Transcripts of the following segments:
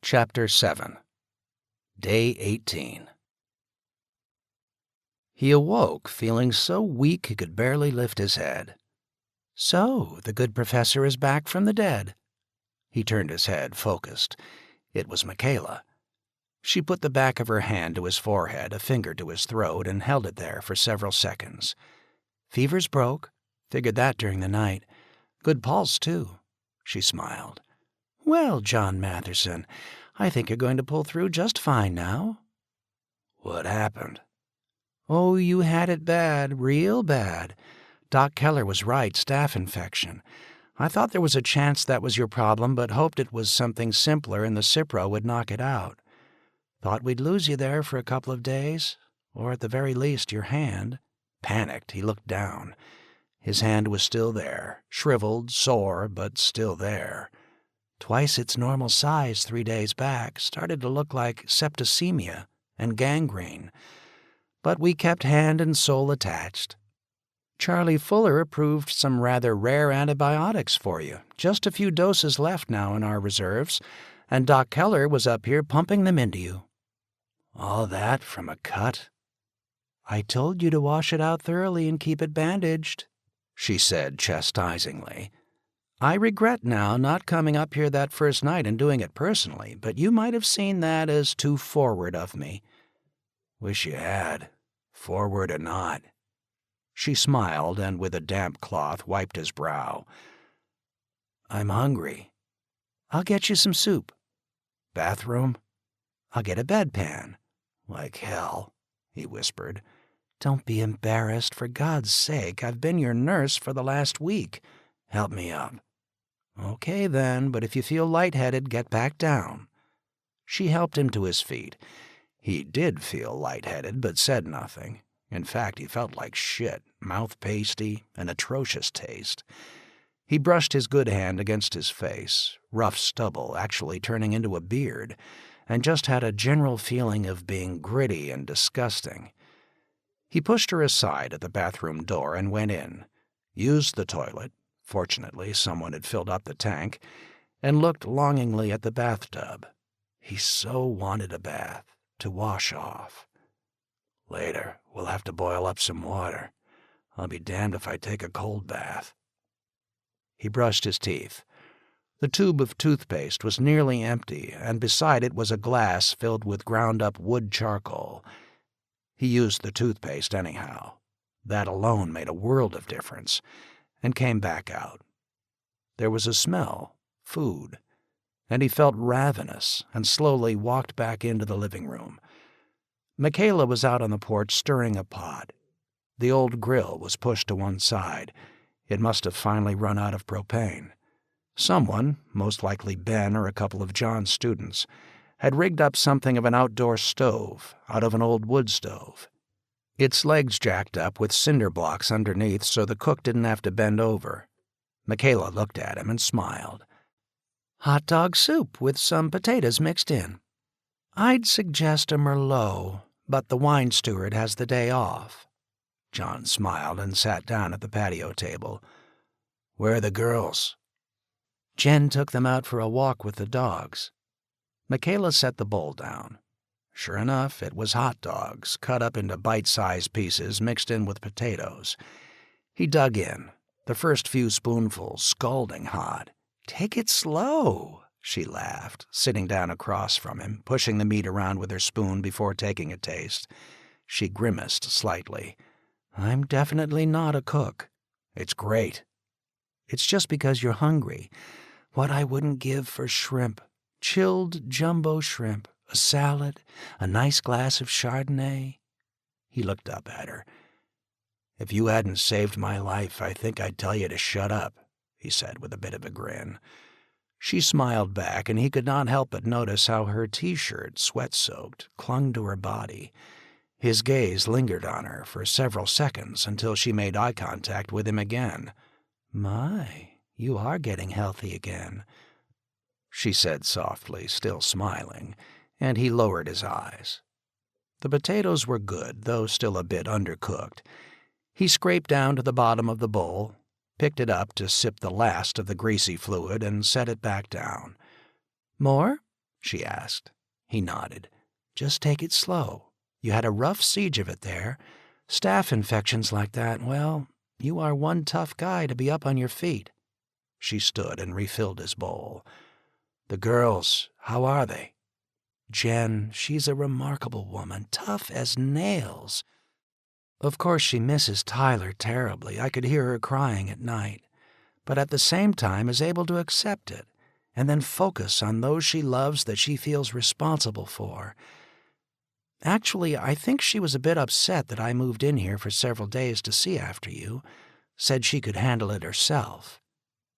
Chapter 7. Day 18. He awoke feeling so weak he could barely lift his head. So, the good professor is back from the dead. He turned his head, focused. It was Michaela. She put the back of her hand to his forehead, a finger to his throat, and held it there for several seconds. Fever's broke. Figured that during the night. Good pulse, too. She smiled. Well, John Matherson, I think you're going to pull through just fine now. What happened? Oh, you had it bad, real bad. Doc Keller was right, staph infection. I thought there was a chance that was your problem, but hoped it was something simpler and the Cipro would knock it out. Thought we'd lose you there for a couple of days, or at the very least your hand. Panicked, he looked down. His hand was still there, shriveled, sore, but still there. Twice its normal size 3 days back, started to look like septicemia and gangrene. But we kept hand and soul attached. Charlie Fuller approved some rather rare antibiotics for you. Just a few doses left now in our reserves, and Doc Keller was up here pumping them into you. All that from a cut? I told you to wash it out thoroughly and keep it bandaged, she said chastisingly. I regret now not coming up here that first night and doing it personally, but you might have seen that as too forward of me. Wish you had, forward or not. She smiled and with a damp cloth wiped his brow. I'm hungry. I'll get you some soup. Bathroom? I'll get a bedpan. Like hell, he whispered. Don't be embarrassed, for God's sake. I've been your nurse for the last week. Help me up. Okay then, but if you feel lightheaded, get back down. She helped him to his feet. He did feel lightheaded, but said nothing. In fact, he felt like shit, mouth pasty, an atrocious taste. He brushed his good hand against his face, rough stubble actually turning into a beard, and just had a general feeling of being gritty and disgusting. He pushed her aside at the bathroom door and went in, used the toilet. Fortunately, someone had filled up the tank, and looked longingly at the bathtub. He so wanted a bath, to wash off. Later, we'll have to boil up some water. I'll be damned if I take a cold bath. He brushed his teeth. The tube of toothpaste was nearly empty, and beside it was a glass filled with ground-up wood charcoal. He used the toothpaste anyhow. That alone made a world of difference, and came back out. There was a smell, food, and he felt ravenous and slowly walked back into the living room. Michaela was out on the porch stirring a pot. The old grill was pushed to one side. It must have finally run out of propane. Someone, most likely Ben or a couple of John's students, had rigged up something of an outdoor stove out of an old wood stove. Its legs jacked up with cinder blocks underneath so the cook didn't have to bend over. Michaela looked at him and smiled. Hot dog soup with some potatoes mixed in. I'd suggest a Merlot, but the wine steward has the day off. John smiled and sat down at the patio table. Where are the girls? Jen took them out for a walk with the dogs. Michaela set the bowl down. Sure enough, it was hot dogs, cut up into bite-sized pieces mixed in with potatoes. He dug in, the first few spoonfuls scalding hot. Take it slow, she laughed, sitting down across from him, pushing the meat around with her spoon before taking a taste. She grimaced slightly. I'm definitely not a cook. It's great. It's just because you're hungry. What I wouldn't give for shrimp. Chilled jumbo shrimp. A salad, a nice glass of Chardonnay. He looked up at her. If you hadn't saved my life, I think I'd tell you to shut up, he said with a bit of a grin. She smiled back, and he could not help but notice how her T-shirt, sweat-soaked, clung to her body. His gaze lingered on her for several seconds until she made eye contact with him again. My, you are getting healthy again, she said softly, still smiling, and he lowered his eyes. The potatoes were good, though still a bit undercooked. He scraped down to the bottom of the bowl, picked it up to sip the last of the greasy fluid, and set it back down. More? she asked. He nodded. Just take it slow. You had a rough siege of it there. Staph infections like that, well, you are one tough guy to be up on your feet. She stood and refilled his bowl. The girls, how are they? Jen, she's a remarkable woman, tough as nails. Of course she misses Tyler terribly. I could hear her crying at night. But at the same time is able to accept it and then focus on those she loves that she feels responsible for. Actually, I think she was a bit upset that I moved in here for several days to see after you. Said she could handle it herself.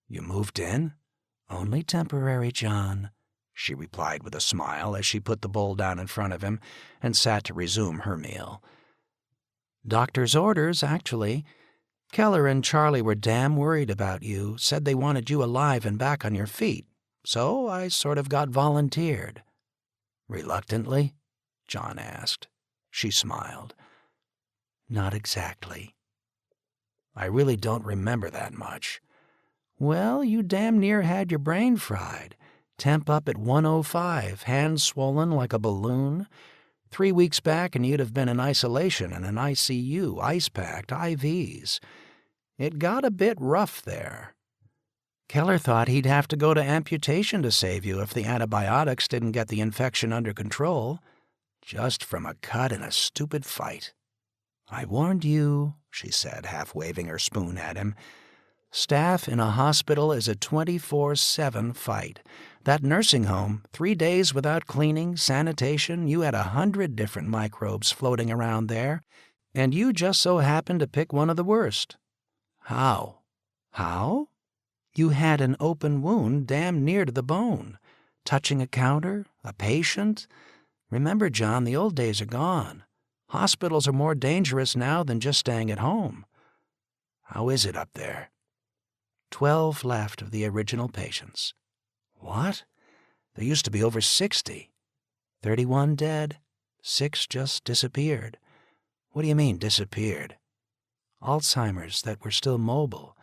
You moved in? Only temporary, John, she replied with a smile as she put the bowl down in front of him and sat to resume her meal. Doctor's orders, actually. Keller and Charlie were damn worried about you, said they wanted you alive and back on your feet, so I sort of got volunteered. Reluctantly? John asked. She smiled. Not exactly. I really don't remember that much. Well, you damn near had your brain fried. Temp up at 105, hands swollen like a balloon. 3 weeks back and you'd have been in isolation in an ICU, ice-packed, IVs. It got a bit rough there. Keller thought he'd have to go to amputation to save you if the antibiotics didn't get the infection under control. Just from a cut in a stupid fight. I warned you, she said, half waving her spoon at him. Staph in a hospital is a 24/7 fight. That nursing home, 3 days without cleaning, sanitation, you had 100 different microbes floating around there, and you just so happened to pick one of the worst. How? How? You had an open wound damn near to the bone. Touching a counter, a patient. Remember, John, the old days are gone. Hospitals are more dangerous now than just staying at home. How is it up there? 12 left of the original patients. What? There used to be over 60. 31 dead. 6 just disappeared. What do you mean, disappeared? Alzheimer's that were still mobile.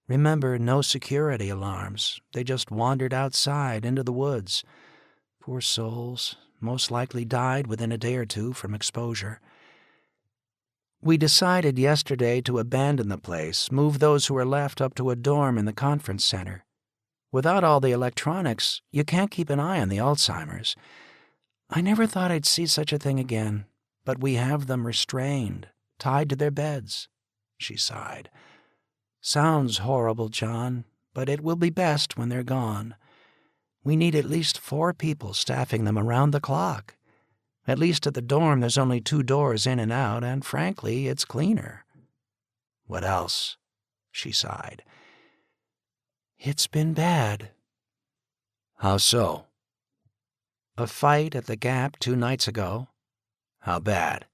Remember, no security alarms. They just wandered outside into the woods. Poor souls. Most likely died within a day or two from exposure. We decided yesterday to abandon the place, move those who are left up to a dorm in the conference center. Without all the electronics, you can't keep an eye on the Alzheimer's. I never thought I'd see such a thing again, but we have them restrained, tied to their beds. She sighed. Sounds horrible, John, but it will be best when they're gone. We need at least 4 people staffing them around the clock. At least at the dorm there's only 2 doors in and out, and frankly, it's cleaner. What else? She sighed. It's been bad. How so? A fight at the Gap 2 nights ago. How bad?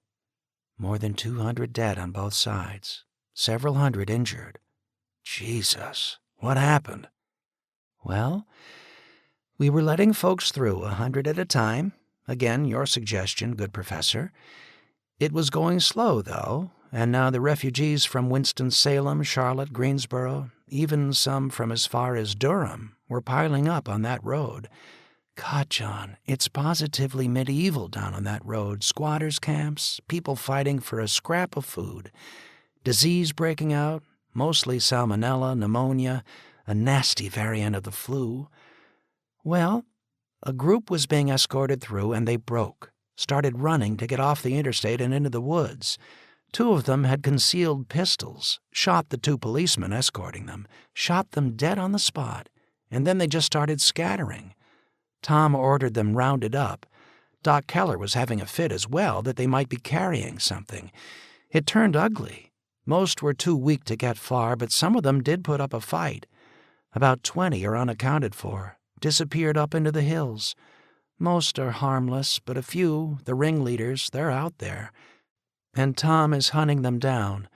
More than 200 dead on both sides. Several hundred injured. Jesus, what happened? Well, we were letting folks through 100 at a time. Again, your suggestion, good professor. It was going slow, though, and now the refugees from Winston-Salem, Charlotte, Greensboro, even some from as far as Durham, were piling up on that road. God, John, it's positively medieval down on that road. Squatters' camps, people fighting for a scrap of food. Disease breaking out, mostly salmonella, pneumonia, a nasty variant of the flu. Well, a group was being escorted through and they broke, started running to get off the interstate and into the woods. 2 of them had concealed pistols, shot the 2 policemen escorting them, shot them dead on the spot, and then they just started scattering. Tom ordered them rounded up. Doc Keller was having a fit as well that they might be carrying something. It turned ugly. Most were too weak to get far, but some of them did put up a fight. About 20 are unaccounted for, disappeared up into the hills. Most are harmless, but a few, the ringleaders, they're out there. And Tom is hunting them down.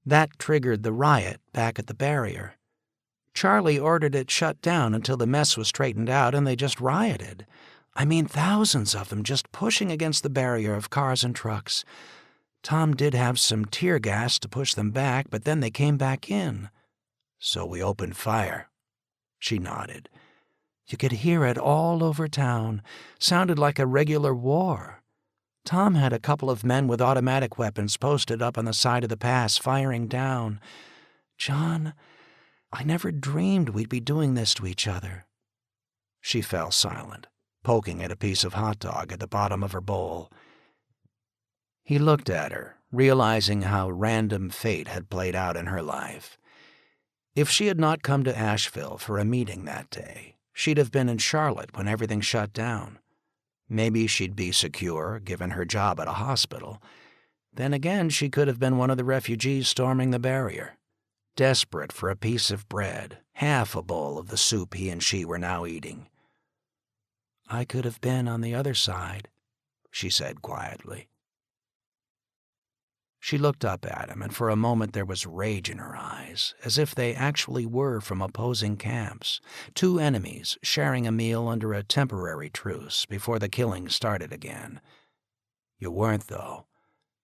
That triggered the riot back at the barrier. Charlie ordered it shut down until the mess was straightened out, and they just rioted. I mean, thousands of them just pushing against the barrier of cars and trucks. Tom did have some tear gas to push them back, but then they came back in. So we opened fire. She nodded. You could hear it all over town. Sounded like a regular war. Tom had a couple of men with automatic weapons posted up on the side of the pass, firing down. John, I never dreamed we'd be doing this to each other. She fell silent, poking at a piece of hot dog at the bottom of her bowl. He looked at her, realizing how random fate had played out in her life. If she had not come to Asheville for a meeting that day, she'd have been in Charlotte when everything shut down. Maybe she'd be secure, given her job at a hospital. Then again, she could have been one of the refugees storming the barrier, desperate for a piece of bread, half a bowl of the soup he and she were now eating. I could have been on the other side, she said quietly. She looked up at him, and for a moment there was rage in her eyes, as if they actually were from opposing camps, two enemies sharing a meal under a temporary truce before the killing started again. You weren't, though.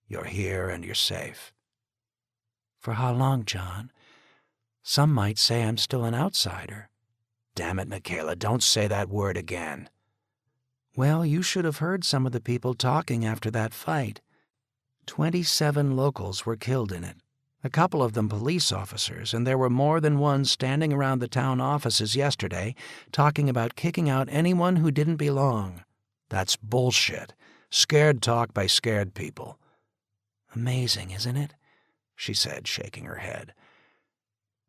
You're here and you're safe. For how long, John? Some might say I'm still an outsider. Damn it, Michaela, don't say that word again. Well, you should have heard some of the people talking after that fight. 27 locals were killed in it, a couple of them police officers, and there were more than one standing around the town offices yesterday talking about kicking out anyone who didn't belong. That's bullshit. Scared talk by scared people. Amazing, isn't it? She said, shaking her head.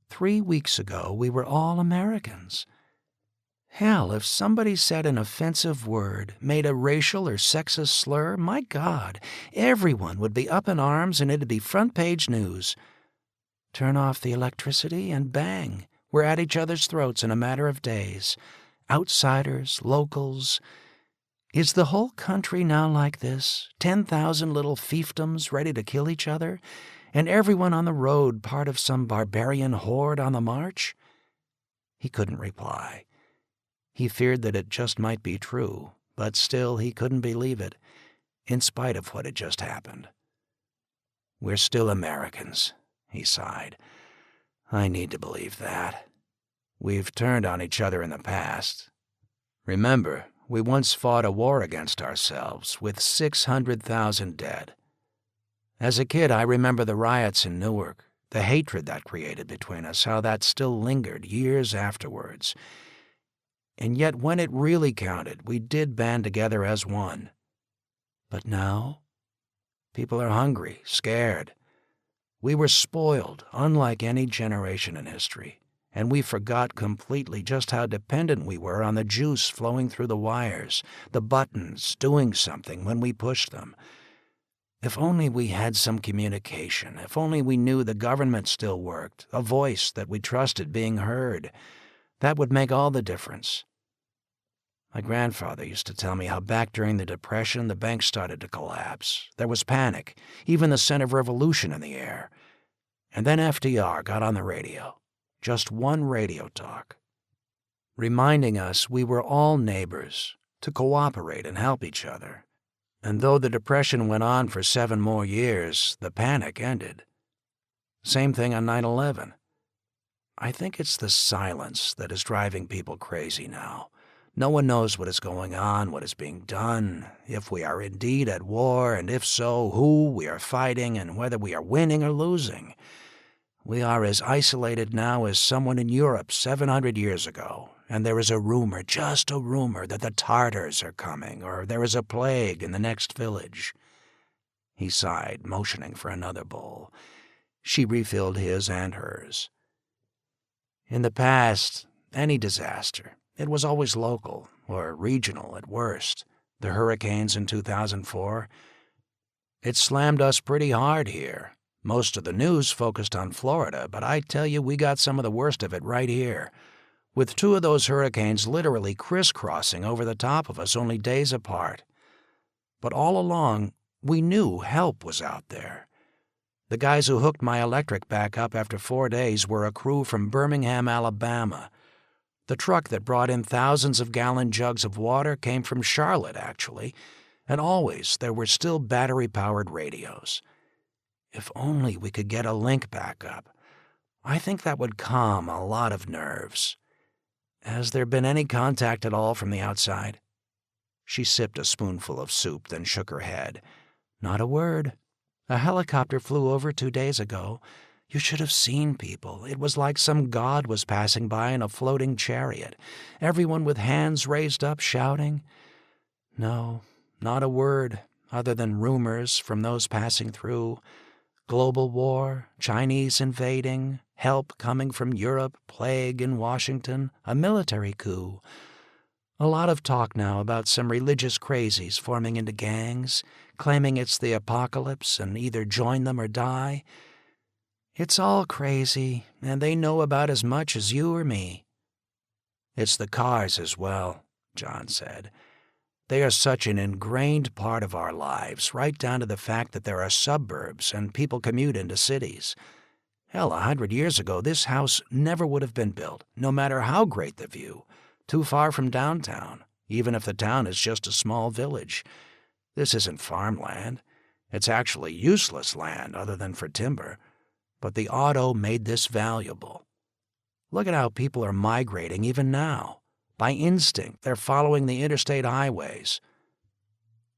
3 weeks ago, we were all Americans. Hell, if somebody said an offensive word, made a racial or sexist slur, my God, everyone would be up in arms and it'd be front-page news. Turn off the electricity and bang, we're at each other's throats in a matter of days. Outsiders, locals. Is the whole country now like this? 10,000 little fiefdoms ready to kill each other? And everyone on the road part of some barbarian horde on the march? He couldn't reply. He feared that it just might be true, but still he couldn't believe it, in spite of what had just happened. We're still Americans, he sighed. I need to believe that. We've turned on each other in the past. Remember, we once fought a war against ourselves with 600,000 dead. As a kid, I remember the riots in Newark, the hatred that created between us, how that still lingered years afterwards. And yet when it really counted, we did band together as one. But now, people are hungry, scared. We were spoiled, unlike any generation in history, and we forgot completely just how dependent we were on the juice flowing through the wires, the buttons doing something when we pushed them. If only we had some communication, if only we knew the government still worked, a voice that we trusted being heard, that would make all the difference. My grandfather used to tell me how back during the Depression the banks started to collapse. There was panic, even the scent of revolution in the air. And then FDR got on the radio. Just one radio talk, reminding us we were all neighbors, to cooperate and help each other. And though the Depression went on for 7 more years, the panic ended. Same thing on 9/11. I think it's the silence that is driving people crazy now. No one knows what is going on, what is being done, if we are indeed at war, and if so, who we are fighting, and whether we are winning or losing. We are as isolated now as someone in Europe 700 years ago, and there is a rumor, just a rumor, that the Tartars are coming, or there is a plague in the next village. He sighed, motioning for another bowl. She refilled his and hers. In the past, any disaster, it was always local, or regional at worst. The hurricanes in 2004. It slammed us pretty hard here. Most of the news focused on Florida, but I tell you, we got some of the worst of it right here, with 2 of those hurricanes literally crisscrossing over the top of us only days apart. But all along, we knew help was out there. The guys who hooked my electric back up after 4 days were a crew from Birmingham, Alabama. The truck that brought in thousands of gallon jugs of water came from Charlotte, actually, and always there were still battery-powered radios. If only we could get a link back up. I think that would calm a lot of nerves. Has there been any contact at all from the outside?" She sipped a spoonful of soup, then shook her head. "Not a word. A helicopter flew over 2 days ago. You should have seen people. It was like some god was passing by in a floating chariot, everyone with hands raised up, shouting. No, not a word, other than rumors from those passing through. Global war, Chinese invading, help coming from Europe, plague in Washington, a military coup. A lot of talk now about some religious crazies forming into gangs, claiming it's the apocalypse and either join them or die. It's all crazy, and they know about as much as you or me." "It's the cars as well," John said. "They are such an ingrained part of our lives, right down to the fact that there are suburbs and people commute into cities. Hell, 100 years ago, this house never would have been built, no matter how great the view. Too far from downtown, even if the town is just a small village. This isn't farmland. It's actually useless land other than for timber. But the auto made this valuable. Look at how people are migrating even now. By instinct, they're following the interstate highways.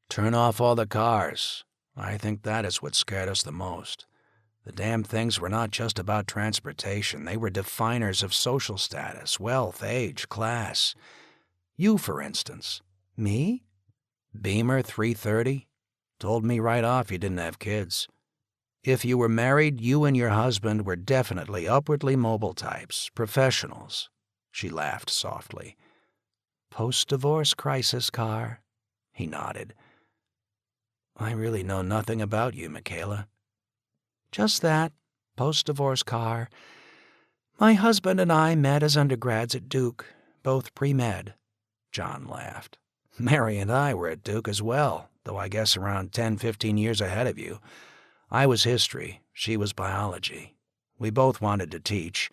Turn off all the cars. I think that is what scared us the most. The damn things were not just about transportation. They were definers of social status, wealth, age, class. You, for instance." "Me?" "Beamer 330. Told me right off you didn't have kids. If you were married, you and your husband were definitely upwardly mobile types, professionals." She laughed softly. "Post-divorce crisis car." He nodded. "I really know nothing about you, Michaela." "Just that, post-divorce car. My husband and I met as undergrads at Duke, both pre-med." John laughed. "Mary and I were at Duke as well, though I guess around 10-15 years ahead of you. I was history, she was biology. We both wanted to teach.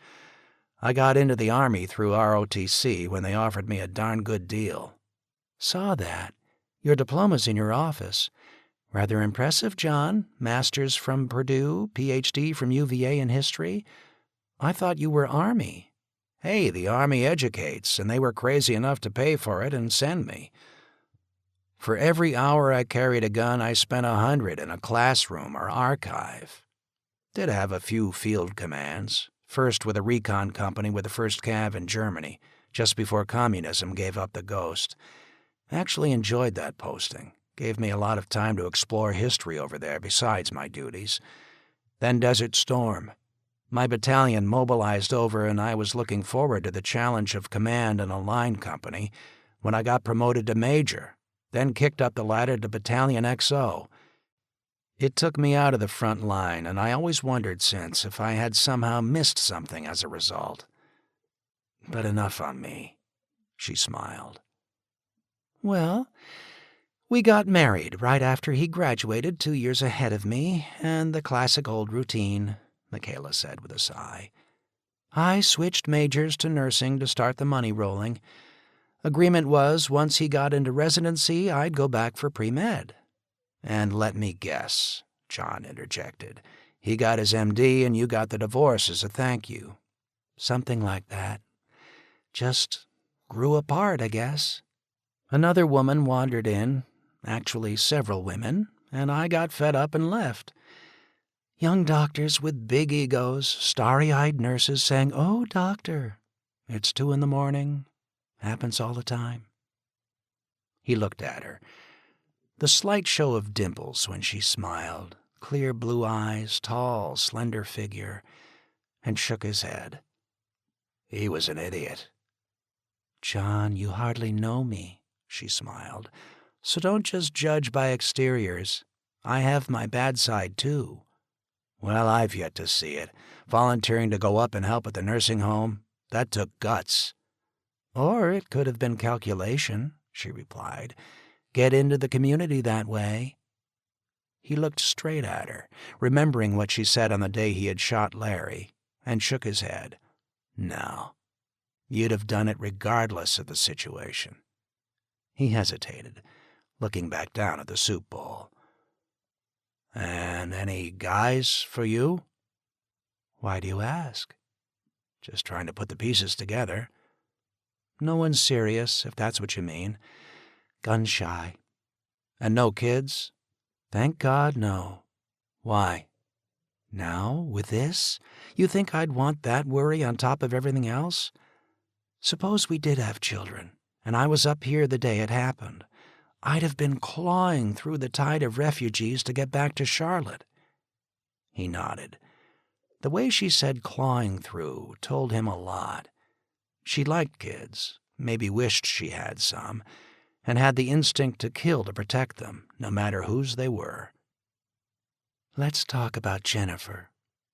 I got into the Army through ROTC when they offered me a darn good deal." "Saw that. Your diploma's in your office. Rather impressive, John. Master's from Purdue, PhD from UVA in history. I thought you were Army." "Hey, the Army educates, and they were crazy enough to pay for it and send me. For every hour I carried a gun, I spent 100 in a classroom or archive. Did have a few field commands, first with a recon company with the 1st Cav in Germany, just before communism gave up the ghost. Actually enjoyed that posting. Gave me a lot of time to explore history over there besides my duties. Then Desert Storm. My battalion mobilized over and I was looking forward to the challenge of command in a line company when I got promoted to major. Then kicked up the ladder to Battalion XO. It took me out of the front line, and I always wondered since if I had somehow missed something as a result. But enough on me." She smiled. "Well, we got married right after he graduated 2 years ahead of me, and the classic old routine," Michaela said with a sigh. "I switched majors to nursing to start the money rolling. Agreement was once he got into residency, I'd go back for pre-med." "And let me guess," John interjected. "He got his MD and you got the divorce as a thank you." "Something like that. Just grew apart, I guess. Another woman wandered in, actually several women, and I got fed up and left. Young doctors with big egos, starry-eyed nurses saying, 'Oh, doctor, it's 2 a.m. Happens all the time.'" He looked at her. The slight show of dimples when she smiled, clear blue eyes, tall, slender figure, and shook his head. "He was an idiot." "John, you hardly know me," she smiled, "so don't just judge by exteriors. I have my bad side, too." "Well, I've yet to see it. Volunteering to go up and help at the nursing home, that took guts." "Or it could have been calculation," she replied. "Get into the community that way." He looked straight at her, remembering what she said on the day he had shot Larry, and shook his head. "No. You'd have done it regardless of the situation." He hesitated, looking back down at the soup bowl. "And any guys for you?" "Why do you ask?" "Just trying to put the pieces together." No one serious, if that's what you mean. Gun-shy. And no kids? Thank God, no. Why? Now, with this, you think I'd want that worry on top of everything else? Suppose we did have children, and I was up here the day it happened. I'd have been clawing through the tide of refugees to get back to Charlotte. He nodded. The way she said clawing through told him a lot. She liked kids, maybe wished she had some, and had the instinct to kill to protect them, no matter whose they were. Let's talk about Jennifer,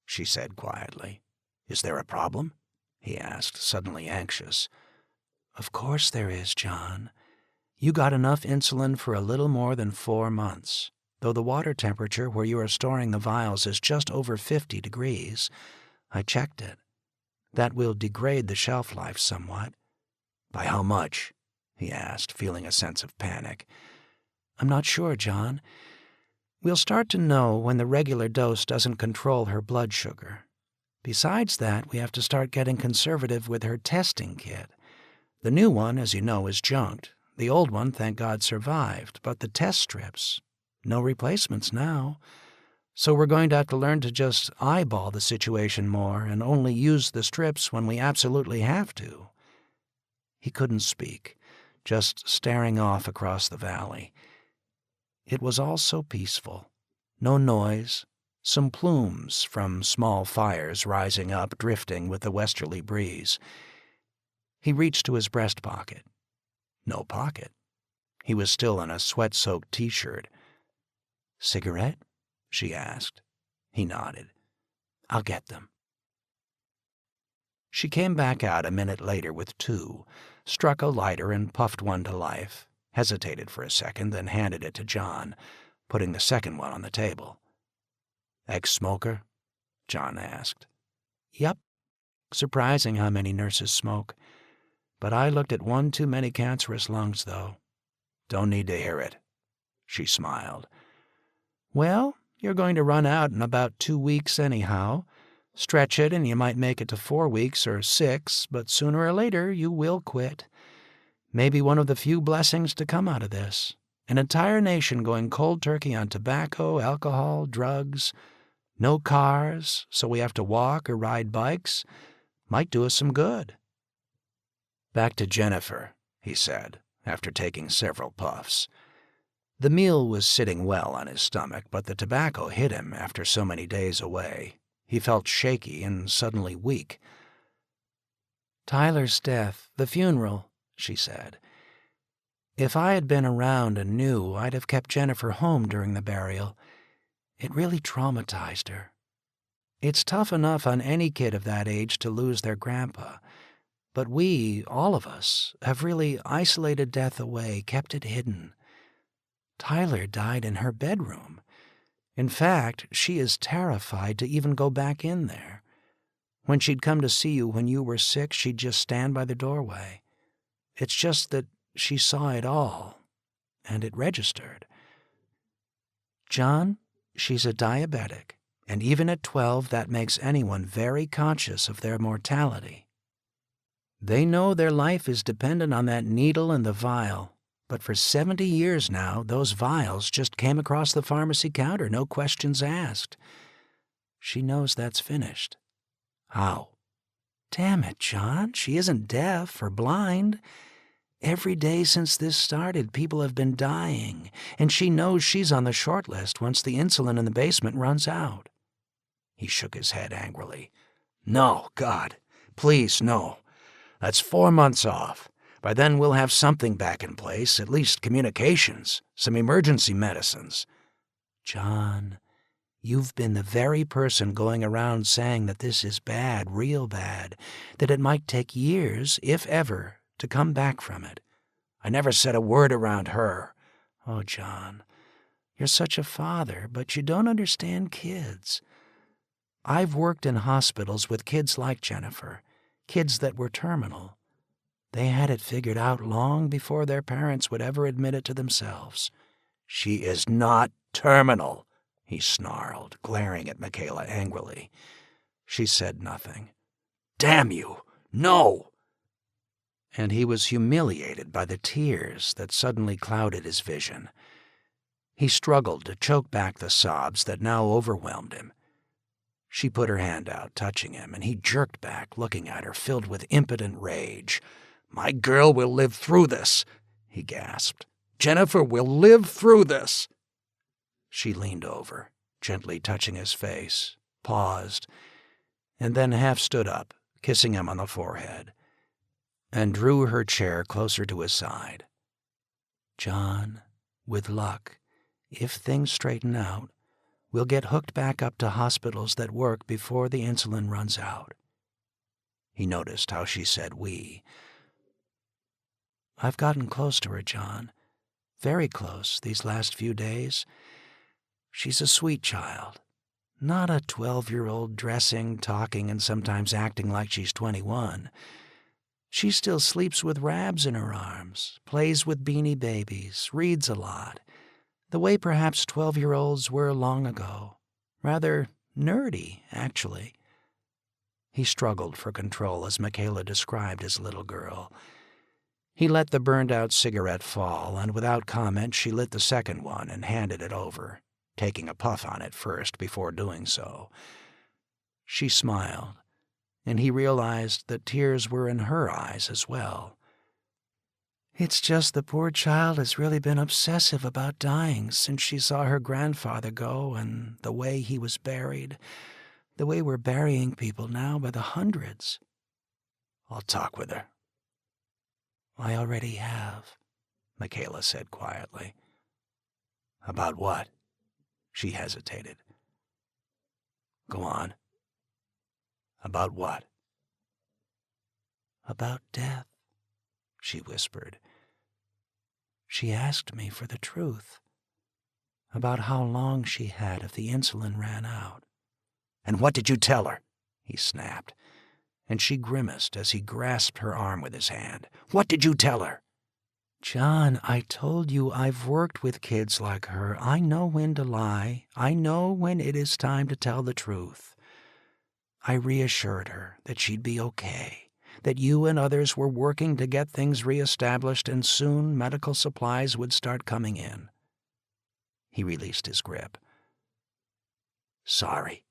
she said quietly. Is there a problem? He asked, suddenly anxious. Of course there is, John. You got enough insulin for a little more than 4 months, though the water temperature where you are storing the vials is just over 50 degrees. I checked it. That will degrade the shelf life somewhat. By how much? He asked, feeling a sense of panic. I'm not sure, John. We'll start to know when the regular dose doesn't control her blood sugar. Besides that, we have to start getting conservative with her testing kit. The new one, as you know, is junked. The old one, thank God, survived, but the test strips, no replacements now. So we're going to have to learn to just eyeball the situation more and only use the strips when we absolutely have to. He couldn't speak, just staring off across the valley. It was all so peaceful. No noise, some plumes from small fires rising up, drifting with the westerly breeze. He reached to his breast pocket. No pocket. He was still in a sweat-soaked T-shirt. Cigarette? She asked. He nodded. I'll get them. She came back out a minute later with 2, struck a lighter and puffed one to life, hesitated for a second, then handed it to John, putting the second one on the table. Ex-smoker? John asked. Yep. Surprising how many nurses smoke. But I looked at one too many cancerous lungs, though. Don't need to hear it. She smiled. Well, you're going to run out in about 2 weeks anyhow. Stretch it and you might make it to 4 weeks or 6, but sooner or later you will quit. Maybe one of the few blessings to come out of this. An entire nation going cold turkey on tobacco, alcohol, drugs. No cars, so we have to walk or ride bikes. Might do us some good. Back to Jennifer, he said, after taking several puffs. The meal was sitting well on his stomach, but the tobacco hit him after so many days away. He felt shaky and suddenly weak. Tyler's death, the funeral, she said. If I had been around and knew, I'd have kept Jennifer home during the burial. It really traumatized her. It's tough enough on any kid of that age to lose their grandpa. But we, all of us, have really isolated death away, kept it hidden. Tyler died in her bedroom. In fact, she is terrified to even go back in there. When she'd come to see you when you were sick, she'd just stand by the doorway. It's just that she saw it all, and it registered. John, she's a diabetic, and even at 12, that makes anyone very conscious of their mortality. They know their life is dependent on that needle and the vial, but for 70 years now, those vials just came across the pharmacy counter, no questions asked. She knows that's finished. How? Damn it, John, she isn't deaf or blind. Every day since this started, people have been dying, and she knows she's on the short list once the insulin in the basement runs out. He shook his head angrily. No, God, please, no. That's 4 months off. By then we'll have something back in place, at least communications, some emergency medicines. John, you've been the very person going around saying that this is bad, real bad, that it might take years, if ever, to come back from it. I never said a word around her. Oh, John, you're such a father, but you don't understand kids. I've worked in hospitals with kids like Jennifer, kids that were terminal. They had it figured out long before their parents would ever admit it to themselves. She is not terminal, he snarled, glaring at Michaela angrily. She said nothing. Damn you, no! and he was humiliated by the tears that suddenly clouded his vision. He struggled to choke back the sobs that now overwhelmed him. She put her hand out, touching him, and he jerked back, looking at her, filled with impotent rage. "My girl will live through this," he gasped. "Jennifer will live through this." She leaned over, gently touching his face, paused, and then half stood up, kissing him on the forehead, and drew her chair closer to his side. "John, with luck, if things straighten out, we'll get hooked back up to hospitals that work before the insulin runs out." He noticed how she said we. "I've gotten close to her, John. Very close these last few days. She's a sweet child. Not a 12-year-old dressing, talking, and sometimes acting like she's 21. She still sleeps with Rabs in her arms, plays with Beanie Babies, reads a lot. The way perhaps 12-year-olds were long ago. Rather nerdy, actually." He struggled for control as Michaela described his little girl. He let the burned-out cigarette fall, and without comment she lit the second one and handed it over, taking a puff on it first before doing so. She smiled, and he realized that tears were in her eyes as well. "It's just the poor child has really been obsessive about dying since she saw her grandfather go and the way he was buried, the way we're burying people now by the hundreds." "I'll talk with her." "I already have," Michaela said quietly. "About what?" She hesitated. "Go on." "About what?" "About death," she whispered. "She asked me for the truth, about how long she had if the insulin ran out." "And what did you tell her?" he snapped, and she grimaced as he grasped her arm with his hand. "What did you tell her?" "John, I told you I've worked with kids like her. I know when to lie. I know when it is time to tell the truth." I reassured her that she'd be okay, that you and others were working to get things reestablished, and soon medical supplies would start coming in. He released his grip. "Sorry,"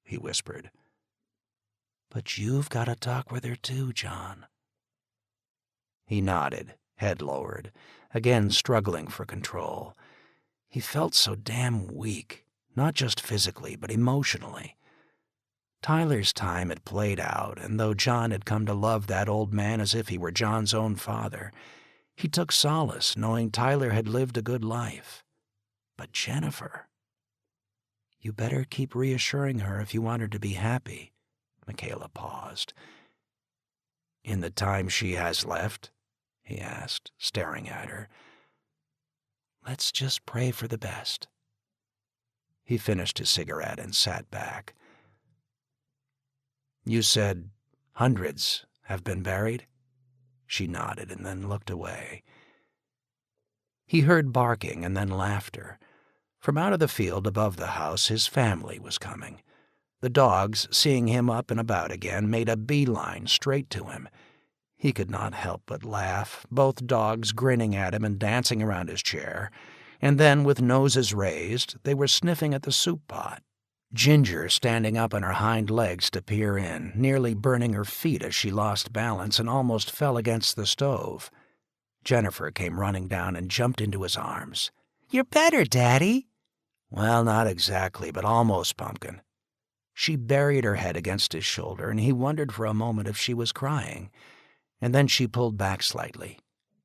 he whispered. "But you've got to talk with her too, John." He nodded, head lowered, again struggling for control. He felt so damn weak, not just physically, but emotionally. Tyler's time had played out, and though John had come to love that old man as if he were John's own father, he took solace knowing Tyler had lived a good life. But Jennifer... "You better keep reassuring her if you want her to be happy." Michaela paused. "In the time she has left?" he asked, staring at her. "Let's just pray for the best." He finished his cigarette and sat back. "You said hundreds have been buried?" She nodded and then looked away. He heard barking and then laughter. From out of the field above the house, his family was coming. The dogs, seeing him up and about again, made a beeline straight to him. He could not help but laugh, both dogs grinning at him and dancing around his chair, and then, with noses raised, they were sniffing at the soup pot. Ginger standing up on her hind legs to peer in, nearly burning her feet as she lost balance and almost fell against the stove. Jennifer came running down and jumped into his arms. "You're better, Daddy." "Well, not exactly, but almost, Pumpkin." She buried her head against his shoulder, and he wondered for a moment if she was crying. And then she pulled back slightly.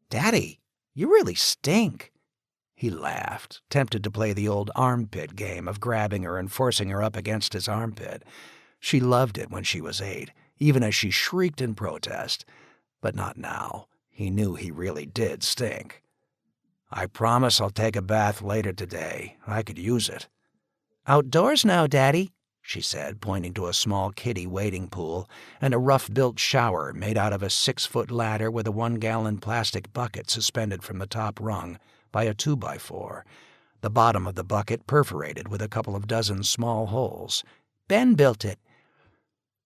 "Daddy, you really stink." He laughed, tempted to play the old armpit game of grabbing her and forcing her up against his armpit. She loved it when she was 8, even as she shrieked in protest. But not now. He knew he really did stink. "I promise I'll take a bath later today. I could use it." "Outdoors now, Daddy," she said, pointing to a small kiddie wading pool and a rough-built shower made out of a 6-foot ladder with a 1-gallon plastic bucket suspended from the top rung by a 2x4, the bottom of the bucket perforated with a couple of dozen small holes. "Ben built it.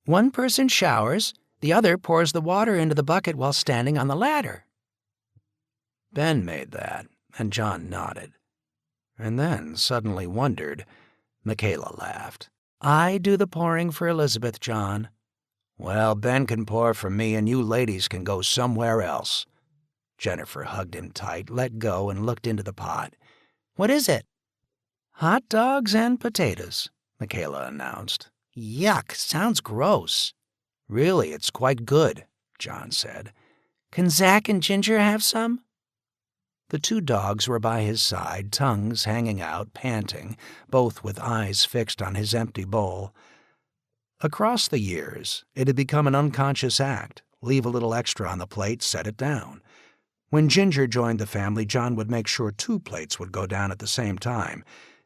1-person showers, The other pours the water into the bucket while standing on the ladder." Ben made that, and John nodded. And then suddenly wondered. Michaela laughed. "I do the pouring for Elizabeth, John." "Well, Ben can pour for me, and you ladies can go somewhere else." Jennifer hugged him tight, let go, and looked into the pot. "What is it?" "Hot dogs and potatoes," Michaela announced. "Yuck, sounds gross." "Really, it's quite good," John said. "Can Zach and Ginger have some?" The two dogs were by his side, tongues hanging out, panting, both with eyes fixed on his empty bowl. Across the years, it had become an unconscious act. Leave a little extra on the plate, set it down. When Ginger joined the family, John would make sure 2 plates would go down at the same time,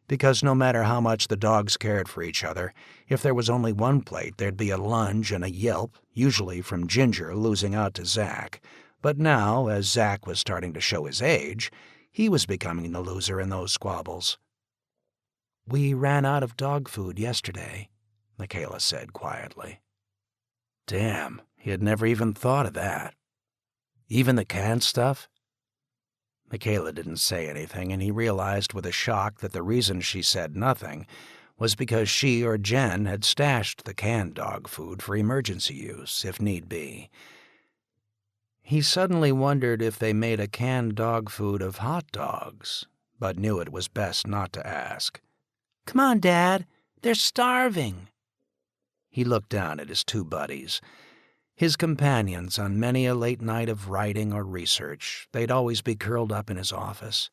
because no matter how much the dogs cared for each other, if there was only 1 plate, there'd be a lunge and a yelp, usually from Ginger losing out to Zach. But now, as Zach was starting to show his age, he was becoming the loser in those squabbles. "We ran out of dog food yesterday," Michaela said quietly. Damn, he had never even thought of that. Even the canned stuff? Michaela didn't say anything, and he realized with a shock that the reason she said nothing was because she or Jen had stashed the canned dog food for emergency use, if need be. He suddenly wondered if they made a canned dog food of hot dogs, but knew it was best not to ask. "Come on, Dad. They're starving." He looked down at his 2 buddies. His companions on many a late night of writing or research. They'd always be curled up in his office.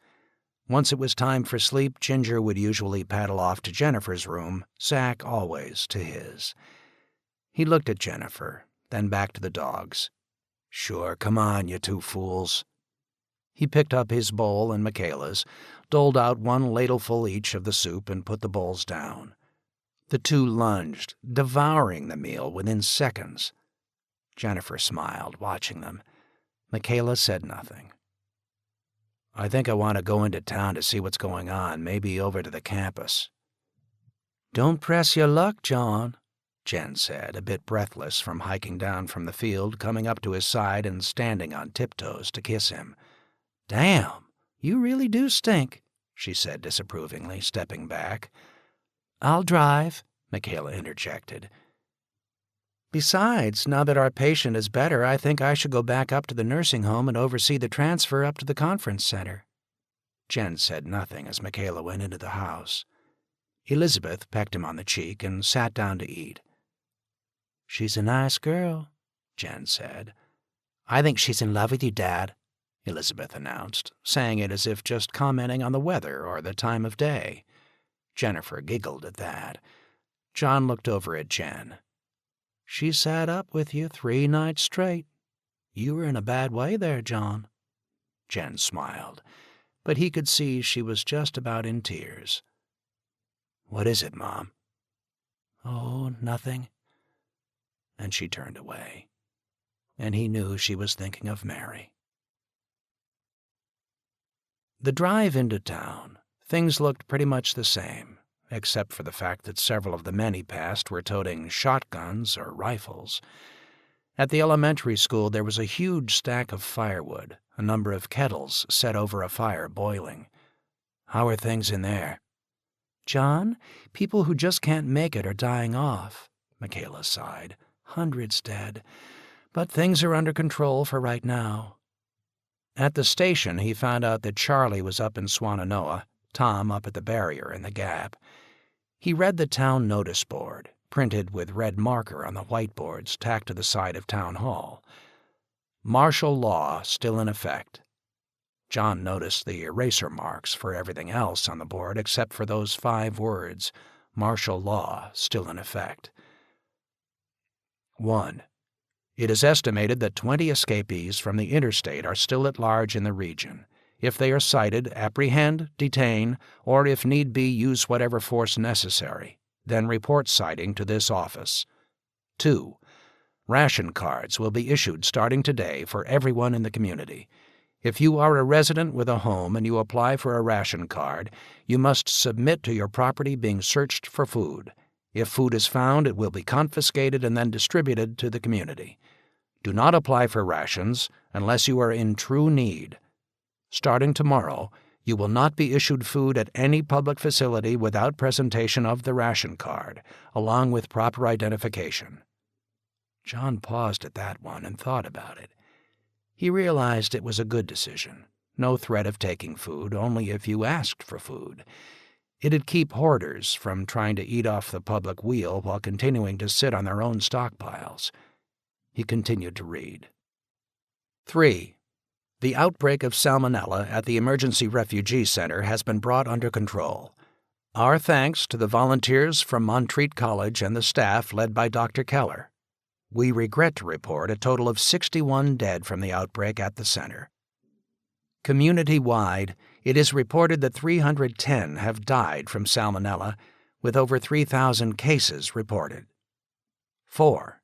Once it was time for sleep, Ginger would usually paddle off to Jennifer's room, Zach always to his. He looked at Jennifer, then back to the dogs. "Sure, come on, you 2 fools." He picked up his bowl and Michaela's, doled out 1 ladleful each of the soup, and put the bowls down. The 2 lunged, devouring the meal within seconds. Jennifer smiled, watching them. Michaela said nothing. "I think I want to go into town to see what's going on, maybe over to the campus." "Don't press your luck, John," Jen said, a bit breathless from hiking down from the field, coming up to his side and standing on tiptoes to kiss him. "Damn, you really do stink," she said disapprovingly, stepping back. "I'll drive," Michaela interjected. "Besides, now that our patient is better, I think I should go back up to the nursing home and oversee the transfer up to the conference center." Jen said nothing as Michaela went into the house. Elizabeth pecked him on the cheek and sat down to eat. "She's a nice girl," Jen said. "I think she's in love with you, Dad," Elizabeth announced, saying it as if just commenting on the weather or the time of day. Jennifer giggled at that. John looked over at Jen. "She sat up with you 3 nights straight. You were in a bad way there, John." Jen smiled, but he could see she was just about in tears. "What is it, Mom?" "Oh, nothing." And she turned away, and he knew she was thinking of Mary. The drive into town, things looked pretty much the same, except for the fact that several of the men he passed were toting shotguns or rifles. At the elementary school there was a huge stack of firewood, a number of kettles set over a fire boiling. "How are things in there?" "John, people who just can't make it are dying off," Michaela sighed. "Hundreds dead. But things are under control for right now." At the station, he found out that Charlie was up in Swannanoa, Tom up at the barrier in the Gap. He read the town notice board, printed with red marker on the whiteboards tacked to the side of Town Hall. Martial law still in effect. John noticed the eraser marks for everything else on the board except for those 5 words, martial law still in effect. 1. It is estimated that 20 escapees from the interstate are still at large in the region. If they are cited, apprehend, detain, or if need be, use whatever force necessary. Then report citing to this office. 2. Ration cards will be issued starting today for everyone in the community. If you are a resident with a home and you apply for a ration card, you must submit to your property being searched for food. If food is found, it will be confiscated and then distributed to the community. Do not apply for rations unless you are in true need. Starting tomorrow, you will not be issued food at any public facility without presentation of the ration card, along with proper identification." John paused at that one and thought about it. He realized it was a good decision. No threat of taking food, only if you asked for food. It'd keep hoarders from trying to eat off the public wheel while continuing to sit on their own stockpiles. He continued to read. 3. The outbreak of salmonella at the Emergency Refugee Center has been brought under control. Our thanks to the volunteers from Montreat College and the staff led by Dr. Keller. We regret to report a total of 61 dead from the outbreak at the center. Community-wide, it is reported that 310 have died from salmonella, with over 3,000 cases reported. 4.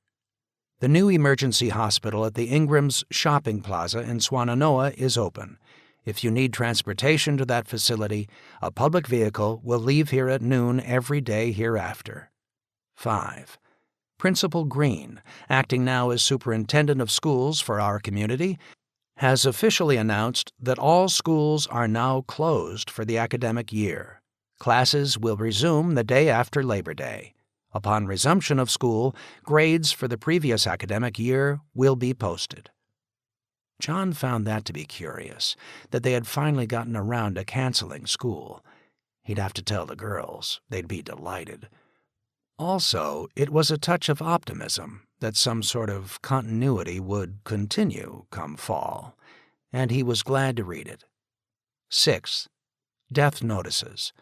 The new emergency hospital at the Ingram's Shopping Plaza in Swannanoa is open. If you need transportation to that facility, a public vehicle will leave here at noon every day hereafter. 5. Principal Green, acting now as superintendent of schools for our community, has officially announced that all schools are now closed for the academic year. Classes will resume the day after Labor Day. Upon resumption of school, grades for the previous academic year will be posted. John found that to be curious, that they had finally gotten around to canceling school. He'd have to tell the girls. They'd be delighted. Also, it was a touch of optimism that some sort of continuity would continue come fall, and he was glad to read it. 6. Death notices.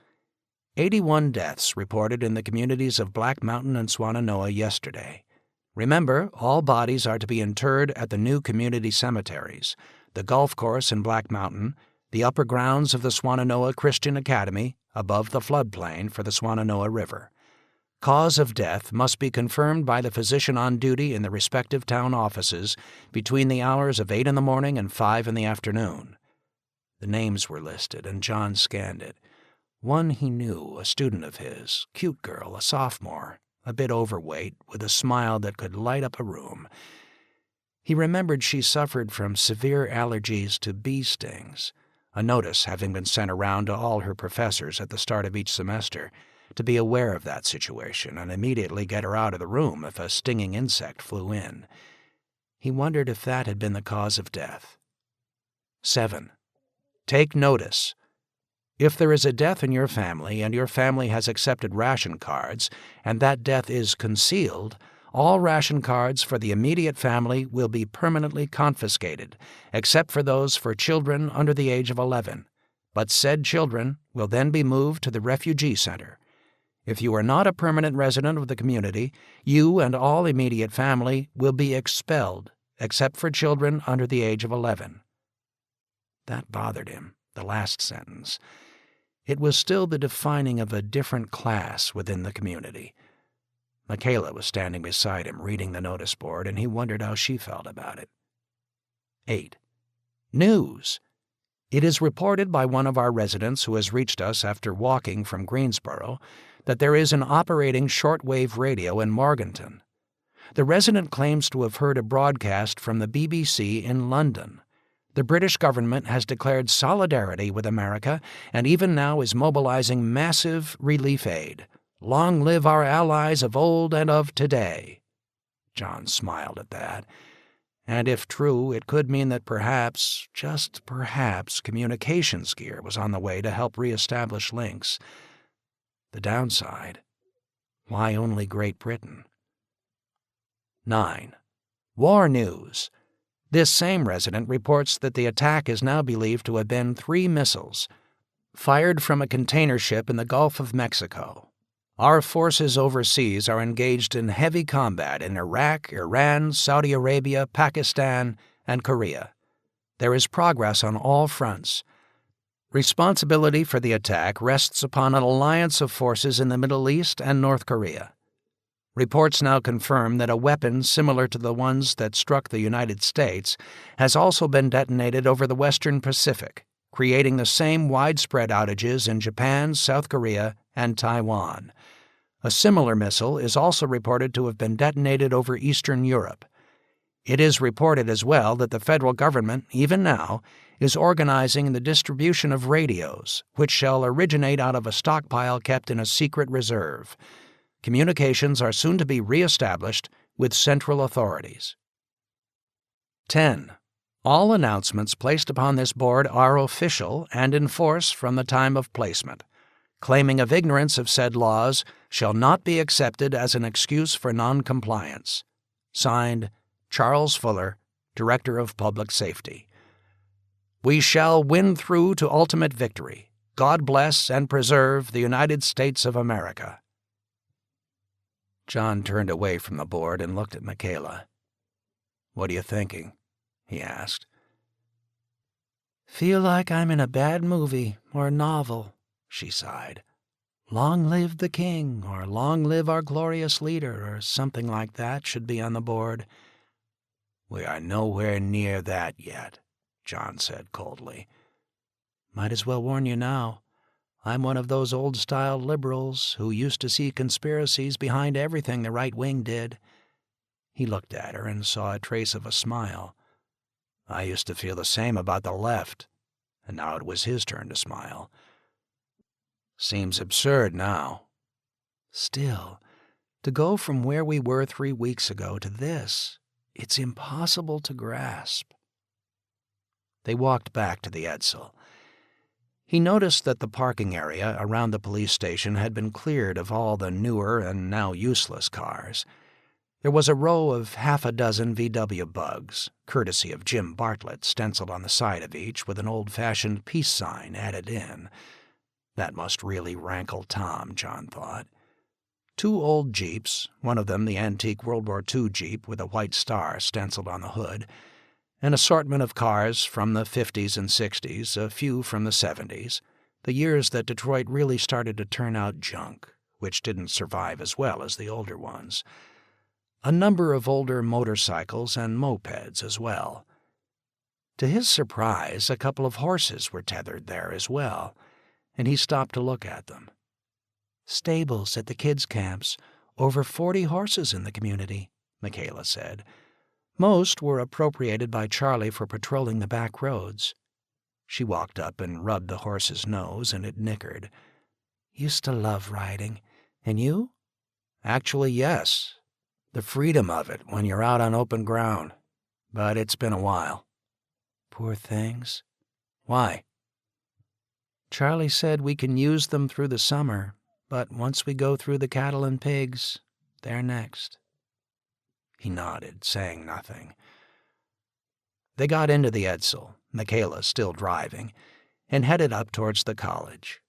81 deaths reported in the communities of Black Mountain and Swannanoa yesterday. Remember, all bodies are to be interred at the new community cemeteries, the golf course in Black Mountain, the upper grounds of the Swannanoa Christian Academy, above the floodplain for the Swannanoa River. Cause of death must be confirmed by the physician on duty in the respective town offices between the hours of 8 in the morning and 5 in the afternoon. The names were listed, and John scanned it. One he knew, a student of his, cute girl, a sophomore, a bit overweight, with a smile that could light up a room. He remembered she suffered from severe allergies to bee stings, a notice having been sent around to all her professors at the start of each semester, to be aware of that situation and immediately get her out of the room if a stinging insect flew in. He wondered if that had been the cause of death. 7. Take notice. If there is a death in your family and your family has accepted ration cards and that death is concealed, all ration cards for the immediate family will be permanently confiscated, except for those for children under the age of 11. But said children will then be moved to the refugee center. If you are not a permanent resident of the community, you and all immediate family will be expelled, except for children under the age of 11. That bothered him, the last sentence. It was still the defining of a different class within the community. Michaela was standing beside him reading the notice board, and he wondered how she felt about it. 8. News. It is reported by one of our residents who has reached us after walking from Greensboro that there is an operating shortwave radio in Morganton. The resident claims to have heard a broadcast from the BBC in London. The British government has declared solidarity with America and even now is mobilizing massive relief aid. Long live our allies of old and of today. John smiled at that. And if true, it could mean that perhaps, just perhaps, communications gear was on the way to help reestablish links. The downside, why only Great Britain? 9. War news. This same resident reports that the attack is now believed to have been 3 missiles, fired from a container ship in the Gulf of Mexico. Our forces overseas are engaged in heavy combat in Iraq, Iran, Saudi Arabia, Pakistan, and Korea. There is progress on all fronts. Responsibility for the attack rests upon an alliance of forces in the Middle East and North Korea. Reports now confirm that a weapon similar to the ones that struck the United States has also been detonated over the Western Pacific, creating the same widespread outages in Japan, South Korea, and Taiwan. A similar missile is also reported to have been detonated over Eastern Europe. It is reported as well that the federal government, even now, is organizing the distribution of radios, which shall originate out of a stockpile kept in a secret reserve. Communications are soon to be re-established with central authorities. 10. All announcements placed upon this board are official and in force from the time of placement. Claiming of ignorance of said laws shall not be accepted as an excuse for non-compliance. Signed, Charles Fuller, Director of Public Safety. We shall win through to ultimate victory. God bless and preserve the United States of America. John turned away from the board and looked at Michaela. "What are you thinking?" he asked. "Feel like I'm in a bad movie or novel," she sighed. "Long live the king, or long live our glorious leader, or something like that should be on the board." "We are nowhere near that yet," John said coldly. "Might as well warn you now. I'm one of those old-style liberals who used to see conspiracies behind everything the right wing did." He looked at her and saw a trace of a smile. "I used to feel the same about the left," and now it was his turn to smile. "Seems absurd now." "Still, to go from where we were 3 weeks ago to this, it's impossible to grasp." They walked back to the Edsel. He noticed that the parking area around the police station had been cleared of all the newer and now useless cars. There was a row of half a dozen VW Bugs, courtesy of Jim Bartlett, stenciled on the side of each with an old-fashioned peace sign added in. That must really rankle Tom, John thought. 2 old Jeeps, one of them the antique World War II Jeep with a white star stenciled on the hood, an assortment of cars from the 50s and 60s, a few from the 70s, the years that Detroit really started to turn out junk, which didn't survive as well as the older ones. A number of older motorcycles and mopeds as well. To his surprise, a couple of horses were tethered there as well, and he stopped to look at them. "Stables at the kids' camps. Over 40 horses in the community," Michaela said. "Most were appropriated by Charlie for patrolling the back roads." She walked up and rubbed the horse's nose, and it nickered. "Used to love riding. And you?" "Actually, yes. The freedom of it when you're out on open ground. But it's been a while." "Poor things." "Why?" "Charlie said we can use them through the summer, but once we go through the cattle and pigs, they're next." He nodded, saying nothing. They got into the Edsel, Michaela still driving, and headed up towards the college.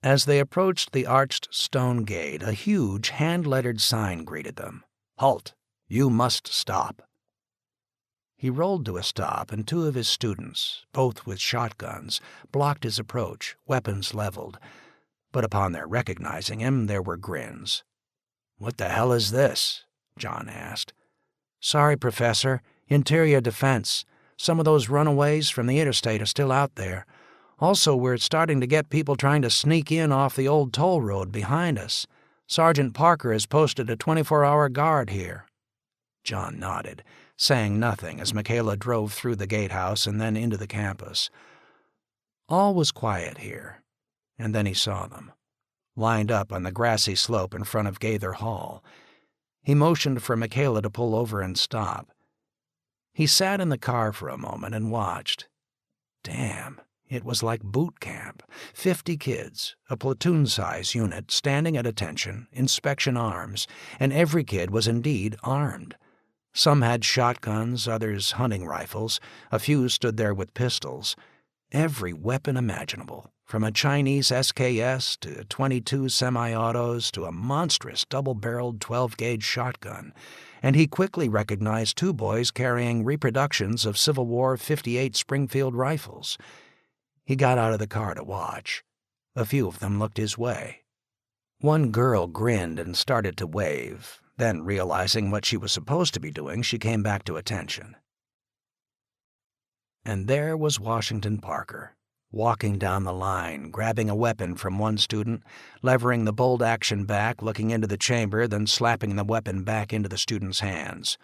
As they approached the arched stone gate, a huge hand-lettered sign greeted them. "Halt! You must stop." He rolled to a stop, and 2 of his students, both with shotguns, blocked his approach, weapons leveled. But upon their recognizing him, there were grins. "What the hell is this?" John asked. "Sorry, Professor. Interior Defense. Some of those runaways from the interstate are still out there. Also, we're starting to get people trying to sneak in off the old toll road behind us. Sergeant Parker has posted a 24-hour guard here." John nodded, saying nothing as Michaela drove through the gatehouse and then into the campus. All was quiet here, and then he saw them, lined up on the grassy slope in front of Gaither Hall. He motioned for Michaela to pull over and stop. He sat in the car for a moment and watched. Damn, it was like boot camp. 50 kids, a platoon-size unit, standing at attention, inspection arms, and every kid was indeed armed. Some had shotguns, others hunting rifles, a few stood there with pistols. Every weapon imaginable, from a Chinese SKS to 22 semi-autos to a monstrous double-barreled 12-gauge shotgun, and he quickly recognized 2 boys carrying reproductions of Civil War '58 Springfield rifles. He got out of the car to watch. A few of them looked his way. One girl grinned and started to wave. Then, realizing what she was supposed to be doing, she came back to attention. And there was Washington Parker, walking down the line, grabbing a weapon from one student, levering the bolt-action back, looking into the chamber, then slapping the weapon back into the student's hands.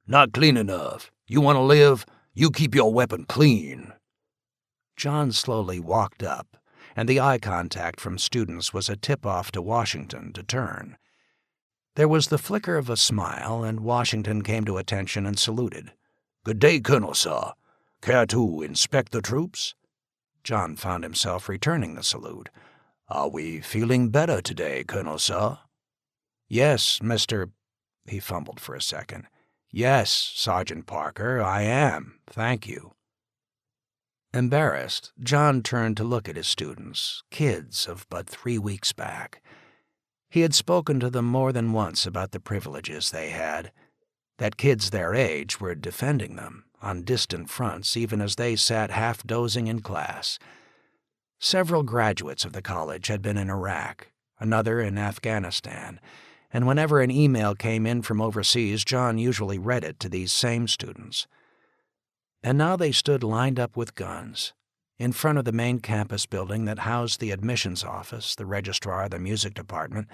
"Not clean enough. You want to live? You keep your weapon clean." John slowly walked up, and the eye contact from students was a tip-off to Washington to turn. There was the flicker of a smile, and Washington came to attention and saluted. "Good day, Colonel, sir. Care to inspect the troops?" John found himself returning the salute. "Are we feeling better today, Colonel, sir?" "Yes, Mr." He fumbled for a second. "Yes, Sergeant Parker, I am, thank you." Embarrassed, John turned to look at his students, kids of but 3 weeks back. He had spoken to them more than once about the privileges they had, that kids their age were defending them on distant fronts even as they sat half-dozing in class. Several graduates of the college had been in Iraq, another in Afghanistan, and whenever an email came in from overseas, John usually read it to these same students. And now they stood lined up with guns, in front of the main campus building that housed the admissions office, the registrar, the music department,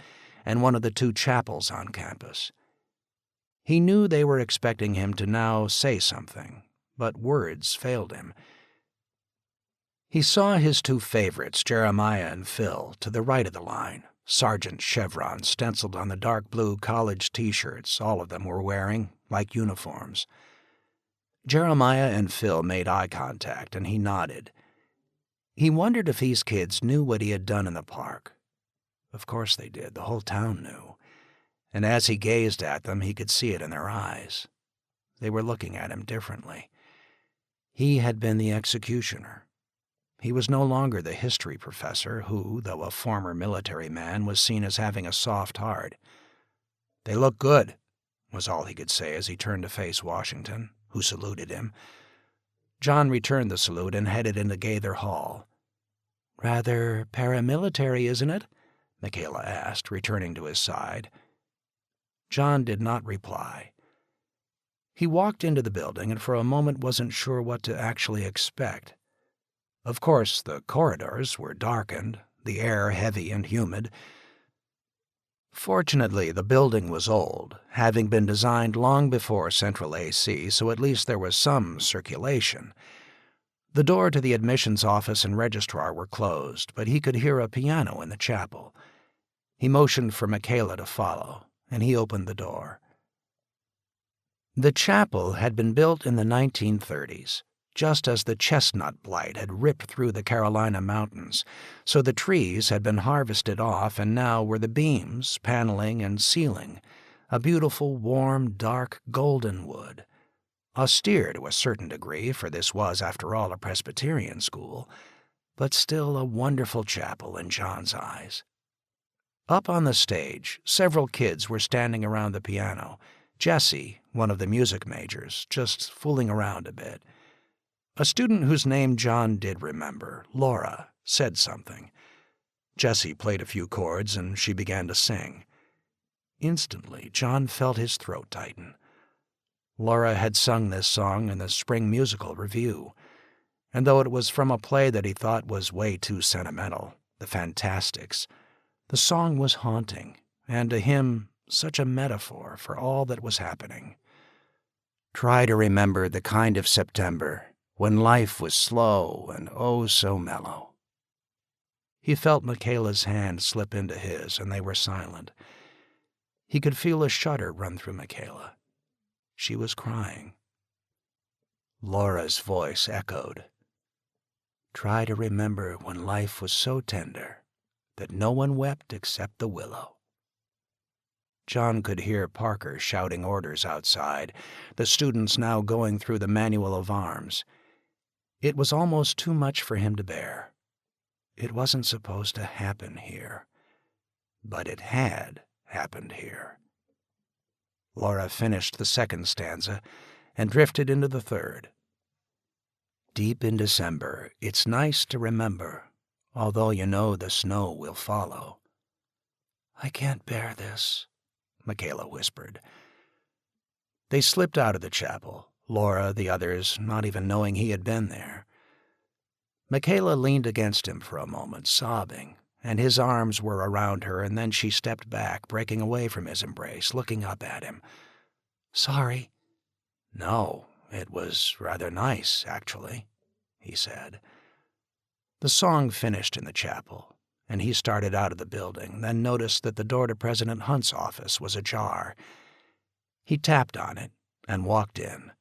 and one of the 2 chapels on campus. He knew they were expecting him to now say something, but words failed him. He saw his 2 favorites, Jeremiah and Phil, to the right of the line, sergeant chevrons stenciled on the dark blue college T-shirts all of them were wearing, like uniforms. Jeremiah and Phil made eye contact, and he nodded. He wondered if these kids knew what he had done in the park. Of course they did, the whole town knew. And as he gazed at them, he could see it in their eyes. They were looking at him differently. He had been the executioner. He was no longer the history professor who, though a former military man, was seen as having a soft heart. "They look good," was all he could say as he turned to face Washington, who saluted him. John returned the salute and headed into Gaither Hall. "Rather paramilitary, isn't it?" Michaela asked, returning to his side. John did not reply. He walked into the building and for a moment wasn't sure what to actually expect. Of course, the corridors were darkened, the air heavy and humid. Fortunately, the building was old, having been designed long before central AC, so at least there was some circulation. The door to the admissions office and registrar were closed, but he could hear a piano in the chapel. He motioned for Michaela to follow, and he opened the door. The chapel had been built in the 1930s, just as the chestnut blight had ripped through the Carolina mountains, so the trees had been harvested off and now were the beams, paneling, and ceiling, a beautiful, warm, dark, golden wood. Austere to a certain degree, for this was, after all, a Presbyterian school, but still a wonderful chapel in John's eyes. Up on the stage, several kids were standing around the piano. Jesse, one of the music majors, just fooling around a bit. A student whose name John did remember, Laura, said something. Jesse played a few chords and she began to sing. Instantly, John felt his throat tighten. Laura had sung this song in the Spring Musical Review, and though it was from a play that he thought was way too sentimental, The Fantastics, the song was haunting, and to him such a metaphor for all that was happening. Try to remember the kind of September when life was slow and oh so mellow. He felt Michaela's hand slip into his, and they were silent. He could feel a shudder run through Michaela. She was crying. Laura's voice echoed. Try to remember when life was so tender that no one wept except the willow. John could hear Parker shouting orders outside, the students now going through the manual of arms. It was almost too much for him to bear. It wasn't supposed to happen here, but it had happened here. Laura finished the second stanza and drifted into the third. Deep in December, it's nice to remember, although you know the snow will follow. I can't bear this, Michaela whispered. They slipped out of the chapel, Laura, the others, not even knowing he had been there. Michaela leaned against him for a moment, sobbing, and his arms were around her, and then she stepped back, breaking away from his embrace, looking up at him. "Sorry." "No, it was rather nice, actually," he said. The song finished in the chapel, and he started out of the building, then noticed that the door to President Hunt's office was ajar. He tapped on it and walked in.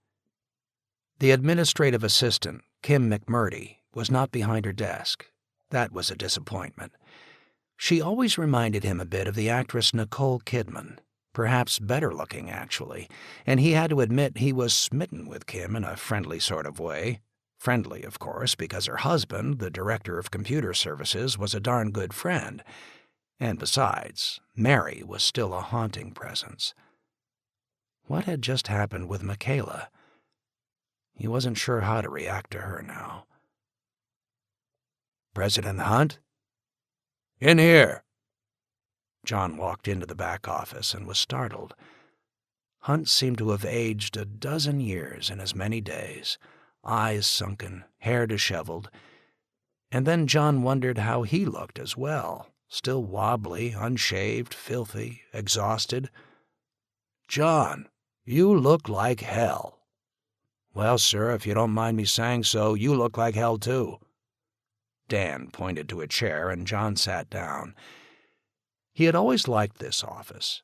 The administrative assistant, Kim McMurdy, was not behind her desk. That was a disappointment. She always reminded him a bit of the actress Nicole Kidman, perhaps better looking, actually, and he had to admit he was smitten with Kim in a friendly sort of way. Friendly, of course, because her husband, the director of computer services, was a darn good friend. And besides, Mary was still a haunting presence. What had just happened with Michaela? He wasn't sure how to react to her now. "President Hunt?" "In here." John walked into the back office and was startled. Hunt seemed to have aged a dozen years in as many days, eyes sunken, hair disheveled. And then John wondered how he looked as well, still wobbly, unshaved, filthy, exhausted. "John, you look like hell." "Well, sir, if you don't mind me saying so, you look like hell, too." Dan pointed to a chair, and John sat down. He had always liked this office.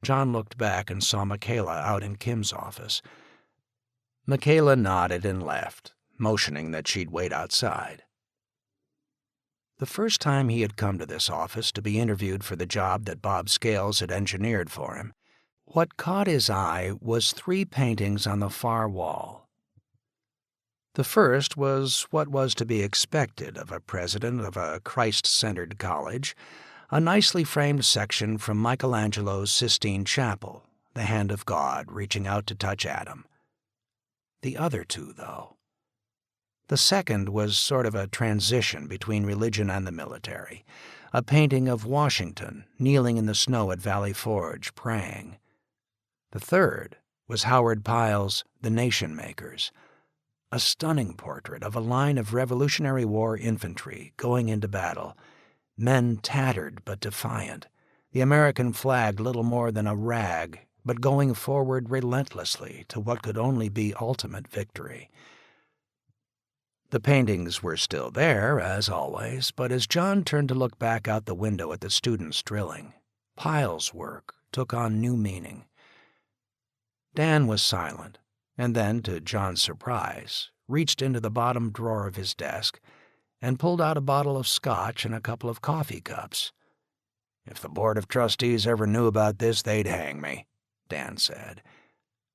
John looked back and saw Michaela out in Kim's office. Michaela nodded and left, motioning that she'd wait outside. The first time he had come to this office to be interviewed for the job that Bob Scales had engineered for him, what caught his eye was 3 paintings on the far wall. The first was what was to be expected of a president of a Christ-centered college, a nicely framed section from Michelangelo's Sistine Chapel, the hand of God reaching out to touch Adam. The other 2, though. The second was sort of a transition between religion and the military, a painting of Washington kneeling in the snow at Valley Forge, praying. The third was Howard Pyle's The Nation Makers, a stunning portrait of a line of Revolutionary War infantry going into battle, men tattered but defiant, the American flag little more than a rag, but going forward relentlessly to what could only be ultimate victory. The paintings were still there, as always, but as John turned to look back out the window at the students drilling, Pyle's work took on new meaning. Dan was silent, and then, to John's surprise, reached into the bottom drawer of his desk and pulled out a bottle of scotch and a couple of coffee cups. "If the Board of Trustees ever knew about this, they'd hang me," Dan said.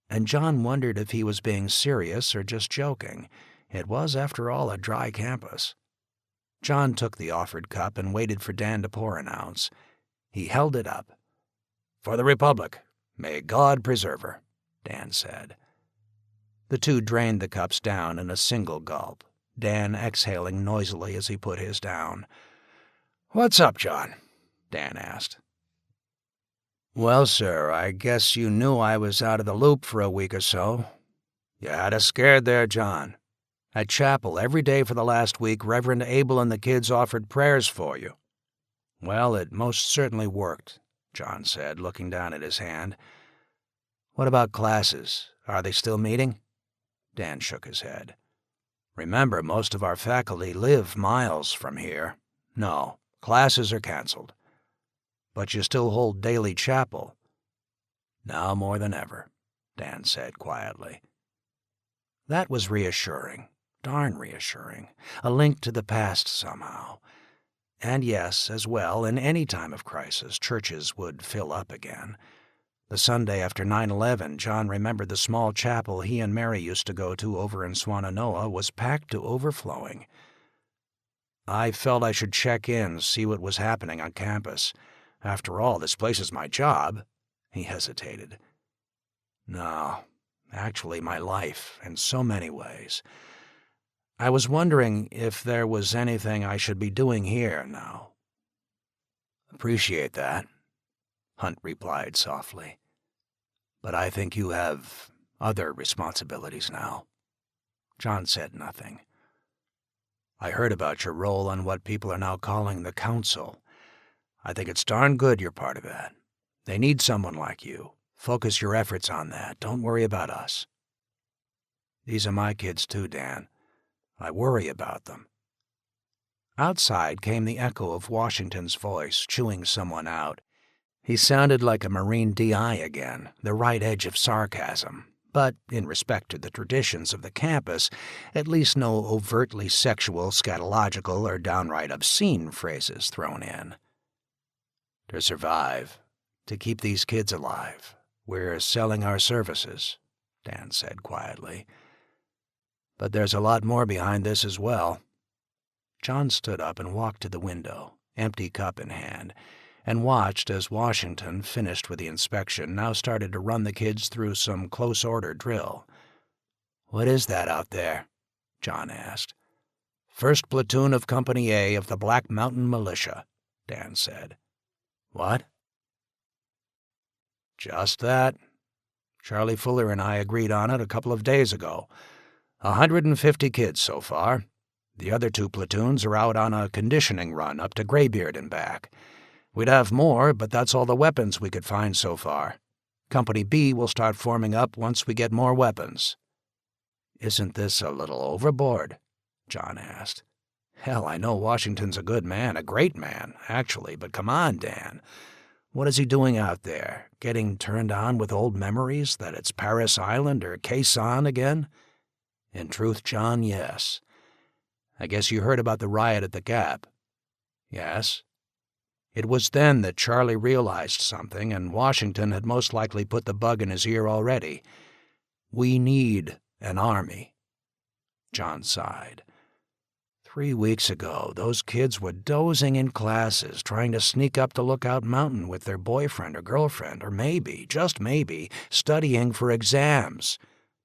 And John wondered if he was being serious or just joking. It was, after all, a dry campus. John took the offered cup and waited for Dan to pour an ounce. He held it up. "For the Republic. May God preserve her," Dan said. The 2 drained the cups down in a single gulp, Dan exhaling noisily as he put his down. "What's up, John?" Dan asked. "Well, sir, I guess you knew I was out of the loop for a week or so." "You had us scared there, John. At chapel every day for the last week, Reverend Abel and the kids offered prayers for you." "Well, it most certainly worked," John said, looking down at his hand. "What about classes? Are they still meeting?" Dan shook his head. "Remember, most of our faculty live miles from here. No, classes are canceled. But you still hold daily chapel." "Now more than ever," Dan said quietly. That was reassuring, darn reassuring, a link to the past somehow. And yes, as well, in any time of crisis, churches would fill up again. The Sunday after 9/11, John remembered the small chapel he and Mary used to go to over in Swannanoa was packed to overflowing. "I felt I should check in, see what was happening on campus. After all, this place is my job." He hesitated. "No, actually my life, in so many ways. I was wondering if there was anything I should be doing here now." "Appreciate that," Hunt replied softly. "But I think you have other responsibilities now." John said nothing. I heard about your role on what people are now calling the Council. I think it's darn good you're part of that. They need someone like you. Focus your efforts on that. Don't worry about us. These are my kids too, Dan. I worry about them. Outside came the echo of Washington's voice, chewing someone out. He sounded like a Marine DI again, the right edge of sarcasm, but in respect to the traditions of the campus, at least no overtly sexual, scatological, or downright obscene phrases thrown in. To survive, to keep these kids alive, we're selling our services, Dan said quietly. But there's a lot more behind this as well. John stood up and walked to the window, empty cup in hand, and watched as Washington, finished with the inspection, now started to run the kids through some close-order drill. "What is that out there?" John asked. "First platoon of Company A of the Black Mountain Militia," Dan said. "What?" "Just that. Charlie Fuller and I agreed on it a couple of days ago. 150 kids so far. The other 2 platoons are out on a conditioning run up to Graybeard and back. We'd have more, but that's all the weapons we could find so far. Company B will start forming up once we get more weapons." "Isn't this a little overboard?" John asked. "Hell, I know Washington's a good man, a great man, actually, but come on, Dan. What is he doing out there? Getting turned on with old memories that it's Paris Island or Khe Sanh again?" "In truth, John, yes. I guess you heard about the riot at the Gap." "Yes." It was then that Charlie realized something, and Washington had most likely put the bug in his ear already. "We need an army." John sighed. 3 weeks ago, those kids were dozing in classes, trying to sneak up to Lookout Mountain with their boyfriend or girlfriend, or maybe, just maybe, studying for exams.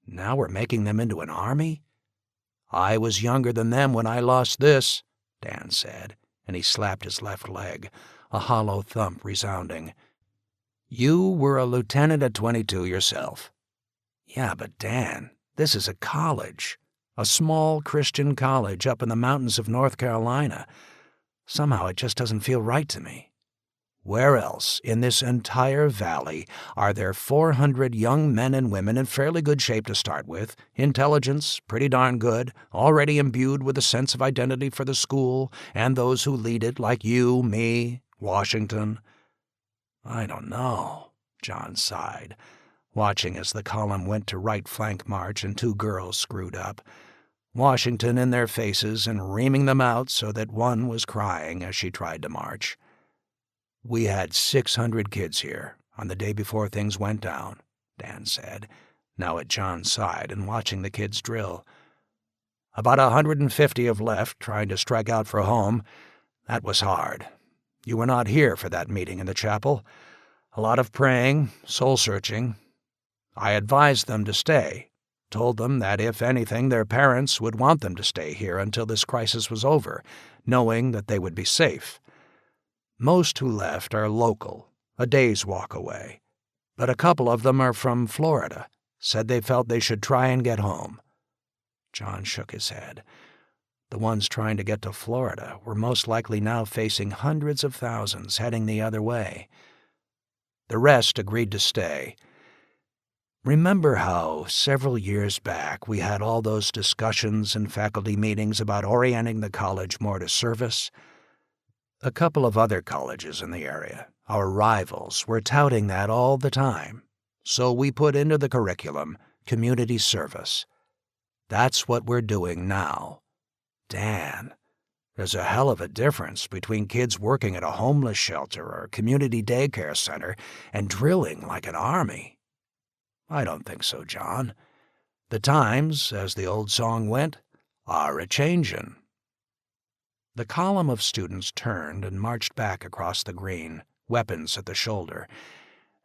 Now we're making them into an army? "I was younger than them when I lost this," Dan said, and he slapped his left leg, a hollow thump resounding. "You were a lieutenant at 22 yourself." "Yeah, but Dan, this is a college. A small Christian college up in the mountains of North Carolina. Somehow it just doesn't feel right to me. Where else in this entire valley are there 400 young men and women in fairly good shape to start with, intelligence pretty darn good, already imbued with a sense of identity for the school and those who lead it, like you, me, Washington?" "I don't know," John sighed, watching as the column went to right flank march and 2 girls screwed up, Washington in their faces and reaming them out so that one was crying as she tried to march. "We had 600 kids here on the day before things went down," Dan said, now at John's side and watching the kids drill. "About 150 have left, trying to strike out for home. That was hard. You were not here for that meeting in the chapel. A lot of praying, soul-searching. I advised them to stay, told them that if anything their parents would want them to stay here until this crisis was over, knowing that they would be safe. Most who left are local, a day's walk away, but a couple of them are from Florida, said they felt they should try and get home." John shook his head. The ones trying to get to Florida were most likely now facing hundreds of thousands heading the other way. The rest agreed to stay. "Remember how, several years back, we had all those discussions and faculty meetings about orienting the college more to service? A couple of other colleges in the area, our rivals, were touting that all the time, so we put into the curriculum community service. That's what we're doing now. Dan, there's a hell of a difference between kids working at a homeless shelter or community daycare center and drilling like an army." "I don't think so, John. The times, as the old song went, are a-changin'." The column of students turned and marched back across the green, weapons at the shoulder,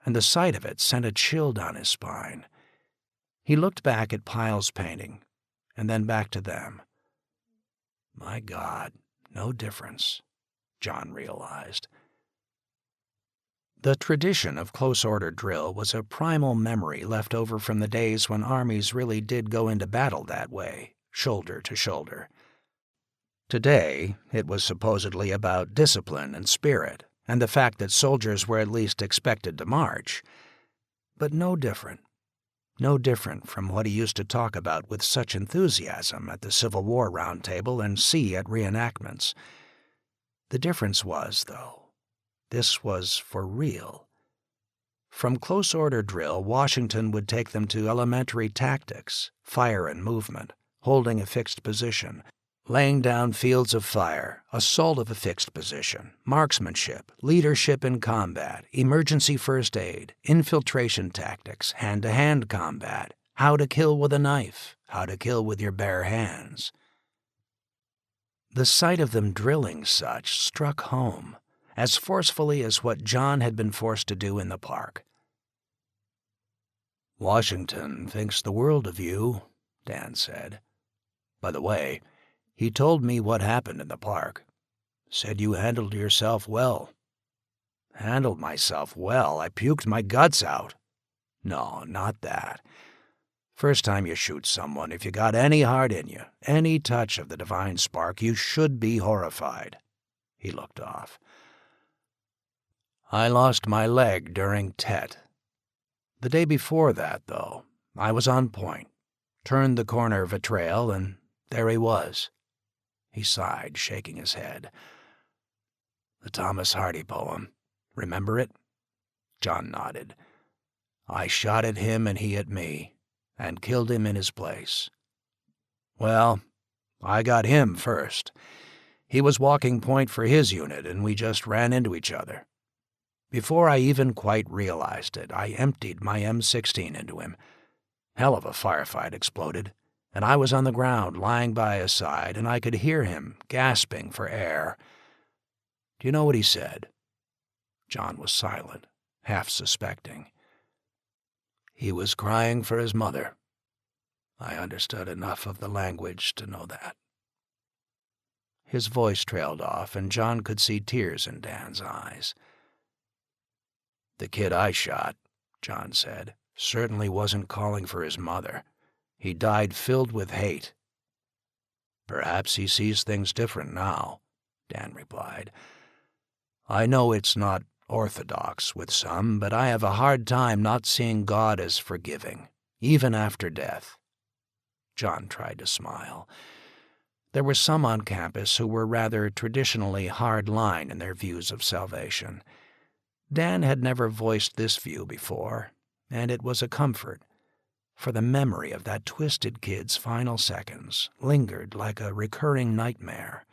and the sight of it sent a chill down his spine. He looked back at Pyle's painting, and then back to them. My God, no difference, John realized. The tradition of close-order drill was a primal memory left over from the days when armies really did go into battle that way, shoulder to shoulder. Today, it was supposedly about discipline and spirit, and the fact that soldiers were at least expected to march. But no different. No different from what he used to talk about with such enthusiasm at the Civil War Round Table and see at reenactments. The difference was, though, this was for real. From close order drill, Washington would take them to elementary tactics, fire and movement, holding a fixed position, laying down fields of fire, assault of a fixed position, marksmanship, leadership in combat, emergency first aid, infiltration tactics, hand-to-hand combat, how to kill with a knife, how to kill with your bare hands. The sight of them drilling such struck home, as forcefully as what John had been forced to do in the park. "Washington thinks the world of you," Dan said. "By the way, he told me what happened in the park. Said you handled yourself well." "Handled myself well? I puked my guts out." "No, not that. First time you shoot someone, if you got any heart in you, any touch of the divine spark, you should be horrified." He looked off. "I lost my leg during Tet. The day before that, though, I was on point, turned the corner of a trail, and there he was." He sighed, shaking his head. "The Thomas Hardy poem. Remember it?" John nodded. "I shot at him and he at me, and killed him in his place. Well, I got him first. He was walking point for his unit, and we just ran into each other. Before I even quite realized it, I emptied my M16 into him. Hell of a firefight exploded, and I was on the ground, lying by his side, and I could hear him gasping for air. Do you know what he said?" John was silent, half suspecting. "He was crying for his mother. I understood enough of the language to know that." His voice trailed off, and John could see tears in Dan's eyes. "The kid I shot," John said, "certainly wasn't calling for his mother. He died filled with hate." "Perhaps he sees things different now," Dan replied. "I know it's not orthodox with some, but I have a hard time not seeing God as forgiving, even after death." John tried to smile. There were some on campus who were rather traditionally hard-line in their views of salvation. Dan had never voiced this view before, and it was a comfort, for the memory of that twisted kid's final seconds lingered like a recurring nightmare.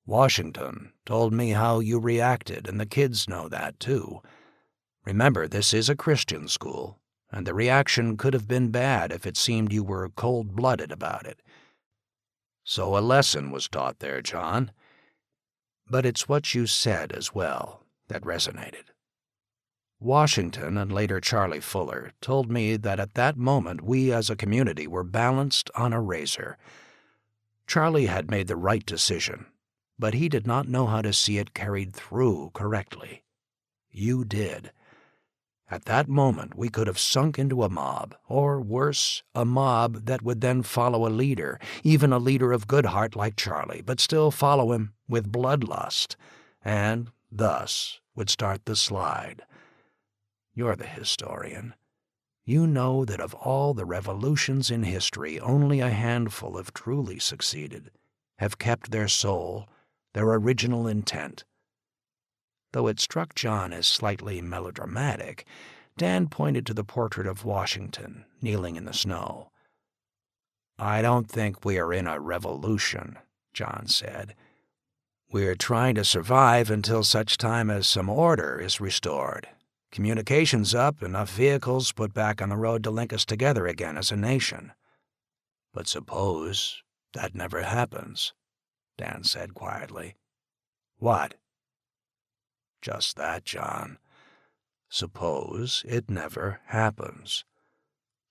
"Washington told me how you reacted, and the kids know that, too. Remember, this is a Christian school, and the reaction could have been bad if it seemed you were cold-blooded about it. So a lesson was taught there, John. But it's what you said as well that resonated. Washington, and later Charlie Fuller, told me that at that moment we as a community were balanced on a razor. Charlie had made the right decision, but he did not know how to see it carried through correctly. You did. At that moment we could have sunk into a mob, or worse, a mob that would then follow a leader, even a leader of good heart like Charlie, but still follow him with bloodlust, and thus would start the slide. You're the historian. You know that of all the revolutions in history, only a handful have truly succeeded, have kept their soul, their original intent. Though it struck John as slightly melodramatic, Dan pointed to the portrait of Washington kneeling in the snow. "I don't think we are in a revolution," John said. "We're trying to survive until such time as some order is restored. Communications up, enough vehicles put back on the road to link us together again as a nation." "But suppose that never happens," Dan said quietly. "What?" "Just that, John. Suppose it never happens.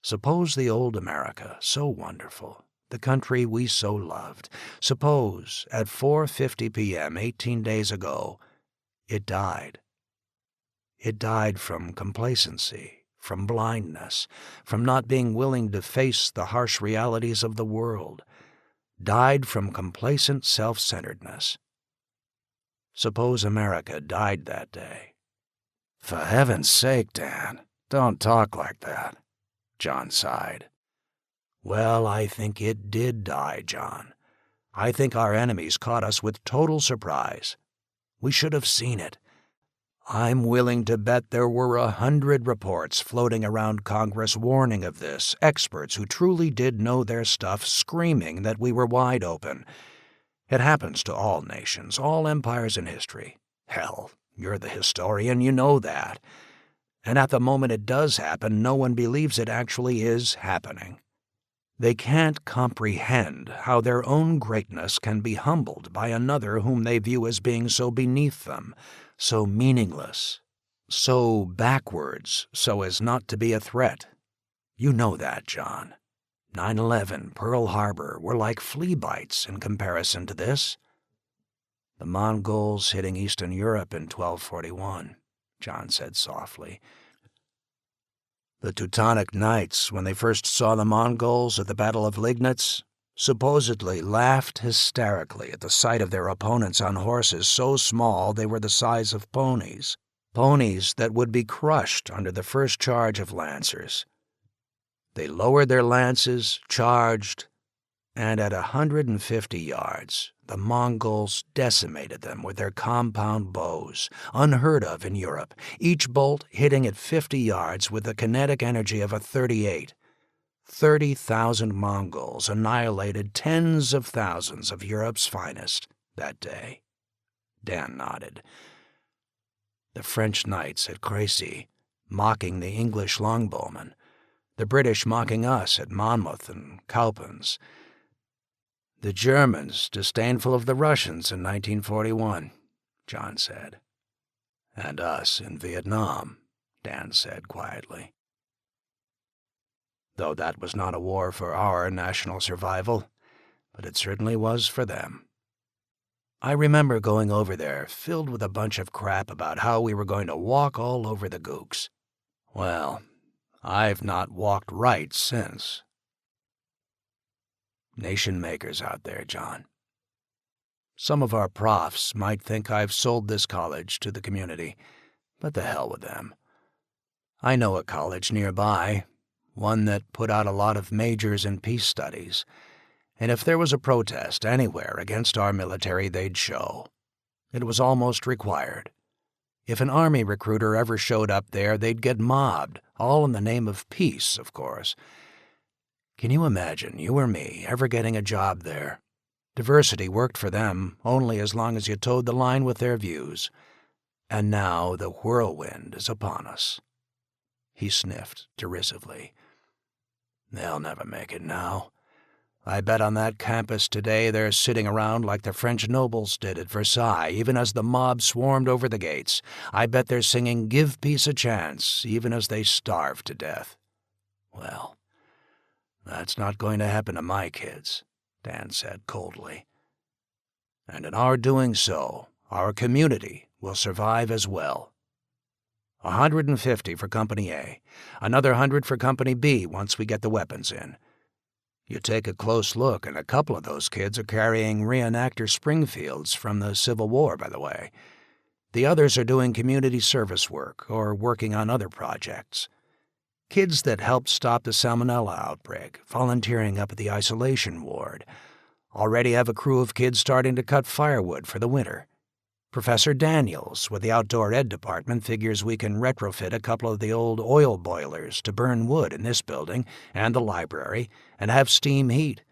Suppose the old America, so wonderful, the country we so loved, suppose at 4:50 p.m. 18 days ago, it died. It died from complacency, from blindness, from not being willing to face the harsh realities of the world. died from complacent self-centeredness. Suppose America died that day. For heaven's sake, Dan, don't talk like that, John sighed. Well, I think it did die, John. I think our enemies caught us with total surprise. We should have seen it. I'm willing to bet there were 100 reports floating around Congress warning of this, experts who truly did know their stuff screaming that we were wide open. It happens to all nations, all empires in history. Hell, you're the historian, you know that. And at the moment it does happen, no one believes it actually is happening. They can't comprehend how their own greatness can be humbled by another whom they view as being so beneath them, so meaningless, so backwards, so as not to be a threat. You know that, John. 9/11, Pearl Harbor were like flea bites in comparison to this. The Mongols hitting Eastern Europe in 1241, John said softly. The Teutonic Knights, when they first saw the Mongols at the Battle of Liegnitz, supposedly laughed hysterically at the sight of their opponents on horses so small they were the size of ponies that would be crushed under the first charge of lancers. They lowered their lances, charged, and at 150 yards, the Mongols decimated them with their compound bows, unheard of in Europe, each bolt hitting at 50 yards with the kinetic energy of a .38. 30,000 Mongols annihilated tens of thousands of Europe's finest that day. Dan nodded. The French knights at Crécy, mocking the English longbowmen, the British mocking us at Monmouth and Cowpens, the Germans disdainful of the Russians in 1941, John said. And us in Vietnam, Dan said quietly. Though that was not a war for our national survival, but it certainly was for them. I remember going over there filled with a bunch of crap about how we were going to walk all over the gooks. Well, I've not walked right since. Nation makers out there, John. Some of our profs might think I've sold this college to the community, but the hell with them. I know a college nearby, one that put out a lot of majors in peace studies, and if there was a protest anywhere against our military, they'd show. It was almost required. If an Army recruiter ever showed up there, they'd get mobbed, all in the name of peace, of course. Can you imagine you or me ever getting a job there? Diversity worked for them only as long as you towed the line with their views. And now the whirlwind is upon us. He sniffed derisively. They'll never make it now. I bet on that campus today they're sitting around like the French nobles did at Versailles, even as the mob swarmed over the gates. I bet they're singing "Give Peace a Chance," even as they starve to death. Well, that's not going to happen to my kids, Dan said coldly. And in our doing so, our community will survive as well. 150 for Company A, another 100 for Company B once we get the weapons in. You take a close look, and a couple of those kids are carrying reenactor Springfields from the Civil War, by the way. The others are doing community service work or working on other projects. Kids that helped stop the Salmonella outbreak, volunteering up at the isolation ward. Already have a crew of kids starting to cut firewood for the winter. Professor Daniels with the outdoor ed department figures we can retrofit a couple of the old oil boilers to burn wood in this building and the library and have steam heat.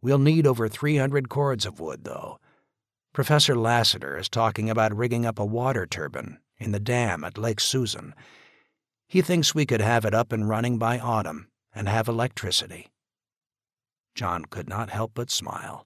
We'll need over 300 cords of wood, though. Professor Lassiter is talking about rigging up a water turbine in the dam at Lake Susan. He thinks we could have it up and running by autumn and have electricity. John could not help but smile.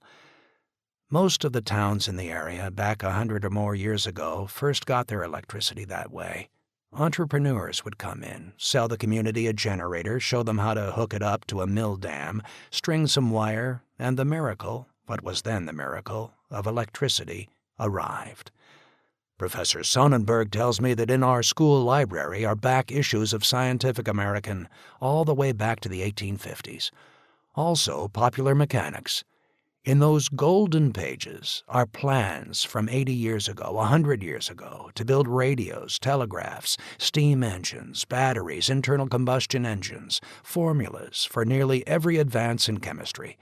Most of the towns in the area, back 100 or more years ago, first got their electricity that way. Entrepreneurs would come in, sell the community a generator, show them how to hook it up to a mill dam, string some wire, and the miracle, what was then the miracle, of electricity arrived. Professor Sonnenberg tells me that in our school library are back issues of Scientific American all the way back to the 1850s. Also Popular Mechanics. In those golden pages are plans from 80 years ago, 100 years ago, to build radios, telegraphs, steam engines, batteries, internal combustion engines, formulas for nearly every advance in chemistry.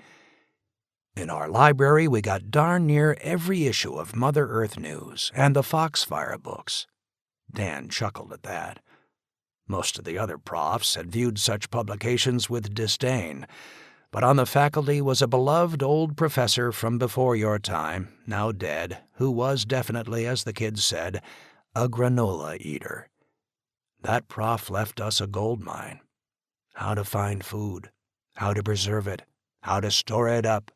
In our library, we got darn near every issue of Mother Earth News and the Foxfire books. Dan chuckled at that. Most of the other profs had viewed such publications with disdain, but on the faculty was a beloved old professor from before your time, now dead, who was definitely, as the kids said, a granola eater. That prof left us a gold mine. How to find food, how to preserve it, how to store it up.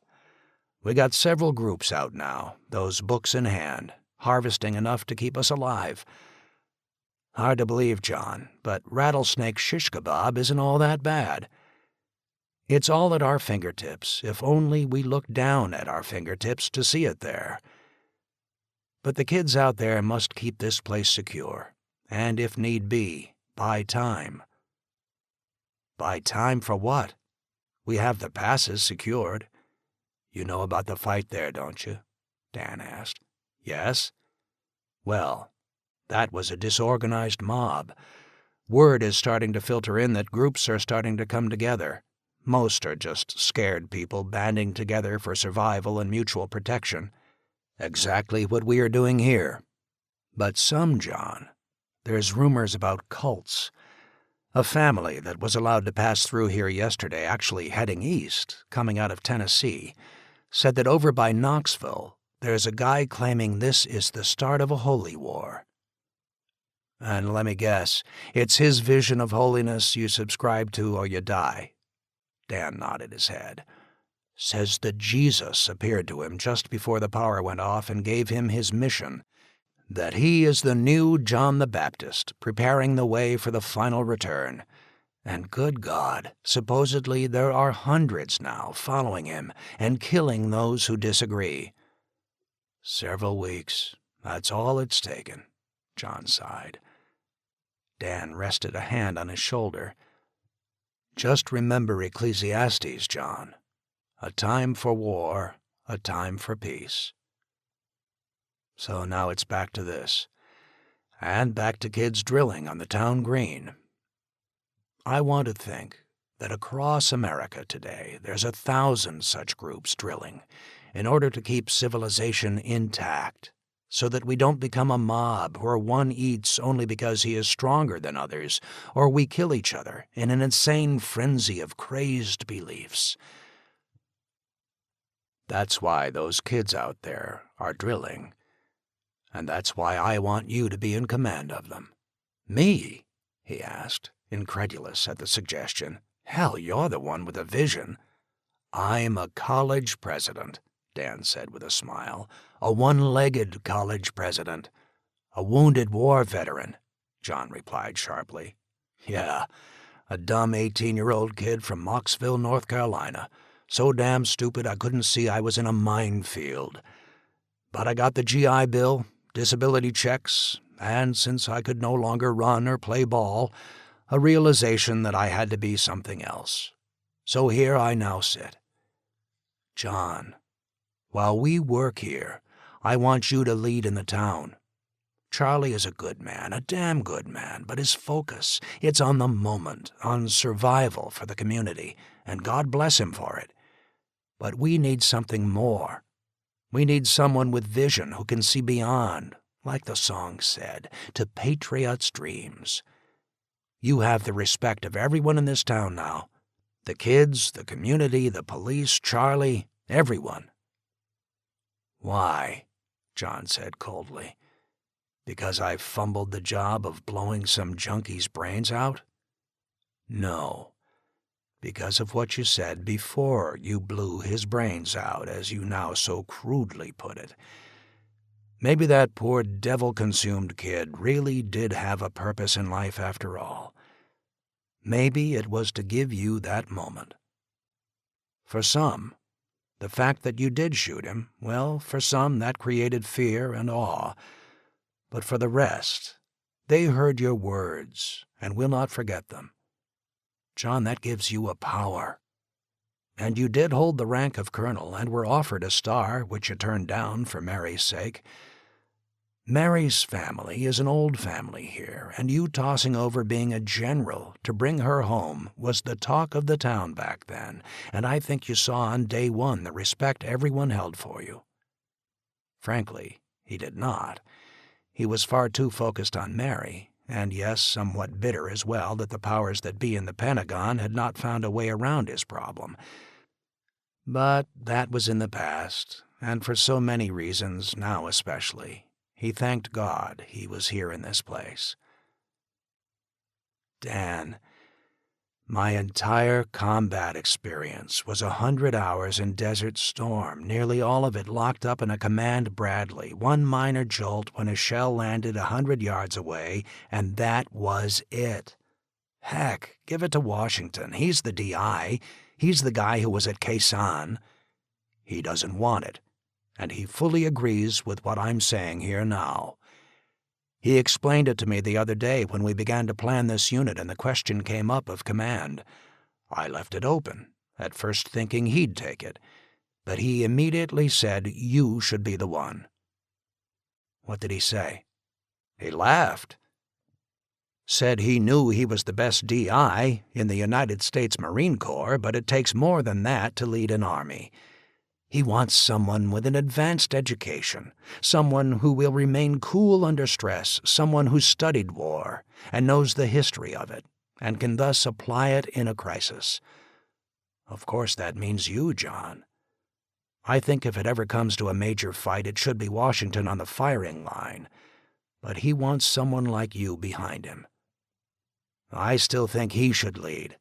We got several groups out now, those books in hand, harvesting enough to keep us alive. Hard to believe, John, but rattlesnake shish kebab isn't all that bad. It's all at our fingertips, if only we look down at our fingertips to see it there. But the kids out there must keep this place secure, and if need be, buy time. Buy time for what? We have the passes secured. You know about the fight there, don't you? Dan asked. Yes? Well, that was a disorganized mob. Word is starting to filter in that groups are starting to come together. Most are just scared people banding together for survival and mutual protection. Exactly what we are doing here. But some, John, there's rumors about cults. A family that was allowed to pass through here yesterday, actually heading east, coming out of Tennessee, said that over by Knoxville, there's a guy claiming this is the start of a holy war. And let me guess, it's his vision of holiness you subscribe to or you die. Dan nodded his head. Says that Jesus appeared to him just before the power went off and gave him his mission, that he is the new John the Baptist, preparing the way for the final return. And good God, supposedly there are hundreds now following him and killing those who disagree. Several weeks, that's all it's taken, John sighed. Dan rested a hand on his shoulder. Just remember Ecclesiastes, John. A time for war, a time for peace. So now it's back to this. And back to kids drilling on the town green. I want to think that across America today there's 1,000 such groups drilling in order to keep civilization intact, so that we don't become a mob where one eats only because he is stronger than others, or we kill each other in an insane frenzy of crazed beliefs. That's why those kids out there are drilling, and that's why I want you to be in command of them. Me? He asked, incredulous at the suggestion. Hell, you're the one with a vision. I'm a college president, Dan said with a smile. A one-legged college president. A wounded war veteran, John replied sharply. Yeah, a dumb 18-year-old kid from Mocksville, North Carolina. So damn stupid I couldn't see I was in a minefield. But I got the GI Bill, disability checks, and since I could no longer run or play ball, a realization that I had to be something else. So here I now sit. John, while we work here, I want you to lead in the town. Charlie is a good man, a damn good man, but his focus, it's on the moment, on survival for the community, and God bless him for it. But we need something more. We need someone with vision who can see beyond, like the song said, to patriots' dreams. You have the respect of everyone in this town now. The kids, the community, the police, Charlie, everyone. Why? John said coldly. Because I fumbled the job of blowing some junkie's brains out? No. Because of what you said before you blew his brains out, as you now so crudely put it. Maybe that poor devil-consumed kid really did have a purpose in life after all. Maybe it was to give you that moment. For some, the fact that you did shoot him, well, for some that created fear and awe. But for the rest, they heard your words and will not forget them. John, that gives you a power. And you did hold the rank of colonel and were offered a star, which you turned down for Mary's sake. Mary's family is an old family here, and you tossing over being a general to bring her home was the talk of the town back then, and I think you saw on day one the respect everyone held for you. Frankly, he did not. He was far too focused on Mary, and yes, somewhat bitter as well that the powers that be in the Pentagon had not found a way around his problem. But that was in the past, and for so many reasons, now especially. He thanked God he was here in this place. Dan, my entire combat experience was 100 hours in Desert Storm, nearly all of it locked up in a Command Bradley, one minor jolt when a shell landed 100 yards away, and that was it. Heck, give it to Washington. He's the DI. He's the guy who was at Khe Sanh. He doesn't want it, and he fully agrees with what I'm saying here now. He explained it to me the other day when we began to plan this unit and the question came up of command. I left it open, at first thinking he'd take it, but he immediately said you should be the one. What did he say? He laughed. Said he knew he was the best DI in the United States Marine Corps, but it takes more than that to lead an army. He wants someone with an advanced education, someone who will remain cool under stress, someone who's studied war and knows the history of it and can thus apply it in a crisis. Of course that means you, John. I think if it ever comes to a major fight, it should be Washington on the firing line, but he wants someone like you behind him. I still think he should lead.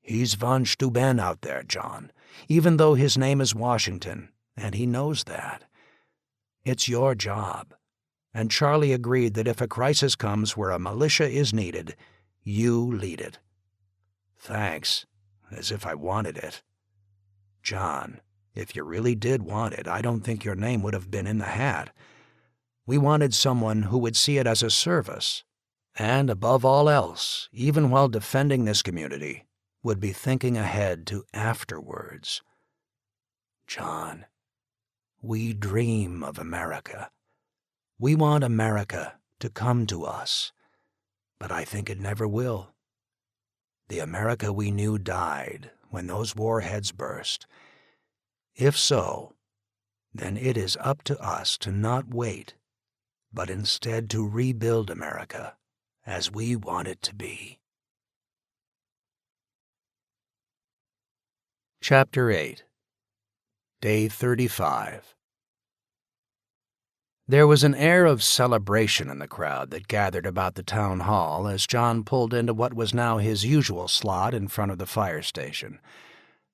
He's von Steuben out there, John, even though his name is Washington, and he knows that. It's your job, and Charlie agreed that if a crisis comes where a militia is needed, you lead it. Thanks, as if I wanted it. John, if you really did want it, I don't think your name would have been in the hat. We wanted someone who would see it as a service, and above all else, even while defending this community, would be thinking ahead to afterwards. John, we dream of America. We want America to come to us, but I think it never will. The America we knew died when those warheads burst. If so, then it is up to us to not wait, but instead to rebuild America as we want it to be. Chapter 8. Day 35. There was an air of celebration in the crowd that gathered about the town hall as John pulled into what was now his usual slot in front of the fire station.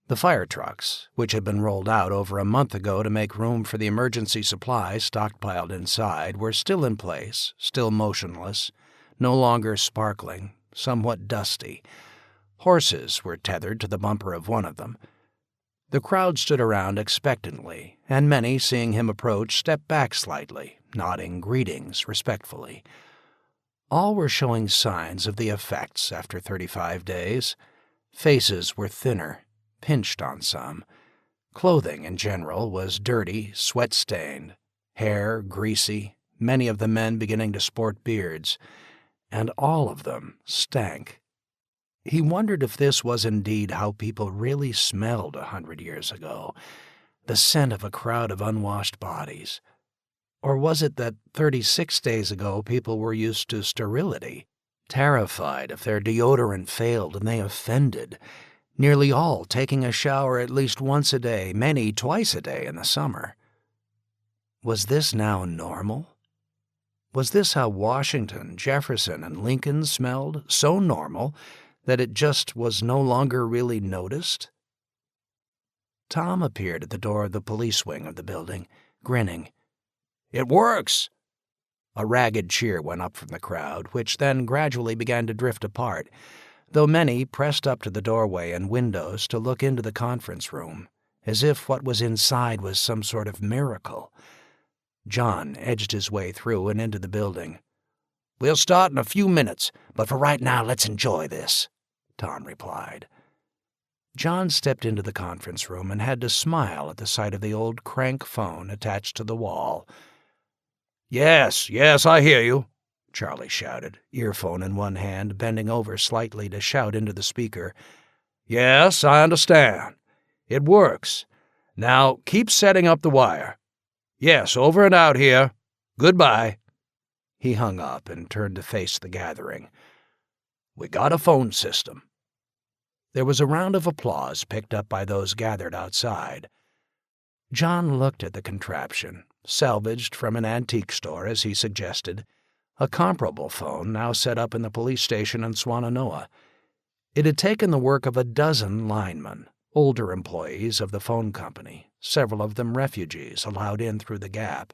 The fire trucks, which had been rolled out over a month ago to make room for the emergency supplies stockpiled inside, were still in place, still motionless, no longer sparkling, somewhat dusty. Horses were tethered to the bumper of one of them. The crowd stood around expectantly, and many, seeing him approach, stepped back slightly, nodding greetings respectfully. All were showing signs of the effects after 35 days. Faces were thinner, pinched on some. Clothing, in general, was dirty, sweat-stained, hair greasy, many of the men beginning to sport beards, and all of them stank. He wondered if this was indeed how people really smelled 100 years ago, the scent of a crowd of unwashed bodies. Or was it that 36 days ago people were used to sterility, terrified if their deodorant failed and they offended, nearly all taking a shower at least once a day, many twice a day in the summer? Was this now normal? Was this how Washington, Jefferson, and Lincoln smelled, so normal that it just was no longer really noticed? Tom appeared at the door of the police wing of the building, grinning. "It works!" A ragged cheer went up from the crowd, which then gradually began to drift apart, though many pressed up to the doorway and windows to look into the conference room, as if what was inside was some sort of miracle. John edged his way through and into the building. "We'll start in a few minutes, but for right now let's enjoy this," Tom replied. John stepped into the conference room and had to smile at the sight of the old crank phone attached to the wall. Yes, I hear you," Charlie shouted, earphone in one hand, bending over slightly to shout into the speaker. "Yes, I understand. It works. Now keep setting up the wire. Yes, over and out here. Goodbye." He hung up and turned to face the gathering. "We got a phone system." There was a round of applause picked up by those gathered outside. John looked at the contraption, salvaged from an antique store as he suggested, a comparable phone now set up in the police station in Swannanoa. It had taken the work of a dozen linemen, older employees of the phone company, several of them refugees allowed in through the gap.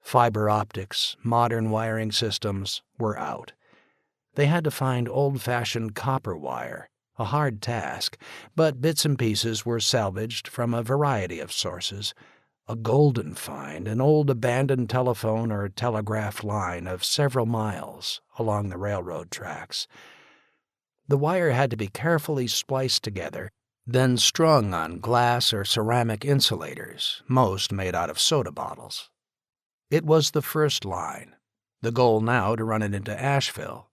Fiber optics, modern wiring systems were out. They had to find old-fashioned copper wire, a hard task, but bits and pieces were salvaged from a variety of sources. A golden find, an old abandoned telephone or telegraph line of several miles along the railroad tracks. The wire had to be carefully spliced together, then strung on glass or ceramic insulators, most made out of soda bottles. It was the first line, the goal now to run it into Asheville.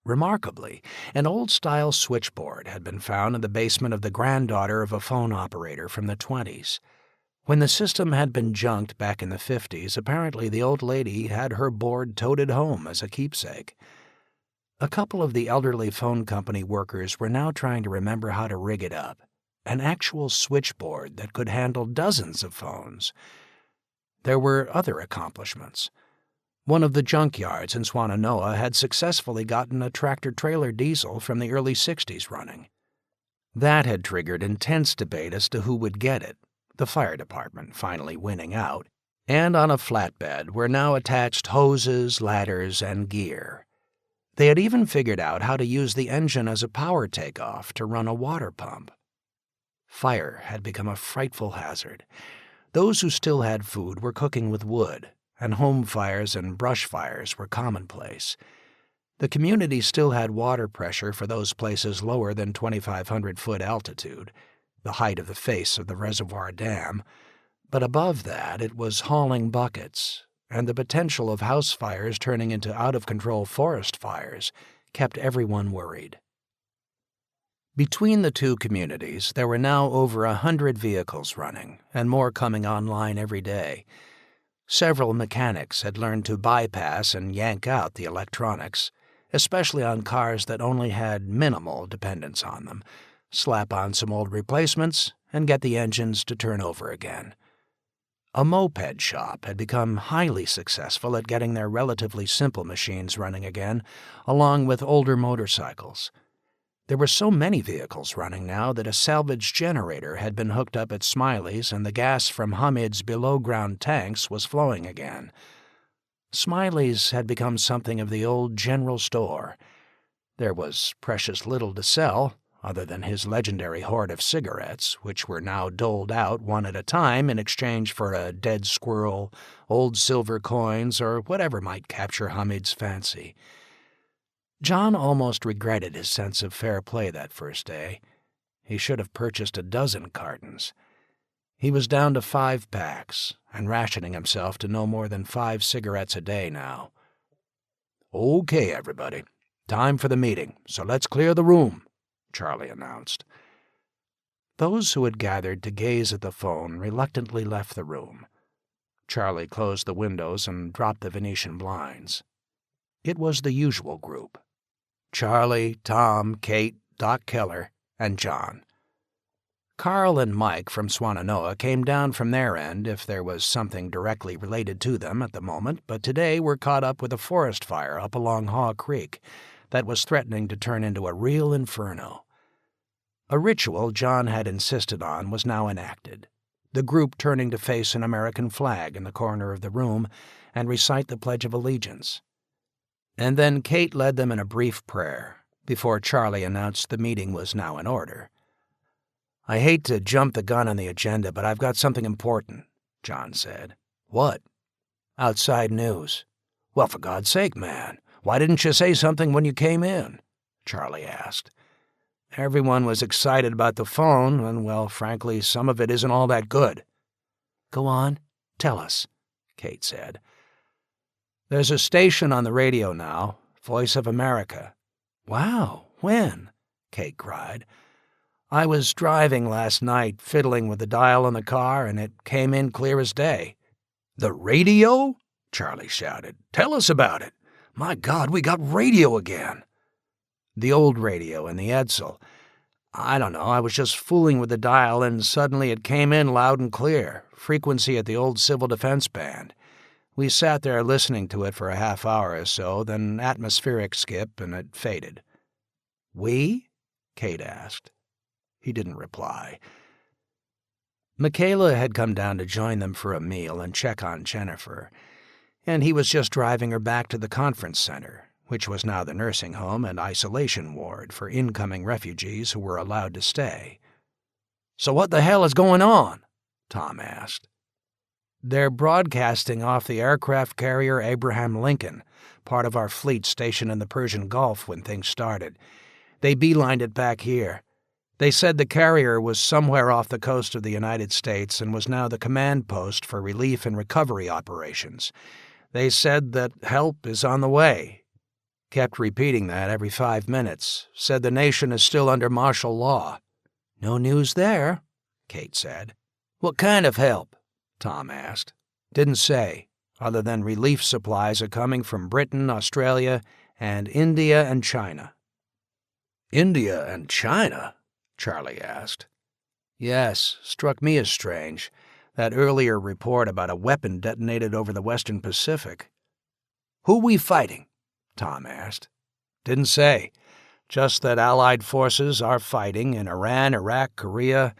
Remarkably, an old-style switchboard had been found in the basement of the granddaughter of a phone operator from the 20s. When the system had been junked back in the 50s, apparently the old lady had her board toted home as a keepsake. A couple of the elderly phone company workers were now trying to remember how to rig it up, an actual switchboard that could handle dozens of phones. There were other accomplishments. One of the junkyards in Swannanoa had successfully gotten a tractor-trailer diesel from the early 60s running. That had triggered intense debate as to who would get it, the fire department finally winning out, and on a flatbed were now attached hoses, ladders, and gear. They had even figured out how to use the engine as a power takeoff to run a water pump. Fire had become a frightful hazard. Those who still had food were cooking with wood, and home fires and brush fires were commonplace. The community still had water pressure for those places lower than 2,500-foot altitude, the height of the face of the reservoir dam, but above that it was hauling buckets, and the potential of house fires turning into out-of-control forest fires kept everyone worried. Between the two communities, there were now over 100 vehicles running, and more coming online every day. Several mechanics had learned to bypass and yank out the electronics, especially on cars that only had minimal dependence on them, slap on some old replacements, and get the engines to turn over again. A moped shop had become highly successful at getting their relatively simple machines running again, along with older motorcycles. There were so many vehicles running now that a salvage generator had been hooked up at Smiley's and the gas from Hamid's below-ground tanks was flowing again. Smiley's had become something of the old general store. There was precious little to sell, other than his legendary hoard of cigarettes, which were now doled out one at a time in exchange for a dead squirrel, old silver coins, or whatever might capture Hamid's fancy. John almost regretted his sense of fair play that first day. He should have purchased a dozen cartons. He was down to 5 packs, and rationing himself to no more than 5 cigarettes a day now. "Okay, everybody. Time for the meeting, so let's clear the room," Charlie announced. Those who had gathered to gaze at the phone reluctantly left the room. Charlie closed the windows and dropped the Venetian blinds. It was the usual group: Charlie, Tom, Kate, Doc Keller, and John. Carl and Mike from Swannanoa came down from their end if there was something directly related to them at the moment, but today were caught up with a forest fire up along Haw Creek that was threatening to turn into a real inferno. A ritual John had insisted on was now enacted, the group turning to face an American flag in the corner of the room and recite the Pledge of Allegiance. And then Kate led them in a brief prayer before Charlie announced the meeting was now in order. "I hate to jump the gun on the agenda, but I've got something important," John said. "What?" "Outside news." "Well, for God's sake, man, why didn't you say something when you came in?" Charlie asked. Everyone was excited about the phone, and, well, frankly, some of it isn't all that good." "Go on. Tell us," Kate said. "There's a station on the radio now, Voice of America." "Wow, when?" Kate cried. "I was driving last night, fiddling with the dial in the car, and it came in clear as day." "The radio?" Charlie shouted. "Tell us about it. My God, we got radio again." "The old radio in the Edsel. I don't know, I was just fooling with the dial, and suddenly it came in loud and clear, frequency at the old Civil Defense Band. We sat there listening to it for a half hour or so, then atmospheric skip, and it faded." "We?" Kate asked. He didn't reply. Michaela had come down to join them for a meal and check on Jennifer, and he was just driving her back to the conference center, which was now the nursing home and isolation ward for incoming refugees who were allowed to stay. "So what the hell is going on?" Tom asked. "They're broadcasting off the aircraft carrier Abraham Lincoln, part of our fleet stationed in the Persian Gulf when things started. They beelined it back here. They said the carrier was somewhere off the coast of the United States and was now the command post for relief and recovery operations. They said that help is on the way. Kept repeating that every 5 minutes. Said the nation is still under martial law." "No news there," Kate said. "What kind of help?" Tom asked. "Didn't say, other than relief supplies are coming from Britain, Australia, and India and China." "India and China?" Charlie asked. "Yes, struck me as strange. That earlier report about a weapon detonated over the Western Pacific." "Who we fighting?" Tom asked. "Didn't say. Just that Allied forces are fighting in Iran, Iraq, Korea.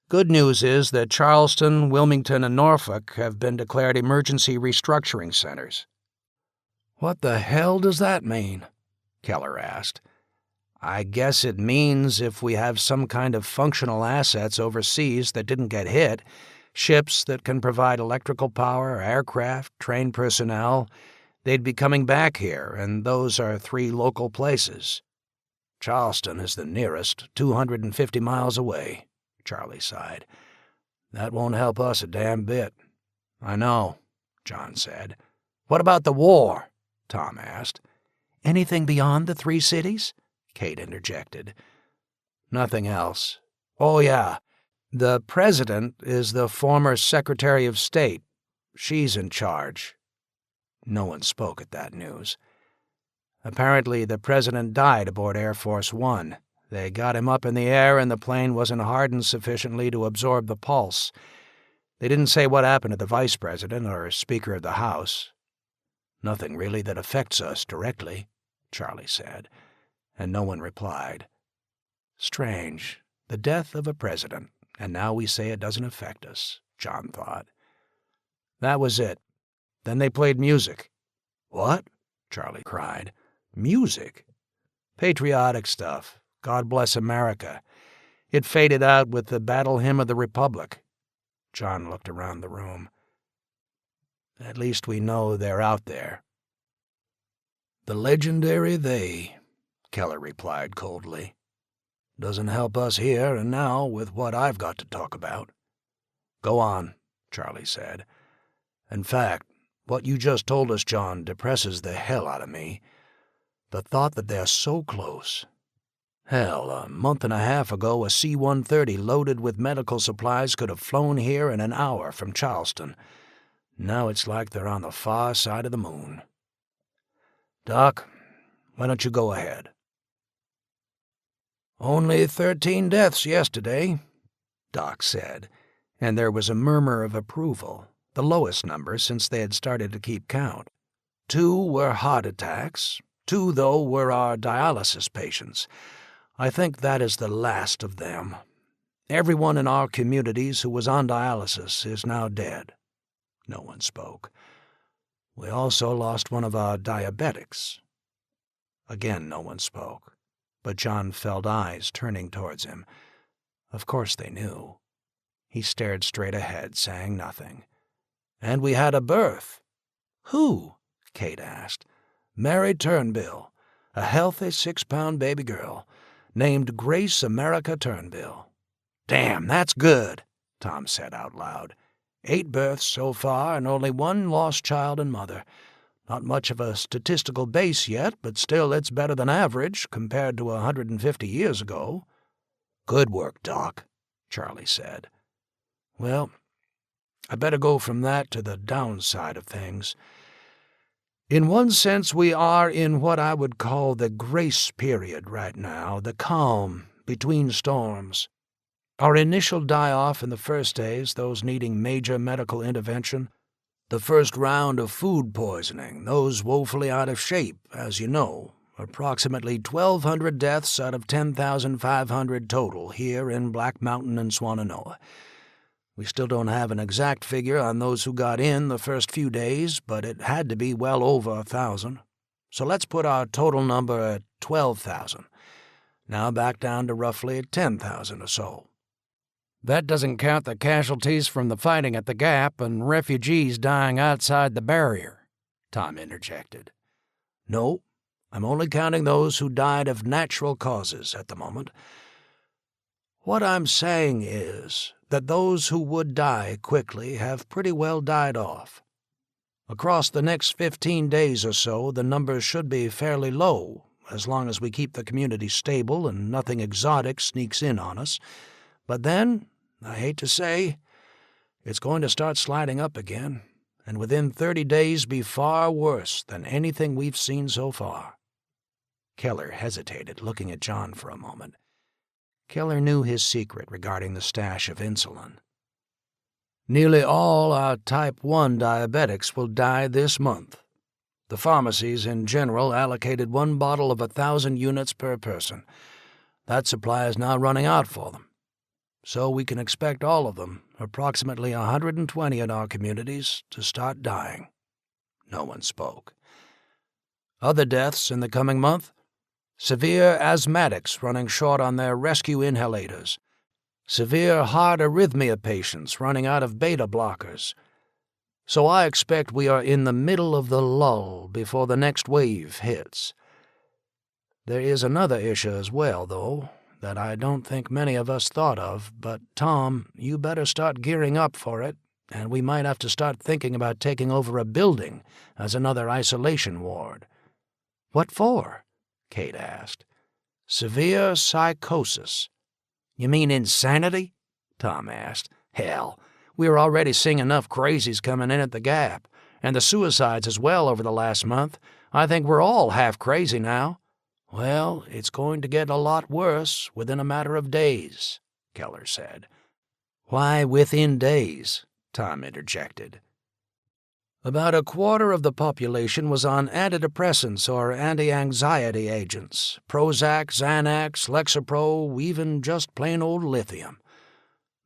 Good news is that Charleston, Wilmington, and Norfolk have been declared emergency restructuring centers." "What the hell does that mean?" Keller asked. "I guess it means if we have some kind of functional assets overseas that didn't get hit, ships that can provide electrical power, aircraft, trained personnel, they'd be coming back here, and those are 3 local places. Charleston is the nearest, 250 miles away," Charlie sighed. "That won't help us a damn bit." "I know," John said. "What about the war?" Tom asked. "Anything beyond the 3 cities?" Kate interjected. "Nothing else. Oh, yeah. The president is the former Secretary of State. She's in charge." No one spoke at that news. "Apparently the president died aboard Air Force One. They got him up in the air and the plane wasn't hardened sufficiently to absorb the pulse. They didn't say what happened to the vice president or Speaker of the House." "Nothing really that affects us directly," Charlie said, and no one replied. Strange, the death of a president, and now we say it doesn't affect us, John thought. That was it. Then they played music. "What?" Charlie cried. "Music?" "Patriotic stuff. God Bless America. It faded out with the Battle Hymn of the Republic." John looked around the room. "At least we know they're out there." "The legendary they," Keller replied coldly. "Doesn't help us here and now with what I've got to talk about." "Go on," Charlie said. "In fact, what you just told us, John, depresses the hell out of me. The thought that they're so close. Hell, a month and a half ago a C-130 loaded with medical supplies could have flown here in an hour from Charleston. Now it's like they're on the far side of the moon. Doc, why don't you go ahead?" "Only 13 deaths yesterday," Doc said, and there was a murmur of approval, the lowest number since they had started to keep count. 2 were heart attacks. 2, though, were our dialysis patients. I think that is the last of them. Everyone in our communities who was on dialysis is now dead." No one spoke. "We also lost one of our diabetics." Again no one spoke, but John felt eyes turning towards him. Of course they knew. He stared straight ahead, saying nothing. "And we had a birth." "Who?" Kate asked. "Mary Turnbill, a healthy 6-pound baby girl. named Grace America Turnbull. "Damn, that's good," Tom said out loud. 8 births so far and only 1 lost child and mother. Not much of a statistical base yet, but still it's better than average compared to 150 years ago. "Good work, Doc," Charlie said. "Well, I better go from that to the downside of things. In one sense, we are in what I would call the grace period right now, the calm between storms. Our initial die-off in the first days, those needing major medical intervention, the first round of food poisoning, those woefully out of shape, as you know, approximately 1,200 deaths out of 10,500 total here in Black Mountain and Swannanoa. We still don't have an exact figure on those who got in the first few days, but it had to be well over 1,000. So let's put our total number at 12,000. Now back down to roughly 10,000 or so. That doesn't count the casualties from the fighting at the Gap and refugees dying outside the barrier," Tom interjected. "No, I'm only counting those who died of natural causes at the moment. What I'm saying is that those who would die quickly have pretty well died off. Across the next 15 days or so, the numbers should be fairly low, as long as we keep the community stable and nothing exotic sneaks in on us. But then, I hate to say, it's going to start sliding up again, and within 30 days be far worse than anything we've seen so far." Keller hesitated, looking at John for a moment. Keller knew his secret regarding the stash of insulin. "Nearly all our type 1 diabetics will die this month. The pharmacies in general allocated 1 bottle of 1,000 units per person. That supply is now running out for them. So we can expect all of them, approximately 120 in our communities, to start dying." No one spoke. "Other deaths in the coming month? Severe asthmatics running short on their rescue inhalators. Severe heart arrhythmia patients running out of beta blockers. So I expect we are in the middle of the lull before the next wave hits. There is another issue as well, though, that I don't think many of us thought of, but, Tom, you better start gearing up for it, and we might have to start thinking about taking over a building as another isolation ward." "What for?" Kate asked. "Severe psychosis." "You mean insanity?" Tom asked. "Hell, we're already seeing enough crazies coming in at the Gap, and the suicides as well over the last month. I think we're all half crazy now." "Well, it's going to get a lot worse within a matter of days," Keller said. "Why within days?" Tom interjected. "About a quarter of the population was on antidepressants or anti-anxiety agents, Prozac, Xanax, Lexapro, even just plain old lithium.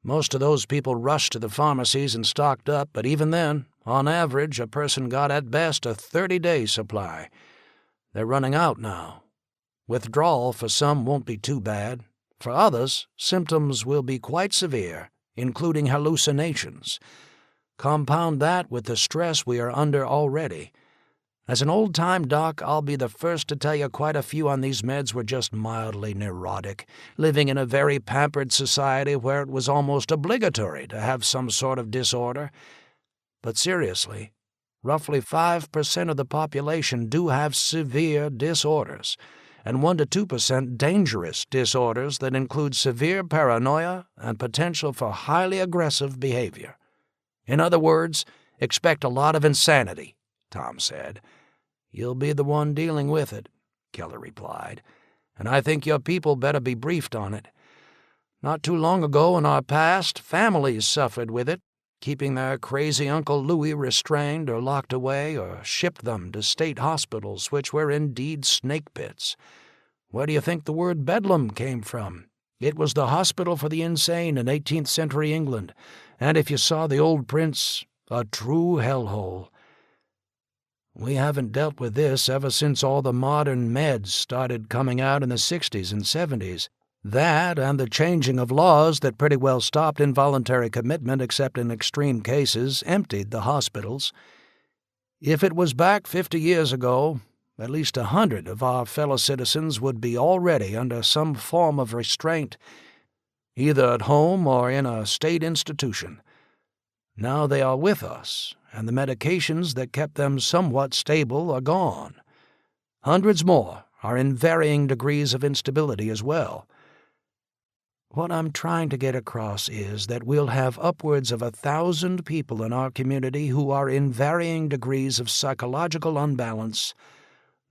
Most of those people rushed to the pharmacies and stocked up, but even then, on average, a person got at best a 30-day supply. They're running out now. Withdrawal for some won't be too bad. For others, symptoms will be quite severe, including hallucinations. Compound that with the stress we are under already. As an old-time doc, I'll be the first to tell you quite a few on these meds were just mildly neurotic, living in a very pampered society where it was almost obligatory to have some sort of disorder. But seriously, roughly 5% of the population do have severe disorders, and 1 to 2% dangerous disorders that include severe paranoia and potential for highly aggressive behavior. In other words, expect a lot of insanity," Tom said. "You'll be the one dealing with it," Keller replied, "and I think your people better be briefed on it. Not too long ago in our past, families suffered with it, keeping their crazy Uncle Louis restrained or locked away or shipped them to state hospitals, which were indeed snake pits. Where do you think the word Bedlam came from? It was the hospital for the insane in 18th century England, and if you saw the old prints, a true hellhole. We haven't dealt with this ever since all the modern meds started coming out in the 60s and 70s. That and the changing of laws that pretty well stopped involuntary commitment except in extreme cases emptied the hospitals. If it was back 50 years ago, at least 100 of our fellow citizens would be already under some form of restraint, either at home or in a state institution. Now they are with us, and the medications that kept them somewhat stable are gone. Hundreds more are in varying degrees of instability as well. What I'm trying to get across is that we'll have upwards of 1,000 people in our community who are in varying degrees of psychological unbalance,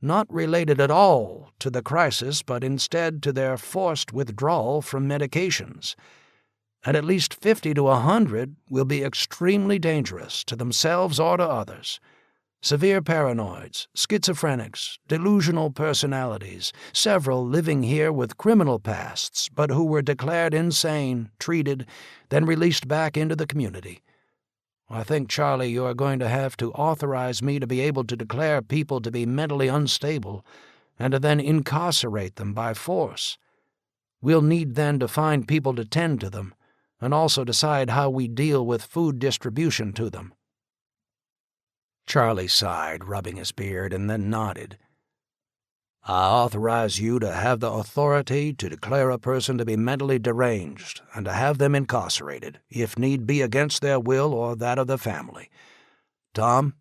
not related at all to the crisis, but instead to their forced withdrawal from medications. And at least 50 to 100 will be extremely dangerous to themselves or to others. Severe paranoids, schizophrenics, delusional personalities, several living here with criminal pasts, but who were declared insane, treated, then released back into the community. I think, Charlie, you are going to have to authorize me to be able to declare people to be mentally unstable and to then incarcerate them by force. We'll need then to find people to tend to them, and also decide how we deal with food distribution to them." Charlie sighed, rubbing his beard, and then nodded. "I authorize you to have the authority to declare a person to be mentally deranged and to have them incarcerated, if need be against their will or that of the family. Tom,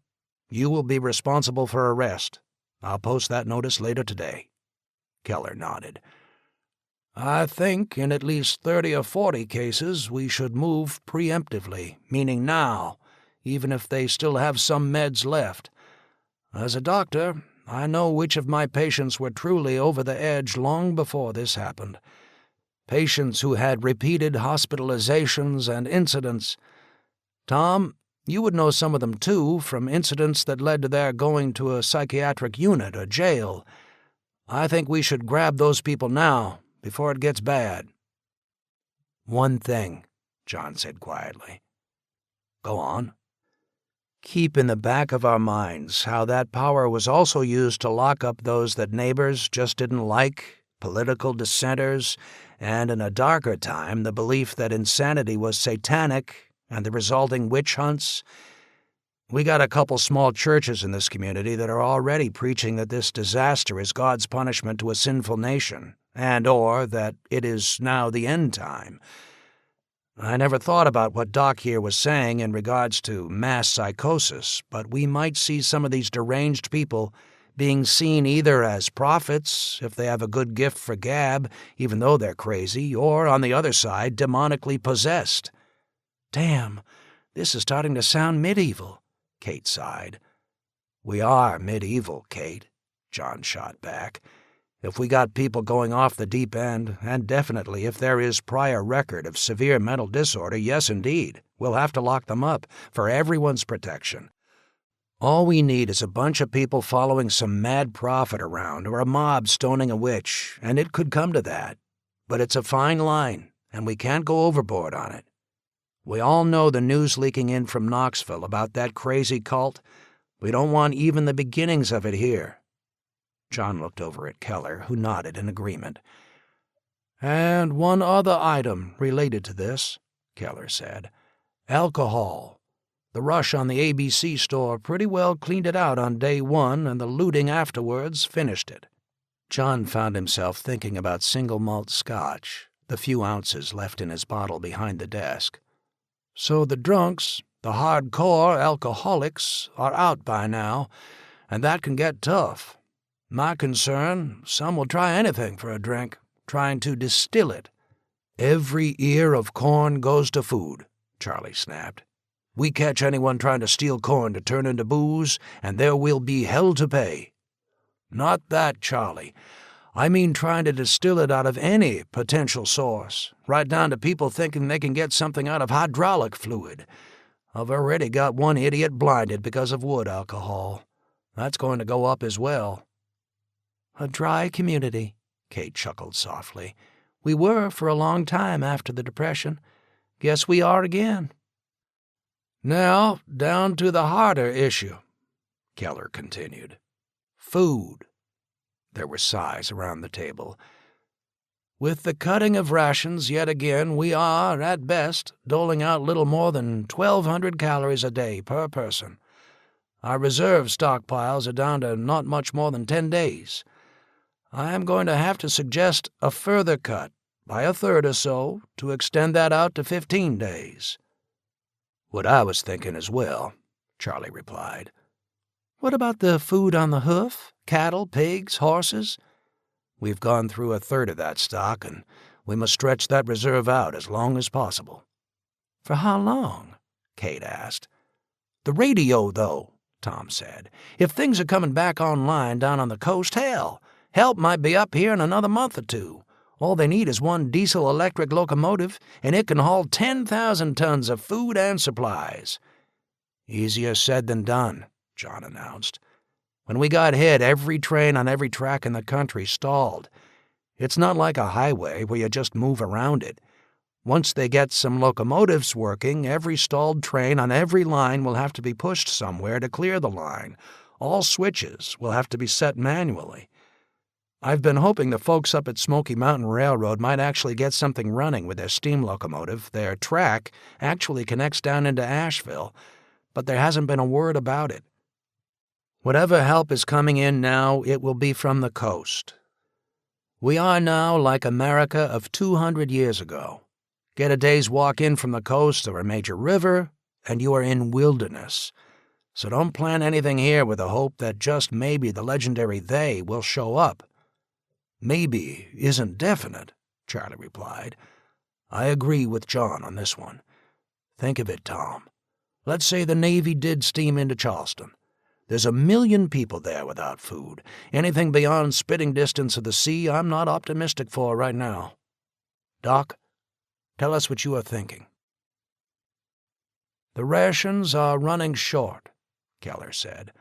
you will be responsible for arrest. I'll post that notice later today." Keller nodded. "I think in at least 30 or 40 cases we should move preemptively, meaning now, even if they still have some meds left. As a doctor, I know which of my patients were truly over the edge long before this happened. Patients who had repeated hospitalizations and incidents. Tom, you would know some of them too, from incidents that led to their going to a psychiatric unit or jail. I think we should grab those people now, before it gets bad." "One thing," John said quietly. "Go on." "Keep in the back of our minds how that power was also used to lock up those that neighbors just didn't like, political dissenters, and in a darker time the belief that insanity was satanic and the resulting witch hunts. We got a couple small churches in this community that are already preaching that this disaster is God's punishment to a sinful nation, and/or that it is now the end time. I never thought about what Doc here was saying in regards to mass psychosis, but we might see some of these deranged people being seen either as prophets, if they have a good gift for gab, even though they're crazy, or, on the other side, demonically possessed." "Damn, this is starting to sound medieval," Kate sighed. "We are medieval, Kate," John shot back. "If we got people going off the deep end, and definitely if there is prior record of severe mental disorder, yes indeed, we'll have to lock them up, for everyone's protection. All we need is a bunch of people following some mad prophet around, or a mob stoning a witch, and it could come to that. But it's a fine line, and we can't go overboard on it. We all know the news leaking in from Knoxville about that crazy cult. We don't want even the beginnings of it here." John looked over at Keller, who nodded in agreement. "And one other item related to this," Keller said. "Alcohol. The rush on the ABC store pretty well cleaned it out on day one, and the looting afterwards finished it." John found himself thinking about single malt scotch, the few ounces left in his bottle behind the desk. "So the drunks, the hardcore alcoholics, are out by now, and that can get tough. My concern, some will try anything for a drink, trying to distill it." "Every ear of corn goes to food," Charlie snapped. "We catch anyone trying to steal corn to turn into booze, and there will be hell to pay." "Not that, Charlie. I mean trying to distill it out of any potential source, right down to people thinking they can get something out of hydraulic fluid. I've already got one idiot blinded because of wood alcohol. That's going to go up as well." "A dry community," Kate chuckled softly. "We were for a long time after the Depression. Guess we are again." "Now, down to the harder issue," Keller continued. "Food." There were sighs around the table. "With the cutting of rations, yet again, we are, at best, doling out little more than 1,200 calories a day per person. Our reserve stockpiles are down to not much more than 10 days. I am going to have to suggest a further cut, by a third or so, to extend that out to 15 days. What I was thinking as well, Charlie replied. What about the food on the hoof? Cattle, pigs, horses? We've gone through a third of that stock, and we must stretch that reserve out as long as possible. For how long? Kate asked. The radio, though, Tom said. If things are coming back online down on the coast, hell, help might be up here in another month or two. All they need is one diesel-electric locomotive, and it can haul 10,000 tons of food and supplies. Easier said than done, John announced. When we got hit, every train on every track in the country stalled. It's not like a highway where you just move around it. Once they get some locomotives working, every stalled train on every line will have to be pushed somewhere to clear the line. All switches will have to be set manually. I've been hoping the folks up at Smoky Mountain Railroad might actually get something running with their steam locomotive. Their track actually connects down into Asheville, but there hasn't been a word about it. Whatever help is coming in now, it will be from the coast. We are now like America of 200 years ago. Get a day's walk in from the coast or a major river, and you are in wilderness. So don't plan anything here with the hope that just maybe the legendary they will show up. Maybe isn't definite, Charlie replied. I agree with John on this one. Think of it, Tom. Let's say the Navy did steam into Charleston. There's 1 million people there without food. Anything beyond spitting distance of the sea I'm not optimistic for right now. Doc, tell us what you are thinking. The rations are running short, Keller said,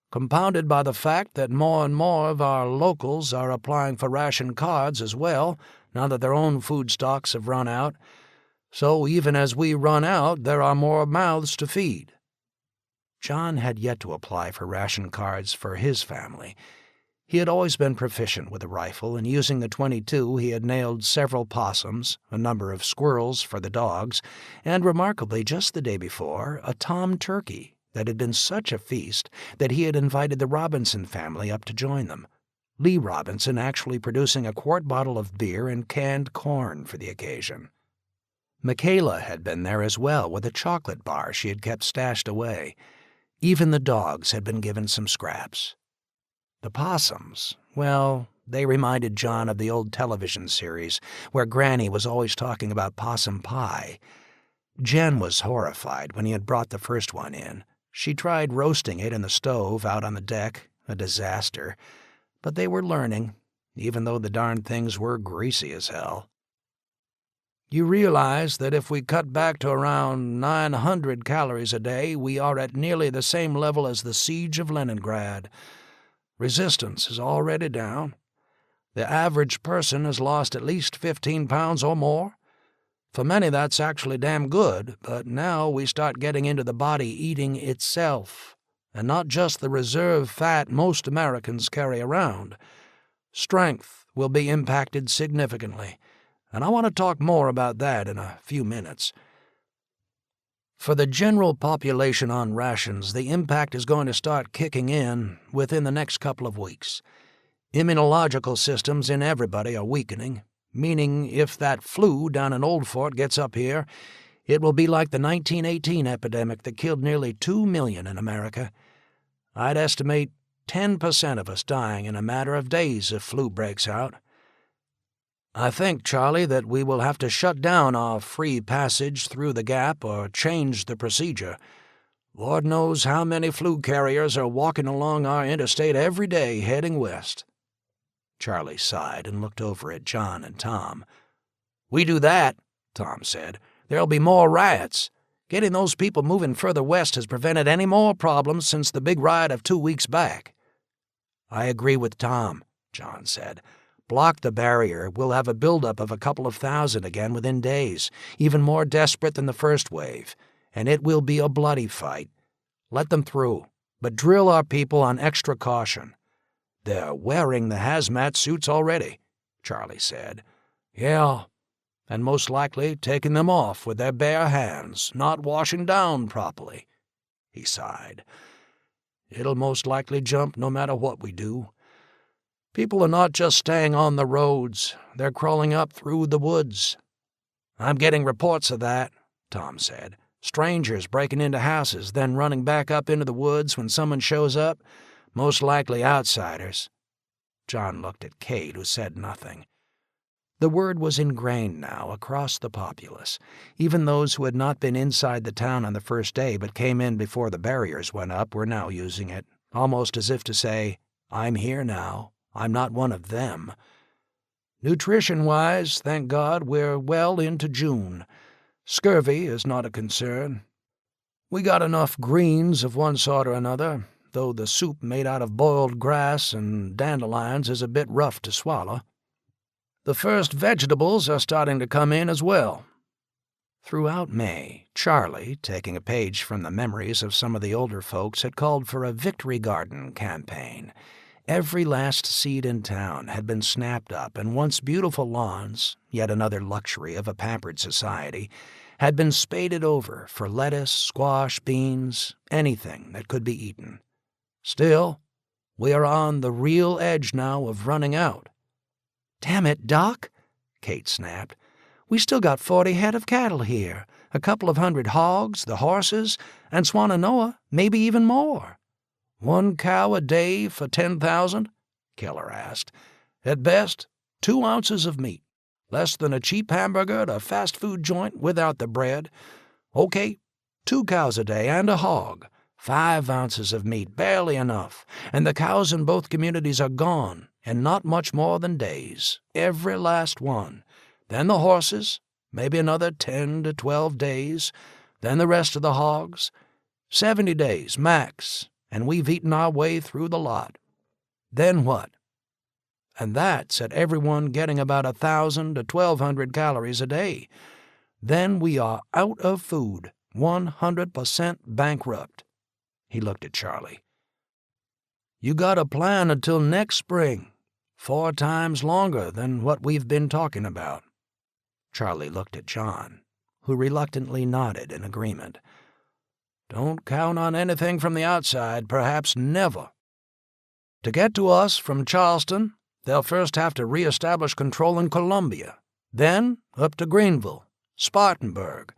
compounded by the fact that more and more of our locals are applying for ration cards as well, now that their own food stocks have run out. So even as we run out, there are more mouths to feed. John had yet to apply for ration cards for his family. He had always been proficient with a rifle, and using the .22 he had nailed several possums, a number of squirrels for the dogs, and, remarkably, just the day before, a tom turkey that had been such a feast that he had invited the Robinson family up to join them, Lee Robinson actually producing a quart bottle of beer and canned corn for the occasion. Michaela had been there as well with a chocolate bar she had kept stashed away. Even the dogs had been given some scraps. The possums, well, they reminded John of the old television series where Granny was always talking about possum pie. Jen was horrified when he had brought the first one in. She tried roasting it in the stove out on the deck, a disaster. But they were learning, even though the darn things were greasy as hell. You realize that if we cut back to around 900 calories a day, we are at nearly the same level as the siege of Leningrad. Resistance is already down. The average person has lost at least 15 pounds or more. For many, that's actually damn good, but now we start getting into the body eating itself, and not just the reserve fat most Americans carry around. Strength will be impacted significantly, and I want to talk more about that in a few minutes. For the general population on rations, the impact is going to start kicking in within the next couple of weeks. Immunological systems in everybody are weakening, meaning if that flu down in Old Fort gets up here, it will be like the 1918 epidemic that killed nearly 2 million in America. I'd estimate 10% of us dying in a matter of days if flu breaks out. I think, Charlie, that we will have to shut down our free passage through the gap or change the procedure. Lord knows how many flu carriers are walking along our interstate every day heading west. Charlie sighed and looked over at John and Tom. We do that, Tom said, there'll be more riots. Getting those people moving further west has prevented any more problems since the big riot of 2 weeks back. I agree with Tom, John said. Block the barrier, we'll have a buildup of a couple of thousand again within days, even more desperate than the first wave, and it will be a bloody fight. Let them through, but drill our people on extra caution. They're wearing the hazmat suits already, Charlie said. Yeah, and most likely taking them off with their bare hands, not washing down properly. He sighed. It'll most likely jump no matter what we do. People are not just staying on the roads, they're crawling up through the woods. I'm getting reports of that, Tom said. Strangers breaking into houses, then running back up into the woods when someone shows up, most likely outsiders. John looked at Kate, who said nothing. The word was ingrained now across the populace. Even those who had not been inside the town on the first day but came in before the barriers went up were now using it, almost as if to say, I'm here now. I'm not one of them. Nutrition-wise, thank God, we're well into June. Scurvy is not a concern. We got enough greens of one sort or another, though the soup made out of boiled grass and dandelions is a bit rough to swallow. The first vegetables are starting to come in as well. Throughout May, Charlie, taking a page from the memories of some of the older folks, had called for a Victory Garden campaign. Every last seed in town had been snapped up, and once beautiful lawns, yet another luxury of a pampered society, had been spaded over for lettuce, squash, beans, anything that could be eaten. Still, we are on the real edge now of running out. "Damn it, Doc," Kate snapped. "We still got 40 head of cattle here, a couple of hundred hogs, the horses, and Swannanoa, maybe even more." "1 cow a day for 10,000? Keller asked. "At best, 2 ounces of meat, less than a cheap hamburger at a fast food joint without the bread. Okay, 2 cows a day and a hog, 5 ounces of meat, barely enough, and the cows in both communities are gone, and not much more than days, every last one. Then the horses, maybe another 10 to 12 days, then the rest of the hogs, 70 days max, and we've eaten our way through the lot. Then what? And that's at everyone getting about 1,000 to 1,200 calories a day. Then we are out of food, 100% bankrupt." He looked at Charlie. "You got a plan until next spring, 4 times longer than what we've been talking about." Charlie looked at John, who reluctantly nodded in agreement. "Don't count on anything from the outside, perhaps never. To get to us from Charleston, they'll first have to reestablish control in Columbia, then up to Greenville, Spartanburg.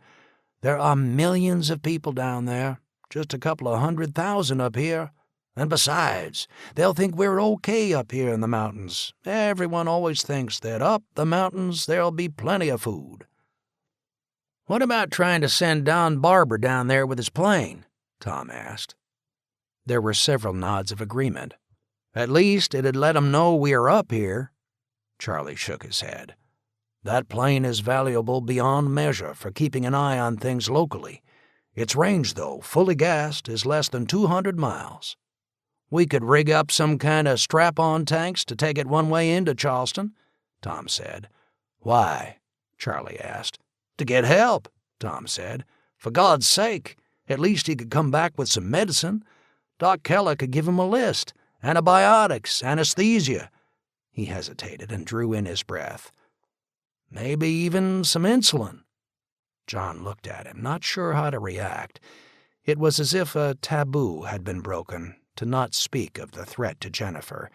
There are millions of people down there, just a couple of 100,000 up here. And besides, they'll think we're okay up here in the mountains. Everyone always thinks that up the mountains there'll be plenty of food." "What about trying to send Don Barber down there with his plane?" Tom asked. There were several nods of agreement. "At least it'd let 'em know we are up here." Charlie shook his head. "That plane is valuable beyond measure for keeping an eye on things locally. Its range, though, fully gassed, is less than 200 miles. We could rig up some kind of strap-on tanks to take it one way into Charleston," Tom said. "Why?" Charlie asked. "To get help," Tom said. "For God's sake, at least he could come back with some medicine. Doc Keller could give him a list. Antibiotics, anesthesia." He hesitated and drew in his breath. "Maybe even some insulin." John looked at him, not sure how to react. It was as if a taboo had been broken, to not speak of the threat to Jennifer.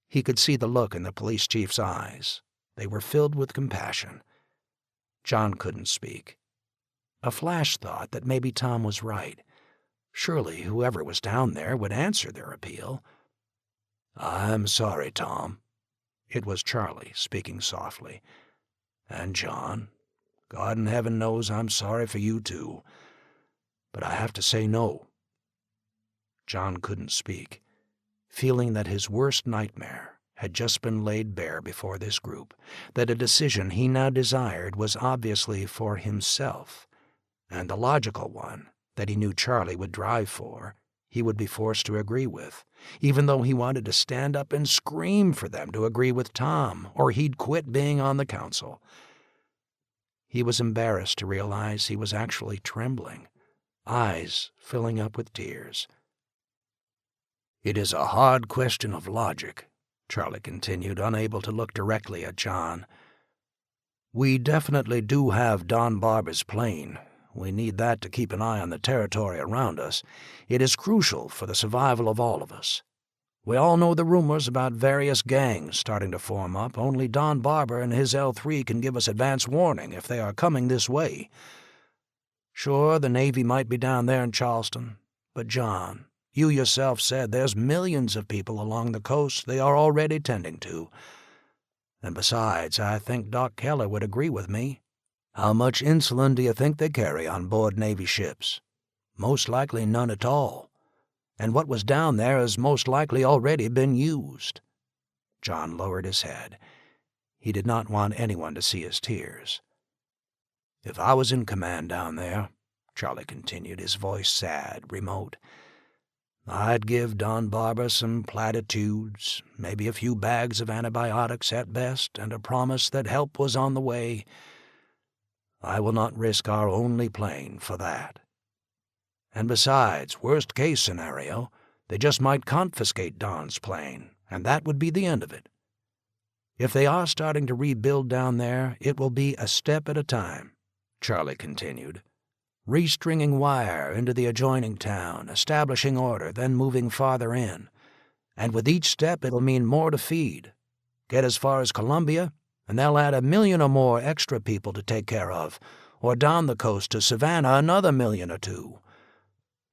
He could see the look in the police chief's eyes. They were filled with compassion. John couldn't speak. A flash thought that maybe Tom was right. Surely whoever was down there would answer their appeal. "I'm sorry, Tom." It was Charlie, speaking softly. "And John, God in heaven knows I'm sorry for you too. But I have to say no." John couldn't speak, feeling that his worst nightmare had just been laid bare before this group, that a decision he now desired was obviously for himself, and the logical one that he knew Charlie would drive for, he would be forced to agree with, even though he wanted to stand up and scream for them to agree with Tom, or he'd quit being on the council. He was embarrassed to realize he was actually trembling, eyes filling up with tears. "It is a hard question of logic," Charlie continued, unable to look directly at John. "We definitely do have Don Barber's plane. We need that to keep an eye on the territory around us. It is crucial for the survival of all of us. We all know the rumors about various gangs starting to form up. Only Don Barber and his L3 can give us advance warning if they are coming this way. Sure, the Navy might be down there in Charleston, but John, you yourself said there's millions of people along the coast they are already tending to. And besides, I think Doc Keller would agree with me. How much insulin do you think they carry on board Navy ships? Most likely none at all. And what was down there has most likely already been used. John lowered his head. He did not want anyone to see his tears. If I was in command down there, Charlie continued, his voice sad, remote, I'd give Don Barber some platitudes, maybe a few bags of antibiotics at best, and a promise that help was on the way. I will not risk our only plane for that. And besides, worst-case scenario, they just might confiscate Don's plane, and that would be the end of it. If they are starting to rebuild down there, it will be a step at a time, Charlie continued. Restringing wire into the adjoining town, establishing order, then moving farther in. And with each step it'll mean more to feed. Get as far as Columbia, and they'll add 1 million or more extra people to take care of, or down the coast to Savannah another 1 million or 2.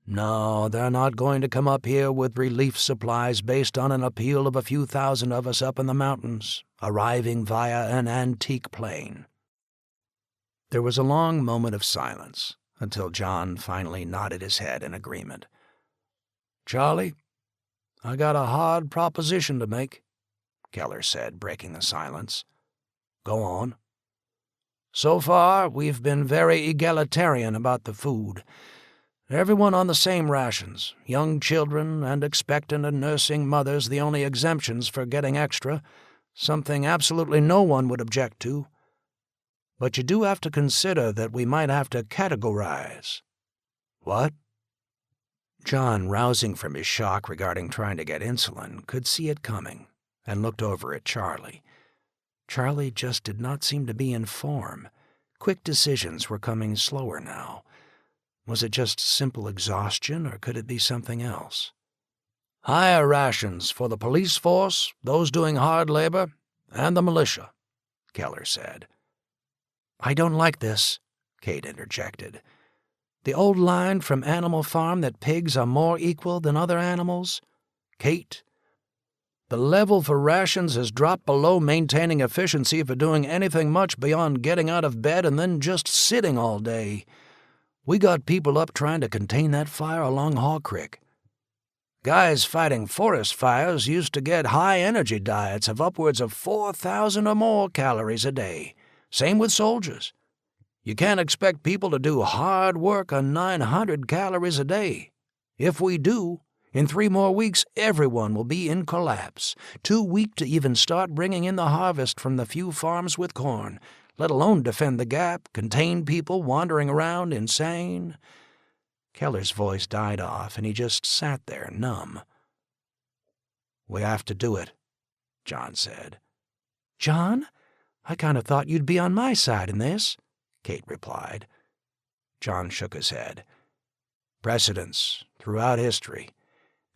No, they're not going to come up here with relief supplies based on an appeal of a few thousand of us up in the mountains, arriving via an antique plane. There was a long moment of silence, until John finally nodded his head in agreement. Charlie, I got a hard proposition to make, Keller said, breaking the silence. Go on. So far, we've been very egalitarian about the food. Everyone on the same rations, young children and expectant and nursing mothers the only exemptions for getting extra, something absolutely no one would object to. But you do have to consider that we might have to categorize. What? John, rousing from his shock regarding trying to get insulin, could see it coming and looked over at Charlie. Charlie just did not seem to be in form. Quick decisions were coming slower now. Was it just simple exhaustion, or could it be something else? Higher rations for the police force, those doing hard labor, and the militia, Keller said. I don't like this, Kate interjected. The old line from Animal Farm that pigs are more equal than other animals? Kate, the level for rations has dropped below maintaining efficiency for doing anything much beyond getting out of bed and then just sitting all day. We got people up trying to contain that fire along Haw Creek. Guys fighting forest fires used to get high-energy diets of upwards of 4,000 or more calories a day. Same with soldiers. You can't expect people to do hard work on 900 calories a day. If we do, in 3 more weeks everyone will be in collapse, too weak to even start bringing in the harvest from the few farms with corn, let alone defend the gap, contain people wandering around insane. Keller's voice died off, and he just sat there, numb. We have to do it, John said. John? I kind of thought you'd be on my side in this, Kate replied. John shook his head. Precedents throughout history.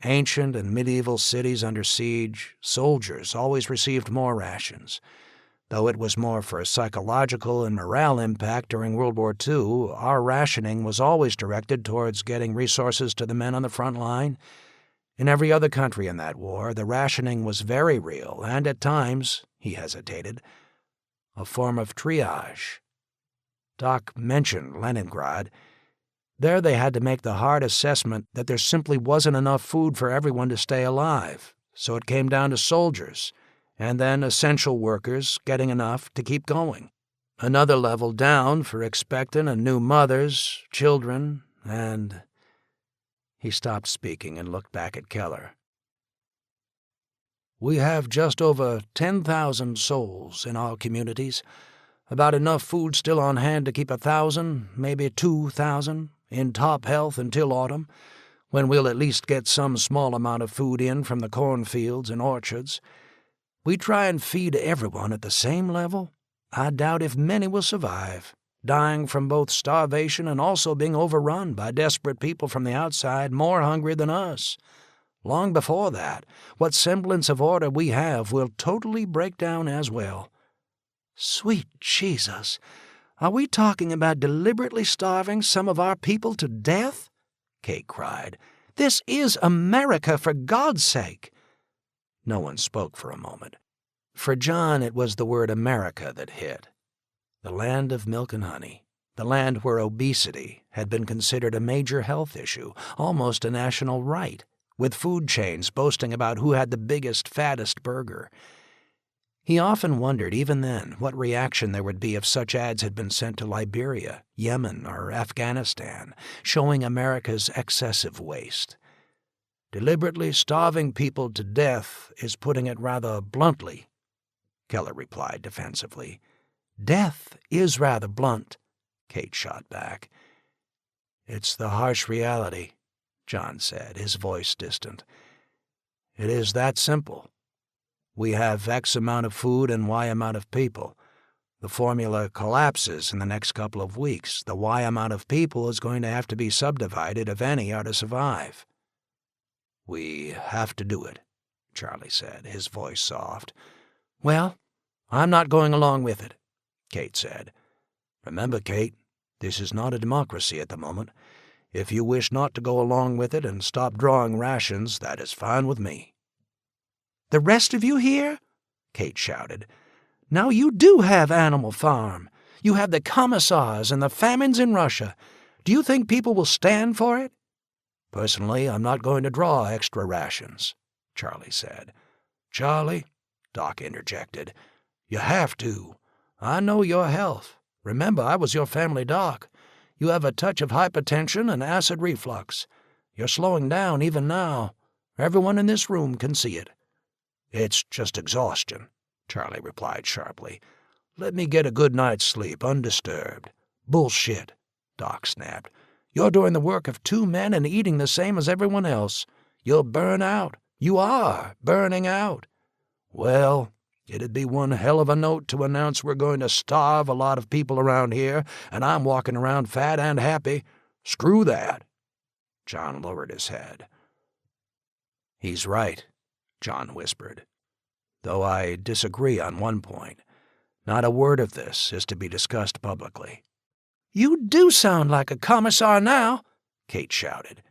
Ancient and medieval cities under siege, soldiers always received more rations. Though it was more for a psychological and morale impact during World War II, our rationing was always directed towards getting resources to the men on the front line. In every other country in that war, the rationing was very real, and at times, he hesitated, a form of triage. Doc mentioned Leningrad. There they had to make the hard assessment that there simply wasn't enough food for everyone to stay alive, so it came down to soldiers, and then essential workers getting enough to keep going. Another level down for expectant and new mothers, children, and... He stopped speaking and looked back at Keller. We have just over 10,000 souls in our communities, about enough food still on hand to keep 1,000, maybe 2,000, in top health until autumn, when we'll at least get some small amount of food in from the cornfields and orchards. We try and feed everyone at the same level. I doubt if many will survive. dying from both starvation and also being overrun by desperate people from the outside more hungry than us. Long before that, what semblance of order we have will totally break down as well." "Sweet Jesus! Are we talking about deliberately starving some of our people to death?" Kate cried. "This is America, for God's sake!" No one spoke for a moment. For John, it was the word America that hit. The land of milk and honey, the land where obesity had been considered a major health issue, almost a national right, with food chains boasting about who had the biggest, fattest burger. He often wondered, even then, what reaction there would be if such ads had been sent to Liberia, Yemen, or Afghanistan, showing America's excessive waste. "Deliberately starving people to death is putting it rather bluntly," Keller replied defensively. "Death is rather blunt," Kate shot back. "It's the harsh reality," John said, his voice distant. "It is that simple. We have X amount of food and Y amount of people. The formula collapses in the next couple of weeks. The Y amount of people is going to have to be subdivided if any are to survive." "We have to do it," Charlie said, his voice soft. "Well, I'm not going along with it," Kate said. "Remember, Kate, this is not a democracy at the moment. If you wish not to go along with it and stop drawing rations, that is fine with me." "The rest of you here?" Kate shouted. "Now you do have Animal Farm. You have the commissars and the famines in Russia. Do you think people will stand for it?" "Personally, I'm not going to draw extra rations," Charlie said. "Charlie," Doc interjected, "you have to. I know your health. Remember, I was your family doc. You have a touch of hypertension and acid reflux. You're slowing down even now. Everyone in this room can see it." "It's just exhaustion," Charlie replied sharply. "Let me get a good night's sleep, undisturbed." "Bullshit," Doc snapped. "You're doing the work of 2 men and eating the same as everyone else. You'll burn out. You are burning out." "Well, it'd be one hell of a note to announce we're going to starve a lot of people around here, and I'm walking around fat and happy. Screw that." John lowered his head. "He's right," John whispered, "though I disagree on one point. Not a word of this is to be discussed publicly." "You do sound like a commissar now," Kate shouted.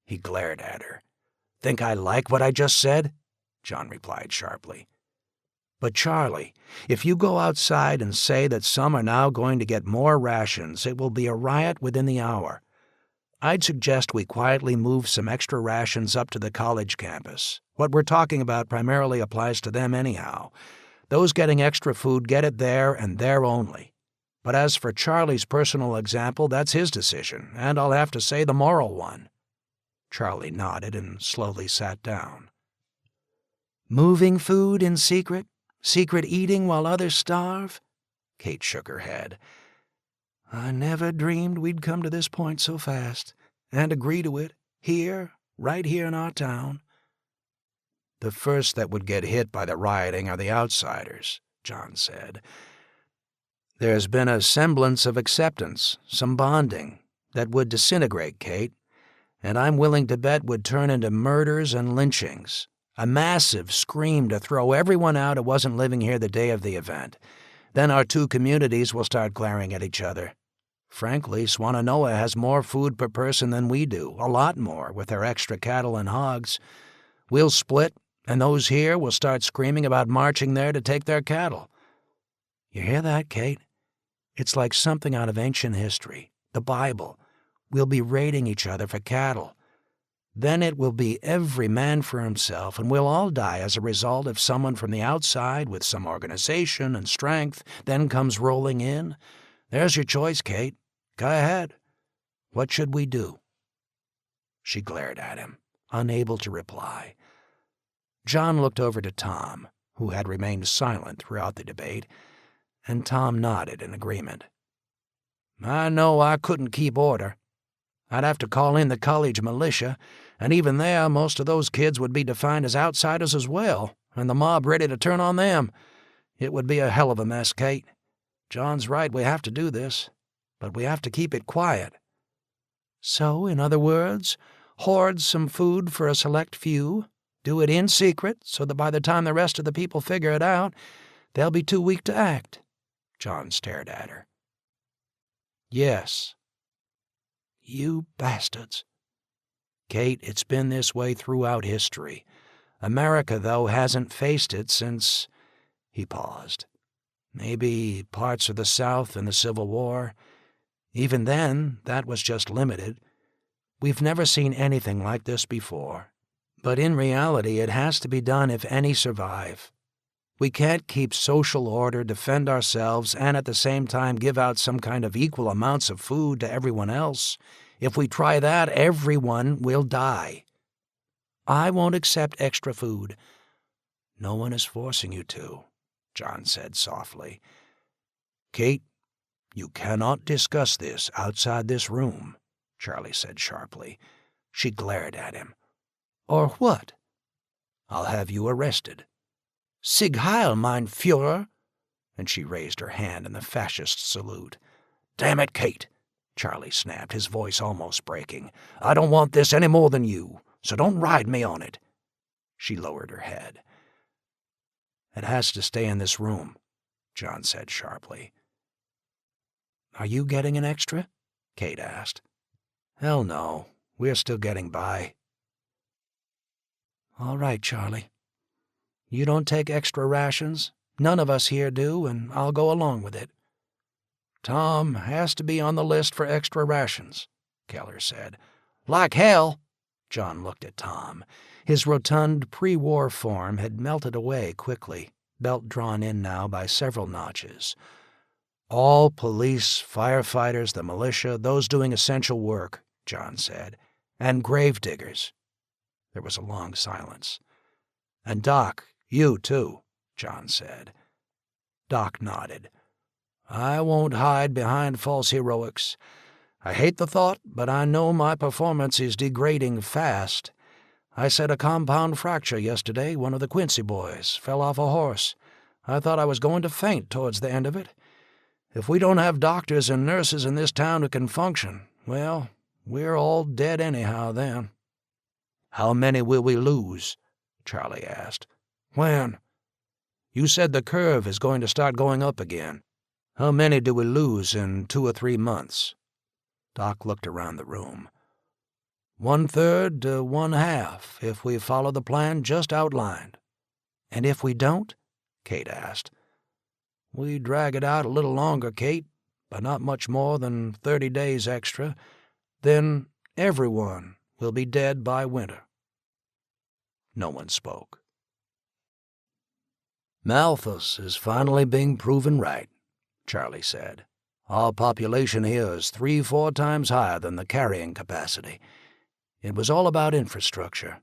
He glared at her. "Think I like what I just said?" John replied sharply. "But Charlie, if you go outside and say that some are now going to get more rations, it will be a riot within the hour. I'd suggest we quietly move some extra rations up to the college campus. What we're talking about primarily applies to them anyhow. Those getting extra food get it there and there only. But as for Charlie's personal example, that's his decision, and I'll have to say the moral one." Charlie nodded and slowly sat down. "Moving food in secret? Secret eating while others starve?" Kate shook her head. "I never dreamed we'd come to this point so fast, and agree to it, right here in our town." "The first that would get hit by the rioting are the outsiders," John said. "There's been a semblance of acceptance, some bonding, that would disintegrate, Kate, and I'm willing to bet would turn into murders and lynchings. A massive scream to throw everyone out who wasn't living here the day of the event. Then our 2 communities will start glaring at each other. Frankly, Swannanoa has more food per person than we do, a lot more, with our extra cattle and hogs. We'll split, and those here will start screaming about marching there to take their cattle. You hear that, Kate? It's like something out of ancient history, the Bible. We'll be raiding each other for cattle. Then it will be every man for himself, and we'll all die as a result if someone from the outside with some organization and strength then comes rolling in. There's your choice, Kate. Go ahead. What should we do?" She glared at him, unable to reply. John looked over to Tom, who had remained silent throughout the debate, and Tom nodded in agreement. "I know I couldn't keep order. I'd have to call in the college militia, and even there most of those kids would be defined as outsiders as well, and the mob ready to turn on them. It would be a hell of a mess, Kate. John's right, we have to do this. but we have to keep it quiet. So, in other words, hoard some food for a select few, do it in secret so that by the time the rest of the people figure it out, they'll be too weak to act. John stared at her. Yes. You bastards. Kate, it's been this way throughout history. America, though, hasn't faced it since... He paused. Maybe parts of the South in the Civil War. Even then, that was just limited. We've never seen anything like this before. But in reality, it has to be done if any survive. We can't keep social order, defend ourselves, and at the same time give out some kind of equal amounts of food to everyone else. If we try that, everyone will die. I won't accept extra food. No one is forcing you to, John said softly. Kate, you cannot discuss this outside this room, Charlie said sharply. She glared at him. Or what? I'll have you arrested. Sig Heil, mein Führer! And she raised her hand in the fascist salute. Damn it, Kate! Charlie snapped, his voice almost breaking. I don't want this any more than you, so don't ride me on it. She lowered her head. It has to stay in this room, John said sharply. Are you getting an extra? Kate asked. Hell no, we're still getting by. All right, Charlie. You don't take extra rations? None of us here do, and I'll go along with it. Tom has to be on the list for extra rations, Keller said. Like hell! John looked at Tom. His rotund, pre-war form had melted away quickly, belt drawn in now by several notches. All police, firefighters, the militia, those doing essential work, John said, and gravediggers. There was a long silence. And Doc, you too, John said. Doc nodded. I won't hide behind false heroics. I hate the thought, but I know my performance is degrading fast. I said a compound fracture yesterday. One of the Quincy boys fell off a horse. I thought I was going to faint towards the end of it. If we don't have doctors and nurses in this town who can function, well, we're all dead anyhow then. How many will we lose? Charlie asked. When? You said the curve is going to start going up again. How many do we lose in 2 or 3 months? Doc looked around the room. 1/3 to 1/2, if we follow the plan just outlined. And if we don't? Kate asked. We drag it out a little longer, Kate, but not much more than 30 days extra. Then everyone will be dead by winter. No one spoke. Malthus is finally being proven right, Charlie said. Our population here is 3-4 times higher than the carrying capacity. It was all about infrastructure.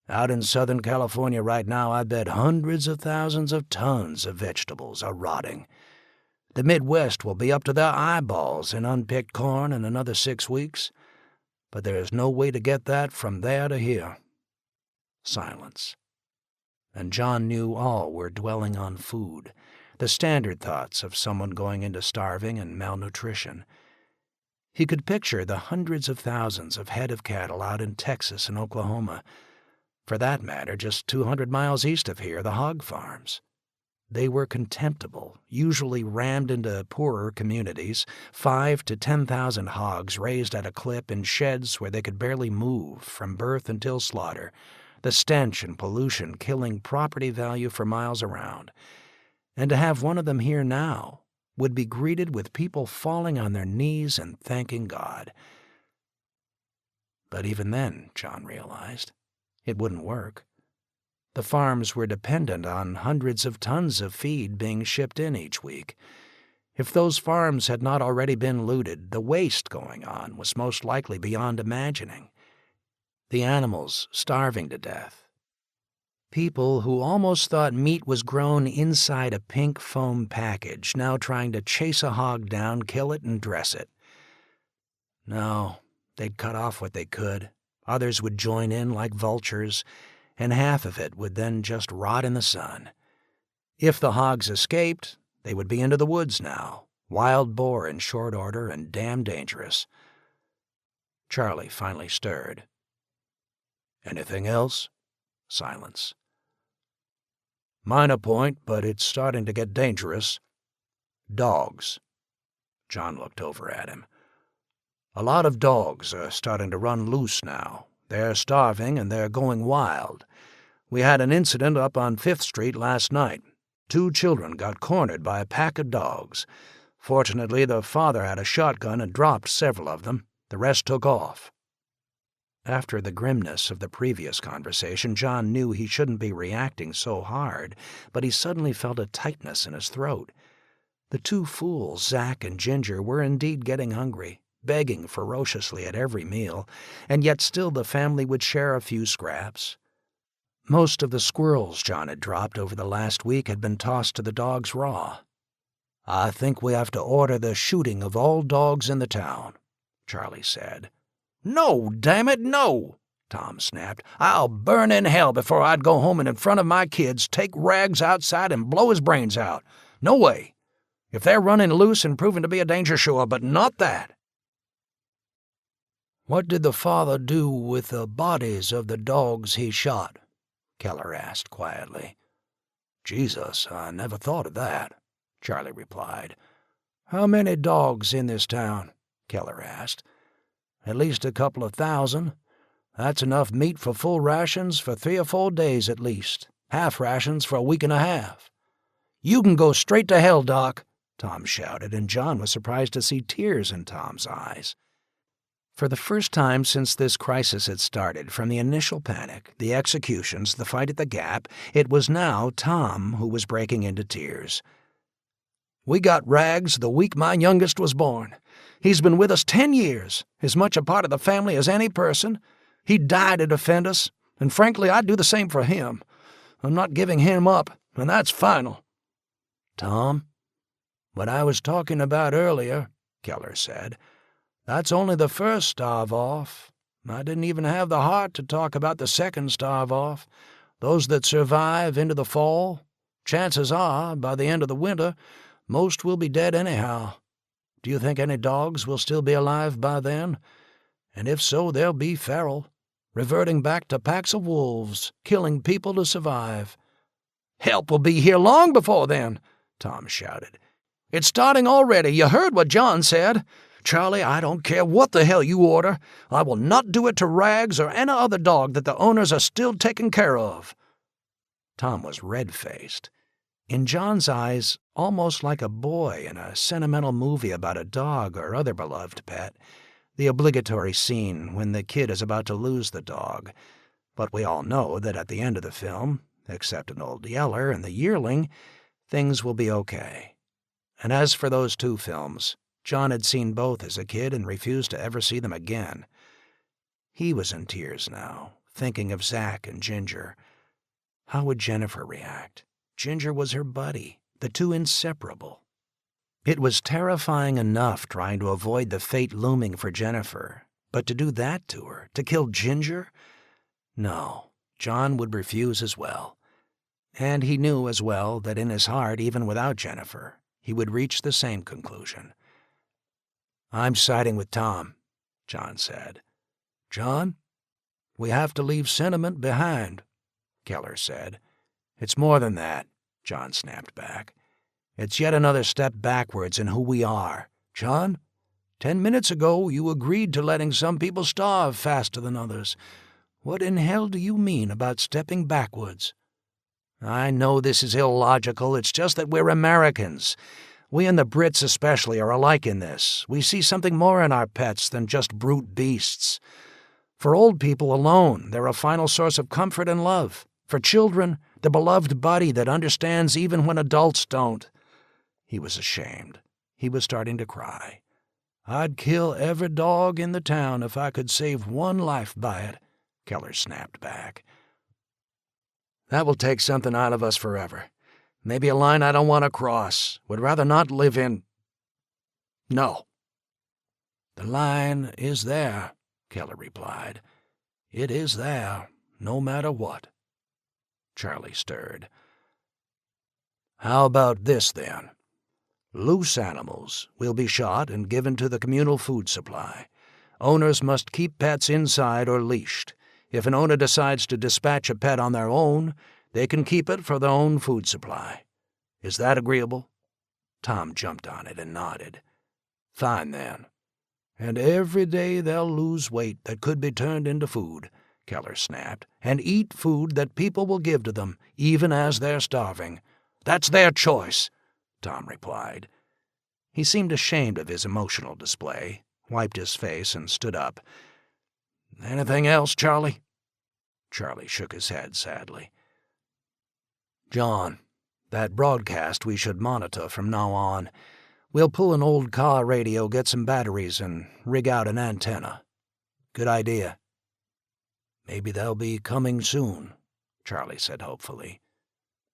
Out in Southern California right now, I bet hundreds of thousands of tons of vegetables are rotting. The Midwest will be up to their eyeballs in unpicked corn in another 6 weeks, but there is no way to get that from there to here. Silence. And John knew all were dwelling on food, the standard thoughts of someone going into starving and malnutrition. He could picture the hundreds of thousands of head of cattle out in Texas and Oklahoma. For that matter, just 200 miles east of here, the hog farms. They were contemptible, usually rammed into poorer communities, 5,000 to 10,000 hogs raised at a clip in sheds where they could barely move from birth until slaughter, the stench and pollution killing property value for miles around. And to have one of them here now would be greeted with people falling on their knees and thanking God. But even then, John realized, it wouldn't work. The farms were dependent on hundreds of tons of feed being shipped in each week. If those farms had not already been looted, the waste going on was most likely beyond imagining. The animals starving to death. People who almost thought meat was grown inside a pink foam package, now trying to chase a hog down, kill it, and dress it. No, they'd cut off what they could. Others would join in like vultures, and half of it would then just rot in the sun. If the hogs escaped, they would be into the woods now, Wild boar in short order and damn dangerous. Charlie finally stirred. Anything else? Silence. Minor point, but it's starting to get dangerous. Dogs. John looked over at him. A lot of dogs are starting to run loose now. They're starving and they're going wild. We had an incident up on 5th Street last night. 2 children got cornered by a pack of dogs. Fortunately, the father had a shotgun and dropped several of them. The rest took off. After the grimness of the previous conversation, John knew he shouldn't be reacting so hard, but he suddenly felt a tightness in his throat. The 2 fools, Zack and Ginger, were indeed getting hungry, begging ferociously at every meal, and yet still the family would share a few scraps. Most of the squirrels John had dropped over the last week had been tossed to the dogs raw. I think we have to order the shooting of all dogs in the town, Charlie said. No, damn it, no, Tom snapped. I'll burn in hell before I'd go home and in front of my kids take Rags outside and blow his brains out. No way. If they're running loose and proving to be a danger, sure, but not that. What did the father do with the bodies of the dogs he shot? Keller asked quietly. Jesus, I never thought of that, Charlie replied. How many dogs in this town? Keller asked. At least a couple of thousand. That's enough meat for full rations for 3 or 4 days at least. Half rations for a week and a half. You can go straight to hell, Doc, Tom shouted, and John was surprised to see tears in Tom's eyes. For the first time since this crisis had started, from the initial panic, the executions, the fight at the Gap, it was now Tom who was breaking into tears. We got Rags the week my youngest was born. He's been with us 10 years, as much a part of the family as any person. He'd die to defend us, and frankly, I'd do the same for him. I'm not giving him up, and that's final. Tom, what I was talking about earlier, Keller said, that's only the first starve-off. I didn't even have the heart to talk about the second starve-off. Those that survive into the fall, chances are, by the end of the winter, most will be dead anyhow. Do you think any dogs will still be alive by then? And if so, they'll be feral, reverting back to packs of wolves, killing people to survive. Help will be here long before then, Tom shouted. It's starting already. You heard what John said. Charlie, I don't care what the hell you order. I will not do it to Rags or any other dog that the owners are still taking care of. Tom was red-faced. In John's eyes, almost like a boy in a sentimental movie about a dog or other beloved pet, the obligatory scene when the kid is about to lose the dog. But we all know that at the end of the film, except an old yeller and the yearling, things will be okay. And as for those 2 films, John had seen both as a kid and refused to ever see them again. He was in tears now, thinking of Zack and Ginger. How would Jennifer react? Ginger was her buddy, the 2 inseparable. It was terrifying enough trying to avoid the fate looming for Jennifer, but to do that to her, to kill Ginger? No, John would refuse as well. And he knew as well that in his heart, even without Jennifer, he would reach the same conclusion. I'm siding with Tom, John said. John, we have to leave sentiment behind, Keller said. It's more than that, John snapped back. It's yet another step backwards in who we are. John, 10 minutes ago you agreed to letting some people starve faster than others. What in hell do you mean about stepping backwards? I know this is illogical, it's just that we're Americans. We and the Brits especially are alike in this. We see something more in our pets than just brute beasts. For old people alone, they're a final source of comfort and love. For children, the beloved buddy that understands even when adults don't. He was ashamed. He was starting to cry. I'd kill every dog in the town if I could save one life by it, Keller snapped back. That will take something out of us forever. Maybe a line I don't want to cross. Would rather not live in. No. The line is there, Keller replied. It is there, no matter what. Charlie stirred. How about this, then? Loose animals will be shot and given to the communal food supply. Owners must keep pets inside or leashed. If an owner decides to dispatch a pet on their own, they can keep it for their own food supply. Is that agreeable?" Tom jumped on it and nodded. "Fine, then. And every day they'll lose weight that could be turned into food," Keller snapped, "and eat food that people will give to them, even as they're starving. That's their choice," Tom replied. He seemed ashamed of his emotional display, wiped his face, and stood up. "Anything else, Charlie?" Charlie shook his head sadly. "John, that broadcast we should monitor from now on. We'll pull an old car radio, get some batteries, and rig out an antenna. Good idea." "Maybe they'll be coming soon," Charlie said hopefully.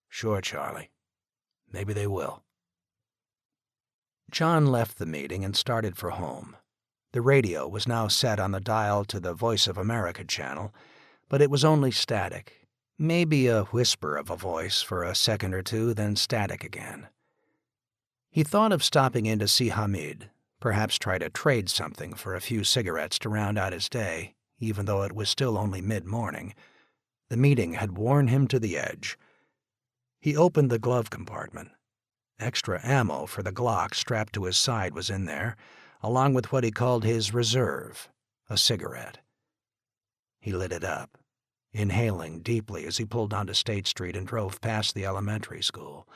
"Sure, Charlie. Maybe they will." John left the meeting and started for home. The radio was now set on the dial to the Voice of America channel, but it was only static. Maybe a whisper of a voice for a second or two, then static again. He thought of stopping in to see Hamid, perhaps try to trade something for a few cigarettes to round out his day, even though it was still only mid-morning. The meeting had worn him to the edge. He opened the glove compartment. Extra ammo for the Glock strapped to his side was in there, along with what he called his reserve, a cigarette. He lit it up, inhaling deeply as he pulled onto State Street and drove past the elementary school.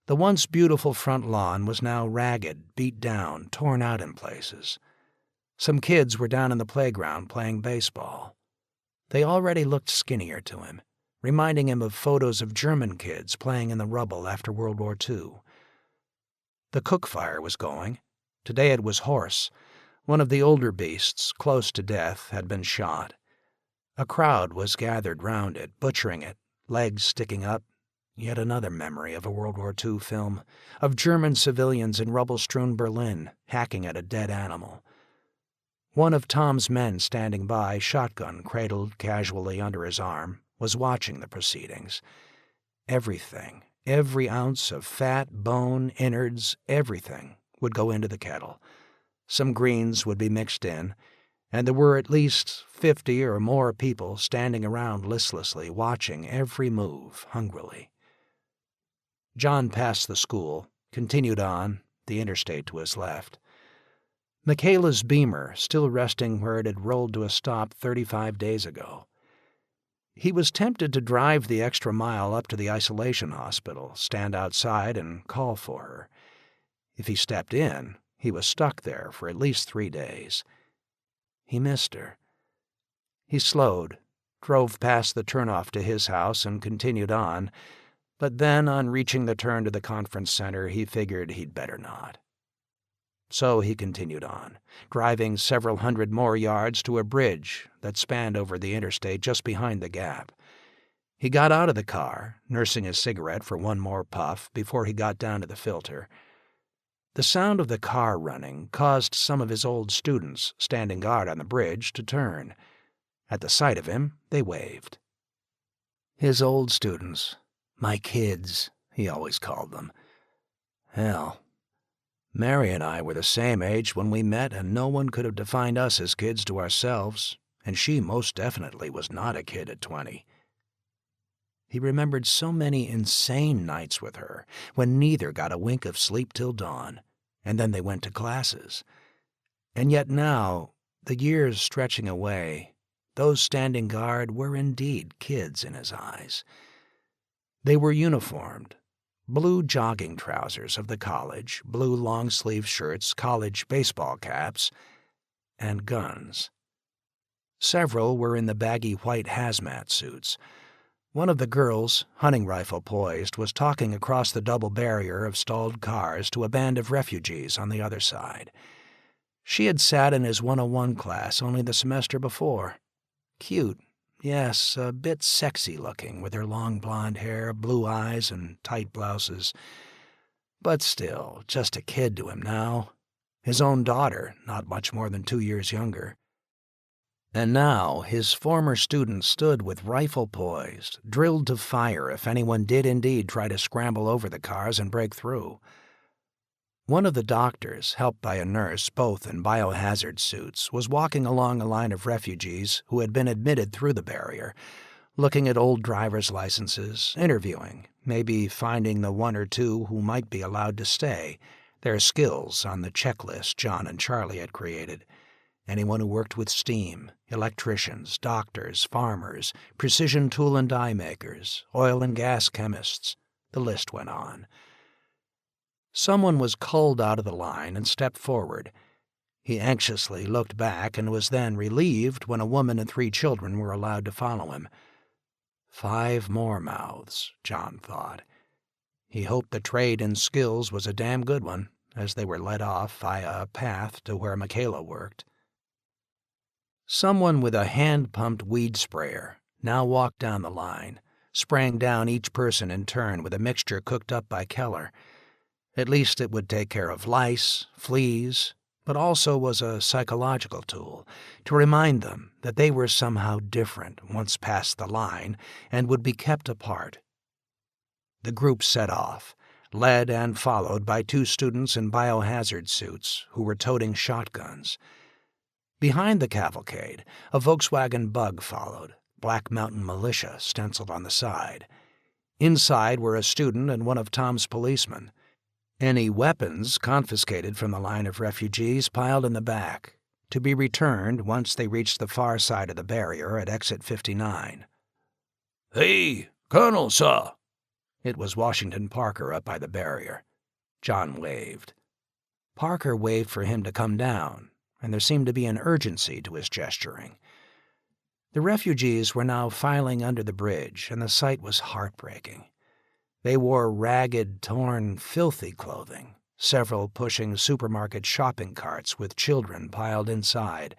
The once beautiful front lawn was now ragged, beat down, torn out in places. Some kids were down in the playground playing baseball. They already looked skinnier to him, reminding him of photos of German kids playing in the rubble after World War II. The cook fire was going. Today it was Horse. One of the older beasts, close to death, had been shot. A crowd was gathered round it, butchering it, legs sticking up. Yet another memory of a World War II film, of German civilians in rubble-strewn Berlin hacking at a dead animal. One of Tom's men standing by, shotgun cradled casually under his arm, was watching the proceedings. Everything, every ounce of fat, bone, innards, everything would go into the kettle. Some greens would be mixed in, and there were at least 50 or more people standing around listlessly, watching every move hungrily. John passed the school, continued on, the interstate to his left. Michaela's Beamer still resting where it had rolled to a stop 35 days ago. He was tempted to drive the extra mile up to the isolation hospital, stand outside and call for her. If he stepped in, he was stuck there for at least 3 days. He missed her. He slowed, drove past the turnoff to his house and continued on, but then, on reaching the turn to the conference center, he figured he'd better not. So he continued on, driving several hundred more yards to a bridge that spanned over the interstate just behind the gap. He got out of the car, nursing his cigarette for one more puff before he got down to the filter. The sound of the car running caused some of his old students, standing guard on the bridge, to turn. At the sight of him, they waved. His old students. My kids, he always called them. Hell, Mary and I were the same age when we met, and no one could have defined us as kids to ourselves, and she most definitely was not a kid at 20. He remembered so many insane nights with her, when neither got a wink of sleep till dawn, and then they went to classes. And yet now, the years stretching away, those standing guard were indeed kids in his eyes. They were uniformed, blue jogging trousers of the college, blue long-sleeve shirts, college baseball caps, and guns. Several were in the baggy white hazmat suits. One of the girls, hunting rifle poised, was talking across the double barrier of stalled cars to a band of refugees on the other side. She had sat in his 101 class only the semester before. Cute. Yes, a bit sexy-looking, with her long blonde hair, blue eyes, and tight blouses. But still, just a kid to him now. His own daughter, not much more than 2 years younger. And now his former student stood with rifle poised, drilled to fire if anyone did indeed try to scramble over the cars and break through. One of the doctors, helped by a nurse, both in biohazard suits, was walking along a line of refugees who had been admitted through the barrier, looking at old driver's licenses, interviewing, maybe finding the one or two who might be allowed to stay, their skills on the checklist John and Charlie had created. Anyone who worked with steam, electricians, doctors, farmers, precision tool and die makers, oil and gas chemists. The list went on. Someone was culled out of the line and stepped forward. He anxiously looked back and was then relieved when a woman and 3 children were allowed to follow him. 5 more mouths, John thought. He hoped the trade in skills was a damn good one, as they were led off via a path to where Michaela worked. Someone with a hand-pumped weed sprayer now walked down the line, spraying down each person in turn with a mixture cooked up by Keller. At least it would take care of lice, fleas, but also was a psychological tool to remind them that they were somehow different once past the line and would be kept apart. The group set off, led and followed by 2 students in biohazard suits who were toting shotguns. Behind the cavalcade, a Volkswagen Bug followed, Black Mountain Militia stenciled on the side. Inside were a student and one of Tom's policemen. Any weapons confiscated from the line of refugees piled in the back, to be returned once they reached the far side of the barrier at exit 59. "Hey, Colonel, sir." It was Washington Parker up by the barrier. John waved. Parker waved for him to come down, and there seemed to be an urgency to his gesturing. The refugees were now filing under the bridge, and the sight was heartbreaking. They wore ragged, torn, filthy clothing, several pushing supermarket shopping carts with children piled inside.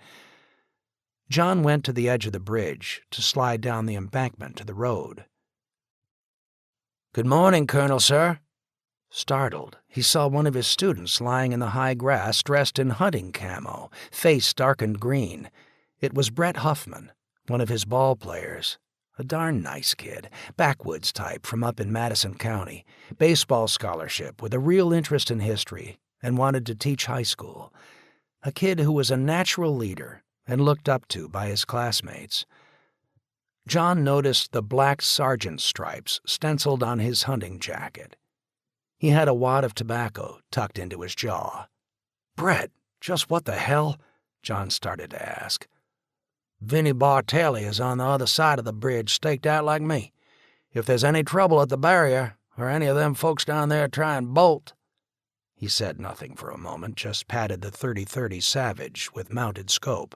John went to the edge of the bridge to slide down the embankment to the road. "Good morning, Colonel, sir." Startled, he saw one of his students lying in the high grass dressed in hunting camo, face darkened green. It was Brett Huffman, one of his ball players. A darn nice kid, backwoods type from up in Madison County, baseball scholarship with a real interest in history, and wanted to teach high school. A kid who was a natural leader and looked up to by his classmates. John noticed the black sergeant stripes stenciled on his hunting jacket. He had a wad of tobacco tucked into his jaw. "Brett, just what the hell?" John started to ask. "Vinnie Bartelli is on the other side of the bridge, staked out like me. If there's any trouble at the barrier, or any of them folks down there try and bolt—" He said nothing for a moment, just patted the .30-30 Savage with mounted scope.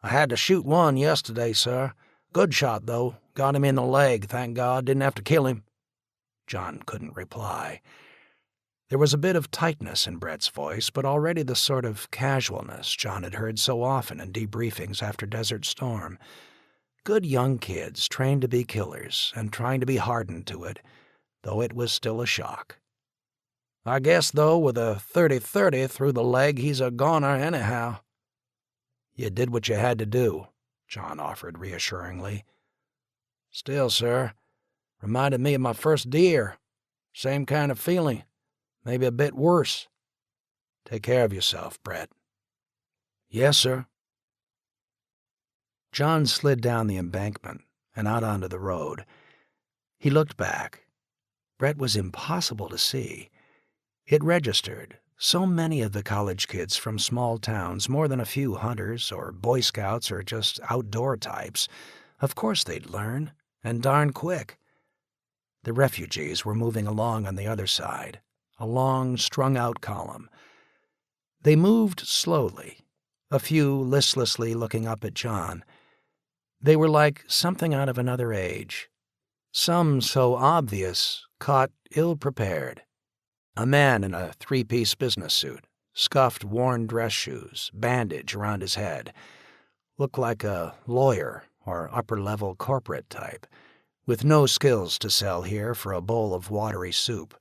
"I had to shoot one yesterday, sir. Good shot, though. Got him in the leg, thank God. Didn't have to kill him." John couldn't reply. There was a bit of tightness in Brett's voice, but already the sort of casualness John had heard so often in debriefings after Desert Storm. Good young kids trained to be killers and trying to be hardened to it, though it was still a shock. "I guess, though, with a .30-30 through the leg, he's a goner anyhow." "You did what you had to do," John offered reassuringly. "Still, sir, reminded me of my first deer. Same kind of feeling. Maybe a bit worse. Take care of yourself, Brett." "Yes, sir." John slid down the embankment and out onto the road. He looked back. Brett was impossible to see. It registered. So many of the college kids from small towns, more than a few hunters or Boy Scouts or just outdoor types. Of course they'd learn, and darn quick. The refugees were moving along on the other side, a long, strung-out column. They moved slowly, a few listlessly looking up at John. They were like something out of another age. Some so obvious, caught ill-prepared. A man in a 3-piece business suit, scuffed, worn dress shoes, bandage around his head. Looked like a lawyer or upper-level corporate type, with no skills to sell here for a bowl of watery soup.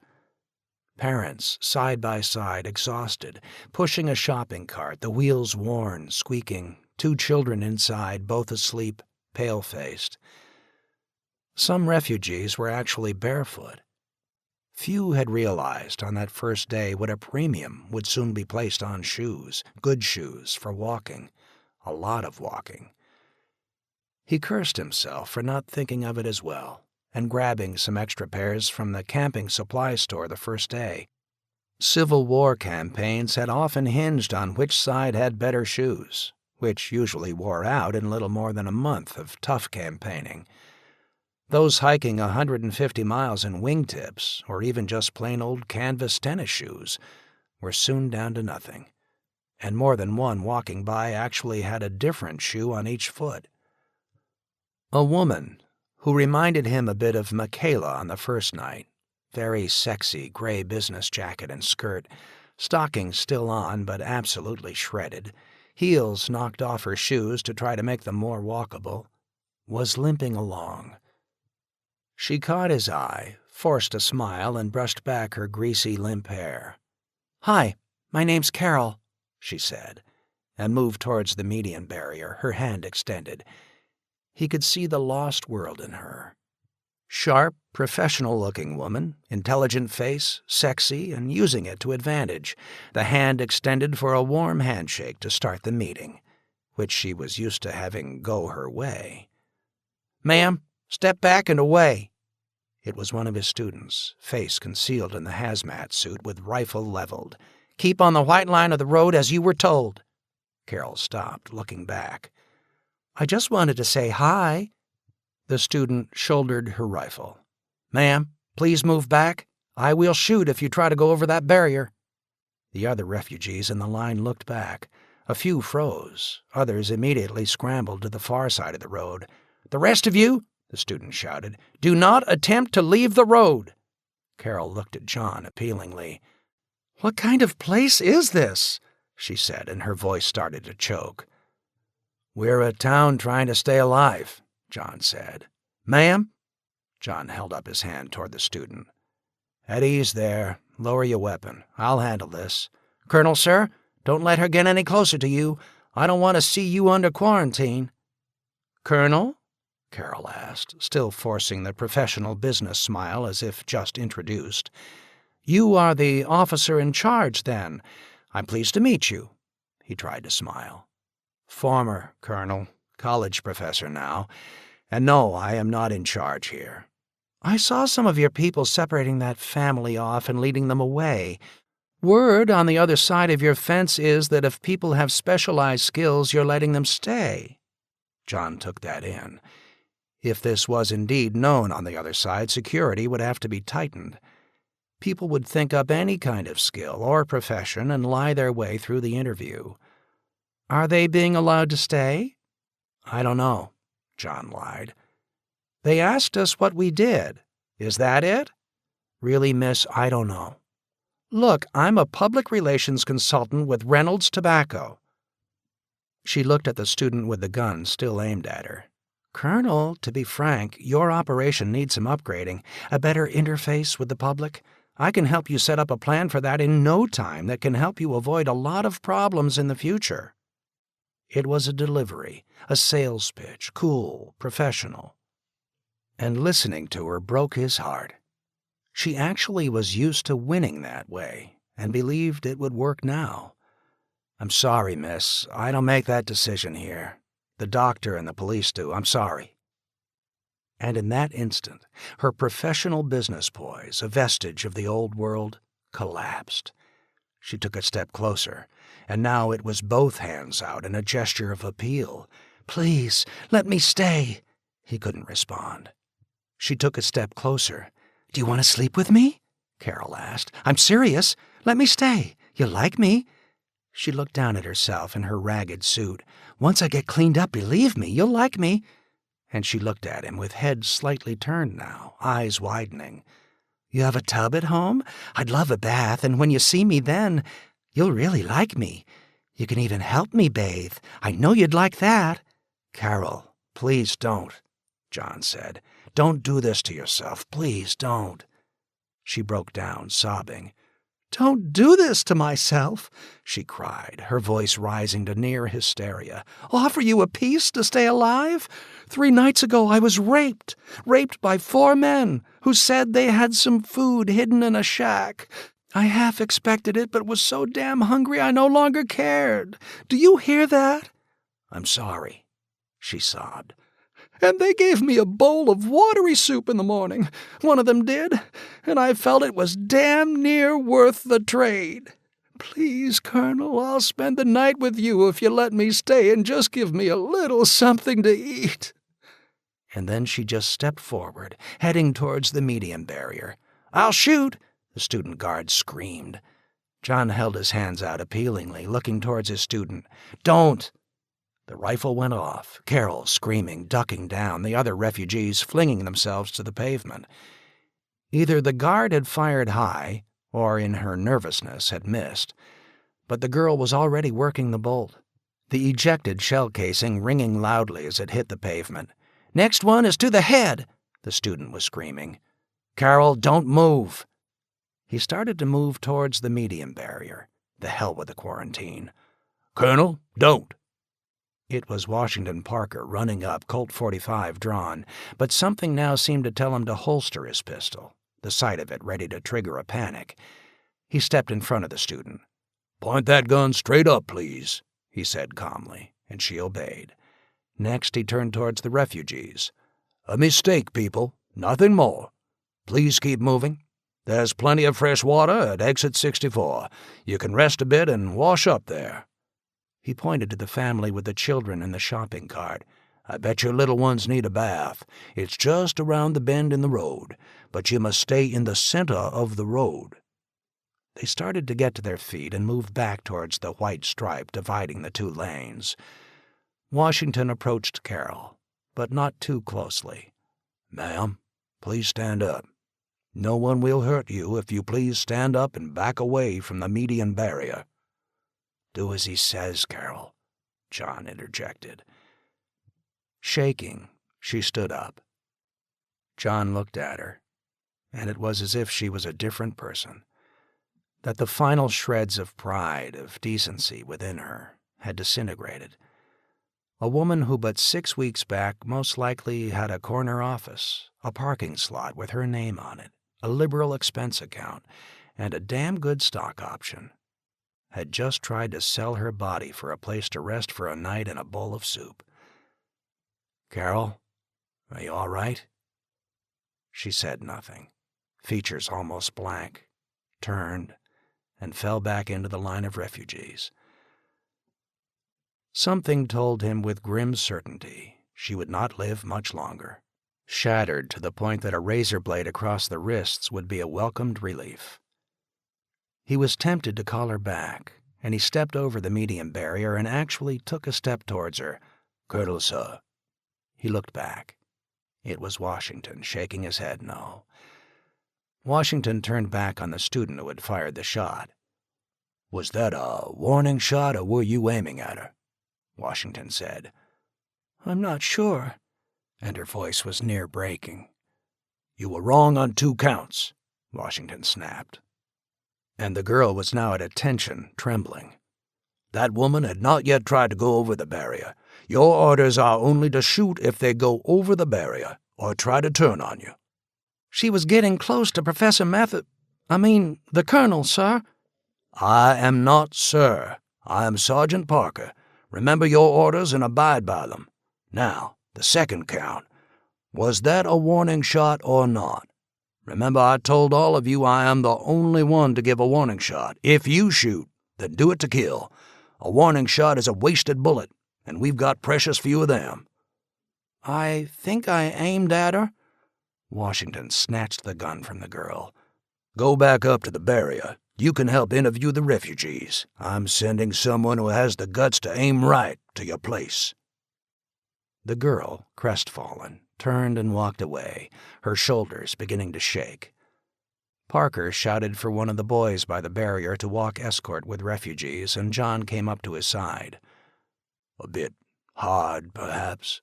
Parents, side by side, exhausted, pushing a shopping cart, the wheels worn, squeaking, 2 children inside, both asleep, pale-faced. Some refugees were actually barefoot. Few had realized on that first day what a premium would soon be placed on shoes, good shoes for walking, a lot of walking. He cursed himself for not thinking of it as well, and grabbing some extra pairs from the camping supply store the first day. Civil War campaigns had often hinged on which side had better shoes, which usually wore out in little more than a month of tough campaigning. Those hiking 150 miles in wingtips, or even just plain old canvas tennis shoes, were soon down to nothing, and more than one walking by actually had a different shoe on each foot. A woman, who reminded him a bit of Michaela on the first night, very sexy gray business jacket and skirt, stockings still on but absolutely shredded, heels knocked off her shoes to try to make them more walkable, was limping along. She caught his eye, forced a smile, and brushed back her greasy, limp hair. "Hi, my name's Carol," she said, and moved towards the median barrier, her hand extended. He could see the lost world in her. Sharp, professional-looking woman, intelligent face, sexy, and using it to advantage, the hand extended for a warm handshake to start the meeting, which she was used to having go her way. "Ma'am, step back and away." It was one of his students, face concealed in the hazmat suit with rifle leveled. "Keep on the white line of the road as you were told." Carol stopped, looking back. "I just wanted to say hi." The student shouldered her rifle. "Ma'am, please move back. I will shoot if you try to go over that barrier." The other refugees in the line looked back. A few froze. Others immediately scrambled to the far side of the road. "The rest of you," the student shouted, "do not attempt to leave the road." Carol looked at John appealingly. "What kind of place is this?" she said, and her voice started to choke. "We're a town trying to stay alive," John said. "Ma'am?" John held up his hand toward the student. "At ease there. Lower your weapon. I'll handle this. Colonel, sir, don't let her get any closer to you. I don't want to see you under quarantine." "Colonel?" Carol asked, still forcing the professional business smile as if just introduced. "You are the officer in charge, then. I'm pleased to meet you." He tried to smile. "Former colonel, college professor now, and no, I am not in charge here." "I saw some of your people separating that family off and leading them away. Word on the other side of your fence is that if people have specialized skills, you're letting them stay." John took that in. If this was indeed known on the other side, security would have to be tightened. People would think up any kind of skill or profession and lie their way through the interview. "Are they being allowed to stay?" "I don't know," John lied. "They asked us what we did. Is that it?" "Really, miss, I don't know." "Look, I'm a public relations consultant with Reynolds Tobacco." She looked at the student with the gun still aimed at her. "Colonel, to be frank, your operation needs some upgrading, a better interface with the public. I can help you set up a plan for that in no time that can help you avoid a lot of problems in the future." It was a delivery, a sales pitch, cool, professional. And listening to her broke his heart. She actually was used to winning that way and believed it would work now. "I'm sorry, miss. I don't make that decision here. The doctor and the police do. I'm sorry." And in that instant, her professional business poise, a vestige of the old world, collapsed. She took a step closer, and now it was both hands out in a gesture of appeal. "Please, let me stay." He couldn't respond. She took a step closer. "Do you want to sleep with me?" Carol asked. "I'm serious. Let me stay. You like me?" She looked down at herself in her ragged suit. "Once I get cleaned up, believe me, you'll like me." And she looked at him with head slightly turned now, eyes widening. "You have a tub at home? I'd love a bath, and when you see me then, you'll really like me. You can even help me bathe. I know you'd like that." "Carol, please don't," John said. "Don't do this to yourself. Please don't." She broke down, sobbing. "Don't do this to myself," she cried, her voice rising to near hysteria. "Offer you a piece to stay alive? 3 nights ago I was raped by 4 men who said they had some food hidden in a shack. I half expected it, but was so damn hungry I no longer cared. Do you hear that?" "I'm sorry," she sobbed. "And they gave me a bowl of watery soup in the morning, one of them did, and I felt it was damn near worth the trade. Please, Colonel, I'll spend the night with you if you let me stay and just give me a little something to eat." And then she just stepped forward, heading towards the median barrier. "I'll shoot!" the student guard screamed. John held his hands out appealingly, looking towards his student. "Don't!" The rifle went off, Carol screaming, ducking down, the other refugees flinging themselves to the pavement. Either the guard had fired high, or in her nervousness had missed, but the girl was already working the bolt, the ejected shell casing ringing loudly as it hit the pavement. "Next one is to the head," the student was screaming. "Carol, don't move." He started to move towards the median barrier. The hell with the quarantine. "Colonel, don't." It was Washington Parker running up, Colt .45 drawn, but something now seemed to tell him to holster his pistol, the sight of it ready to trigger a panic. He stepped in front of the student. "Point that gun straight up, please," he said calmly, and she obeyed. Next he turned towards the refugees. "A mistake, people, nothing more. Please keep moving. There's plenty of fresh water at exit 64. You can rest a bit and wash up there." He pointed to the family with the children in the shopping cart. "I bet your little ones need a bath. It's just around the bend in the road, but you must stay in the center of the road." They started to get to their feet and moved back towards the white stripe dividing the 2 lanes. Washington approached Carol, but not too closely. "Ma'am, please stand up. No one will hurt you if you please stand up and back away from the median barrier." "Do as he says, Carol," John interjected. Shaking, she stood up. John looked at her, and it was as if she was a different person, that the final shreds of pride, of decency within her had disintegrated. A woman who but 6 weeks back most likely had a corner office, a parking slot with her name on it, a liberal expense account, and a damn good stock option, had just tried to sell her body for a place to rest for a night and a bowl of soup. "Carol, are you all right?" She said nothing, features almost blank, turned, and fell back into the line of refugees. Something told him with grim certainty she would not live much longer, shattered to the point that a razor blade across the wrists would be a welcomed relief. He was tempted to call her back, and he stepped over the median barrier and actually took a step towards her. "Colonel, sir." He looked back. It was Washington, shaking his head no. Washington turned back on the student who had fired the shot. "Was that a warning shot, or were you aiming at her?" Washington said. "I'm not sure," and her voice was near breaking. "You were wrong on 2 counts, Washington snapped. And the girl was now at attention, trembling. "That woman had not yet tried to go over the barrier. Your orders are only to shoot if they go over the barrier or try to turn on you." "She was getting close to Professor the Colonel, sir." "I am not sir. I am Sergeant Parker. Remember your orders and abide by them. Now, the second count. Was that a warning shot or not? Remember, I told all of you I am the only one to give a warning shot. If you shoot, then do it to kill. A warning shot is a wasted bullet, and we've got precious few of them." "I think I aimed at her." Washington snatched the gun from the girl. "Go back up to the barrier. You can help interview the refugees. I'm sending someone who has the guts to aim right to your place." The girl, crestfallen, turned and walked away, her shoulders beginning to shake. Parker shouted for one of the boys by the barrier to walk escort with refugees, and John came up to his side. "A bit hard, perhaps?"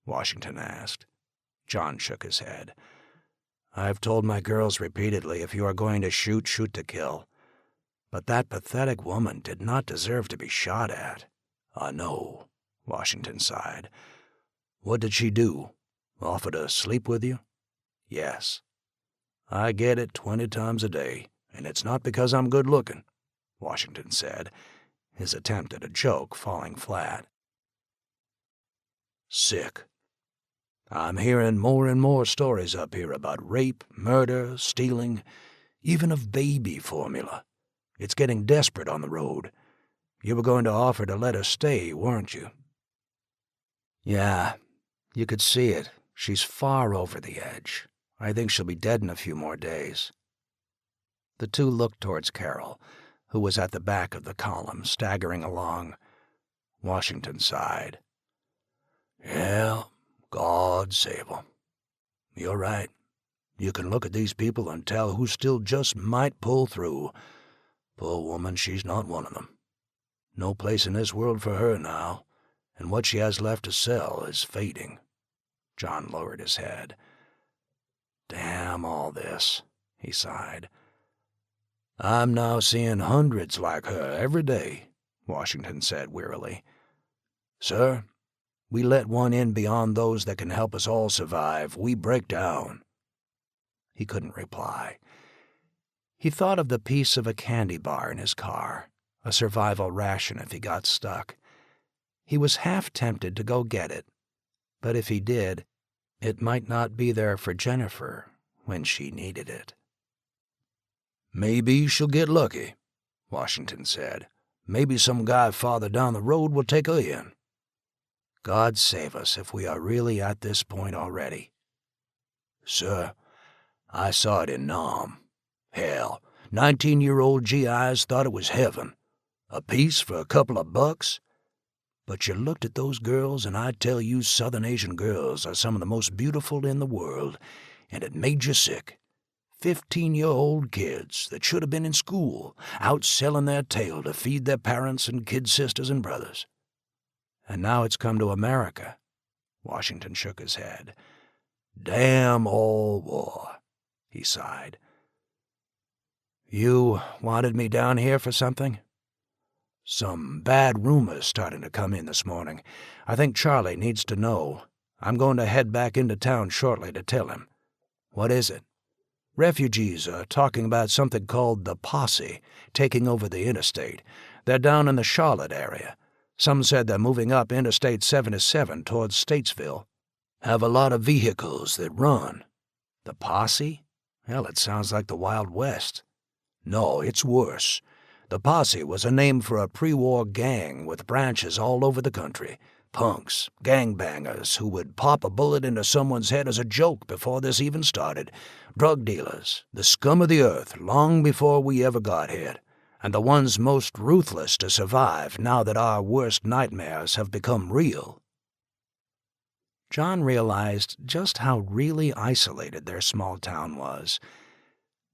Washington asked. John shook his head. "I've told my girls repeatedly, if you are going to shoot, shoot to kill. But that pathetic woman did not deserve to be shot at. I know, Washington sighed. What did she do? Offer to sleep with you? Yes. I get it 20 times a day, and it's not because I'm good-looking, Washington said, his attempt at a joke falling flat. Sick. I'm hearing more and more stories up here about rape, murder, stealing, even of baby formula. It's getting desperate on the road. You were going to offer to let her stay, weren't you? Yeah, you could see it. She's far over the edge. I think she'll be dead in a few more days. The two looked towards Carol, who was at the back of the column, staggering along. Washington sighed. Yeah, God save 'em. You're right. You can look at these people and tell who still just might pull through. Poor woman, she's not one of them. No place in this world for her now, and what she has left to sell is fading. John lowered his head. Damn all this, he sighed. I'm now seeing hundreds like her every day, Washington said wearily. Sir, we let one in beyond those that can help us all survive, we break down. He couldn't reply. He thought of the piece of a candy bar in his car, a survival ration if he got stuck. He was half tempted to go get it, but if he did, it might not be there for Jennifer when she needed it. Maybe she'll get lucky, Washington said. Maybe some guy farther down the road will take her in. God save us if we are really at this point already. Sir, I saw it in Nam. Hell, 19-year-old GIs thought it was heaven. A piece for a couple of bucks? But you looked at those girls, and I tell you Southern Asian girls are some of the most beautiful in the world, and it made you sick. 15-year-old kids that should have been in school, out selling their tail to feed their parents and kid sisters and brothers. And now it's come to America. Washington shook his head. Damn all war, he sighed. You wanted me down here for something? Some bad rumors starting to come in this morning. I think Charlie needs to know. I'm going to head back into town shortly to tell him. What is it? Refugees are talking about something called the Posse taking over the interstate. They're down in the Charlotte area. Some said they're moving up Interstate 77 towards Statesville. Have a lot of vehicles that run. The Posse? Hell, it sounds like the Wild West. No, it's worse. The Posse was a name for a pre-war gang with branches all over the country. Punks, gangbangers who would pop a bullet into someone's head as a joke before this even started. Drug dealers, the scum of the earth long before we ever got here, and the ones most ruthless to survive now that our worst nightmares have become real. John realized just how really isolated their small town was.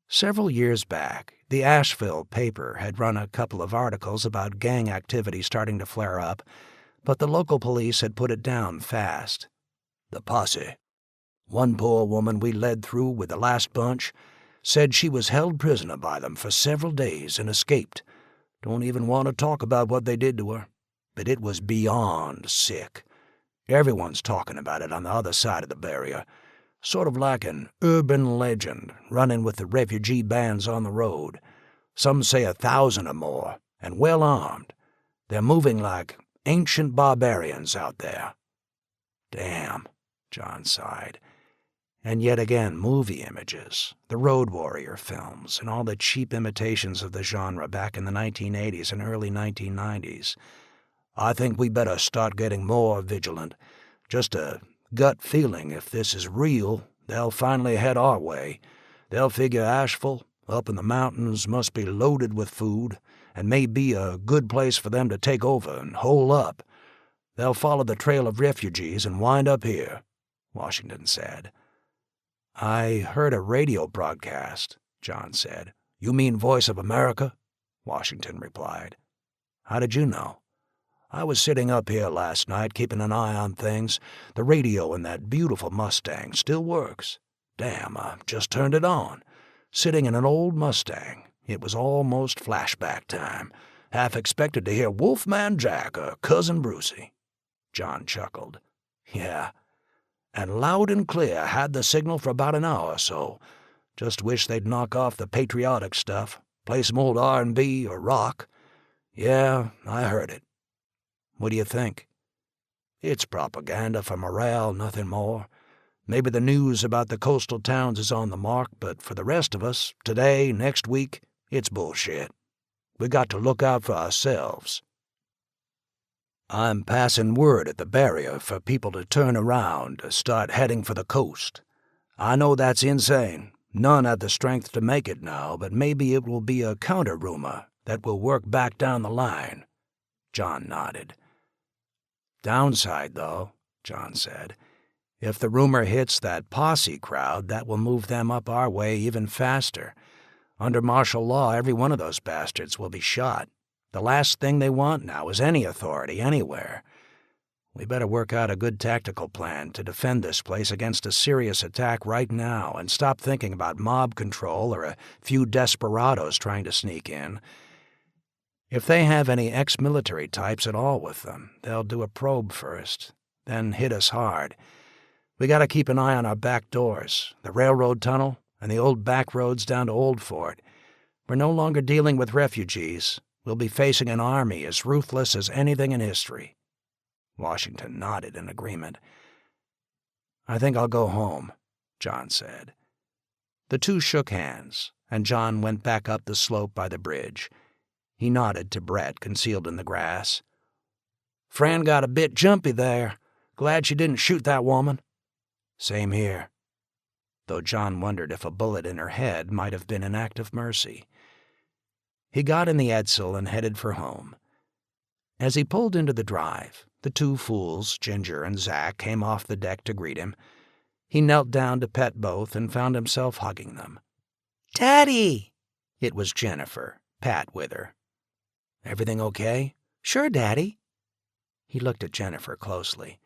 Several years back, the Asheville paper had run a couple of articles about gang activity starting to flare up, but the local police had put it down fast. The Posse. One poor woman we led through with the last bunch said she was held prisoner by them for several days and escaped. Don't even want to talk about what they did to her, but it was beyond sick. Everyone's talking about it on the other side of the barrier. Sort of like an urban legend running with the refugee bands on the road. Some say 1,000 or more, and well armed. They're moving like ancient barbarians out there. Damn, John sighed. And yet again, movie images, the Road Warrior films, and all the cheap imitations of the genre back in the 1980s and early 1990s. I think we better start getting more vigilant. Just a gut feeling if this is real, they'll finally head our way. They'll figure Asheville, up in the mountains, must be loaded with food, and may be a good place for them to take over and hole up. They'll follow the trail of refugees and wind up here, Washington said. I heard a radio broadcast, John said. You mean Voice of America? Washington replied. How did you know? I was sitting up here last night keeping an eye on things. The radio in that beautiful Mustang still works. Damn, I just turned it on. Sitting in an old Mustang, It was almost flashback time. Half expected to hear Wolfman Jack or Cousin Brucey. John chuckled. Yeah, and loud and clear had the signal for about an hour or so. Just wish they'd knock off the patriotic stuff, play some old R&B or rock. Yeah, I heard it. What do you think? It's propaganda for morale, nothing more. Maybe the news about the coastal towns is on the mark, but for the rest of us, today, next week, it's bullshit. We got to look out for ourselves. I'm passing word at the barrier for people to turn around, to start heading for the coast. I know that's insane. None have the strength to make it now, but maybe it will be a counter-rumor that will work back down the line. John nodded. Downside, though, John said. If the rumor hits that posse crowd, that will move them up our way even faster. Under martial law, every one of those bastards will be shot. The last thing they want now is any authority anywhere. We better work out a good tactical plan to defend this place against a serious attack right now and stop thinking about mob control or a few desperados trying to sneak in. If they have any ex-military types at all with them, they'll do a probe first, then hit us hard. We gotta keep an eye on our back doors, the railroad tunnel, and the old back roads down to Old Fort. We're no longer dealing with refugees. We'll be facing an army as ruthless as anything in history. Washington nodded in agreement. I think I'll go home, John said. The two shook hands, and John went back up the slope by the bridge. He nodded to Brett, concealed in the grass. Fran got a bit jumpy there. Glad she didn't shoot that woman. Same here. Though John wondered if a bullet in her head might have been an act of mercy. He got in the Edsel and headed for home. As he pulled into the drive, the two fools, Ginger and Zack, came off the deck to greet him. He knelt down to pet both and found himself hugging them. Daddy! It was Jennifer, Pat with her. Everything okay? Sure, Daddy. He looked at Jennifer closely.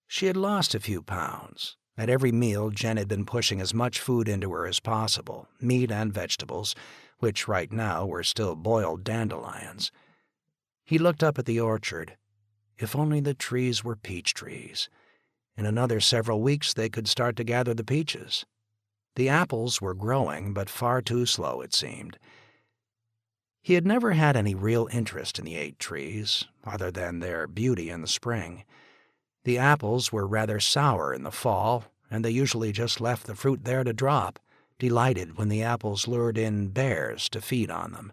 She had lost a few pounds. At every meal, Jen had been pushing as much food into her as possible, meat and vegetables, which right now were still boiled dandelions. He looked up at the orchard. If only the trees were peach trees. In another several weeks they could start to gather the peaches. The apples were growing, but far too slow, it seemed. He had never had any real interest in the 8 trees, other than their beauty in the spring. The apples were rather sour in the fall, and they usually just left the fruit there to drop, delighted when the apples lured in bears to feed on them.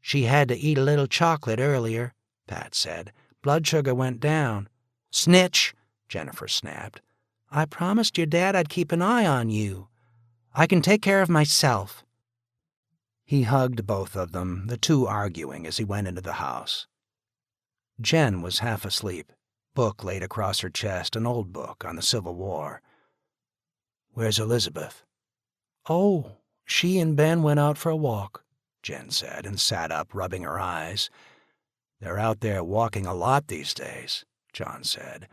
She had to eat a little chocolate earlier, Pat said. Blood sugar went down. Snitch, Jennifer snapped. I promised your dad I'd keep an eye on you. I can take care of myself. He hugged both of them, the two arguing as he went into the house. Jen was half asleep, book laid across her chest, an old book on the Civil War. Where's Elizabeth? Oh, she and Ben went out for a walk, Jen said, and sat up, rubbing her eyes. They're out there walking a lot these days, John said.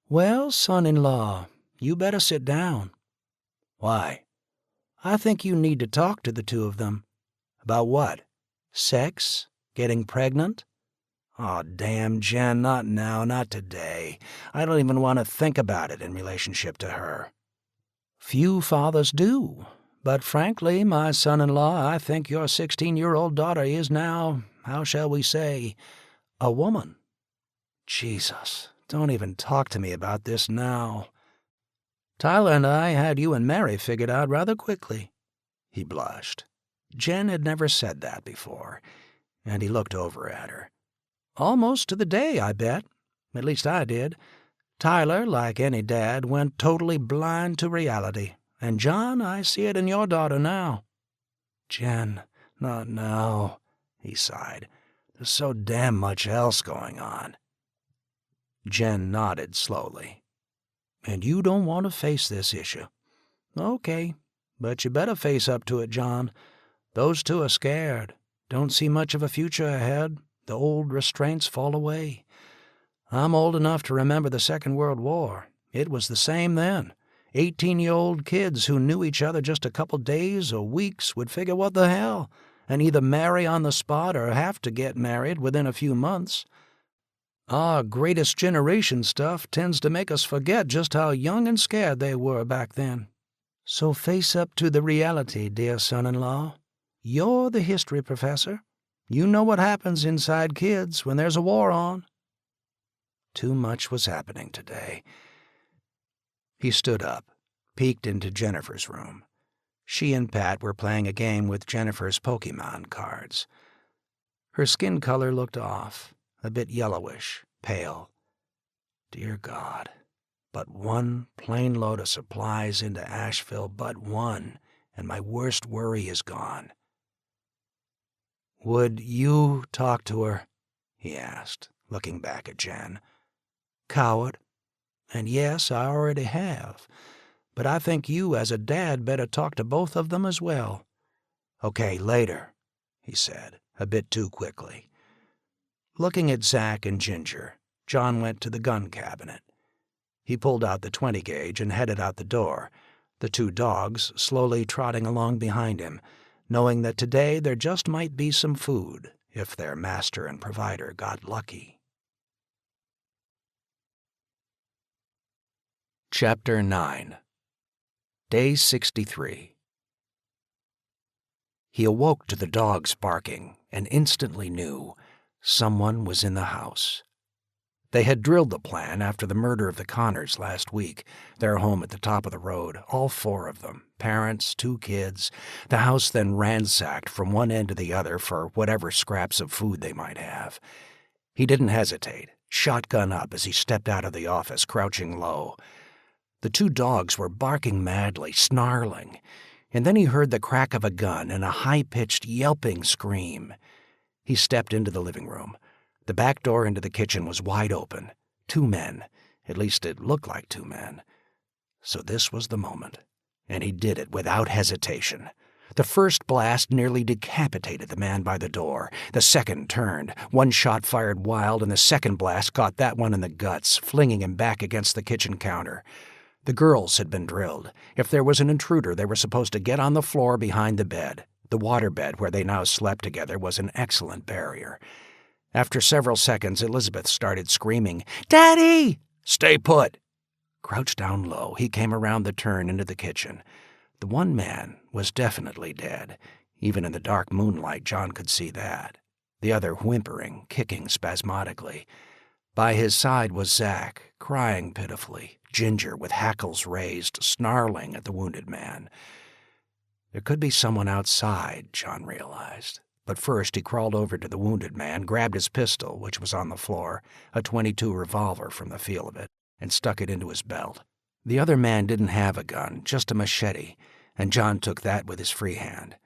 Well, son-in-law, you better sit down. Why? I think you need to talk to the two of them. About what? Sex? Getting pregnant? Oh, damn, Jen, not now, not today. I don't even want to think about it in relationship to her. Few fathers do. But frankly, my son-in-law, I think your 16-year-old daughter is now, how shall we say, a woman. Jesus, don't even talk to me about this now. Tyler and I had you and Mary figured out rather quickly. He blushed. Jen had never said that before, and he looked over at her. Almost to the day, I bet. At least I did. Tyler, like any dad, went totally blind to reality. And John, I see it in your daughter now. Jen, not now, he sighed. There's so damn much else going on. Jen nodded slowly. And you don't want to face this issue. Okay, but you better face up to it, John. Those two are scared. Don't see much of a future ahead. The old restraints fall away. I'm old enough to remember the Second World War. It was the same then. 18-year-old kids who knew each other just a couple days or weeks would figure what the hell, and either marry on the spot or have to get married within a few months. Our greatest generation stuff tends to make us forget just how young and scared they were back then. So face up to the reality, dear son-in-law. You're the history professor. You know what happens inside kids when there's a war on. Too much was happening today. He stood up, peeked into Jennifer's room. She and Pat were playing a game with Jennifer's Pokemon cards. Her skin color looked off, a bit yellowish, pale. Dear God, but one plane load of supplies into Asheville, but one, and my worst worry is gone. Would you talk to her? He asked, looking back at Jen. Coward. And yes, I already have. But I think you, as a dad, better talk to both of them as well. Okay, later, he said, a bit too quickly. Looking at Zach and Ginger, John went to the gun cabinet. He pulled out the 20 gauge and headed out the door, the two dogs slowly trotting along behind him, knowing that today there just might be some food if their master and provider got lucky. Chapter 9. Day 63. He awoke to the dogs barking and instantly knew someone was in the house. They had drilled the plan after the murder of the Connors last week, their home at the top of the road, all four of them, parents, 2 kids, the house then ransacked from one end to the other for whatever scraps of food they might have. He didn't hesitate, shotgun up as he stepped out of the office, crouching low. The 2 dogs were barking madly, snarling, and then he heard the crack of a gun and a high-pitched, yelping scream. He stepped into the living room. The back door into the kitchen was wide open. 2 men. At least it looked like 2 men. So this was the moment, and he did it without hesitation. The first blast nearly decapitated the man by the door. The second turned. 1 shot fired wild, and the second blast caught that one in the guts, flinging him back against the kitchen counter. The girls had been drilled. If there was an intruder, they were supposed to get on the floor behind the bed. The waterbed where they now slept together was an excellent barrier. After several seconds, Elizabeth started screaming, "Daddy!" "Stay put!" Crouched down low, he came around the turn into the kitchen. The one man was definitely dead. Even in the dark moonlight, John could see that. The other whimpering, kicking spasmodically. By his side was Zach, crying pitifully, Ginger with hackles raised, snarling at the wounded man. There could be someone outside, John realized. But first he crawled over to the wounded man, grabbed his pistol, which was on the floor, a .22 revolver from the feel of it, and stuck it into his belt. The other man didn't have a gun, just a machete, and John took that with his free hand.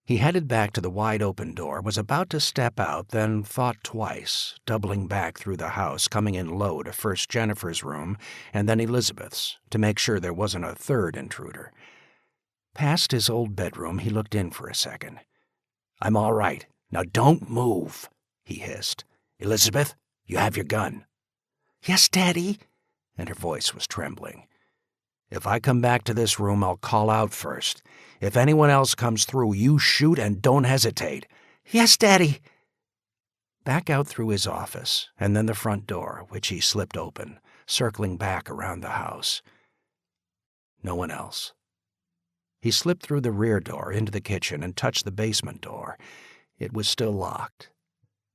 He headed back to the wide-open door, was about to step out, then thought twice, doubling back through the house, coming in low to first Jennifer's room and then Elizabeth's, to make sure there wasn't a third intruder. Past his old bedroom, he looked in for a second. "I'm all right. Now don't move," he hissed. "Elizabeth, you have your gun." "Yes, Daddy," and her voice was trembling. "If I come back to this room, I'll call out first. If anyone else comes through, you shoot and don't hesitate." "Yes, Daddy." Back out through his office, and then the front door, which he slipped open, circling back around the house. No one else. He slipped through the rear door into the kitchen and touched the basement door. It was still locked.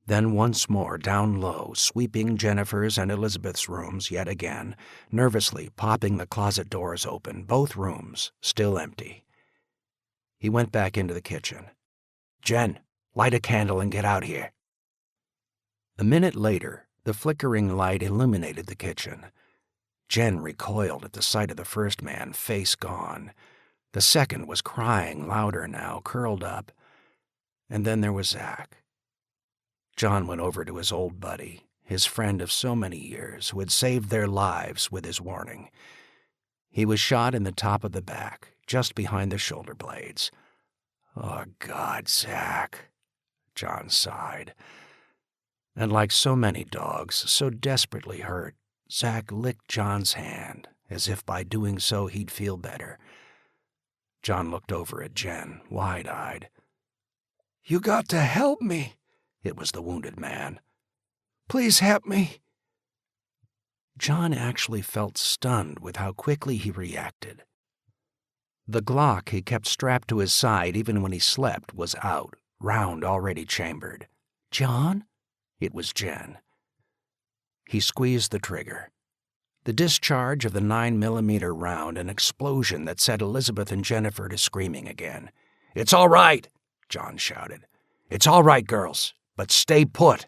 Then once more down low, sweeping Jennifer's and Elizabeth's rooms yet again, nervously popping the closet doors open, both rooms still empty. He went back into the kitchen. "Jen, light a candle and get out here." A minute later, the flickering light illuminated the kitchen. Jen recoiled at the sight of the first man, face gone. The second was crying louder now, curled up. And then there was Zach. John went over to his old buddy, his friend of so many years, who had saved their lives with his warning. He was shot in the top of the back, just behind the shoulder blades. "Oh, God, Zach," John sighed. And like so many dogs, so desperately hurt, Zach licked John's hand as if by doing so he'd feel better. John looked over at Jen, wide-eyed. "You got to help me," it was the wounded man. "Please help me." John actually felt stunned with how quickly he reacted. The Glock he kept strapped to his side even when he slept was out, round already chambered. "John?" It was Jen. He squeezed the trigger. The discharge of the 9mm round, an explosion that set Elizabeth and Jennifer to screaming again. "It's all right," John shouted. "It's all right, girls, but stay put."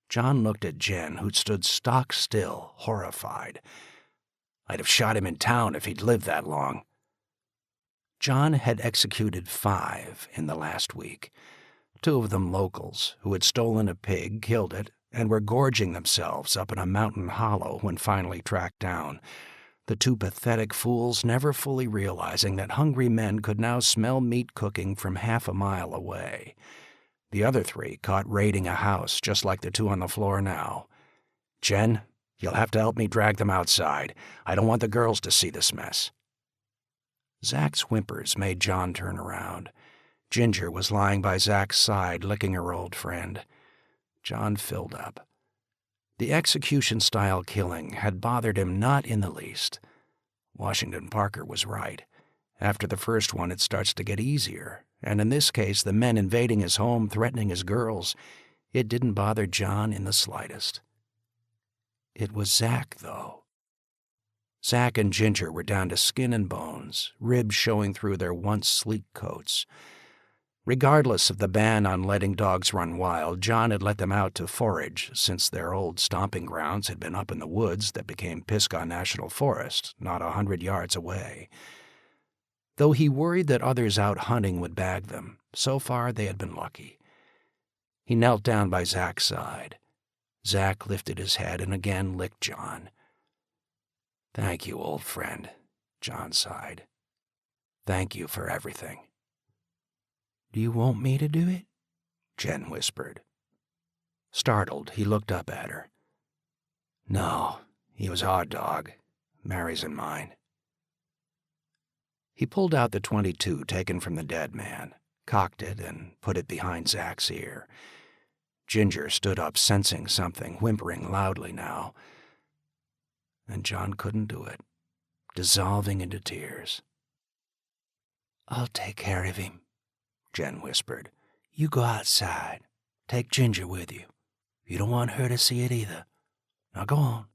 John looked at Jen, who'd stood stock still, horrified. "I'd have shot him in town if he'd lived that long." John had executed 5 in the last week. 2 of them locals, who had stolen a pig, killed it, and were gorging themselves up in a mountain hollow when finally tracked down. The 2 pathetic fools never fully realizing that hungry men could now smell meat cooking from half a mile away. The other 3 caught raiding a house just like the 2 on the floor now. "Jen, you'll have to help me drag them outside. I don't want the girls to see this mess." Zach's whimpers made John turn around. Ginger was lying by Zach's side, licking her old friend. John filled up. The execution-style killing had bothered him not in the least. Washington Parker was right. After the first one, it starts to get easier, and in this case, the men invading his home, threatening his girls, it didn't bother John in the slightest. It was Zach, though. Zach and Ginger were down to skin and bones, ribs showing through their once sleek coats. Regardless of the ban on letting dogs run wild, John had let them out to forage since their old stomping grounds had been up in the woods that became Pisgah National Forest, not 100 yards away. Though he worried that others out hunting would bag them, so far they had been lucky. He knelt down by Zach's side. Zach lifted his head and again licked John. "Thank you, old friend," John sighed. "Thank you for everything." "Do you want me to do it?" Jen whispered. Startled, he looked up at her. "No, he was our dog. Mary's and mine." He pulled out the .22 taken from the dead man, cocked it, and put it behind Zach's ear. Ginger stood up, sensing something, whimpering loudly now. And John couldn't do it, dissolving into tears. "I'll take care of him," Jen whispered. "You go outside. Take Ginger with you. You don't want her to see it either. Now go on."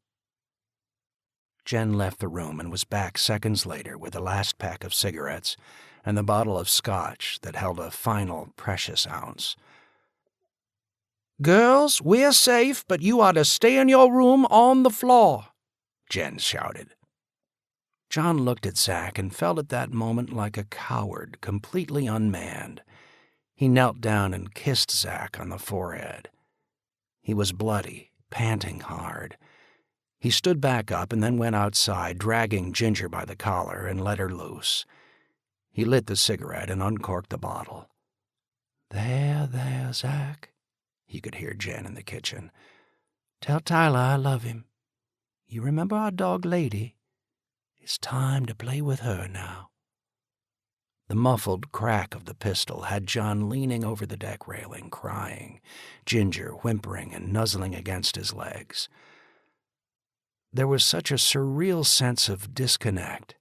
Jen left the room and was back seconds later with the last pack of cigarettes and the bottle of scotch that held a final precious ounce. "Girls, we're safe, but you are to stay in your room on the floor," Jen shouted. John looked at Zach and felt at that moment like a coward, completely unmanned. He knelt down and kissed Zach on the forehead. He was bloody, panting hard. He stood back up and then went outside, dragging Ginger by the collar, and let her loose. He lit the cigarette and uncorked the bottle. There, Zach," he could hear Jen in the kitchen. "Tell Tyler I love him. You remember our dog Lady? It's time to play with her now." The muffled crack of the pistol had John leaning over the deck railing, crying, Ginger whimpering and nuzzling against his legs. There was such a surreal sense of disconnect.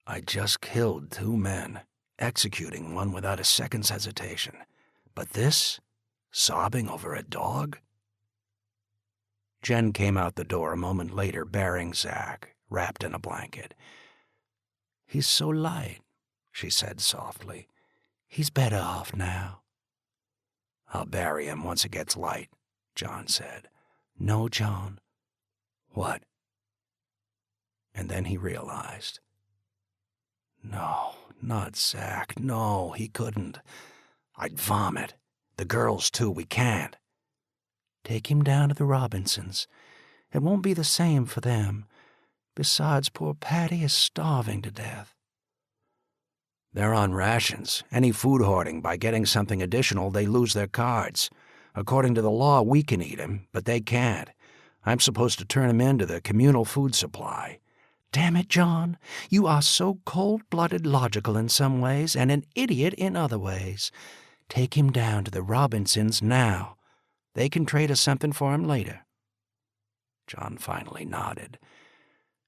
I just killed 2 men, executing one without a second's hesitation. But this? Sobbing over a dog? Jen came out the door a moment later bearing Zach, wrapped in a blanket. "He's so light," she said softly. "He's better off now." "I'll bury him once it gets light," John said. "No, John." "What?" And then he realized. No, not Zach. No, he couldn't. I'd vomit. The girls, too. We can't. "Take him down to the Robinsons. It won't be the same for them. Besides, poor Patty is starving to death." "They're on rations. Any food hoarding, by getting something additional, they lose their cards. According to the law, we can eat him, but they can't. I'm supposed to turn him in to the communal food supply." "Damn it, John, you are so cold-blooded logical in some ways and an idiot in other ways. Take him down to the Robinsons now. They can trade us something for him later." John finally nodded.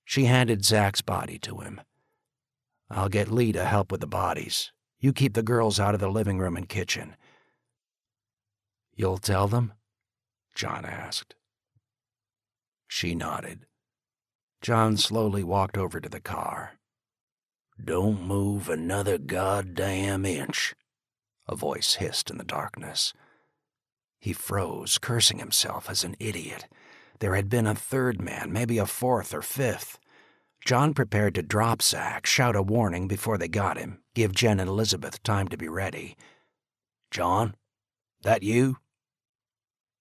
She handed Zach's body to him. "I'll get Lee to help with the bodies. You keep the girls out of the living room and kitchen." "You'll tell them?" John asked. She nodded. John slowly walked over to the car. "Don't move another goddamn inch," a voice hissed in the darkness. He froze, cursing himself as an idiot. There had been a third man, maybe a fourth or fifth. John prepared to drop Zach, shout a warning before they got him, give Jen and Elizabeth time to be ready. "John? That you?"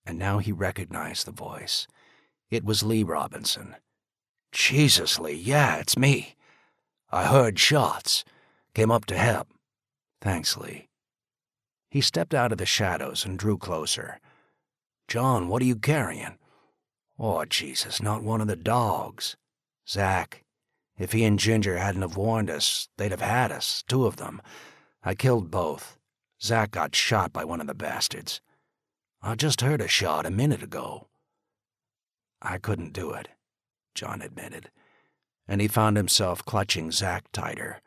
And now he recognized the voice. It was Lee Robinson. "Jesus, Lee, yeah, it's me. I heard shots. Came up to help. Thanks, Lee." He stepped out of the shadows and drew closer. "John, what are you carrying?" "Oh, Jesus, not one of the dogs. Zach, if he and Ginger hadn't have warned us, they'd have had us, two of them. I killed both. Zach got shot by one of the bastards. I just heard a shot a minute ago." "I couldn't do it," John admitted, and he found himself clutching Zach tighter.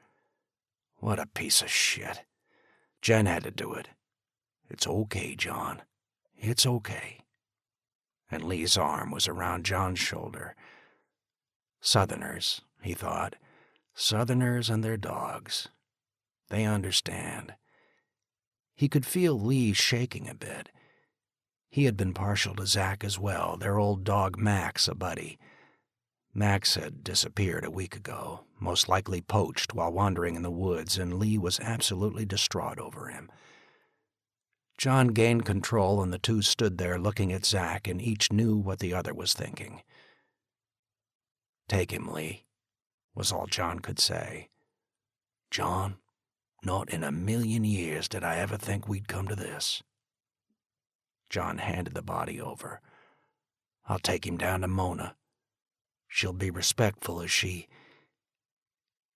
What a piece of shit. Jen had to do it. "It's okay, John. It's okay." And Lee's arm was around John's shoulder. Southerners, he thought. Southerners and their dogs. They understand. He could feel Lee shaking a bit. He had been partial to Zach as well, their old dog Max, a buddy. Max had disappeared a week ago, most likely poached while wandering in the woods, and Lee was absolutely distraught over him. John gained control, and the two stood there looking at Zach, and each knew what the other was thinking. "Take him, Lee," was all John could say. "John, not in a million years did I ever think we'd come to this." John handed the body over. "I'll take him down to Mona. She'll be respectful as she—"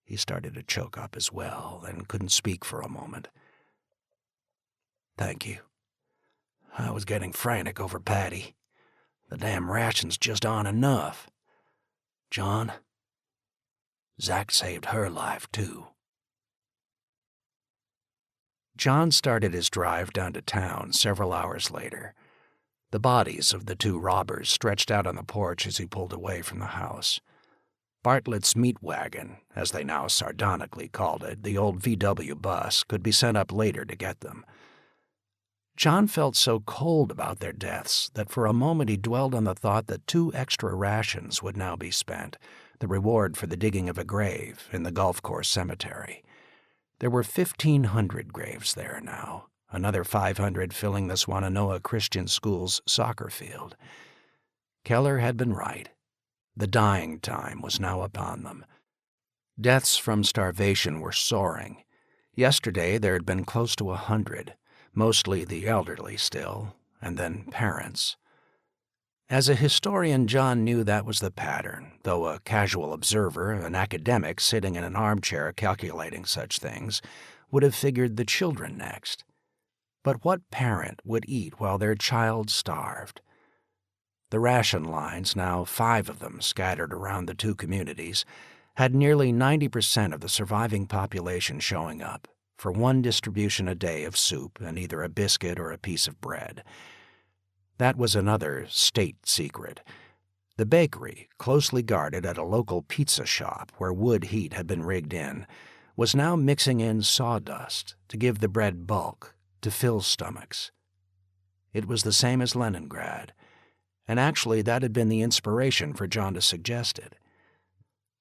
He started to choke up as well and couldn't speak for a moment. "Thank you. I was getting frantic over Patty. The damn rations just aren't enough. John, Zach saved her life, too." John started his drive down to town several hours later. The bodies of the two robbers stretched out on the porch as he pulled away from the house. Bartlett's meat wagon, as they now sardonically called it, the old VW bus, could be sent up later to get them. John felt so cold about their deaths that for a moment he dwelled on the thought that 2 extra rations would now be spent, the reward for the digging of a grave in the golf course cemetery. There were 1,500 graves there now, another 500 filling the Swannanoa Christian School's soccer field. Keller had been right. The dying time was now upon them. Deaths from starvation were soaring. Yesterday there had been close to 100. Mostly the elderly still, and then parents. As a historian, John knew that was the pattern, though a casual observer, an academic sitting in an armchair calculating such things, would have figured the children next. But what parent would eat while their child starved? The ration lines, now 5 of them scattered around the 2 communities, had nearly 90% of the surviving population showing up for 1 distribution a day of soup and either a biscuit or a piece of bread. That was another state secret. The bakery, closely guarded at a local pizza shop where wood heat had been rigged in, was now mixing in sawdust to give the bread bulk, to fill stomachs. It was the same as Leningrad, and actually that had been the inspiration for John to suggest it.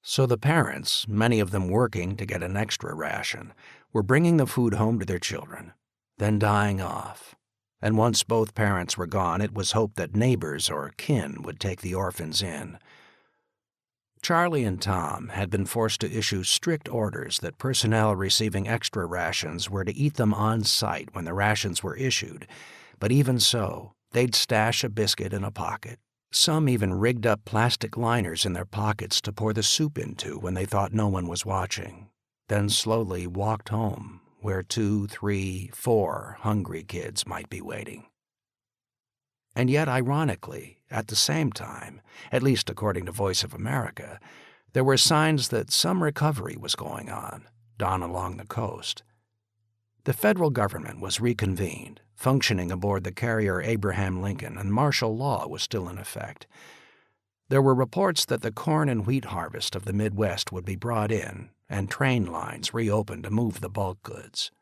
So the parents, many of them working to get an extra ration, were bringing the food home to their children, then dying off. And once both parents were gone, it was hoped that neighbors or kin would take the orphans in. Charlie and Tom had been forced to issue strict orders that personnel receiving extra rations were to eat them on site when the rations were issued, but even so, they'd stash a biscuit in a pocket, Some even rigged up plastic liners in their pockets to pour the soup into when they thought no one was watching, then slowly walked home where 2, 3, 4 hungry kids might be waiting. And yet, ironically, at the same time, at least according to Voice of America, there were signs that some recovery was going on along the coast. The federal government was reconvened, functioning aboard the carrier Abraham Lincoln, and martial law was still in effect. There were reports that the corn and wheat harvest of the Midwest would be brought in, and train lines reopened to move the bulk goods.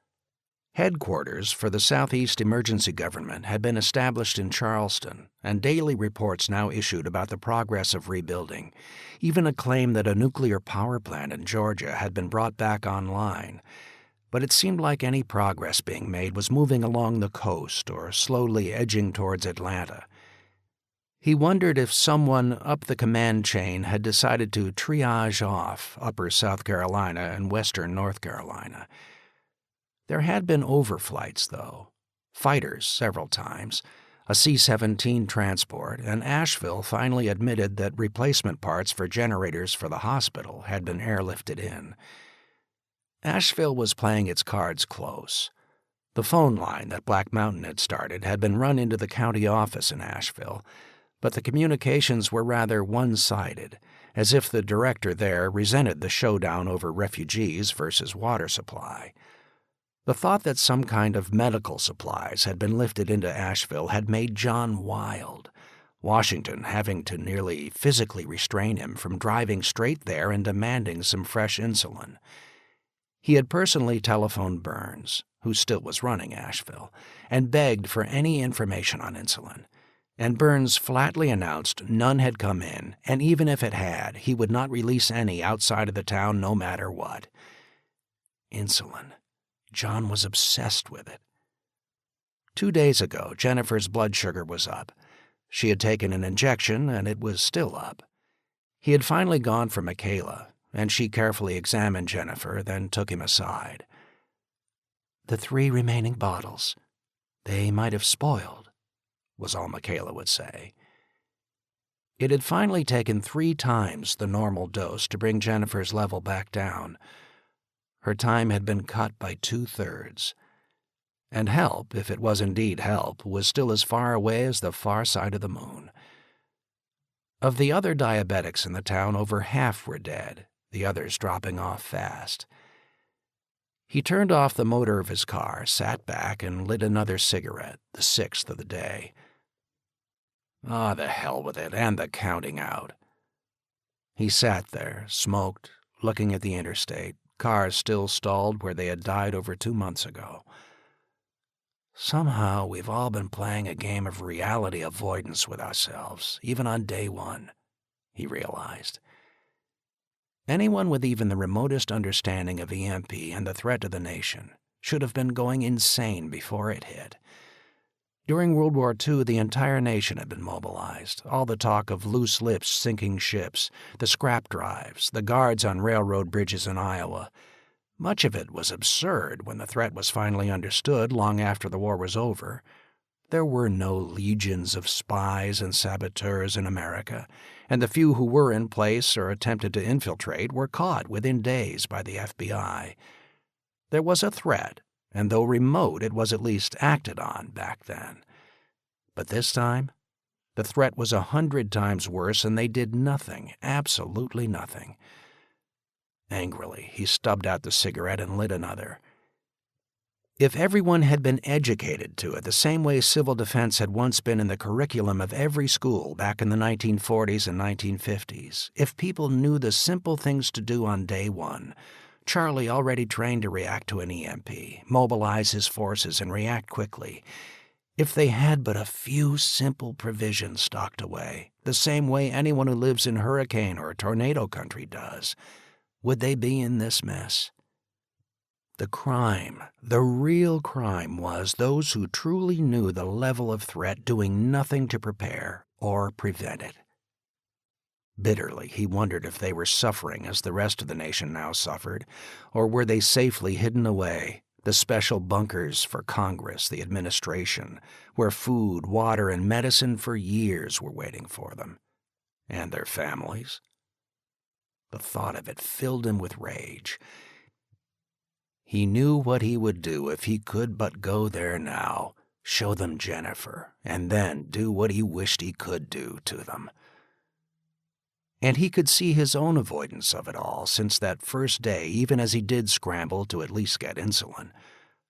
Headquarters for the Southeast Emergency Government had been established in Charleston, and daily reports now issued about the progress of rebuilding, even a claim that a nuclear power plant in Georgia had been brought back online. But it seemed like any progress being made was moving along the coast or slowly edging towards Atlanta. He wondered if someone up the command chain had decided to triage off upper South Carolina and western North Carolina. There had been overflights, though, fighters several times, a C-17 transport, and Asheville finally admitted that replacement parts for generators for the hospital had been airlifted in. Asheville was playing its cards close. The phone line that Black Mountain had started had been run into the county office in Asheville, but the communications were rather one-sided, as if the director there resented the showdown over refugees versus water supply. The thought that some kind of medical supplies had been lifted into Asheville had made John wild, Washington having to nearly physically restrain him from driving straight there and demanding some fresh insulin. He had personally telephoned Burns, who still was running Asheville, and begged for any information on insulin. And Burns flatly announced none had come in, and even if it had, he would not release any outside of the town no matter what. Insulin. John was obsessed with it. 2 days ago, Jennifer's blood sugar was up. She had taken an injection, and it was still up. He had finally gone for Michaela, and she carefully examined Jennifer, then took him aside. "The 3 remaining bottles. They might have spoiled," was all Michaela would say. It had finally taken 3 times the normal dose to bring Jennifer's level back down. Her time had been cut by 2/3. And help, if it was indeed help, was still as far away as the far side of the moon. Of the other diabetics in the town, over half were dead, the others dropping off fast. He turned off the motor of his car, sat back, and lit another cigarette, the 6th of the day. The hell with it, and the counting out. He sat there, smoked, looking at the interstate, cars still stalled where they had died over 2 months ago. Somehow we've all been playing a game of reality avoidance with ourselves, even on day 1, he realized. Anyone with even the remotest understanding of EMP and the threat to the nation should have been going insane before it hit. During World War II, the entire nation had been mobilized, all the talk of loose lips sinking ships, the scrap drives, the guards on railroad bridges in Iowa. Much of it was absurd when the threat was finally understood long after the war was over. There were no legions of spies and saboteurs in America, and the few who were in place or attempted to infiltrate were caught within days by the FBI. There was a threat, and though remote, it was at least acted on back then. But this time, the threat was 100 times worse, and they did nothing, absolutely nothing. Angrily, he stubbed out the cigarette and lit another. If everyone had been educated to it the same way civil defense had once been in the curriculum of every school back in the 1940s and 1950s, if people knew the simple things to do on day 1, Charlie already trained to react to an EMP, mobilize his forces, and react quickly. If they had but a few simple provisions stocked away, the same way anyone who lives in hurricane or tornado country does, would they be in this mess? The crime, the real crime, was those who truly knew the level of threat doing nothing to prepare or prevent it. Bitterly, he wondered if they were suffering as the rest of the nation now suffered, or were they safely hidden away, the special bunkers for Congress, the administration, where food, water, and medicine for years were waiting for them, and their families. The thought of it filled him with rage. He knew what he would do if he could but go there now, show them Jennifer, and then do what he wished he could do to them. And he could see his own avoidance of it all since that first day, even as he did scramble to at least get insulin.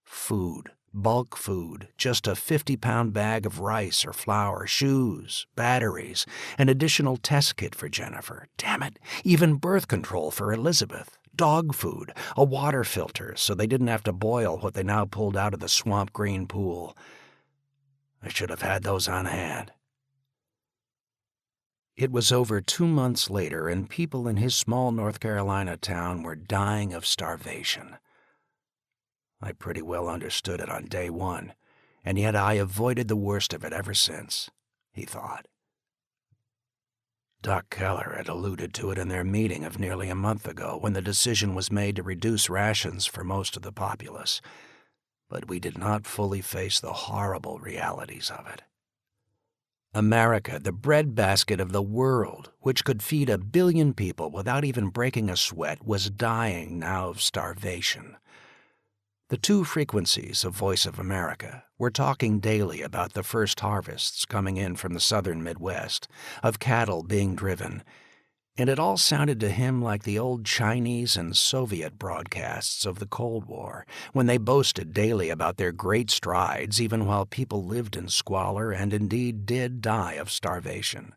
Food, bulk food, just a 50-pound bag of rice or flour, shoes, batteries, an additional test kit for Jennifer. Damn it, even birth control for Elizabeth. Dog food, a water filter so they didn't have to boil what they now pulled out of the swamp green pool. I should have had those on hand. It was over 2 months later, and people in his small North Carolina town were dying of starvation. I pretty well understood it on day one, and yet I avoided the worst of it ever since, he thought. Doc Keller had alluded to it in their meeting of nearly a month ago when the decision was made to reduce rations for most of the populace, but we did not fully face the horrible realities of it. America, the breadbasket of the world, which could feed 1 billion people without even breaking a sweat, was dying now of starvation. The two frequencies of Voice of America were talking daily about the first harvests coming in from the southern Midwest, of cattle being driven, and it all sounded to him like the old Chinese and Soviet broadcasts of the Cold War, when they boasted daily about their great strides even while people lived in squalor and indeed did die of starvation.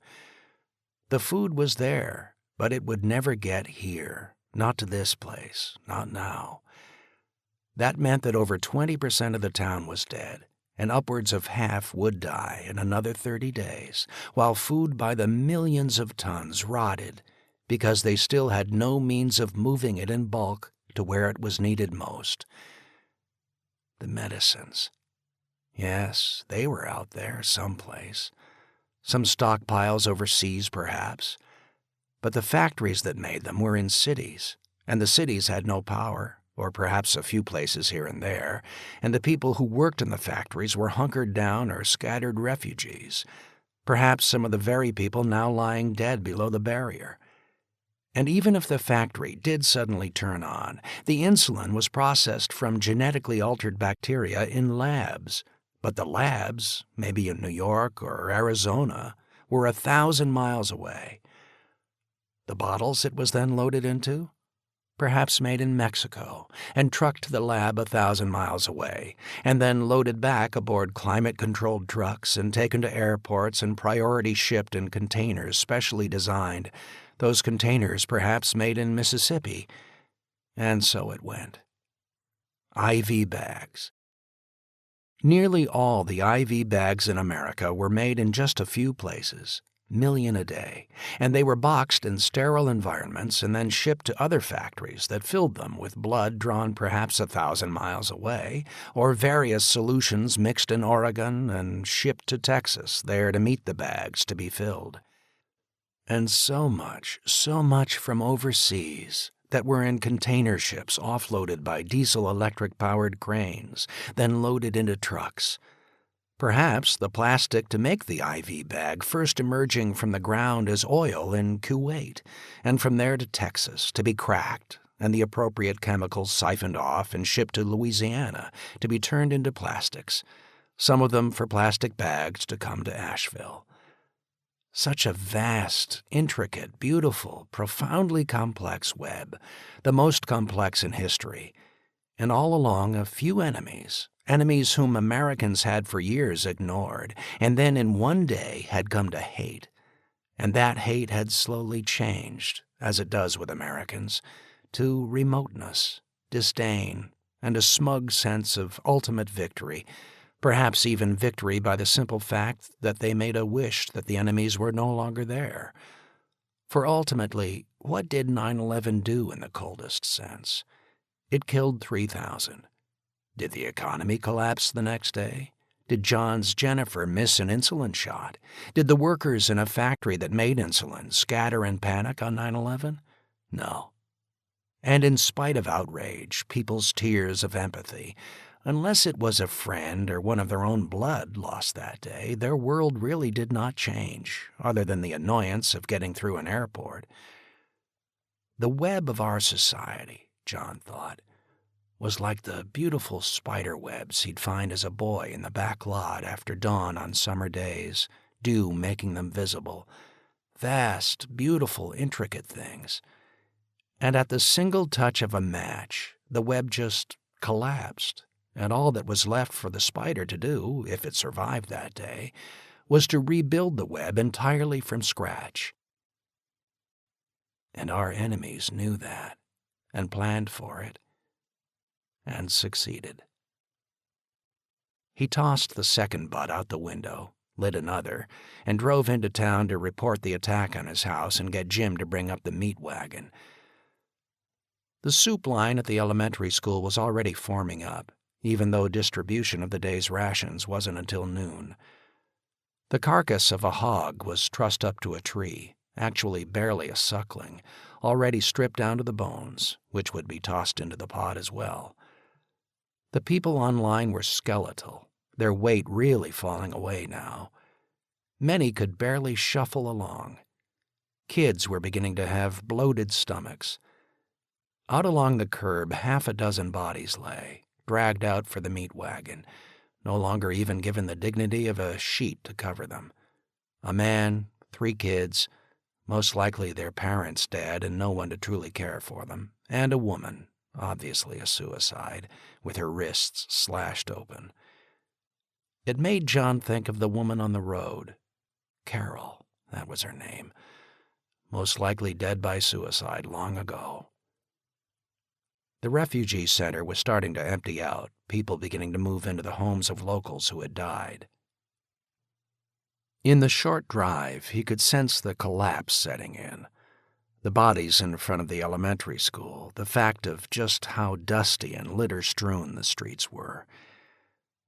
The food was there, but it would never get here, not to this place, not now. That meant that over 20% of the town was dead, and upwards of half would die in another 30 days, while food by the millions of tons rotted because they still had no means of moving it in bulk to where it was needed most. The medicines. Yes, they were out there someplace. Some stockpiles overseas, perhaps. But the factories that made them were in cities, and the cities had no power, or perhaps a few places here and there, and the people who worked in the factories were hunkered down or scattered refugees, perhaps some of the very people now lying dead below the barrier. And even if the factory did suddenly turn on, the insulin was processed from genetically altered bacteria in labs, but the labs, maybe in New York or Arizona, were 1,000 miles away. The bottles it was then loaded into? Perhaps made in Mexico, and trucked to the lab 1,000 miles away, and then loaded back aboard climate-controlled trucks and taken to airports and priority shipped in containers specially designed, those containers perhaps made in Mississippi. And so it went. IV bags. Nearly all the IV bags in America were made in just a few places. Million a day, and they were boxed in sterile environments and then shipped to other factories that filled them with blood drawn perhaps 1,000 miles away, or various solutions mixed in Oregon and shipped to Texas, there to meet the bags to be filled. And so much from overseas that were in container ships offloaded by diesel-electric-powered cranes, then loaded into trucks. Perhaps the plastic to make the IV bag first emerging from the ground as oil in Kuwait, and from there to Texas to be cracked, and the appropriate chemicals siphoned off and shipped to Louisiana to be turned into plastics, some of them for plastic bags to come to Asheville. Such a vast, intricate, beautiful, profoundly complex web, the most complex in history, and all along a few enemies whom Americans had for years ignored, and then in one day had come to hate. And that hate had slowly changed, as it does with Americans, to remoteness, disdain, and a smug sense of ultimate victory, perhaps even victory by the simple fact that they made a wish that the enemies were no longer there. For ultimately, what did 9/11 do in the coldest sense? It killed 3,000. Did the economy collapse the next day? Did John's Jennifer miss an insulin shot? Did the workers in a factory that made insulin scatter in panic on 9/11? No. And in spite of outrage, people's tears of empathy, unless it was a friend or one of their own blood lost that day, their world really did not change, other than the annoyance of getting through an airport. The web of our society, John thought, was like the beautiful spider webs he'd find as a boy in the back lot after dawn on summer days, dew making them visible. Vast, beautiful, intricate things. And at the single touch of a match, the web just collapsed, and all that was left for the spider to do, if it survived that day, was to rebuild the web entirely from scratch. And our enemies knew that, and planned for it, and succeeded. He tossed the second butt out the window, lit another, and drove into town to report the attack on his house and get Jim to bring up the meat wagon. The soup line at the elementary school was already forming up, even though distribution of the day's rations wasn't until noon. The carcass of a hog was trussed up to a tree, actually barely a suckling, already stripped down to the bones, which would be tossed into the pot as well. The people online were skeletal, their weight really falling away now. Many could barely shuffle along. Kids were beginning to have bloated stomachs. Out along the curb, half a dozen bodies lay, dragged out for the meat wagon, no longer even given the dignity of a sheet to cover them. A man, 3 kids, most likely their parents dead and no one to truly care for them, and a woman, obviously a suicide, with her wrists slashed open. It made John think of the woman on the road. Carol, that was her name. Most likely dead by suicide long ago. The refugee center was starting to empty out, people beginning to move into the homes of locals who had died. In the short drive, he could sense the collapse setting in. The bodies in front of the elementary school, the fact of just how dusty and litter-strewn the streets were.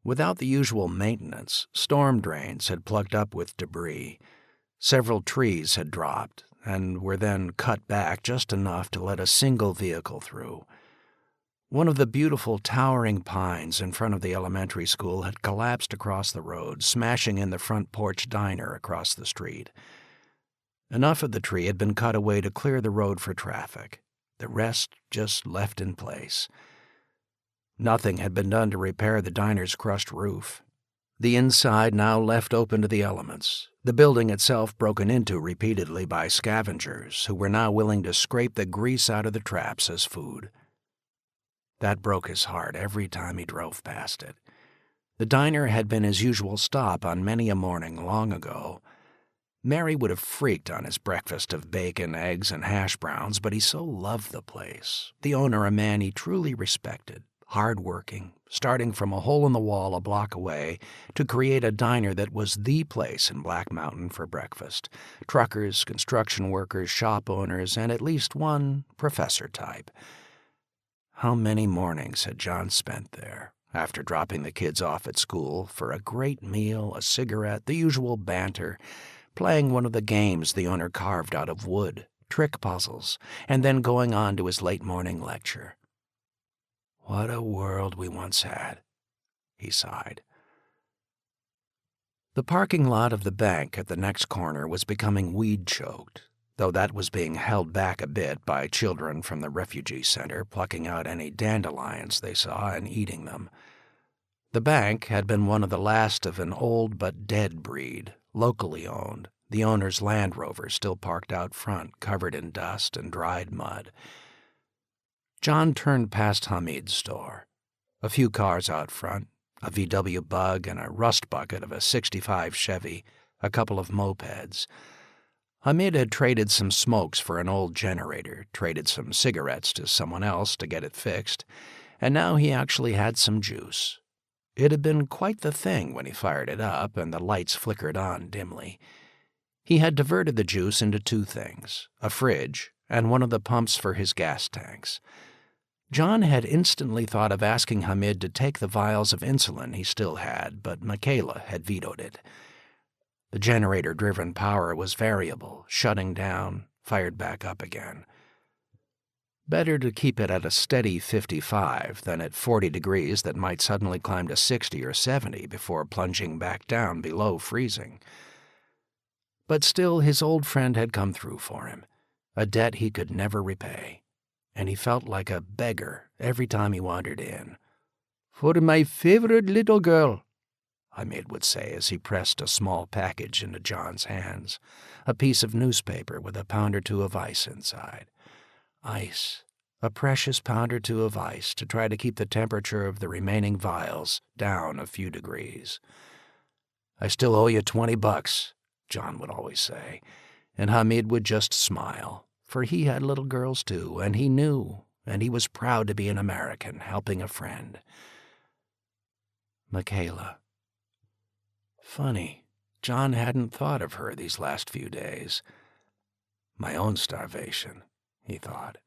Without the usual maintenance, storm drains had plugged up with debris. Several trees had dropped and were then cut back just enough to let a single vehicle through. One of the beautiful towering pines in front of the elementary school had collapsed across the road, smashing in the front porch diner across the street. Enough of the tree had been cut away to clear the road for traffic. The rest just left in place. Nothing had been done to repair the diner's crushed roof. The inside now left open to the elements, the building itself broken into repeatedly by scavengers who were now willing to scrape the grease out of the traps as food. That broke his heart every time he drove past it. The diner had been his usual stop on many a morning long ago. Mary would have freaked on his breakfast of bacon, eggs, and hash browns, but he so loved the place, the owner a man he truly respected, hard-working, starting from a hole in the wall a block away to create a diner that was the place in Black Mountain for breakfast. Truckers, construction workers, shop owners, and at least one professor type. How many mornings had John spent there, after dropping the kids off at school, for a great meal, a cigarette, the usual banter, playing one of the games the owner carved out of wood, trick puzzles, and then going on to his late morning lecture. What a world we once had, he sighed. The parking lot of the bank at the next corner was becoming weed-choked, though that was being held back a bit by children from the refugee center plucking out any dandelions they saw and eating them. The bank had been one of the last of an old but dead breed, locally owned, the owner's Land Rover still parked out front, covered in dust and dried mud. John turned past Hamid's store. A few cars out front, a VW Bug and a rust bucket of a '65 Chevy, a couple of mopeds. Hamid had traded some smokes for an old generator, traded some cigarettes to someone else to get it fixed, and now he actually had some juice. It had been quite the thing when he fired it up and the lights flickered on dimly. He had diverted the juice into 2 things, a fridge and one of the pumps for his gas tanks. John had instantly thought of asking Hamid to take the vials of insulin he still had, but Michaela had vetoed it. The generator-driven power was variable, shutting down, fired back up again. Better to keep it at a steady 55 than at 40 degrees that might suddenly climb to 60 or 70 before plunging back down below freezing. But still, his old friend had come through for him, a debt he could never repay, and he felt like a beggar every time he wandered in. "For my favorite little girl," Hamid would say as he pressed a small package into John's hands, a piece of newspaper with a pound or two of ice inside. Ice, a precious pound or two of ice to try to keep the temperature of the remaining vials down a few degrees. "I still owe you $20, John would always say, and Hamid would just smile, for he had little girls too, and he knew, and he was proud to be an American helping a friend. Michaela. Funny, John hadn't thought of her these last few days. My own starvation, he thought.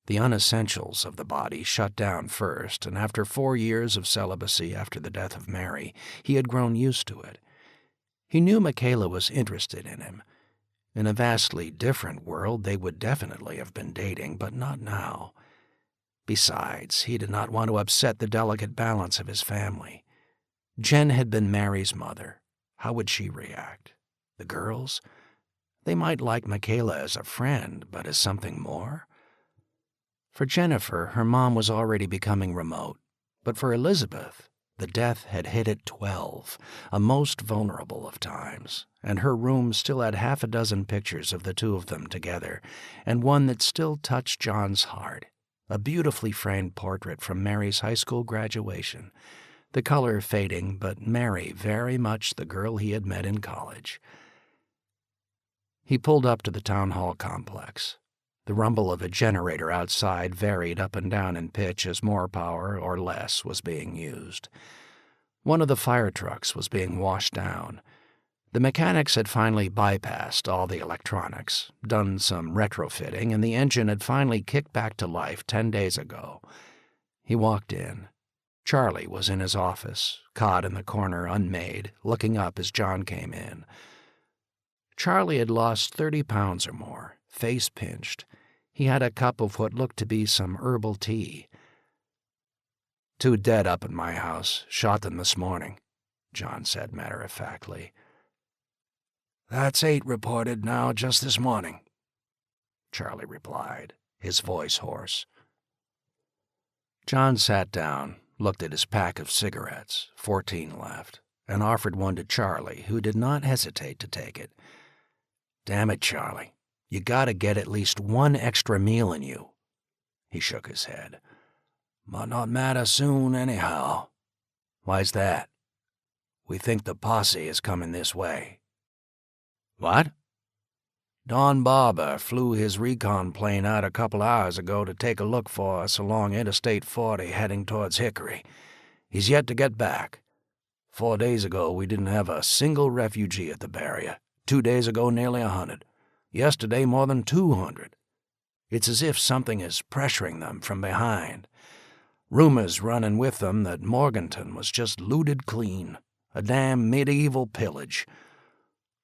The unessentials of the body shut down first, and after 4 years of celibacy after the death of Mary, he had grown used to it. He knew Michaela was interested in him. In a vastly different world, they would definitely have been dating, but not now. Besides, he did not want to upset the delicate balance of his family. Jen had been Mary's mother. How would she react? The girls? They might like Michaela as a friend, but as something more? For Jennifer, her mom was already becoming remote, but for Elizabeth, the death had hit at 12, a most vulnerable of times, and her room still had half a dozen pictures of the two of them together, and one that still touched John's heart, a beautifully framed portrait from Mary's high school graduation, the color fading, but Mary very much the girl he had met in college. He pulled up to the town hall complex. The rumble of a generator outside varied up and down in pitch as more power or less was being used. One of the fire trucks was being washed down. The mechanics had finally bypassed all the electronics, done some retrofitting, and the engine had finally kicked back to life 10 days ago. He walked in. Charlie was in his office, caught in the corner unmade, looking up as John came in. Charlie had lost 30 pounds or more, face pinched. He had a cup of what looked to be some herbal tea. 2 dead up at my house, shot them this morning, John said matter-of-factly. That's 8 reported now just this morning, Charlie replied, his voice hoarse. John sat down, looked at his pack of cigarettes, 14 left, and offered one to Charlie, who did not hesitate to take it. Damn it, Charlie, you gotta get at least 1 extra meal in you. He shook his head. Might not matter soon anyhow. Why's that? We think the posse is coming this way. What? Don Barber flew his recon plane out a couple hours ago to take a look for us along Interstate 40 heading towards Hickory. He's yet to get back. 4 days ago, we didn't have a single refugee at the barrier. 2 days ago, nearly 100. Yesterday, more than 200. It's as if something is pressuring them from behind. Rumors running with them that Morganton was just looted clean. A damn medieval pillage.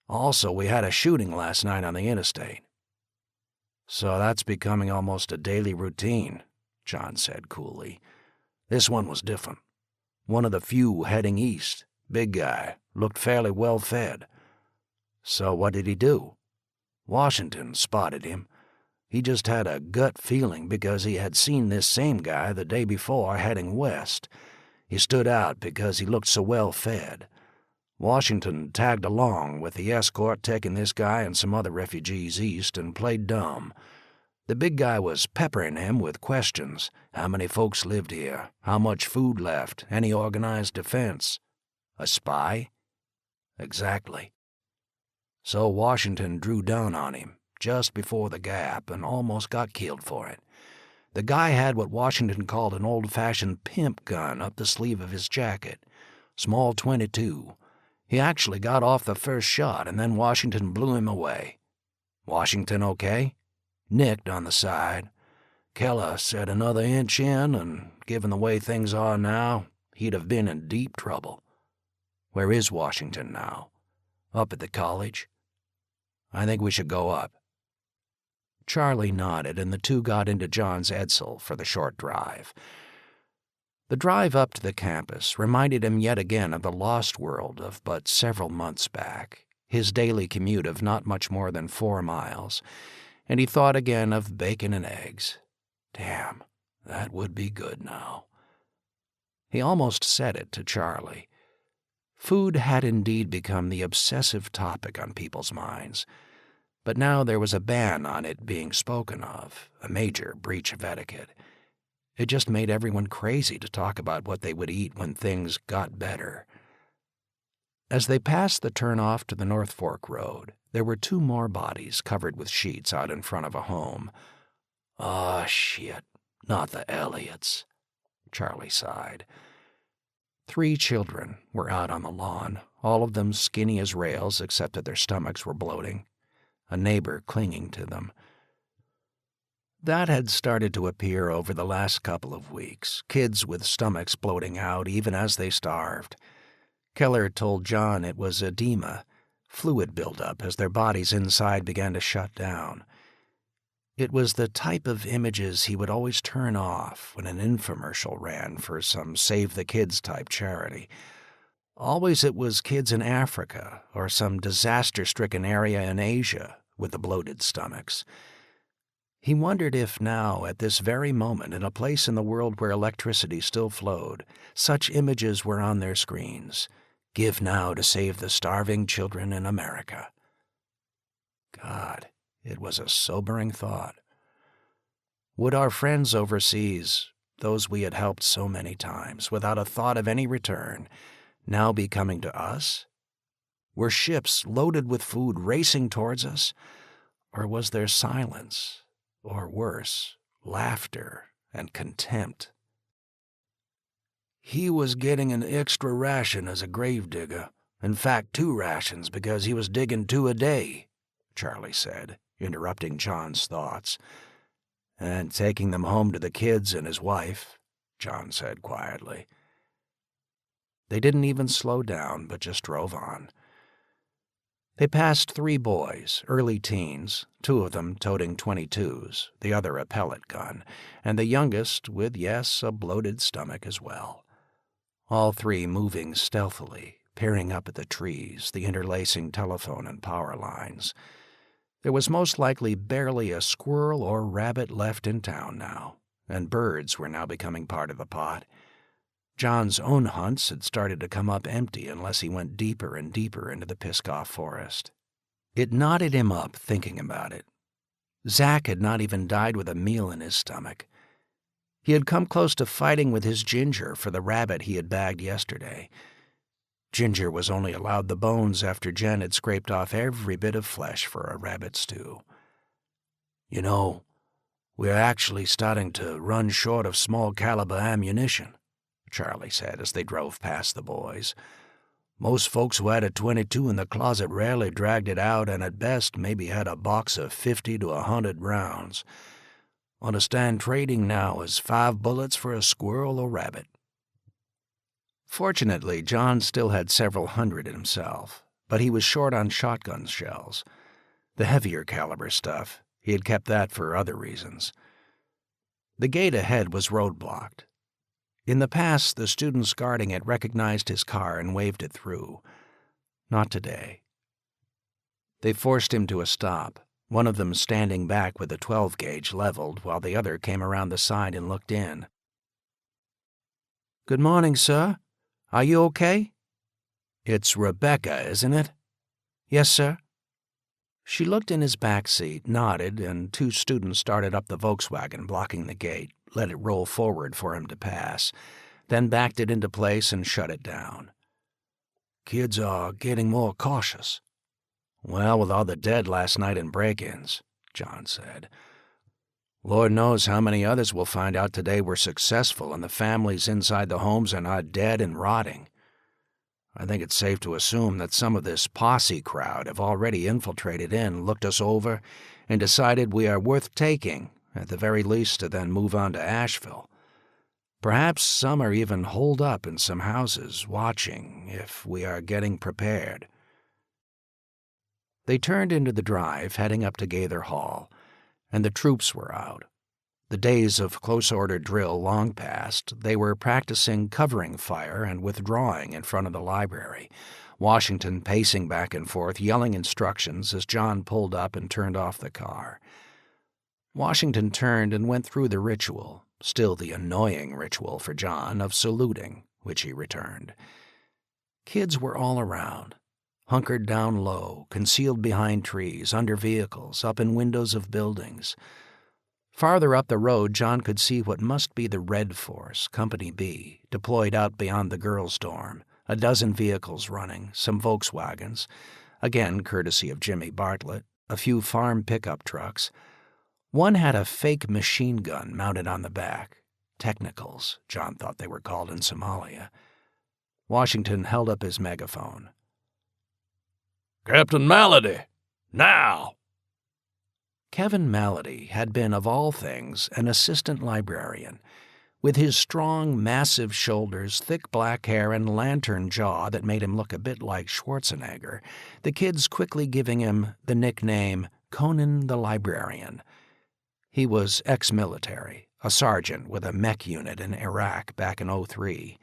Also, we had a shooting last night on the interstate. So that's becoming almost a daily routine, John said coolly. This one was different. One of the few heading east. Big guy. Looked fairly well fed. So what did he do? Washington spotted him. He just had a gut feeling because he had seen this same guy the day before heading west. He stood out because he looked so well fed. Washington tagged along with the escort taking this guy and some other refugees east and played dumb. The big guy was peppering him with questions. How many folks lived here? How much food left? Any organized defense? A spy? Exactly. So Washington drew down on him just before the gap and almost got killed for it. The guy had what Washington called an old-fashioned pimp gun up the sleeve of his jacket. Small .22. He actually got off the first shot, and then Washington blew him away. Washington okay? Nicked on the side. Keller said another inch in, and given the way things are now, he'd have been in deep trouble. Where is Washington now? Up at the college? I think we should go up. Charlie nodded, and the two got into John's Edsel for the short drive. The drive up to the campus reminded him yet again of the lost world of but several months back, his daily commute of not much more than 4 miles, and he thought again of bacon and eggs. Damn, that would be good now. He almost said it to Charlie. Food had indeed become the obsessive topic on people's minds, but now there was a ban on it being spoken of, a major breach of etiquette. It just made everyone crazy to talk about what they would eat when things got better. As they passed the turnoff to the North Fork Road, there were 2 more bodies covered with sheets out in front of a home. "Ah, shit, not the Elliots," Charlie sighed. 3 children were out on the lawn, all of them skinny as rails except that their stomachs were bloating, a neighbor clinging to them. That had started to appear over the last couple of weeks, kids with stomachs bloating out even as they starved. Keller told John it was edema, fluid buildup as their bodies inside began to shut down. It was the type of images he would always turn off when an infomercial ran for some Save the Kids type charity. Always it was kids in Africa or some disaster-stricken area in Asia with the bloated stomachs. He wondered if now, at this very moment, in a place in the world where electricity still flowed, such images were on their screens. Give now to save the starving children in America. God, it was a sobering thought. Would our friends overseas, those we had helped so many times, without a thought of any return, now be coming to us? Were ships loaded with food racing towards us? Or was there silence? Or worse, laughter and contempt? "He was getting an extra ration as a gravedigger. In fact, 2 rations because he was digging 2 a day," Charlie said, interrupting John's thoughts. "And taking them home to the kids and his wife," John said quietly. They didn't even slow down, but just drove on. They passed 3 boys, early teens, 2 of them toting .22s, the other a pellet gun, and the youngest with, yes, a bloated stomach as well. All 3 moving stealthily, peering up at the trees, the interlacing telephone and power lines. There was most likely barely a squirrel or rabbit left in town now, and birds were now becoming part of the pot. John's own hunts had started to come up empty unless he went deeper and deeper into the Pisgah forest. It knotted him up thinking about it. Zach had not even died with a meal in his stomach. He had come close to fighting with his Ginger for the rabbit he had bagged yesterday. Ginger was only allowed the bones after Jen had scraped off every bit of flesh for a rabbit stew. "You know, we're actually starting to run short of small caliber ammunition," Charlie said as they drove past the boys. "Most folks who had a .22 in the closet rarely dragged it out and at best maybe had a box of 50 to 100 rounds. Understand trading now is 5 bullets for a squirrel or rabbit." Fortunately, John still had several hundred in himself, but he was short on shotgun shells. The heavier caliber stuff, he had kept that for other reasons. The gate ahead was roadblocked. In the past, the students guarding it recognized his car and waved it through. Not today. They forced him to a stop, one of them standing back with a 12-gauge leveled while the other came around the side and looked in. "Good morning, sir. Are you okay?" "It's Rebecca, isn't it?" "Yes, sir." She looked in his back seat, nodded, and 2 students started up the Volkswagen blocking the gate, let it roll forward for him to pass, then backed it into place and shut it down. "Kids are getting more cautious." "Well, with all the dead last night in break-ins," John said. "Lord knows how many others will find out today we're successful and the families inside the homes are not dead and rotting. I think it's safe to assume that some of this posse crowd have already infiltrated in, looked us over, and decided we are worth taking, at the very least to then move on to Asheville. Perhaps some are even holed up in some houses, watching if we are getting prepared." They turned into the drive, heading up to Gaither Hall, and the troops were out. The days of close-order drill long past, they were practicing covering fire and withdrawing in front of the library, Washington pacing back and forth, yelling instructions as John pulled up and turned off the car. Washington turned and went through the ritual, still the annoying ritual for John, of saluting, which he returned. Kids were all around, hunkered down low, concealed behind trees, under vehicles, up in windows of buildings. Farther up the road, John could see what must be the Red Force, Company B, deployed out beyond the girls' dorm, a dozen vehicles running, some Volkswagens, again courtesy of Jimmy Bartlett, a few farm pickup trucks. One had a fake machine gun mounted on the back. Technicals, John thought they were called in Somalia. Washington held up his megaphone. "Captain Malady, now!" Kevin Malady had been, of all things, an assistant librarian. With his strong, massive shoulders, thick black hair, and lantern jaw that made him look a bit like Schwarzenegger, the kids quickly giving him the nickname Conan the Librarian. He was ex-military, a sergeant with a mech unit in Iraq back in '03.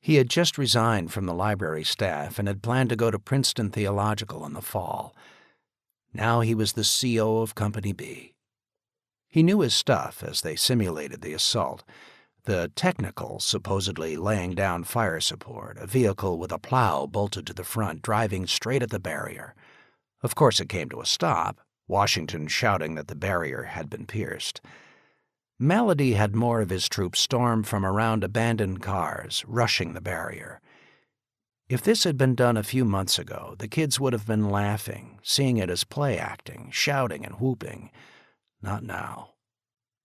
He had just resigned from the library staff and had planned to go to Princeton Theological in the fall. Now he was the CO of Company B. He knew his stuff as they simulated the assault. The technical, supposedly laying down fire support, a vehicle with a plow bolted to the front, driving straight at the barrier. Of course it came to a stop, Washington shouting that the barrier had been pierced. Malady had more of his troops storm from around abandoned cars, rushing the barrier. If this had been done a few months ago, the kids would have been laughing, seeing it as play acting, shouting and whooping. Not now.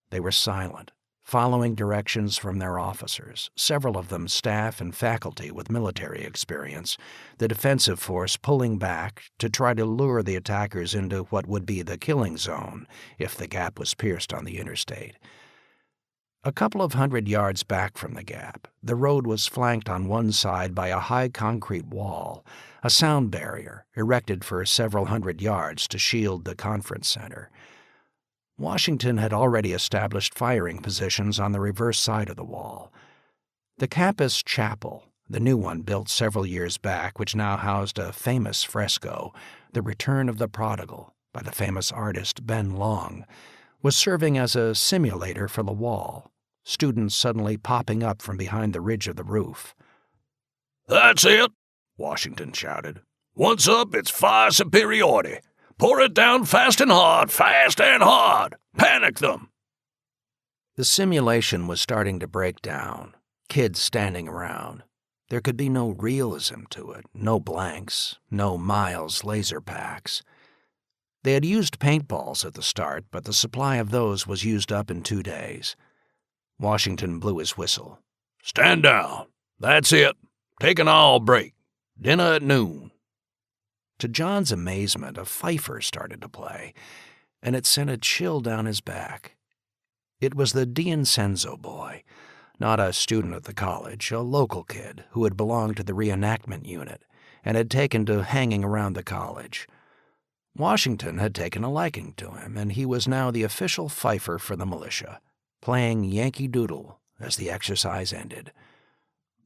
They were silent, following directions from their officers, several of them staff and faculty with military experience, the defensive force pulling back to try to lure the attackers into what would be the killing zone if the gap was pierced on the interstate. A couple of 100 yards back from the gap, the road was flanked on one side by a high concrete wall, a sound barrier erected for several 100 yards to shield the conference center. Washington had already established firing positions on the reverse side of the wall. The campus chapel, the new one built several years back, which now housed a famous fresco, The Return of the Prodigal, by the famous artist Ben Long, was serving as a simulator for the wall, students suddenly popping up from behind the ridge of the roof. "That's it," Washington shouted. "Once up, it's fire superiority. Pour it down fast and hard, fast and hard. Panic them." The simulation was starting to break down, kids standing around. There could be no realism to it, no blanks, no Miles laser packs. They had used paintballs at the start, but the supply of those was used up in 2 days. Washington blew his whistle. "Stand down. That's it. Take an all break. Dinner at noon." To John's amazement, a fifer started to play, and it sent a chill down his back. It was the D'Incenzo boy, not a student at the college, a local kid who had belonged to the reenactment unit and had taken to hanging around the college. Washington had taken a liking to him, and he was now the official fifer for the militia, playing Yankee Doodle as the exercise ended.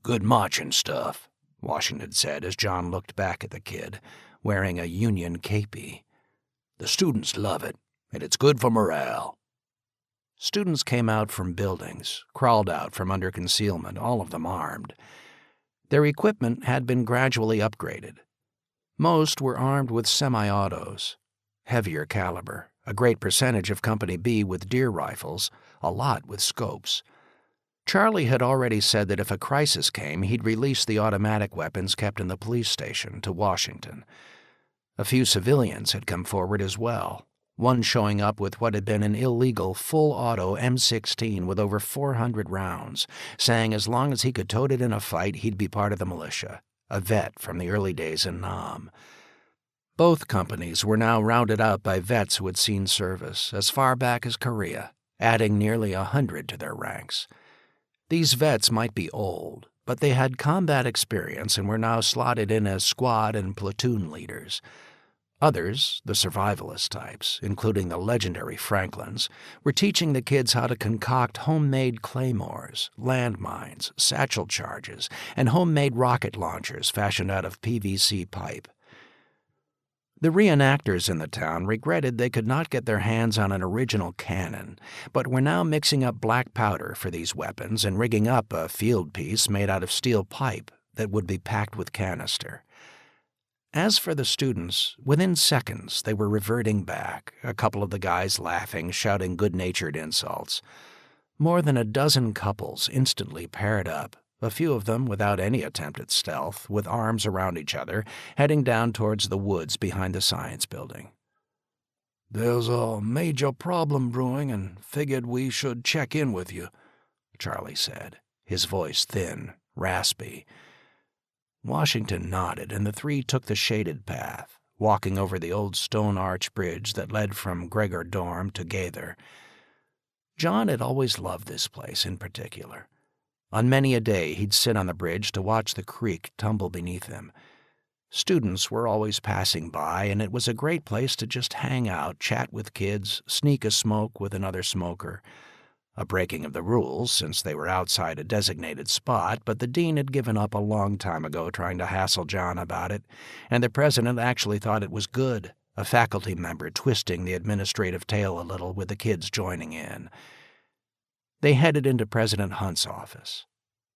"Good marching stuff," Washington said as John looked back at the kid, wearing a Union capie. "The students love it, and it's good for morale." Students came out from buildings, crawled out from under concealment, all of them armed. Their equipment had been gradually upgraded. Most were armed with semi-autos, heavier caliber, a great percentage of Company B with deer rifles, a lot with scopes. Charlie had already said that if a crisis came, he'd release the automatic weapons kept in the police station to Washington. A few civilians had come forward as well, one showing up with what had been an illegal full-auto M16 with over 400 rounds, saying as long as he could tote it in a fight, he'd be part of the militia, a vet from the early days in Nam. Both companies were now rounded out by vets who had seen service as far back as Korea, adding nearly 100 to their ranks. These vets might be old, but they had combat experience and were now slotted in as squad and platoon leaders. Others, the survivalist types, including the legendary Franklins, were teaching the kids how to concoct homemade claymores, landmines, satchel charges, and homemade rocket launchers fashioned out of PVC pipe. The reenactors in the town regretted they could not get their hands on an original cannon, but were now mixing up black powder for these weapons and rigging up a field piece made out of steel pipe that would be packed with canister. As for the students, within seconds they were reverting back, a couple of the guys laughing, shouting good-natured insults. More than a dozen couples instantly paired up, a few of them without any attempt at stealth, with arms around each other, heading down towards the woods behind the science building. "There's a major problem brewing and figured we should check in with you," Charlie said, his voice thin, raspy. Washington nodded, and the three took the shaded path, walking over the old stone arch bridge that led from Gregor Dorm to Gaither. John had always loved this place in particular. On many a day he'd sit on the bridge to watch the creek tumble beneath him. Students were always passing by, and it was a great place to just hang out, chat with kids, sneak a smoke with another smoker. A breaking of the rules, since they were outside a designated spot, but the dean had given up a long time ago trying to hassle John about it, and the president actually thought it was good, a faculty member twisting the administrative tail a little with the kids joining in. They headed into President Hunt's office.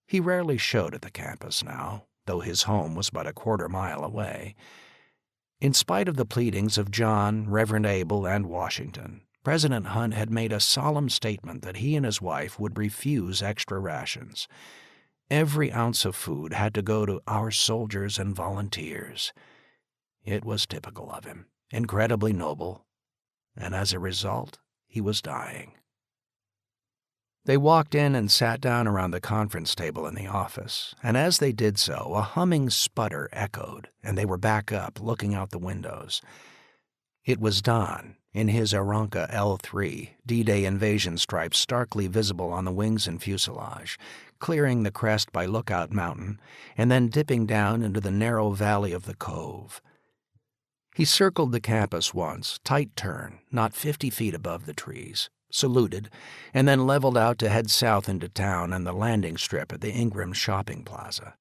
He rarely showed at the campus now, though his home was but a quarter-mile away. In spite of the pleadings of John, Reverend Abel, and Washington, President Hunt had made a solemn statement that he and his wife would refuse extra rations. Every ounce of food had to go to our soldiers and volunteers. It was typical of him, incredibly noble, and as a result, he was dying. They walked in and sat down around the conference table in the office, and as they did so, a humming sputter echoed, and they were back up, looking out the windows. It was Don, in his Aranca L3, D-Day invasion stripes starkly visible on the wings and fuselage, clearing the crest by Lookout Mountain, and then dipping down into the narrow valley of the cove. He circled the campus once, tight turn, not 50 feet above the trees, saluted, and then leveled out to head south into town and the landing strip at the Ingram Shopping Plaza.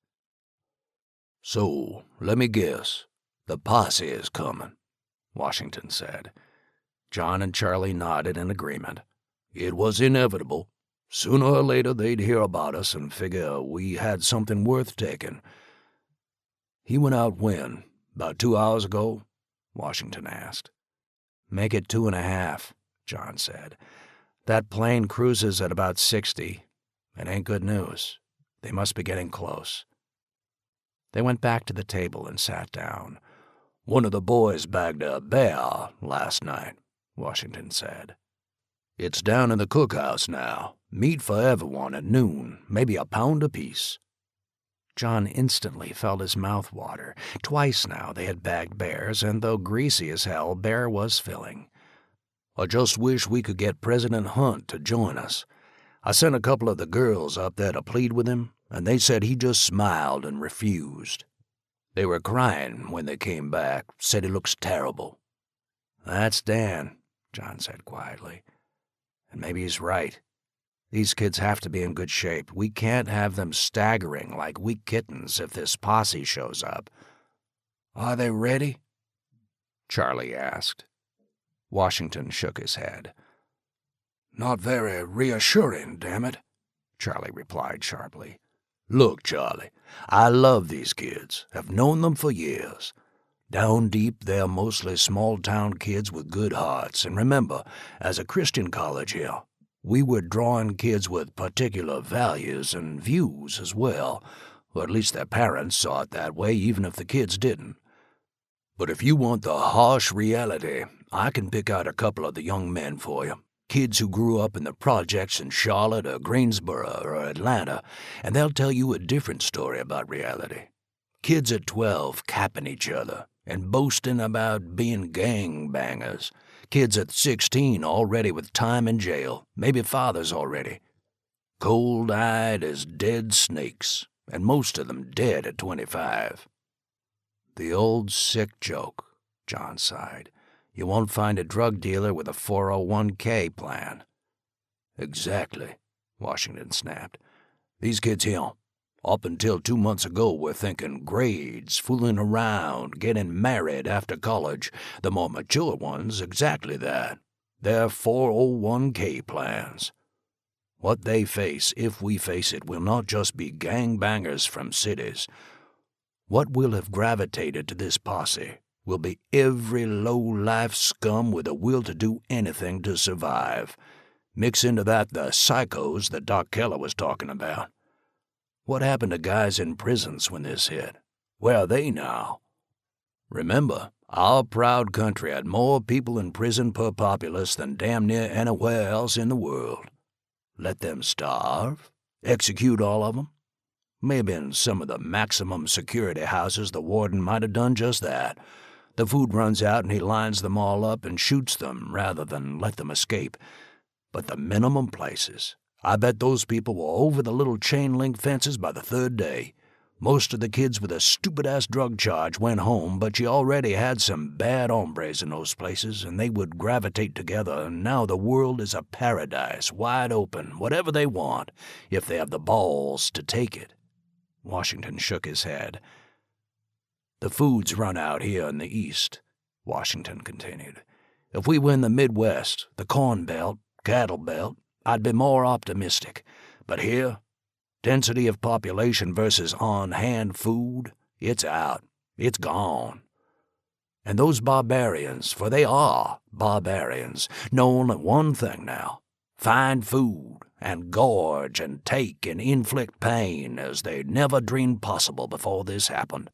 "So, let me guess. The posse is coming," Washington said. John and Charlie nodded in agreement. "It was inevitable. Sooner or later they'd hear about us and figure we had something worth taking." "He went out when? About 2 hours ago?" Washington asked. "Make it 2.5, John said. "That plane cruises at about 60. It ain't good news. They must be getting close." They went back to the table and sat down. "One of the boys bagged a bear last night," Washington said. "It's down in the cookhouse now. Meat for everyone at noon, maybe a pound apiece." John instantly felt his mouth water. Twice now they had bagged bears, and though greasy as hell, bear was filling. "I just wish we could get President Hunt to join us. I sent a couple of the girls up there to plead with him, and they said he just smiled and refused. They were crying when they came back, said he looks terrible." "That's Dan," John said quietly. "And maybe he's right. These kids have to be in good shape. We can't have them staggering like weak kittens if this posse shows up." "Are they ready?" Charlie asked. Washington shook his head. "Not very reassuring, damn it," Charlie replied sharply. "Look, Charlie, I love these kids, have known them for years. Down deep, they're mostly small-town kids with good hearts, and remember, as a Christian college here, we were drawing kids with particular values and views as well, or at least their parents saw it that way even if the kids didn't. But if you want the harsh reality, I can pick out a couple of the young men for you. Kids who grew up in the projects in Charlotte or Greensboro or Atlanta, and they'll tell you a different story about reality. Kids at 12 capping each other and boasting about being gang bangers. Kids at 16 already with time in jail, maybe fathers already. Cold-eyed as dead snakes, and most of them dead at 25. The old sick joke. John sighed. "You won't find a drug dealer with a 401k plan." "Exactly," Washington snapped. "These kids here, up until 2 months ago, were thinking grades, fooling around, getting married after college. The more mature ones, exactly that. Their 401k plans. What they face, if we face it, will not just be gangbangers from cities. What will have gravitated to this posse will be every low-life scum with a will to do anything to survive. Mix into that the psychos that Doc Keller was talking about. What happened to guys in prisons when this hit? Where are they now? Remember, our proud country had more people in prison per populace than damn near anywhere else in the world. Let them starve? Execute all of them? Maybe in some of the maximum security houses the warden might have done just that. The food runs out and he lines them all up and shoots them rather than let them escape. But the minimum places, I bet those people were over the little chain-link fences by the third day. Most of the kids with a stupid-ass drug charge went home, but you already had some bad hombres in those places, and they would gravitate together, and now the world is a paradise, wide open, whatever they want, if they have the balls to take it." Washington shook his head. "The food's run out here in the East," Washington continued. "If we win the Midwest, the Corn Belt, Cattle Belt, I'd be more optimistic. But here, density of population versus on-hand food, it's out. It's gone. And those barbarians, for they are barbarians, know only one thing now: find food and gorge and take and inflict pain as they never dreamed possible before this happened.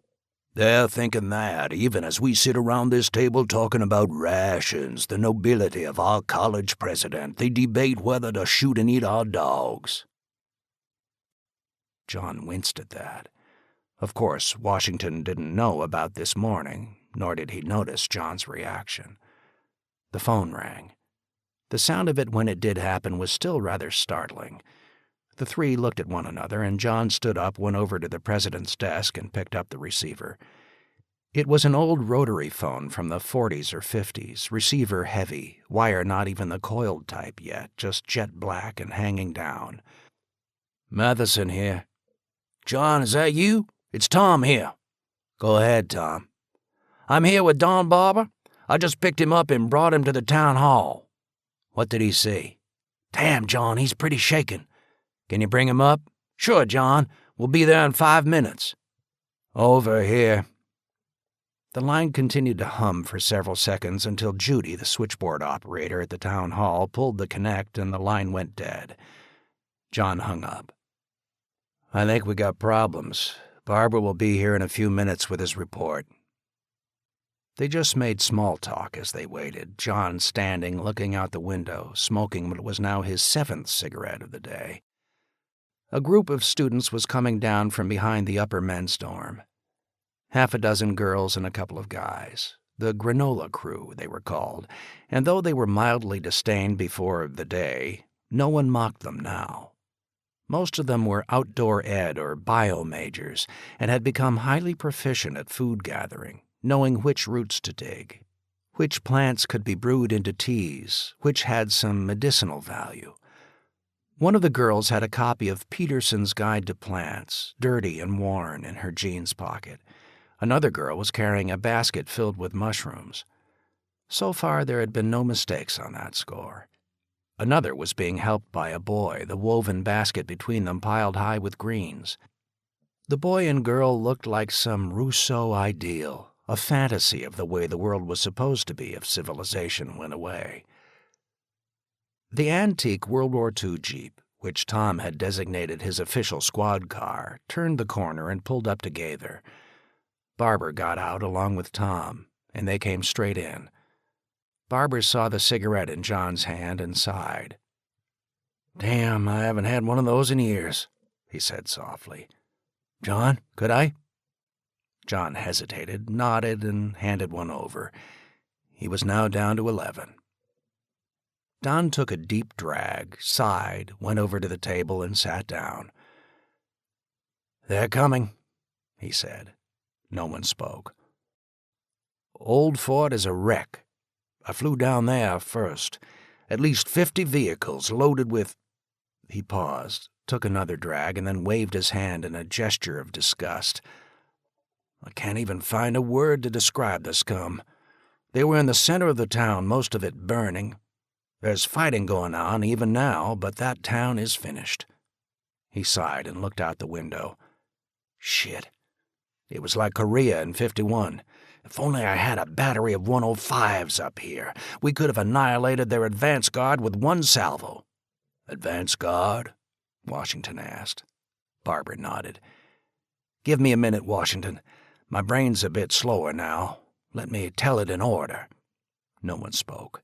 They're thinking that even as we sit around this table talking about rations, the nobility of our college president, they debate whether to shoot and eat our dogs." John winced at that. Of course, Washington didn't know about this morning, nor did he notice John's reaction. The phone rang. The sound of it when it did happen was still rather startling. The three looked at one another, and John stood up, went over to the president's desk, and picked up the receiver. It was an old rotary phone from the 40s or 50s, receiver heavy, wire not even the coiled type yet, just jet black and hanging down. "Matheson here." "John, is that you? It's Tom here." "Go ahead, Tom." "I'm here with Don Barber. I just picked him up and brought him to the town hall." "What did he say?" "Damn, John, he's pretty shaken." "Can you bring him up?" "Sure, John. We'll be there in 5 minutes." "Over here." The line continued to hum for several seconds until Judy, the switchboard operator at the town hall, pulled the connect and the line went dead. John hung up. "I think we got problems. Barber will be here in a few minutes with his report." They just made small talk as they waited, John standing, looking out the window, smoking what was now his 7th cigarette of the day. A group of students was coming down from behind the upper men's dorm. 6 girls and a couple of guys. The granola crew, they were called, and though they were mildly disdained before the day, no one mocked them now. Most of them were outdoor ed or bio majors and had become highly proficient at food gathering, knowing which roots to dig, which plants could be brewed into teas, which had some medicinal value. One of the girls had a copy of Peterson's Guide to Plants, dirty and worn, in her jeans pocket. Another girl was carrying a basket filled with mushrooms. So far there had been no mistakes on that score. Another was being helped by a boy, the woven basket between them piled high with greens. The boy and girl looked like some Rousseau ideal, a fantasy of the way the world was supposed to be if civilization went away. The antique World War II Jeep, which Tom had designated his official squad car, turned the corner and pulled up to Gaither. Barber got out along with Tom, and they came straight in. Barber saw the cigarette in John's hand and sighed. "Damn, I haven't had one of those in years," he said softly. "John, could I?" John hesitated, nodded, and handed one over. He was now down to 11. Don took a deep drag, sighed, went over to the table, and sat down. "They're coming," he said. No one spoke. Old Fort is a wreck. I flew down there first. At least 50 vehicles loaded with—" He paused, took another drag, and then waved his hand in a gesture of disgust. "I can't even find a word to describe the scum. They were in the center of the town, most of it burning. There's fighting going on even now, but that town is finished." He sighed and looked out the window. "Shit. It was like Korea in '51. If only I had a battery of 105s up here, we could have annihilated their advance guard with one salvo." "Advance guard?" Washington asked. Barber nodded. "Give me a minute, Washington. My brain's a bit slower now. Let me tell it in order." No one spoke.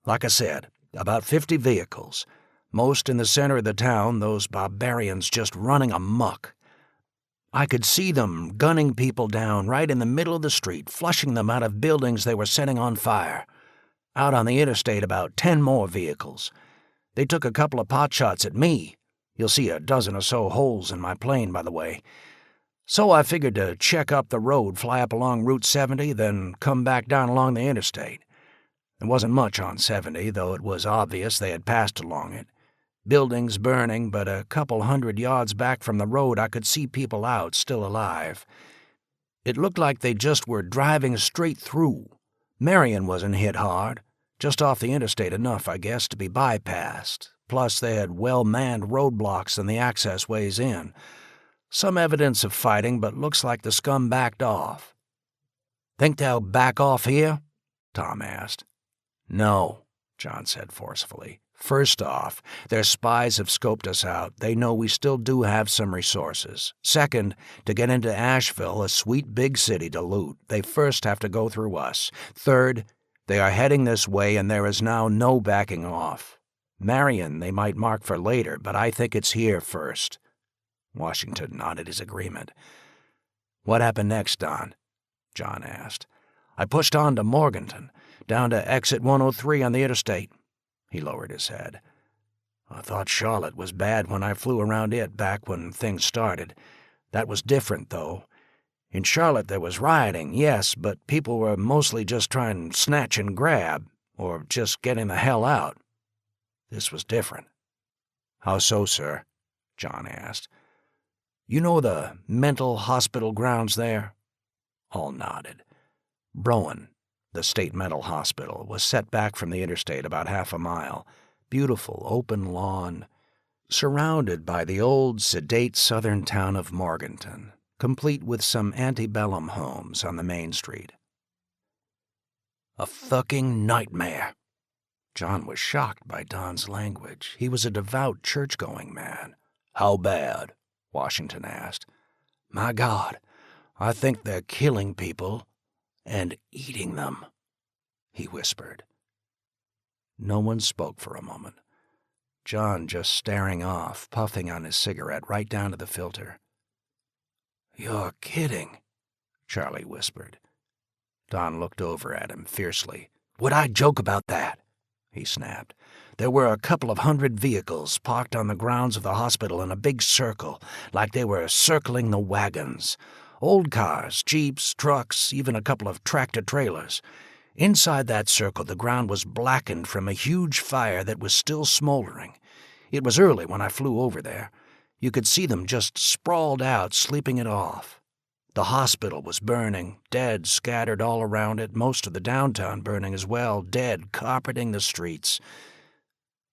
"Like I said, about 50 vehicles. Most in the center of the town, those barbarians just running amok. I could see them gunning people down right in the middle of the street, flushing them out of buildings they were setting on fire. Out on the interstate, about 10 more vehicles. They took a couple of pot shots at me. You'll see a dozen or so holes in my plane, by the way. So I figured to check up the road, fly up along Route 70, then come back down along the interstate. There wasn't much on 70, though it was obvious they had passed along it. Buildings burning, but a couple 100 yards back from the road I could see people out, still alive. It looked like they just were driving straight through. Marion wasn't hit hard, just off the interstate enough, I guess, to be bypassed. Plus they had well-manned roadblocks in the access ways in. Some evidence of fighting, but looks like the scum backed off." "Think they'll back off here?" Tom asked. "No," John said forcefully. "First off, their spies have scoped us out. They know we still do have some resources. Second, to get into Asheville, a sweet big city to loot, they first have to go through us. Third, they are heading this way and there is now no backing off. Marion they might mark for later, but I think it's here first." Washington nodded his agreement. "What happened next, Don?" John asked. "I pushed on to Morganton, down to exit 103 on the interstate." He lowered his head. "I thought Charlotte was bad when I flew around it back when things started. That was different, though. In Charlotte there was rioting, yes, but people were mostly just trying to snatch and grab, or just getting the hell out. This was different." "How so, sir?" John asked. "You know the mental hospital grounds there?" All nodded. Broen, the state mental hospital, was set back from the interstate about half a mile. Beautiful open lawn, surrounded by the old, sedate southern town of Morganton, complete with some antebellum homes on the main street. "A fucking nightmare." John was shocked by Don's language. He was a devout church-going man. "How bad?" Washington asked. "My God, I think they're killing people and eating them," he whispered. No one spoke for a moment. John just staring off, puffing on his cigarette right down to the filter. "You're kidding," Charlie whispered. Don looked over at him fiercely. "Would I joke about that?" he snapped. "There were a couple of 100 vehicles parked on the grounds of the hospital in a big circle, like they were circling the wagons. Old cars, jeeps, trucks, even a couple of tractor-trailers. Inside that circle, the ground was blackened from a huge fire that was still smoldering. It was early when I flew over there. You could see them just sprawled out, sleeping it off. The hospital was burning, dead scattered all around it, most of the downtown burning as well, dead carpeting the streets.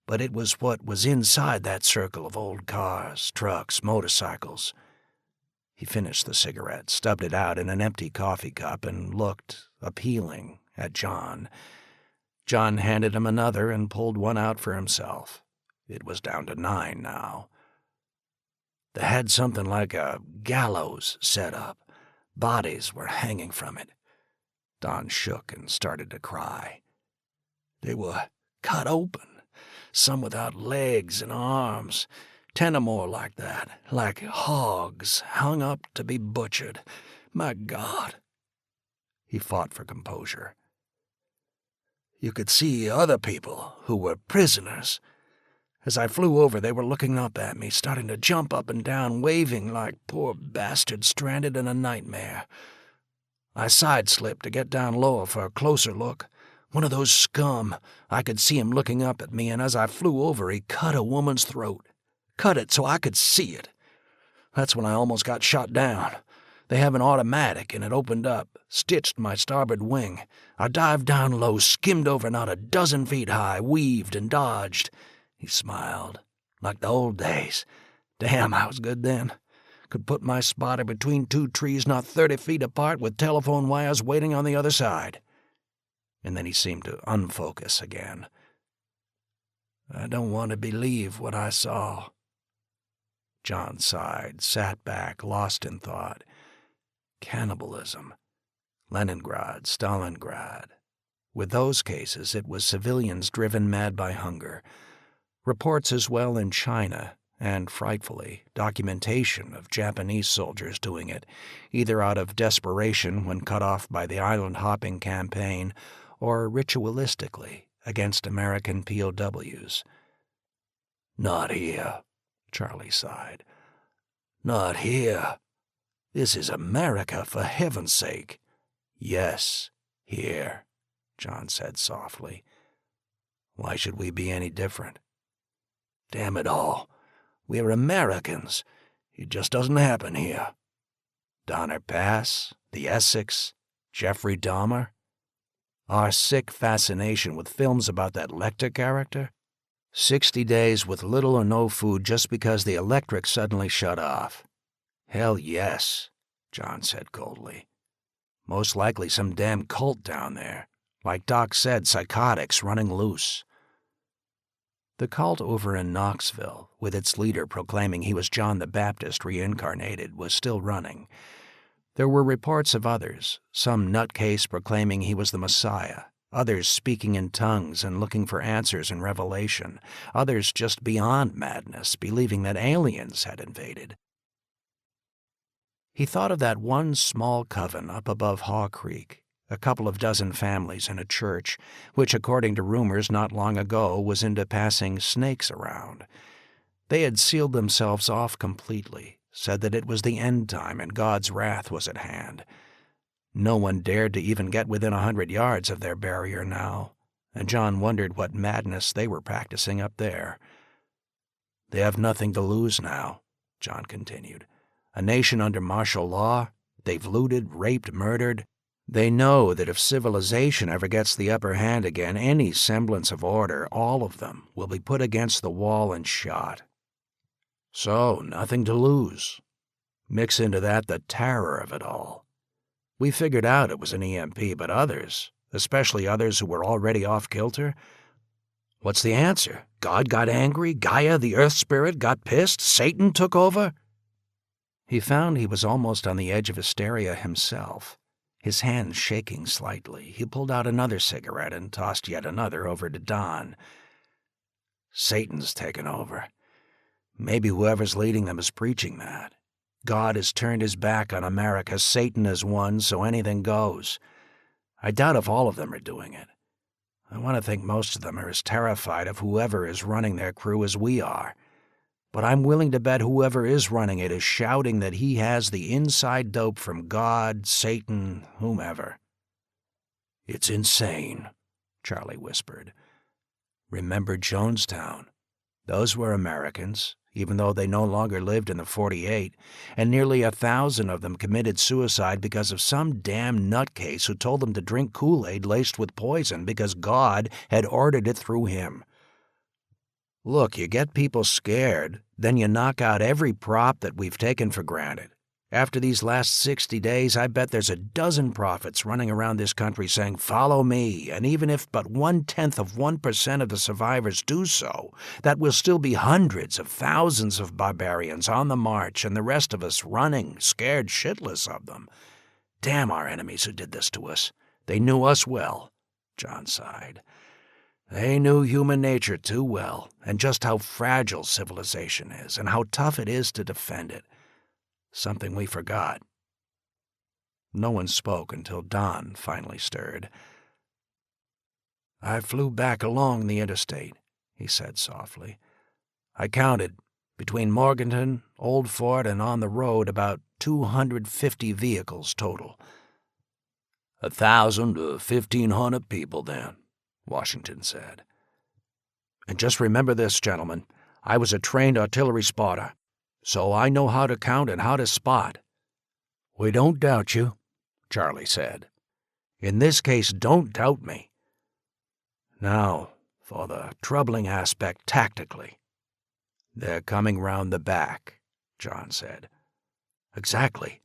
But it was what was inside that circle of old cars, trucks, motorcycles." He finished the cigarette, stubbed it out in an empty coffee cup, and looked, appealing, at John. John handed him another and pulled one out for himself. It was down to 9 now. "They had something like a gallows set up. Bodies were hanging from it." Don shook and started to cry. "They were cut open, some without legs and arms. 10 or more like that, like hogs, hung up to be butchered. My God." He fought for composure. "You could see other people who were prisoners. As I flew over, they were looking up at me, starting to jump up and down, waving like poor bastards stranded in a nightmare. I side-slipped to get down lower for a closer look. One of those scum. I could see him looking up at me, and as I flew over, he cut a woman's throat. Cut it so I could see it. That's when I almost got shot down. They have an automatic, and it opened up, stitched my starboard wing. I dived down low, skimmed over not a dozen feet high, weaved and dodged. He smiled. Like the old days. Damn, I was good then. Could put my spotter between two trees not 30 feet apart with telephone wires waiting on the other side. And then he seemed to unfocus again. I don't want to believe what I saw. John sighed, sat back, lost in thought. Cannibalism. Leningrad, Stalingrad. With those cases, it was civilians driven mad by hunger. Reports as well in China, and, frightfully, documentation of Japanese soldiers doing it, either out of desperation when cut off by the island-hopping campaign, or ritualistically against American POWs. Not here, Charlie sighed. Not here. This is America, for heaven's sake. Yes, here, John said softly. Why should we be any different? Damn it all. We're Americans. It just doesn't happen here. Donner Pass, the Essex, Jeffrey Dahmer. Our sick fascination with films about that Lecter character? 60 days with little or no food just because the electric suddenly shut off. Hell yes, John said coldly. Most likely some damn cult down there. Like Doc said, psychotics running loose. The cult over in Knoxville, with its leader proclaiming he was John the Baptist reincarnated, was still running. There were reports of others, some nutcase proclaiming he was the Messiah, others speaking in tongues and looking for answers in Revelation, others just beyond madness, believing that aliens had invaded. He thought of that one small coven up above Haw Creek, a couple of dozen families in a church, which, according to rumors not long ago, was into passing snakes around. They had sealed themselves off completely, said that it was the end time and God's wrath was at hand. No one dared to even get within 100 yards of their barrier now, and John wondered what madness they were practicing up there. They have nothing to lose now, John continued. A nation under martial law, they've looted, raped, murdered. They know that if civilization ever gets the upper hand again, any semblance of order, all of them, will be put against the wall and shot. So, nothing to lose. Mix into that the terror of it all. We figured out it was an EMP, but others, especially others who were already off-kilter, what's the answer? God got angry? Gaia, the earth spirit, got pissed? Satan took over? He found he was almost on the edge of hysteria himself. His hand shaking slightly, he pulled out another cigarette and tossed yet another over to Don. Satan's taken over. Maybe whoever's leading them is preaching that. God has turned his back on America, Satan has won, so anything goes. I doubt if all of them are doing it. I want to think most of them are as terrified of whoever is running their crew as we are. But I'm willing to bet whoever is running it is shouting that he has the inside dope from God, Satan, whomever. It's insane, Charlie whispered. Remember Jonestown? Those were Americans, even though they no longer lived in the 48, and nearly 1,000 of them committed suicide because of some damn nutcase who told them to drink Kool-Aid laced with poison because God had ordered it through him. Look, you get people scared, then you knock out every prop that we've taken for granted. After these last 60 days, I bet there's a dozen prophets running around this country saying, "Follow me," and even if but 0.1% of the survivors do so, that will still be hundreds of thousands of barbarians on the march and the rest of us running, scared shitless of them. Damn our enemies who did this to us. They knew us well, John sighed. They knew human nature too well, and just how fragile civilization is, and how tough it is to defend it. Something we forgot. No one spoke until Don finally stirred. I flew back along the interstate, he said softly. I counted, between Morganton, Old Fort, and on the road, about 250 vehicles total. 1,000 to 1,500 people, then, Washington said. And just remember this, gentlemen. I was a trained artillery spotter, so I know how to count and how to spot. We don't doubt you, Charlie said. In this case, don't doubt me. Now, for the troubling aspect tactically. They're coming round the back, John said. Exactly.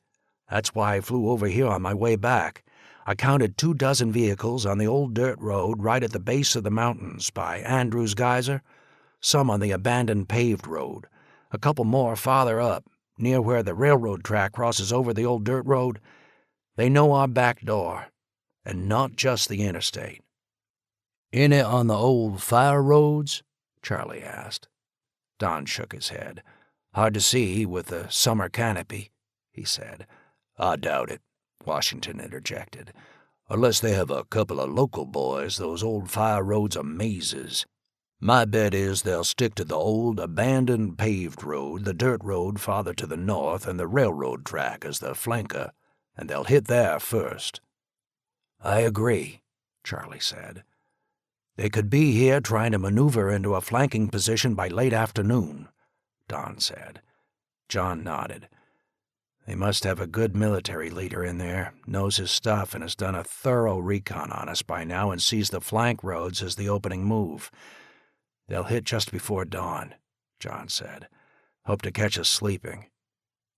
That's why I flew over here on my way back. I counted 24 vehicles on the old dirt road right at the base of the mountains by Andrews Geyser, some on the abandoned paved road, a couple more farther up, near where the railroad track crosses over the old dirt road. They know our back door, and not just the interstate. Any on the old fire roads? Charlie asked. Don shook his head. Hard to see with the summer canopy, he said. I doubt it, Washington interjected. Unless they have a couple of local boys, those old fire roads are mazes. My bet is they'll stick to the old, abandoned paved road, the dirt road farther to the north, and the railroad track as the flanker, and they'll hit there first. I agree, Charlie said. They could be here trying to maneuver into a flanking position by late afternoon, Don said. John nodded. They must have a good military leader in there, knows his stuff and has done a thorough recon on us by now and sees the flank roads as the opening move. They'll hit just before dawn, John said. Hope to catch us sleeping.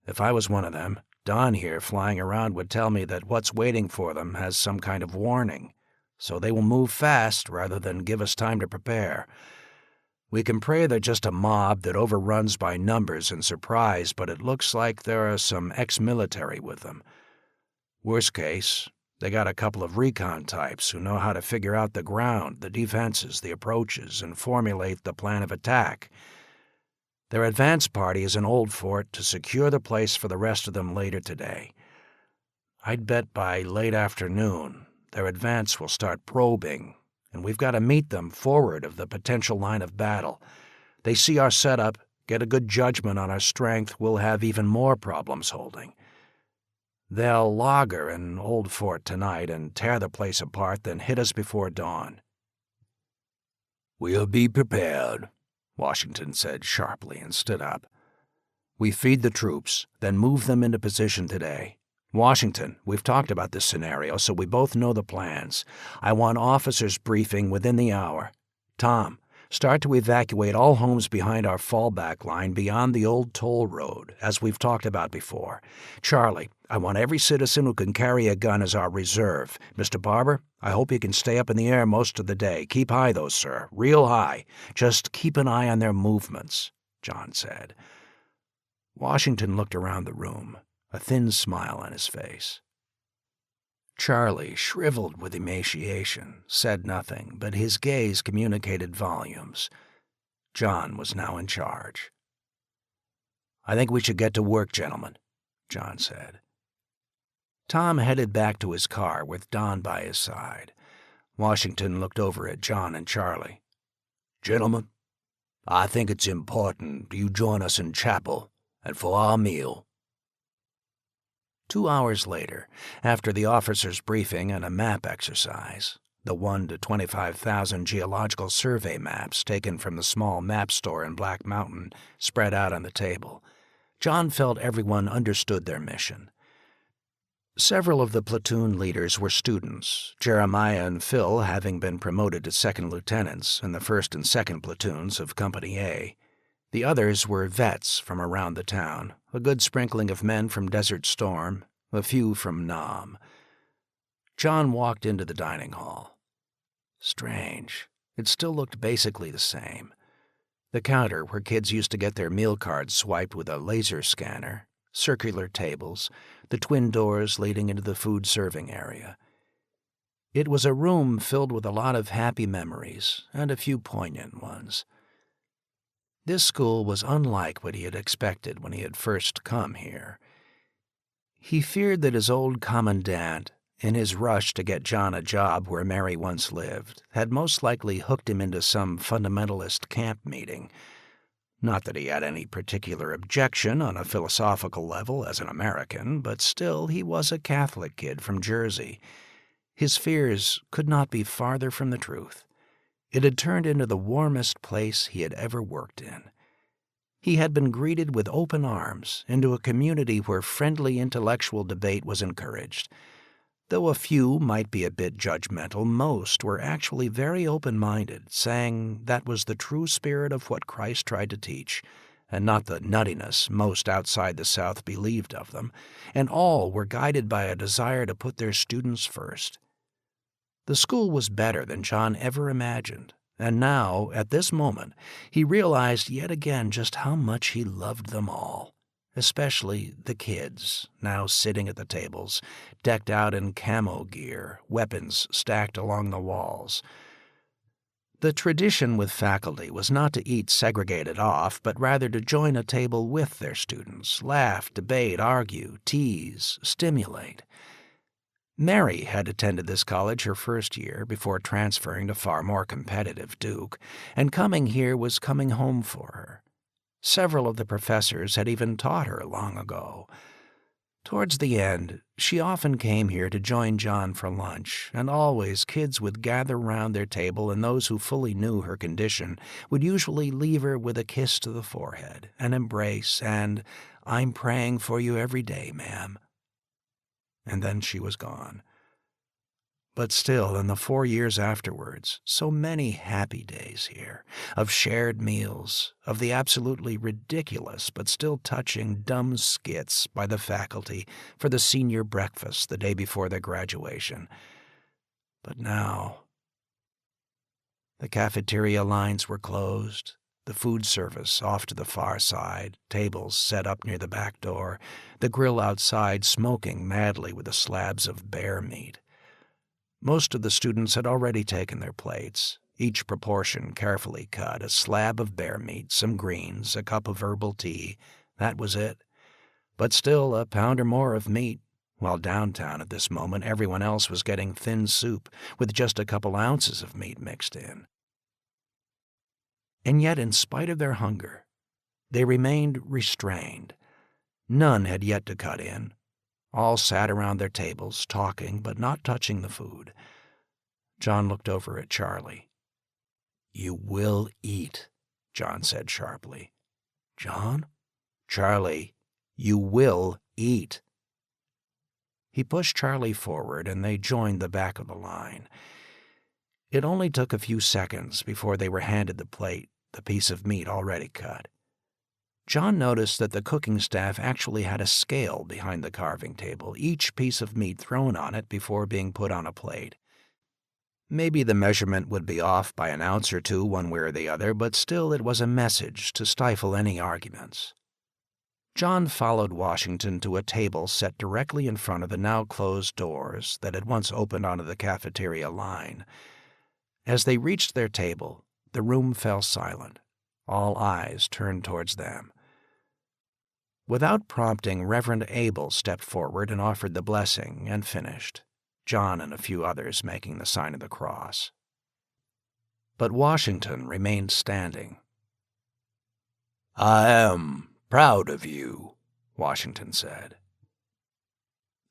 If I was one of them, Don here flying around would tell me that what's waiting for them has some kind of warning, so they will move fast rather than give us time to prepare. We can pray they're just a mob that overruns by numbers and surprise, but it looks like there are some ex-military with them. Worst case, they got a couple of recon types who know how to figure out the ground, the defenses, the approaches, and formulate the plan of attack. Their advance party is in Old Fort to secure the place for the rest of them later today. I'd bet by late afternoon their advance will start probing, and we've got to meet them forward of the potential line of battle. They see our setup, get a good judgment on our strength, we'll have even more problems holding. They'll logger in Old Fort tonight and tear the place apart, then hit us before dawn. We'll be prepared, Washington said sharply and stood up. We feed the troops, then move them into position today. Washington, we've talked about this scenario, so we both know the plans. I want officers' briefing within the hour. Tom, start to evacuate all homes behind our fallback line beyond the old toll road, as we've talked about before. Charlie, I want every citizen who can carry a gun as our reserve. Mr. Barber, I hope you can stay up in the air most of the day. Keep high, though, sir. Real high. Just keep an eye on their movements, John said. Washington looked around the room, a thin smile on his face. Charlie, shriveled with emaciation, said nothing, but his gaze communicated volumes. John was now in charge. I think we should get to work, gentlemen, John said. Tom headed back to his car with Don by his side. Washington looked over at John and Charlie. Gentlemen, I think it's important you join us in chapel and for our meal. 2 hours later, after the officers' briefing and a map exercise, the 1 to 25,000 geological survey maps taken from the small map store in Black Mountain spread out on the table, John felt everyone understood their mission. Several of the platoon leaders were students, Jeremiah and Phil having been promoted to second lieutenants in the 1st and 2nd platoons of Company A. The others were vets from around the town, a good sprinkling of men from Desert Storm, a few from Nam. John walked into the dining hall. Strange. It still looked basically the same. The counter where kids used to get their meal cards swiped with a laser scanner, circular tables, the twin doors leading into the food serving area. It was a room filled with a lot of happy memories and a few poignant ones. This school was unlike what he had expected when he had first come here. He feared that his old commandant, in his rush to get John a job where Mary once lived, had most likely hooked him into some fundamentalist camp meeting. Not that he had any particular objection on a philosophical level as an American, but still he was a Catholic kid from Jersey, His fears could not be farther from the truth. It had turned into the warmest place he had ever worked in. He had been greeted with open arms into a community where friendly intellectual debate was encouraged. Though a few might be a bit judgmental, most were actually very open-minded, saying that was the true spirit of what Christ tried to teach, and not the nuttiness most outside the South believed of them, and all were guided by a desire to put their students first. The school was better than John ever imagined, and now, at this moment, he realized yet again just how much he loved them all, especially the kids, now sitting at the tables, decked out in camo gear, weapons stacked along the walls. The tradition with faculty was not to eat segregated off, but rather to join a table with their students, laugh, debate, argue, tease, stimulate. Mary had attended this college her first year before transferring to far more competitive Duke, and coming here was coming home for her. Several of the professors had even taught her long ago. Towards the end, she often came here to join John for lunch, and always kids would gather round their table, and those who fully knew her condition would usually leave her with a kiss to the forehead, an embrace, and "I'm praying for you every day, ma'am." And then she was gone. But still, in the 4 years afterwards, so many happy days here, of shared meals, of the absolutely ridiculous but still touching dumb skits by the faculty for the senior breakfast the day before their graduation. But now, the cafeteria lines were closed, the food service off to the far side, tables set up near the back door, the grill outside smoking madly with the slabs of bear meat. Most of the students had already taken their plates, each proportion carefully cut, a slab of bear meat, some greens, a cup of herbal tea. That was it. But still a pound or more of meat, while downtown at this moment everyone else was getting thin soup with just a couple ounces of meat mixed in. And yet, in spite of their hunger, they remained restrained. None had yet to cut in. All sat around their tables, talking but not touching the food. John looked over at Charlie. "You will eat," John said sharply. "John?" "Charlie, you will eat." He pushed Charlie forward, and they joined the back of the line. It only took a few seconds before they were handed the plate, the piece of meat already cut. John noticed that the cooking staff actually had a scale behind the carving table, each piece of meat thrown on it before being put on a plate. Maybe the measurement would be off by an ounce or two one way or the other, but still it was a message to stifle any arguments. John followed Washington to a table set directly in front of the now closed doors that had once opened onto the cafeteria line. As they reached their table, the room fell silent. All eyes turned towards them. Without prompting, Reverend Abel stepped forward and offered the blessing and finished, John and a few others making the sign of the cross. But Washington remained standing. "I am proud of you," Washington said.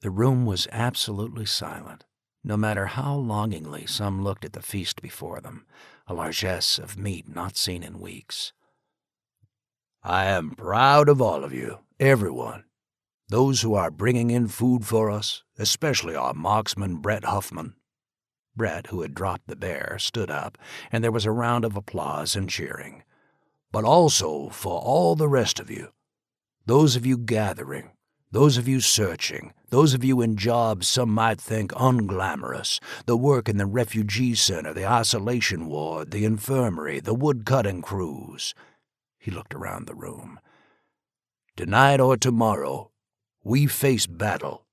The room was absolutely silent, no matter how longingly some looked at the feast before them, a largesse of meat not seen in weeks. "I am proud of all of you, everyone. Those who are bringing in food for us, especially our marksman Brett Huffman." Brett, who had dropped the bear, stood up, and there was a round of applause and cheering. "But also for all the rest of you. Those of you gathering, those of you searching, those of you in jobs some might think unglamorous, the work in the refugee center, the isolation ward, the infirmary, the wood-cutting crews." He looked around the room. "Tonight or tomorrow, we face battle."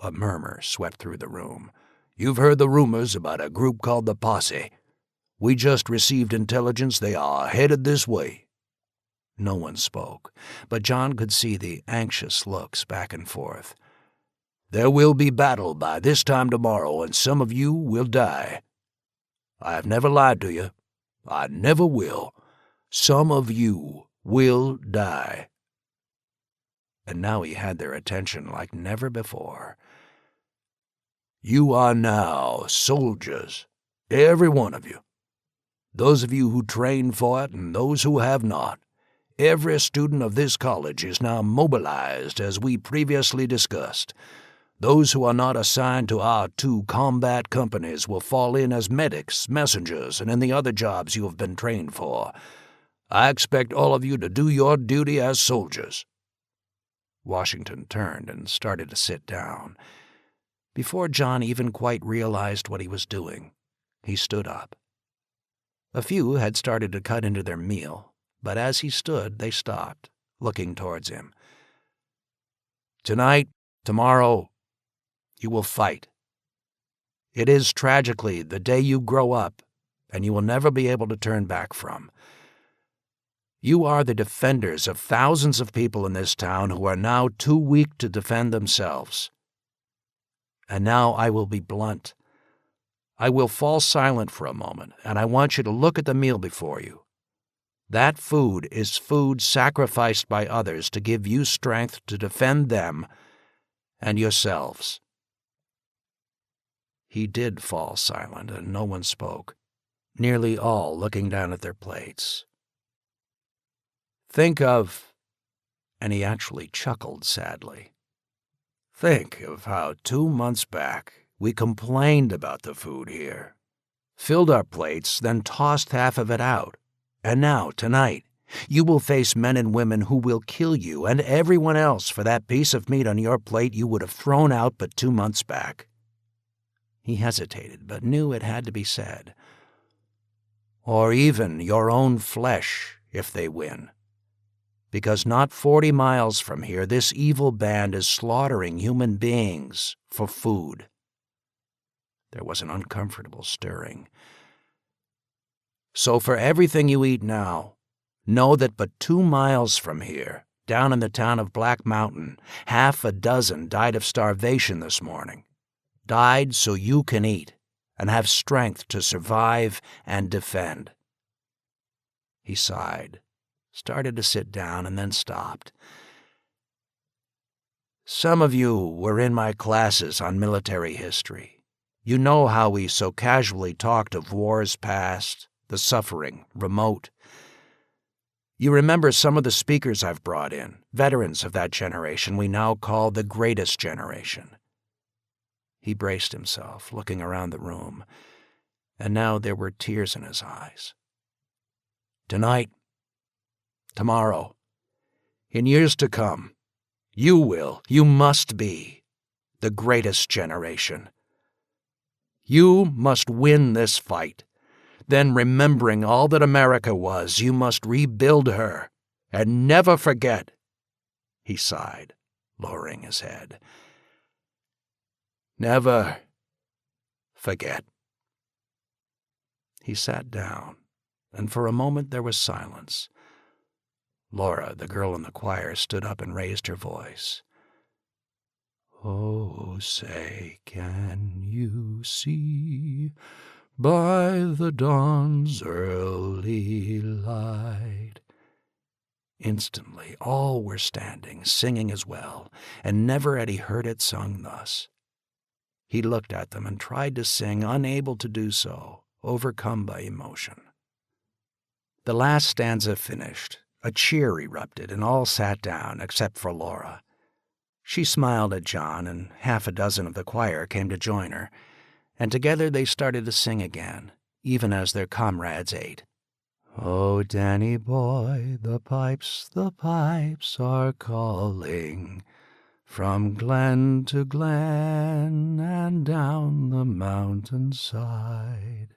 A murmur swept through the room. "You've heard the rumors about a group called the Posse. We just received intelligence they are headed this way." No one spoke, but John could see the anxious looks back and forth. "There will be battle by this time tomorrow, and some of you will die. I have never lied to you. I never will. Some of you will die." And now he had their attention like never before. You are now soldiers, every one of you. Those of you who trained for it and those who have not. Every student of this college is now mobilized as we previously discussed. Those who are not assigned to our 2 combat companies will fall in as medics, messengers, and in the other jobs you have been trained for. I expect all of you to do your duty as soldiers." Washington turned and started to sit down. Before John even quite realized what he was doing, he stood up. A few had started to cut into their meal, but as he stood, they stopped, looking towards him. "Tonight, tomorrow, you will fight. It is, tragically, the day you grow up, and you will never be able to turn back from. You are the defenders of thousands of people in this town who are now too weak to defend themselves. And now I will be blunt. I will fall silent for a moment, and I want you to look at the meal before you. That food is food sacrificed by others to give you strength to defend them and yourselves." He did fall silent, and no one spoke, nearly all looking down at their plates. "Think of," and he actually chuckled sadly, "think of how 2 months back we complained about the food here, filled our plates, then tossed half of it out. And now, tonight, you will face men and women who will kill you and everyone else for that piece of meat on your plate you would have thrown out but 2 months back." He hesitated, but knew it had to be said. "Or even your own flesh, if they win. Because not 40 miles from here, this evil band is slaughtering human beings for food." There was an uncomfortable stirring. "So for everything you eat now, know that but 2 miles from here, down in the town of Black Mountain, 6 died of starvation this morning. Died so you can eat and have strength to survive and defend." He sighed, started to sit down, and then stopped. "Some of you were in my classes on military history. You know how we so casually talked of wars past, the suffering, remote. You remember some of the speakers I've brought in, veterans of that generation we now call the greatest generation." He braced himself, looking around the room, and now there were tears in his eyes. "Tonight, tomorrow, in years to come, you must be the greatest generation. You must win this fight. Then, remembering all that America was, you must rebuild her, and never forget," he sighed, lowering his head, "never forget." He sat down, and for a moment there was silence. Laura, the girl in the choir, stood up and raised her voice. "Oh, say, can you see by the dawn's early light?" Instantly all were standing, singing as well, and never had he heard it sung thus. He looked at them and tried to sing, unable to do so, overcome by emotion. The last stanza finished, a cheer erupted, and all sat down except for Laura. She smiled at John, and 6 of the choir came to join her, and together they started to sing again, even as their comrades ate. "Oh, Danny boy, the pipes are calling, from glen to glen and down the mountainside."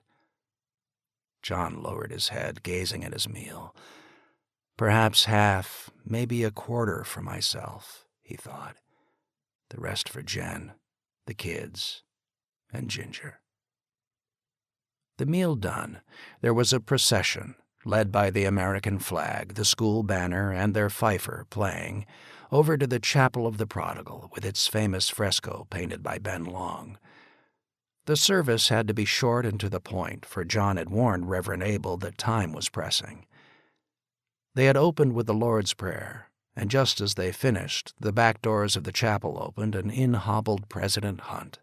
John lowered his head, gazing at his meal. "Perhaps half, maybe a quarter for myself," he thought. "The rest for Jen, the kids, and Ginger." The meal done, there was a procession, led by the American flag, the school banner, and their fifer playing, over to the Chapel of the Prodigal, with its famous fresco painted by Ben Long. The service had to be short and to the point, for John had warned Reverend Abel that time was pressing. They had opened with the Lord's Prayer, and just as they finished, the back doors of the chapel opened and in hobbled President Hunt,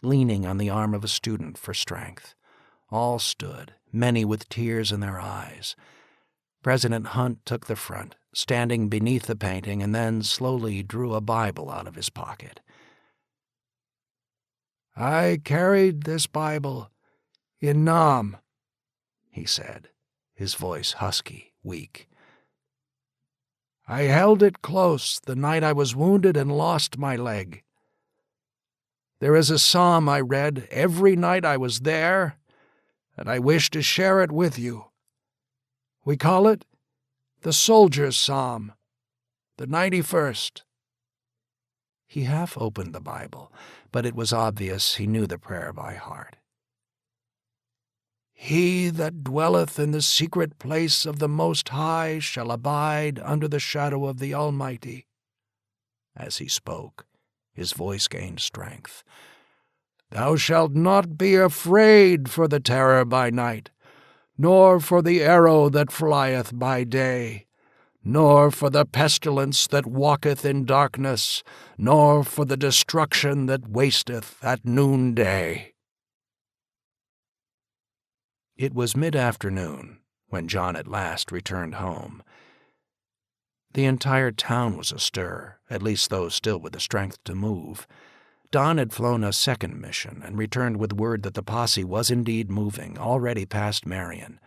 leaning on the arm of a student for strength. All stood, many with tears in their eyes. President Hunt took the front, standing beneath the painting, and then slowly drew a Bible out of his pocket. "I carried this Bible in Nam," he said, his voice husky, weak. "I held it close the night I was wounded and lost my leg. There is a psalm I read every night I was there, and I wish to share it with you. We call it the Soldier's Psalm, the 91st. He half opened the Bible, but it was obvious he knew the prayer by heart. "He that dwelleth in the secret place of the Most High shall abide under the shadow of the Almighty." As he spoke, his voice gained strength. "Thou shalt not be afraid for the terror by night, nor for the arrow that flieth by day, nor for the pestilence that walketh in darkness, nor for the destruction that wasteth at noonday." It was mid-afternoon when John at last returned home. The entire town was astir, at least those still with the strength to move. Don had flown a second mission and returned with word that the posse was indeed moving, already past Marion.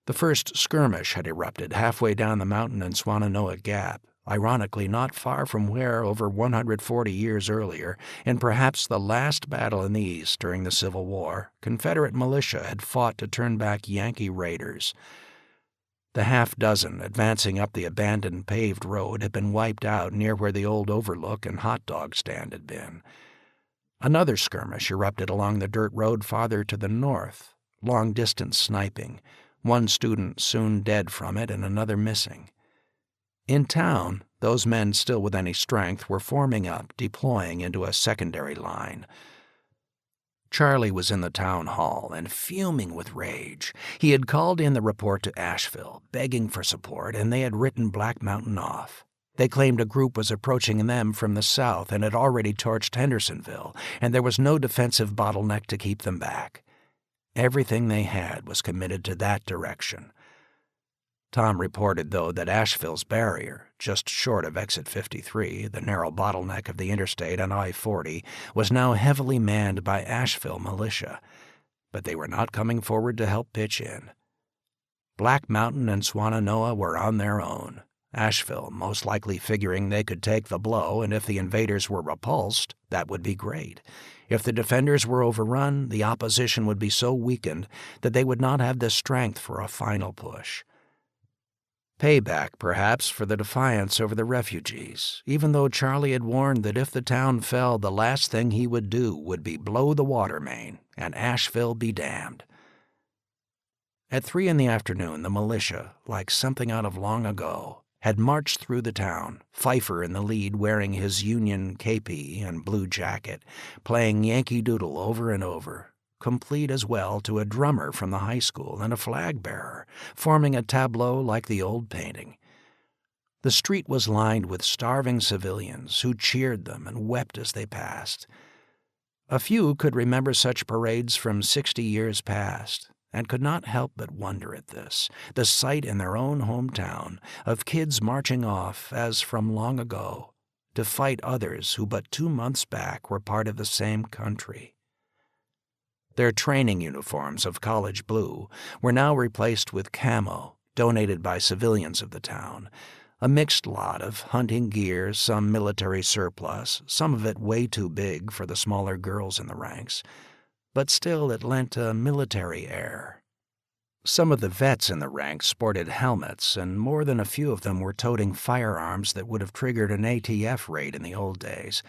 The first skirmish had erupted halfway down the mountain in Swannanoa Gap, ironically not far from where, over 140 years earlier, in perhaps the last battle in the East during the Civil War, Confederate militia had fought to turn back Yankee raiders. The half-dozen advancing up the abandoned paved road had been wiped out near where the old overlook and hot dog stand had been. Another skirmish erupted along the dirt road farther to the north, long-distance sniping, one student soon dead from it and another missing. In town, those men still with any strength were forming up, deploying into a secondary line. Charlie was in the town hall and fuming with rage. He had called in the report to Asheville, begging for support, and they had written Black Mountain off. They claimed a group was approaching them from the south and had already torched Hendersonville, and there was no defensive bottleneck to keep them back. Everything they had was committed to that direction. Tom reported, though, that Asheville's barrier, just short of Exit 53, the narrow bottleneck of the interstate on I-40, was now heavily manned by Asheville militia, but they were not coming forward to help pitch in. Black Mountain and Swannanoa were on their own, Asheville most likely figuring they could take the blow, and if the invaders were repulsed, that would be great. If the defenders were overrun, the opposition would be so weakened that they would not have the strength for a final push. Payback, perhaps, for the defiance over the refugees, even though Charlie had warned that if the town fell, the last thing he would do would be blow the water main, and Asheville be damned. At 3 p.m, the militia, like something out of long ago, had marched through the town, Pfeiffer in the lead wearing his Union képi and blue jacket, playing Yankee Doodle over and over, complete as well to a drummer from the high school and a flag-bearer, forming a tableau like the old painting. The street was lined with starving civilians who cheered them and wept as they passed. A few could remember such parades from 60 years past, and could not help but wonder at this, the sight in their own hometown of kids marching off, as from long ago, to fight others who but 2 months back were part of the same country. Their training uniforms of college blue were now replaced with camo, donated by civilians of the town, a mixed lot of hunting gear, some military surplus, some of it way too big for the smaller girls in the ranks, but still it lent a military air. Some of the vets in the ranks sported helmets, and more than a few of them were toting firearms that would have triggered an ATF raid in the old days.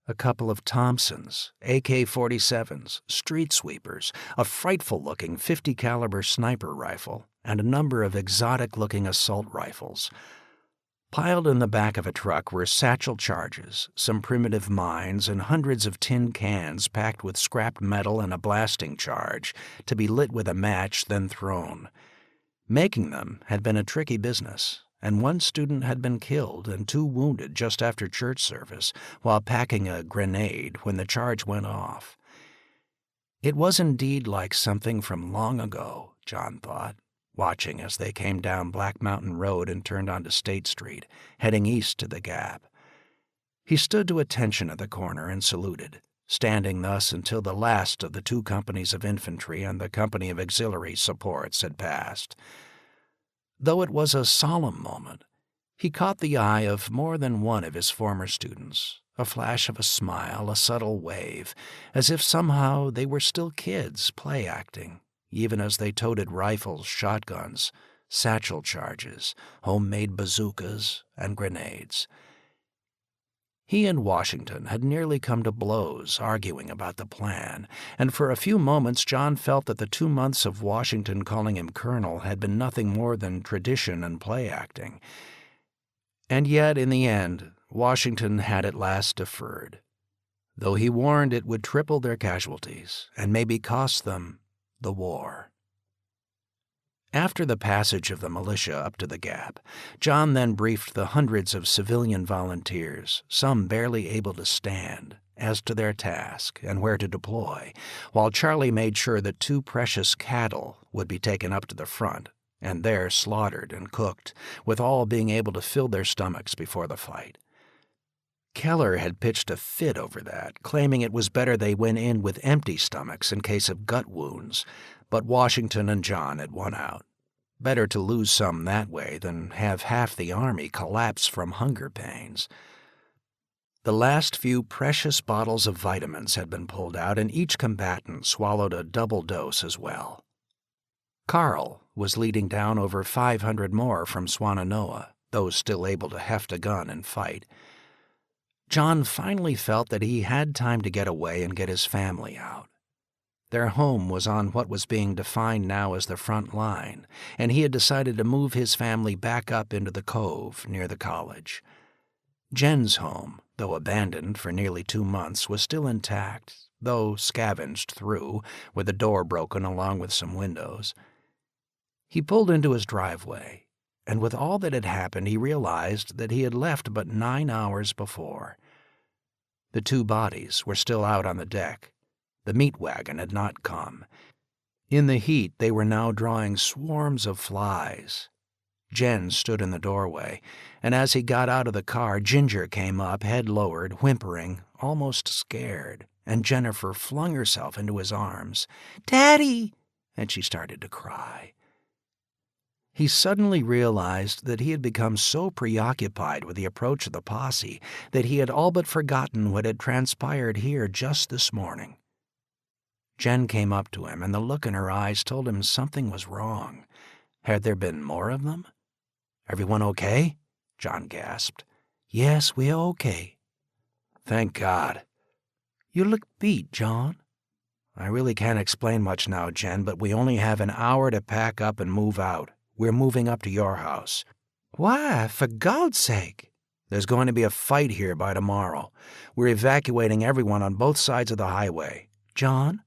A couple of Thompsons, AK-47s, street sweepers, a frightful-looking 50-caliber sniper rifle, and a number of exotic-looking assault rifles. Piled in the back of a truck were satchel charges, some primitive mines, and hundreds of tin cans packed with scrap metal and a blasting charge, to be lit with a match then thrown. Making them had been a tricky business, and one student had been killed and 2 wounded just after church service while packing a grenade when the charge went off. It was indeed like something from long ago, John thought, watching as they came down Black Mountain Road and turned onto State Street, heading east to the Gap. He stood to attention at the corner and saluted, standing thus until the last of the 2 companies of infantry and the company of auxiliary supports had passed. Though it was a solemn moment, he caught the eye of more than one of his former students, a flash of a smile, a subtle wave, as if somehow they were still kids play-acting, even as they toted rifles, shotguns, satchel charges, homemade bazookas, and grenades. He and Washington had nearly come to blows arguing about the plan, and for a few moments John felt that the 2 months of Washington calling him colonel had been nothing more than tradition and play-acting. And yet, in the end, Washington had at last deferred, though he warned it would triple their casualties and maybe cost them the war. After the passage of the militia up to the Gap, John then briefed the hundreds of civilian volunteers, some barely able to stand, as to their task and where to deploy, while Charlie made sure that 2 precious cattle would be taken up to the front and there slaughtered and cooked, with all being able to fill their stomachs before the fight. Keller had pitched a fit over that, claiming it was better they went in with empty stomachs in case of gut wounds, but Washington and John had won out. Better to lose some that way than have half the army collapse from hunger pains. The last few precious bottles of vitamins had been pulled out, and each combatant swallowed a double dose as well. Carl was leading down over 500 more from Swannanoa, those still able to heft a gun and fight. John finally felt that he had time to get away and get his family out. Their home was on what was being defined now as the front line, and he had decided to move his family back up into the cove near the college. Jen's home, though abandoned for nearly 2 months, was still intact, though scavenged through, with the door broken along with some windows. He pulled into his driveway, and with all that had happened he realized that he had left but 9 hours before. The 2 bodies were still out on the deck. The meat wagon had not come. In the heat they were now drawing swarms of flies. Jen stood in the doorway, and as he got out of the car, Ginger came up, head lowered, whimpering, almost scared, and Jennifer flung herself into his arms. "Daddy!" and she started to cry. He suddenly realized that he had become so preoccupied with the approach of the posse that he had all but forgotten what had transpired here just this morning. Jen came up to him, and the look in her eyes told him something was wrong. Had there been more of them? "Everyone okay?" John gasped. "Yes, we're okay." "Thank God." "You look beat, John." "I really can't explain much now, Jen, but we only have an hour to pack up and move out. We're moving up to your house." "Why, for God's sake?" "There's going to be a fight here by tomorrow. We're evacuating everyone on both sides of the highway." "John,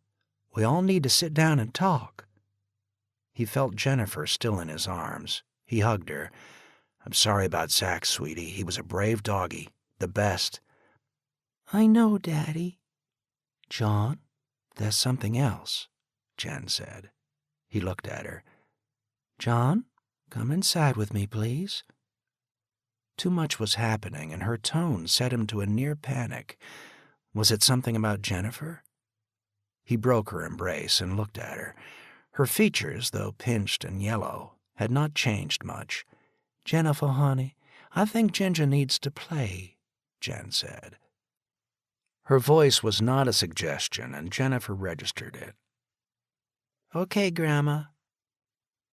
we all need to sit down and talk." He felt Jennifer still in his arms. He hugged her. "I'm sorry about Zach, sweetie. He was a brave doggy. The best." "I know, Daddy." "John, there's something else," Jen said. He looked at her. "John, come inside with me, please." Too much was happening, and her tone set him to a near panic. Was it something about Jennifer? He broke her embrace and looked at her. Her features, though pinched and yellow, had not changed much. "Jennifer, honey, I think Ginger needs to play," Jen said. Her voice was not a suggestion, and Jennifer registered it. "Okay, Grandma.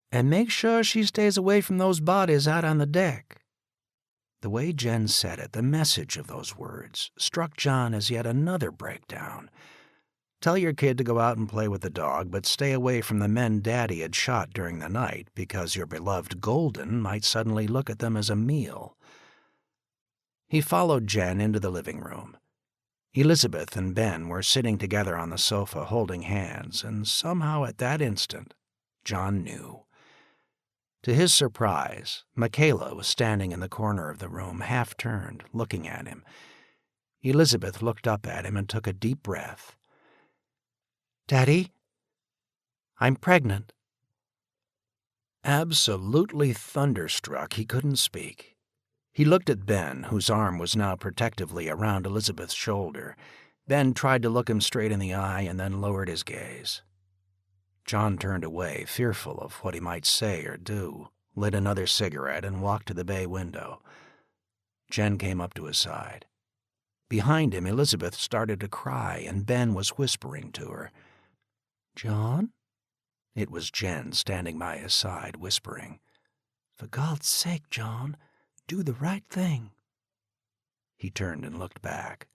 And make sure she stays away from those bodies out on the deck." The way Jen said it, the message of those words, struck John as yet another breakdown. Tell your kid to go out and play with the dog, but stay away from the men Daddy had shot during the night, because your beloved Golden might suddenly look at them as a meal. He followed Jen into the living room. Elizabeth and Ben were sitting together on the sofa holding hands, and somehow at that instant, John knew. To his surprise, Michaela was standing in the corner of the room, half-turned, looking at him. Elizabeth looked up at him and took a deep breath. Daddy, I'm pregnant. Absolutely thunderstruck, he couldn't speak. He looked at Ben, whose arm was now protectively around Elizabeth's shoulder. Ben tried to look him straight in the eye and then lowered his gaze. John turned away, fearful of what he might say or do, lit another cigarette, and walked to the bay window. Jen came up to his side. Behind him, Elizabeth started to cry, and Ben was whispering to her. "John?" It was Jen standing by his side, whispering. "For God's sake, John, do the right thing." He turned and looked back.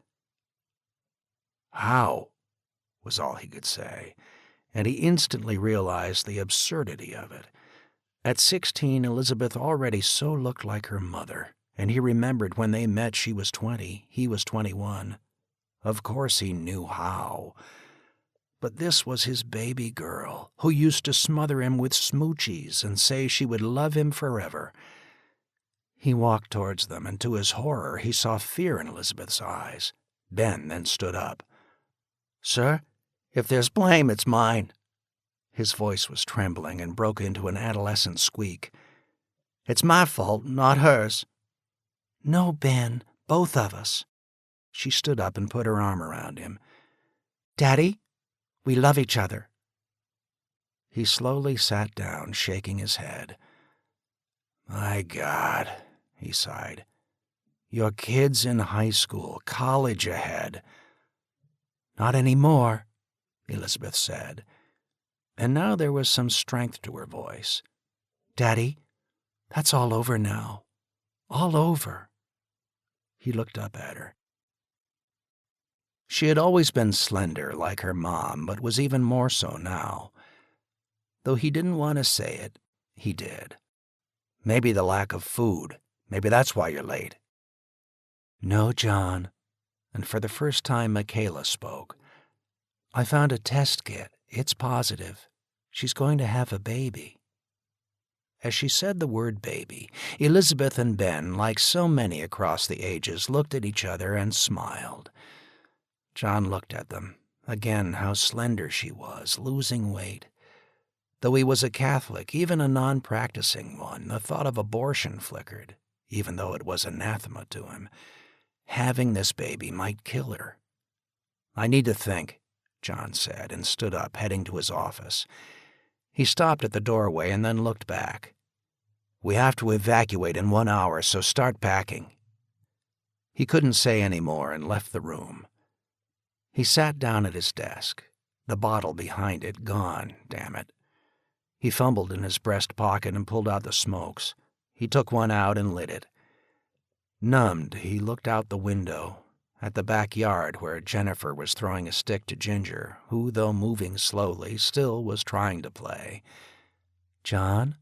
"How?" was all he could say, and he instantly realized the absurdity of it. At 16, Elizabeth already so looked like her mother, and he remembered when they met she was 20, he was 21. Of course he knew how. But this was his baby girl, who used to smother him with smoochies and say she would love him forever. He walked towards them, and to his horror he saw fear in Elizabeth's eyes. Ben then stood up. "Sir, if there's blame, it's mine." His voice was trembling and broke into an adolescent squeak. "It's my fault, not hers." "No, Ben, both of us." She stood up and put her arm around him. "Daddy, we love each other." He slowly sat down, shaking his head. "My God," he sighed. "Your kid's in high school, college ahead." "Not anymore," Elizabeth said. And now there was some strength to her voice. "Daddy, that's all over now. All over." He looked up at her. She had always been slender like her mom, but was even more so now. Though he didn't want to say it, he did. "Maybe the lack of food. Maybe that's why you're late." "No, John." And for the first time, Michaela spoke. "I found a test kit. It's positive. She's going to have a baby." As she said the word baby, Elizabeth and Ben, like so many across the ages, looked at each other and smiled. John looked at them. Again, how slender she was, losing weight. Though he was a Catholic, even a non-practicing one, the thought of abortion flickered, even though it was anathema to him. Having this baby might kill her. "I need to think," John said, and stood up, heading to his office. He stopped at the doorway and then looked back. "We have to evacuate in 1 hour, so start packing." He couldn't say any more and left the room. He sat down at his desk, the bottle behind it gone, damn it. He fumbled in his breast pocket and pulled out the smokes. He took one out and lit it. Numbed, he looked out the window, at the backyard where Jennifer was throwing a stick to Ginger, who, though moving slowly, still was trying to play. "John?"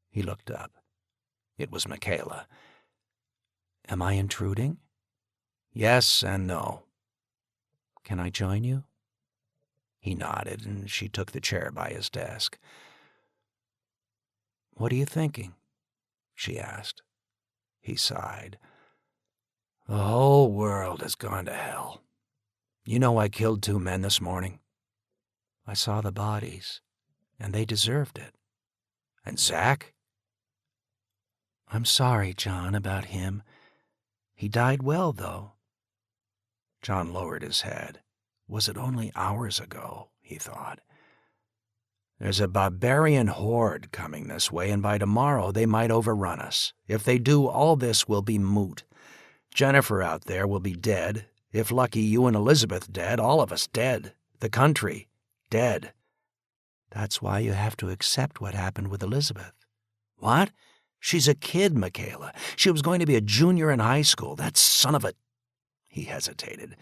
He looked up. It was Michaela. "Am I intruding?" "Yes and no." "Can I join you?" He nodded, and she took the chair by his desk. "What are you thinking?" she asked. He sighed. "The whole world has gone to hell. You know I killed 2 men this morning." "I saw the bodies, and they deserved it." "And Zach?" "I'm sorry, John, about him. He died well, though." John lowered his head. Was it only hours ago, he thought. "There's a barbarian horde coming this way, and by tomorrow they might overrun us. If they do, all this will be moot. Jennifer out there will be dead. If lucky, you and Elizabeth dead, all of us dead. The country, dead." "That's why you have to accept what happened with Elizabeth." "What? She's a kid, Michaela. She was going to be a junior in high school. That son of a—" He hesitated.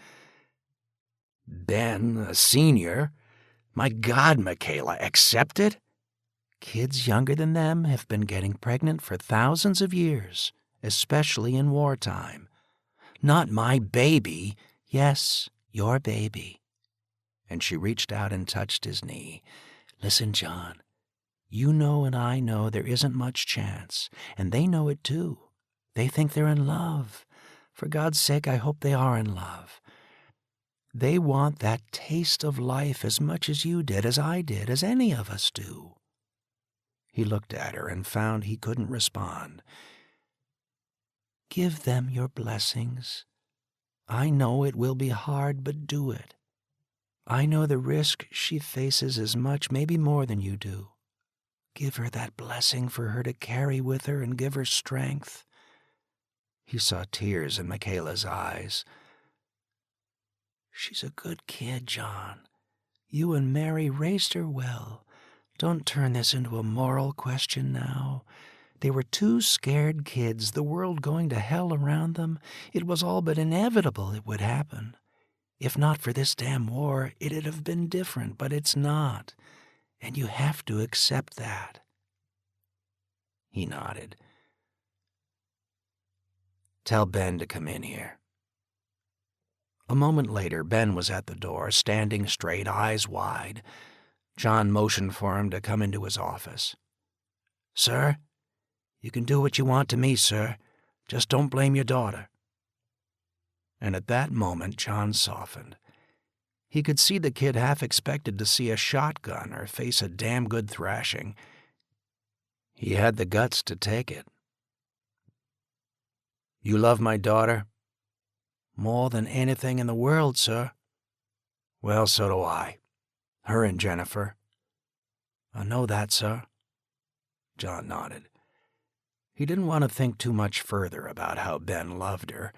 "Ben, a senior. My God, Michaela, accept it?" "Kids younger than them have been getting pregnant for thousands of years, especially in wartime." "Not my baby." "Yes, your baby." And she reached out and touched his knee. "Listen, John, you know and I know there isn't much chance, and they know it too. They think they're in love. For God's sake, I hope they are in love. They want that taste of life as much as you did, as I did, as any of us do." He looked at her and found he couldn't respond. "Give them your blessings. I know it will be hard, but do it. I know the risk she faces as much, maybe more than you do. Give her that blessing for her to carry with her and give her strength." He saw tears in Michaela's eyes. "She's a good kid, John. You and Mary raised her well. Don't turn this into a moral question now. They were two scared kids, the world going to hell around them. It was all but inevitable it would happen. If not for this damn war, it'd have been different, but it's not. And you have to accept that." He nodded. "Tell Ben to come in here." A moment later, Ben was at the door, standing straight, eyes wide. John motioned for him to come into his office. "Sir, you can do what you want to me, sir. Just don't blame your daughter." And at that moment, John softened. He could see the kid half expected to see a shotgun or face a damn good thrashing. He had the guts to take it. "You love my daughter?" "More than anything in the world, sir." "Well, so do I. Her and Jennifer." "I know that, sir." John nodded. He didn't want to think too much further about how Ben loved her.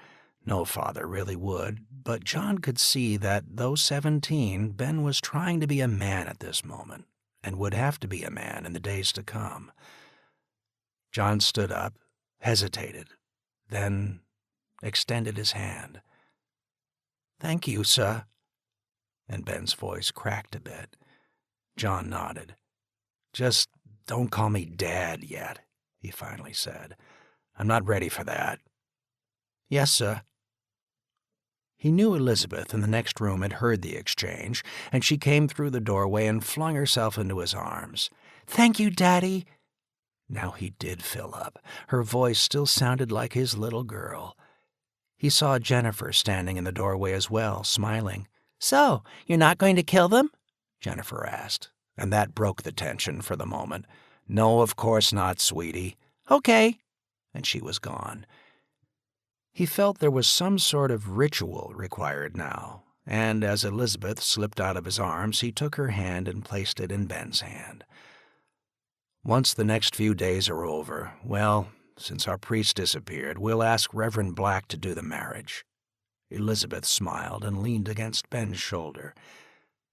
No father really would, but John could see that, though 17, Ben was trying to be a man at this moment, and would have to be a man in the days to come. John stood up, hesitated, then extended his hand. "Thank you, sir." And Ben's voice cracked a bit. John nodded. "Just don't call me Dad yet," he finally said. "I'm not ready for that." "Yes, sir." He knew Elizabeth in the next room had heard the exchange, and she came through the doorway and flung herself into his arms. "Thank you, Daddy." Now he did fill up. Her voice still sounded like his little girl. He saw Jennifer standing in the doorway as well, smiling. "So, you're not going to kill them?" Jennifer asked, and that broke the tension for the moment. "No, of course not, sweetie." "Okay." And she was gone. He felt there was some sort of ritual required now, and as Elizabeth slipped out of his arms, he took her hand and placed it in Ben's hand. "Once the next few days are over, well, since our priest disappeared, we'll ask Reverend Black to do the marriage." Elizabeth smiled and leaned against Ben's shoulder.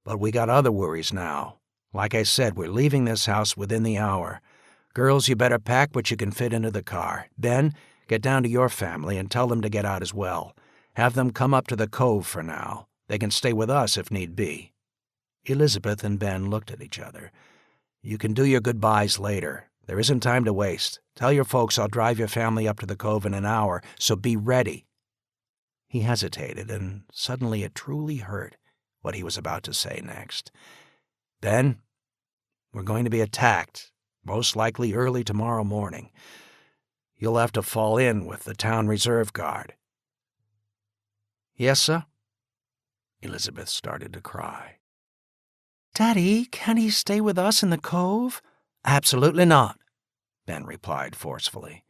"But we got other worries now. Like I said, we're leaving this house within the hour. Girls, you better pack what you can fit into the car. Ben, get down to your family and tell them to get out as well. Have them come up to the Cove for now. They can stay with us if need be." Elizabeth and Ben looked at each other. "You can do your goodbyes later. There isn't time to waste. Tell your folks I'll drive your family up to the Cove in an hour, so be ready." He hesitated, and suddenly it truly hurt what he was about to say next. "Ben, we're going to be attacked, most likely early tomorrow morning. You'll have to fall in with the town reserve guard." "Yes, sir?" Elizabeth started to cry. "Daddy, can't he stay with us in the Cove?" "Absolutely not," Ben replied forcefully.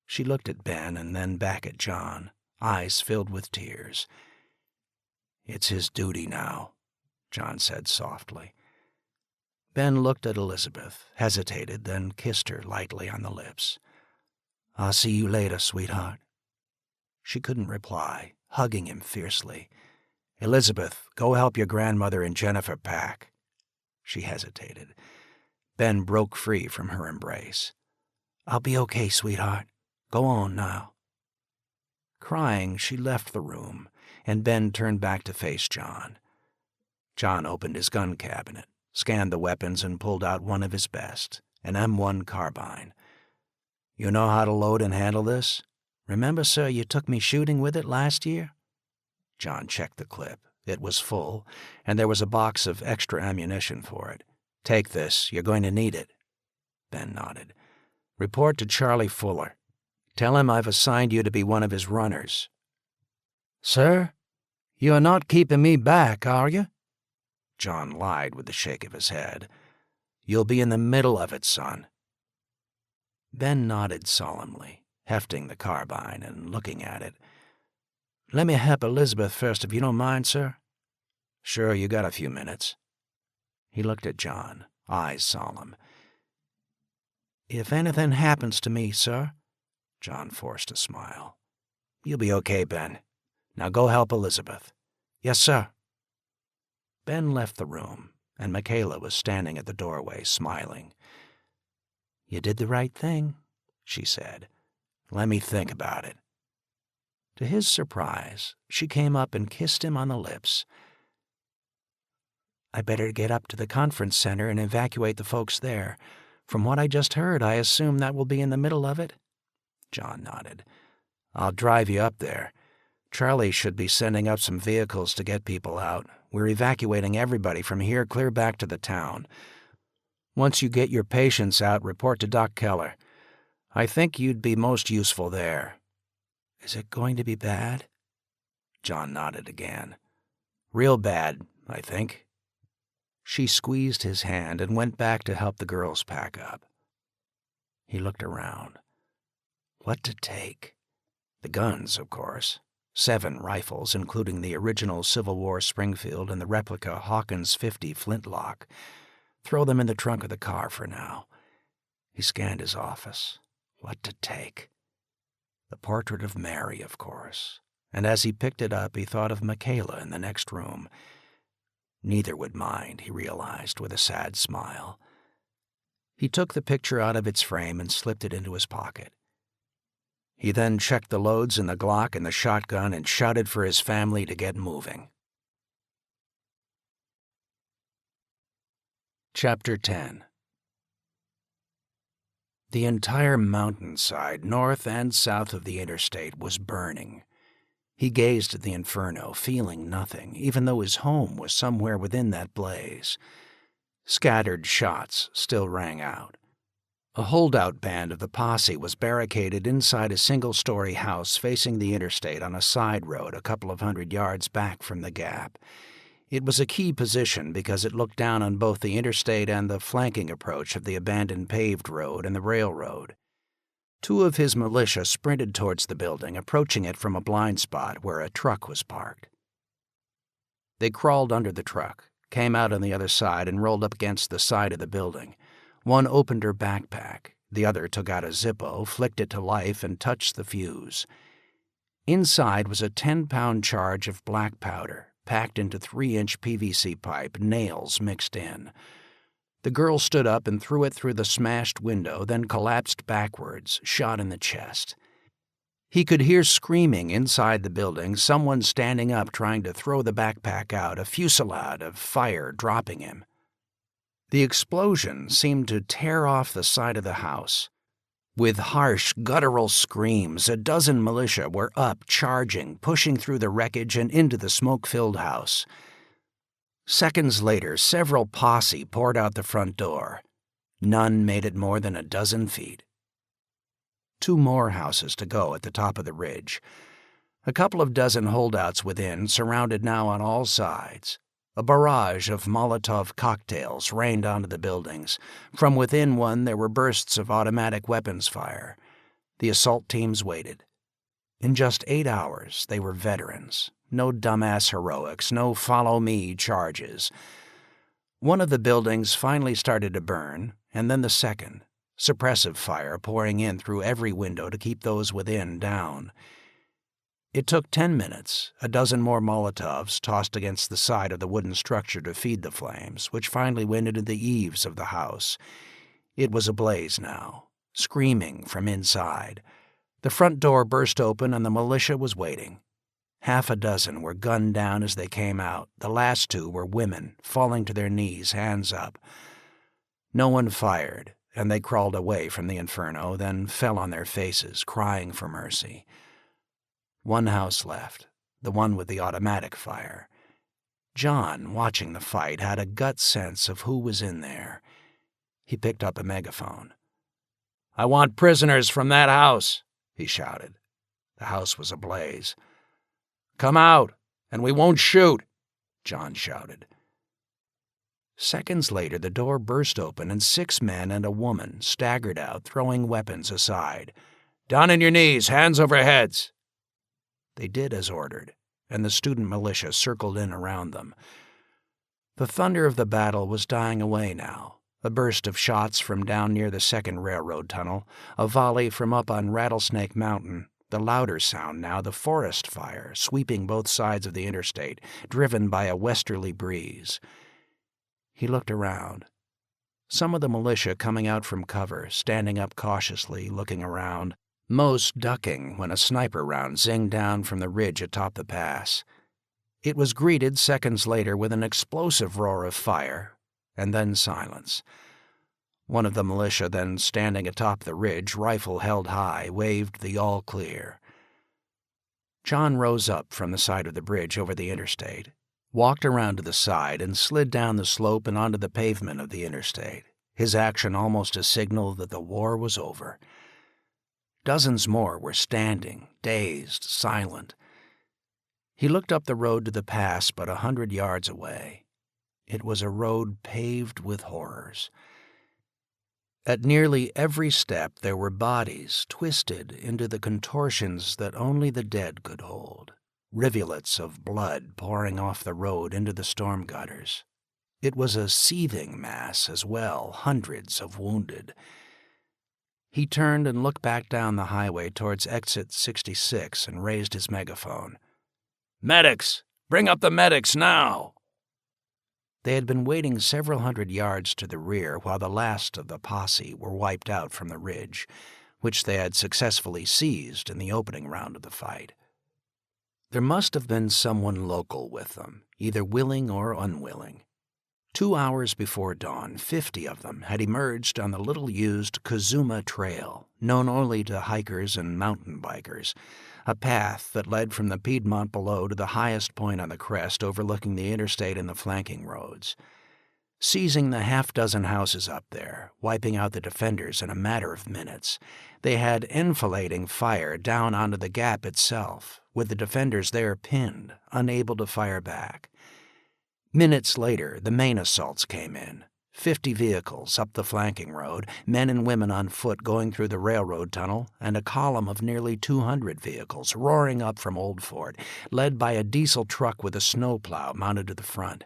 She looked at Ben and then back at John, eyes filled with tears. "It's his duty now," John said softly. Ben looked at Elizabeth, hesitated, then kissed her lightly on the lips. "I'll see you later, sweetheart." She couldn't reply, hugging him fiercely. "Elizabeth, go help your grandmother and Jennifer pack." She hesitated. Ben broke free from her embrace. "I'll be okay, sweetheart. Go on now." Crying, she left the room, and Ben turned back to face John. John opened his gun cabinet, scanned the weapons, and pulled out one of his best, an M1 carbine. "You know how to load and handle this? Remember, sir, you took me shooting with it last year?" John checked the clip. It was full, and there was a box of extra ammunition for it. "Take this. You're going to need it." Ben nodded. "Report to Charlie Fuller. Tell him I've assigned you to be one of his runners." "Sir?" You're not keeping me back, are you?" John lied with a shake of his head. "You'll be in the middle of it, son." Ben nodded solemnly, hefting the carbine and looking at it. "Let me help Elizabeth first, if you don't mind, sir." "Sure, you got a few minutes." He looked at John, eyes solemn. "If anything happens to me, sir," John forced a smile. "You'll be okay, Ben. Now go help Elizabeth." "Yes, sir." Ben left the room, and Michaela was standing at the doorway, smiling. "You did the right thing," she said. "Let me think about it." To his surprise, she came up and kissed him on the lips. "I better get up to the conference center and evacuate the folks there. From what I just heard, I assume that will be in the middle of it?" John nodded. "I'll drive you up there. Charlie should be sending up some vehicles to get people out. We're evacuating everybody from here clear back to the town. Once you get your patients out, report to Doc Keller. I think you'd be most useful there." "Is it going to be bad?" John nodded again. "Real bad, I think." She squeezed his hand and went back to help the girls pack up. He looked around. What to take? The guns, of course. 7 rifles, including the original Civil War Springfield and the replica Hawkins 50 flintlock. Throw them in the trunk of the car for now. He scanned his office. What to take? The portrait of Mary, of course. And as he picked it up, he thought of Michaela in the next room. Neither would mind, he realized, with a sad smile. He took the picture out of its frame and slipped it into his pocket. He then checked the loads in the Glock and the shotgun and shouted for his family to get moving. Chapter 10. The entire mountainside, north and south of the interstate, was burning. He gazed at the inferno, feeling nothing, even though his home was somewhere within that blaze. Scattered shots still rang out. A holdout band of the posse was barricaded inside a single-story house facing the interstate on a side road a couple of 100 yards back from the gap. It was a key position because it looked down on both the interstate and the flanking approach of the abandoned paved road and the railroad. 2 of his militia sprinted towards the building, approaching it from a blind spot where a truck was parked. They crawled under the truck, came out on the other side, and rolled up against the side of the building. One opened her backpack. The other took out a Zippo, flicked it to life, and touched the fuse. Inside was a 10-pound charge of black powder, packed into 3-inch PVC pipe, nails mixed in. The girl stood up and threw it through the smashed window, then collapsed backwards, shot in the chest. He could hear screaming inside the building, someone standing up trying to throw the backpack out, a fusillade of fire dropping him. The explosion seemed to tear off the side of the house. With harsh, guttural screams, a dozen militia were up, charging, pushing through the wreckage and into the smoke-filled house. Seconds later, several posse poured out the front door. None made it more than a dozen feet. 2 more houses to go at the top of the ridge. A couple of dozen holdouts within, surrounded now on all sides. A barrage of Molotov cocktails rained onto the buildings. From within one there were bursts of automatic weapons fire. The assault teams waited. In just 8 hours they were veterans. No dumbass heroics, no follow-me charges. One of the buildings finally started to burn, and then the second, suppressive fire pouring in through every window to keep those within down. It took 10 minutes, a dozen more Molotovs tossed against the side of the wooden structure to feed the flames, which finally went into the eaves of the house. It was ablaze now, screaming from inside. The front door burst open and the militia was waiting. 6 were gunned down as they came out. The last 2 were women, falling to their knees, hands up. No one fired, and they crawled away from the inferno, then fell on their faces, crying for mercy. 1 house left, the one with the automatic fire. John, watching the fight, had a gut sense of who was in there. He picked up a megaphone. "I want prisoners from that house," he shouted. The house was ablaze. "Come out and we won't shoot," John shouted. Seconds later, the door burst open and 6 men and a woman staggered out, throwing weapons aside. "Down on your knees, hands over heads." They did as ordered, and the student militia circled in around them. The thunder of the battle was dying away now. A burst of shots from down near the second railroad tunnel, a volley from up on Rattlesnake Mountain, the louder sound now, the forest fire sweeping both sides of the interstate, driven by a westerly breeze. He looked around. Some of the militia coming out from cover, standing up cautiously, looking around, most ducking when a sniper round zinged down from the ridge atop the pass. It was greeted seconds later with an explosive roar of fire, and then silence. One of the militia, then standing atop the ridge, rifle held high, waved the all clear. John rose up from the side of the bridge over the interstate, walked around to the side, and slid down the slope and onto the pavement of the interstate, his action almost a signal that the war was over. Dozens more were standing, dazed, silent. He looked up the road to the pass but 100 yards away. It was a road paved with horrors. At nearly every step there were bodies twisted into the contortions that only the dead could hold, rivulets of blood pouring off the road into the storm gutters. It was a seething mass as well, hundreds of wounded. He turned and looked back down the highway towards exit 66 and raised his megaphone. "Medics! Bring up the medics now!" They had been waiting several hundred yards to the rear while the last of the posse were wiped out from the ridge, which they had successfully seized in the opening round of the fight. There must have been someone local with them, either willing or unwilling. 2 hours before dawn, 50 of them had emerged on the little-used Kazuma Trail, known only to hikers and mountain bikers, a path that led from the Piedmont below to the highest point on the crest overlooking the interstate and the flanking roads. Seizing the half-dozen houses up there, wiping out the defenders in a matter of minutes, they had enfilading fire down onto the gap itself, with the defenders there pinned, unable to fire back. Minutes later, the main assaults came in. 50 vehicles up the flanking road, men and women on foot going through the railroad tunnel, and a column of nearly 200 vehicles roaring up from Old Fort, led by a diesel truck with a snowplow mounted to the front.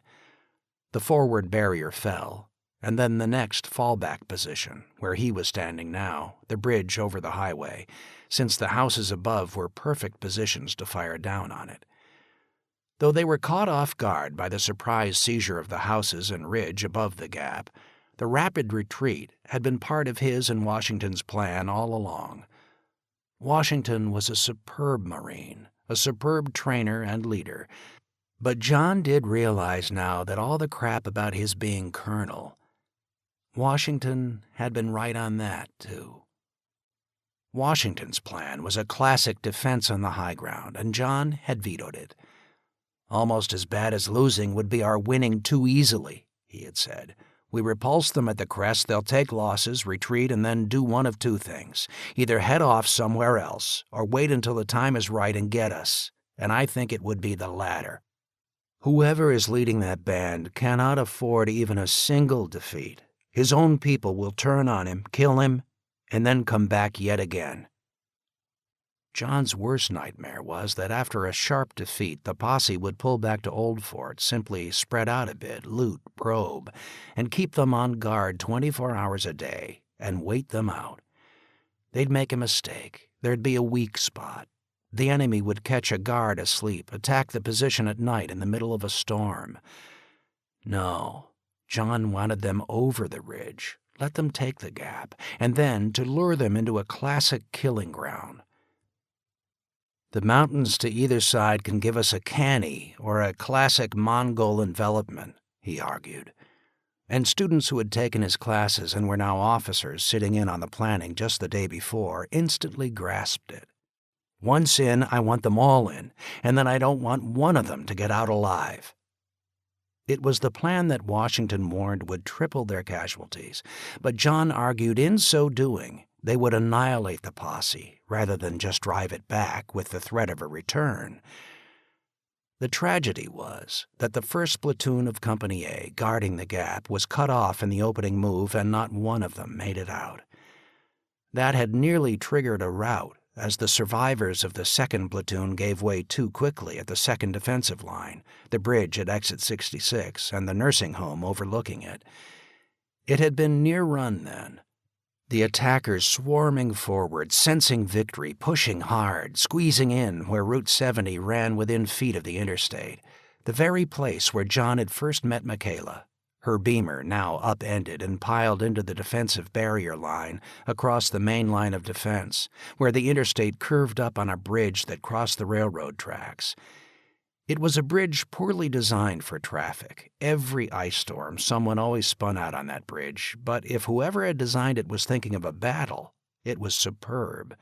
The forward barrier fell, and then the next fallback position, where he was standing now, the bridge over the highway, since the houses above were perfect positions to fire down on it. Though they were caught off guard by the surprise seizure of the houses and ridge above the gap, the rapid retreat had been part of his and Washington's plan all along. Washington was a superb Marine, a superb trainer and leader, but John did realize now that all the crap about his being colonel, Washington had been right on that, too. Washington's plan was a classic defense on the high ground, and John had vetoed it. "Almost as bad as losing would be our winning too easily," he had said. "We repulse them at the crest, they'll take losses, retreat, and then do one of 2 things. Either head off somewhere else, or wait until the time is right and get us, and I think it would be the latter. Whoever is leading that band cannot afford even a single defeat. His own people will turn on him, kill him, and then come back yet again." John's worst nightmare was that after a sharp defeat, the posse would pull back to Old Fort, simply spread out a bit, loot, probe, and keep them on guard 24 hours a day, and wait them out. They'd make a mistake. There'd be a weak spot. The enemy would catch a guard asleep, attack the position at night in the middle of a storm. No, John wanted them over the ridge, let them take the gap, and then to lure them into a classic killing ground. "The mountains to either side can give us a canny or a classic Mongol envelopment," he argued. And students who had taken his classes and were now officers sitting in on the planning just the day before instantly grasped it. "Once in, I want them all in, and then I don't want one of them to get out alive." It was the plan that Washington warned would triple their casualties, but John argued in so doing they would annihilate the posse rather than just drive it back with the threat of a return. The tragedy was that the 1st Platoon of Company A guarding the gap was cut off in the opening move, and not one of them made it out. That had nearly triggered a rout, as the survivors of the 2nd Platoon gave way too quickly at the 2nd defensive line, the bridge at exit 66, and the nursing home overlooking it. It had been near run then. The attackers swarming forward, sensing victory, pushing hard, squeezing in where Route 70 ran within feet of the interstate, the very place where John had first met Michaela, her Beamer now upended and piled into the defensive barrier line across the main line of defense, where the interstate curved up on a bridge that crossed the railroad tracks. It was a bridge poorly designed for traffic. Every ice storm, someone always spun out on that bridge, but if whoever had designed it was thinking of a battle, it was superb.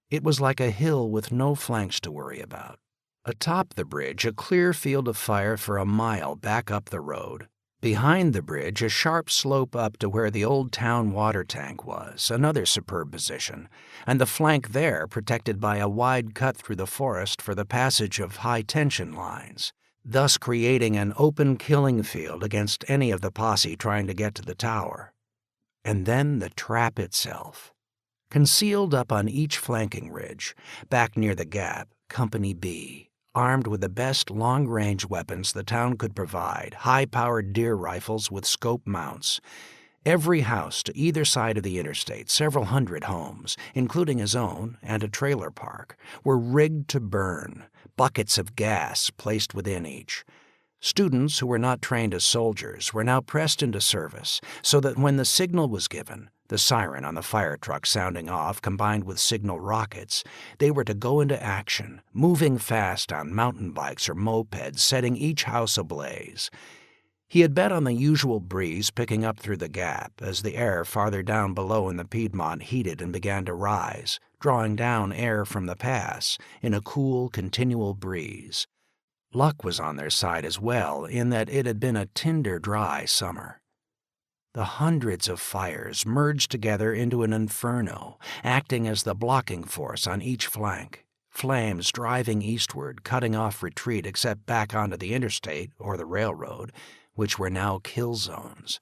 It was like a hill with no flanks to worry about. Atop the bridge, a clear field of fire for a mile back up the road. Behind the bridge, a sharp slope up to where the old town water tank was, another superb position, and the flank there protected by a wide cut through the forest for the passage of high-tension lines, thus creating an open killing field against any of the posse trying to get to the tower. And then the trap itself. Concealed up on each flanking ridge, back near the gap, Company B, armed with the best long-range weapons the town could provide, high-powered deer rifles with scope mounts. Every house to either side of the interstate, several hundred homes, including his own and a trailer park, were rigged to burn, buckets of gas placed within each. Students who were not trained as soldiers were now pressed into service, so that when the signal was given, the siren on the fire truck sounding off combined with signal rockets, they were to go into action, moving fast on mountain bikes or mopeds, setting each house ablaze. He had bet on the usual breeze picking up through the gap as the air farther down below in the Piedmont heated and began to rise, drawing down air from the pass in a cool, continual breeze. Luck was on their side as well, in that it had been a tinder dry summer. The hundreds of fires merged together into an inferno, acting as the blocking force on each flank, flames driving eastward, cutting off retreat except back onto the interstate or the railroad, which were now kill zones.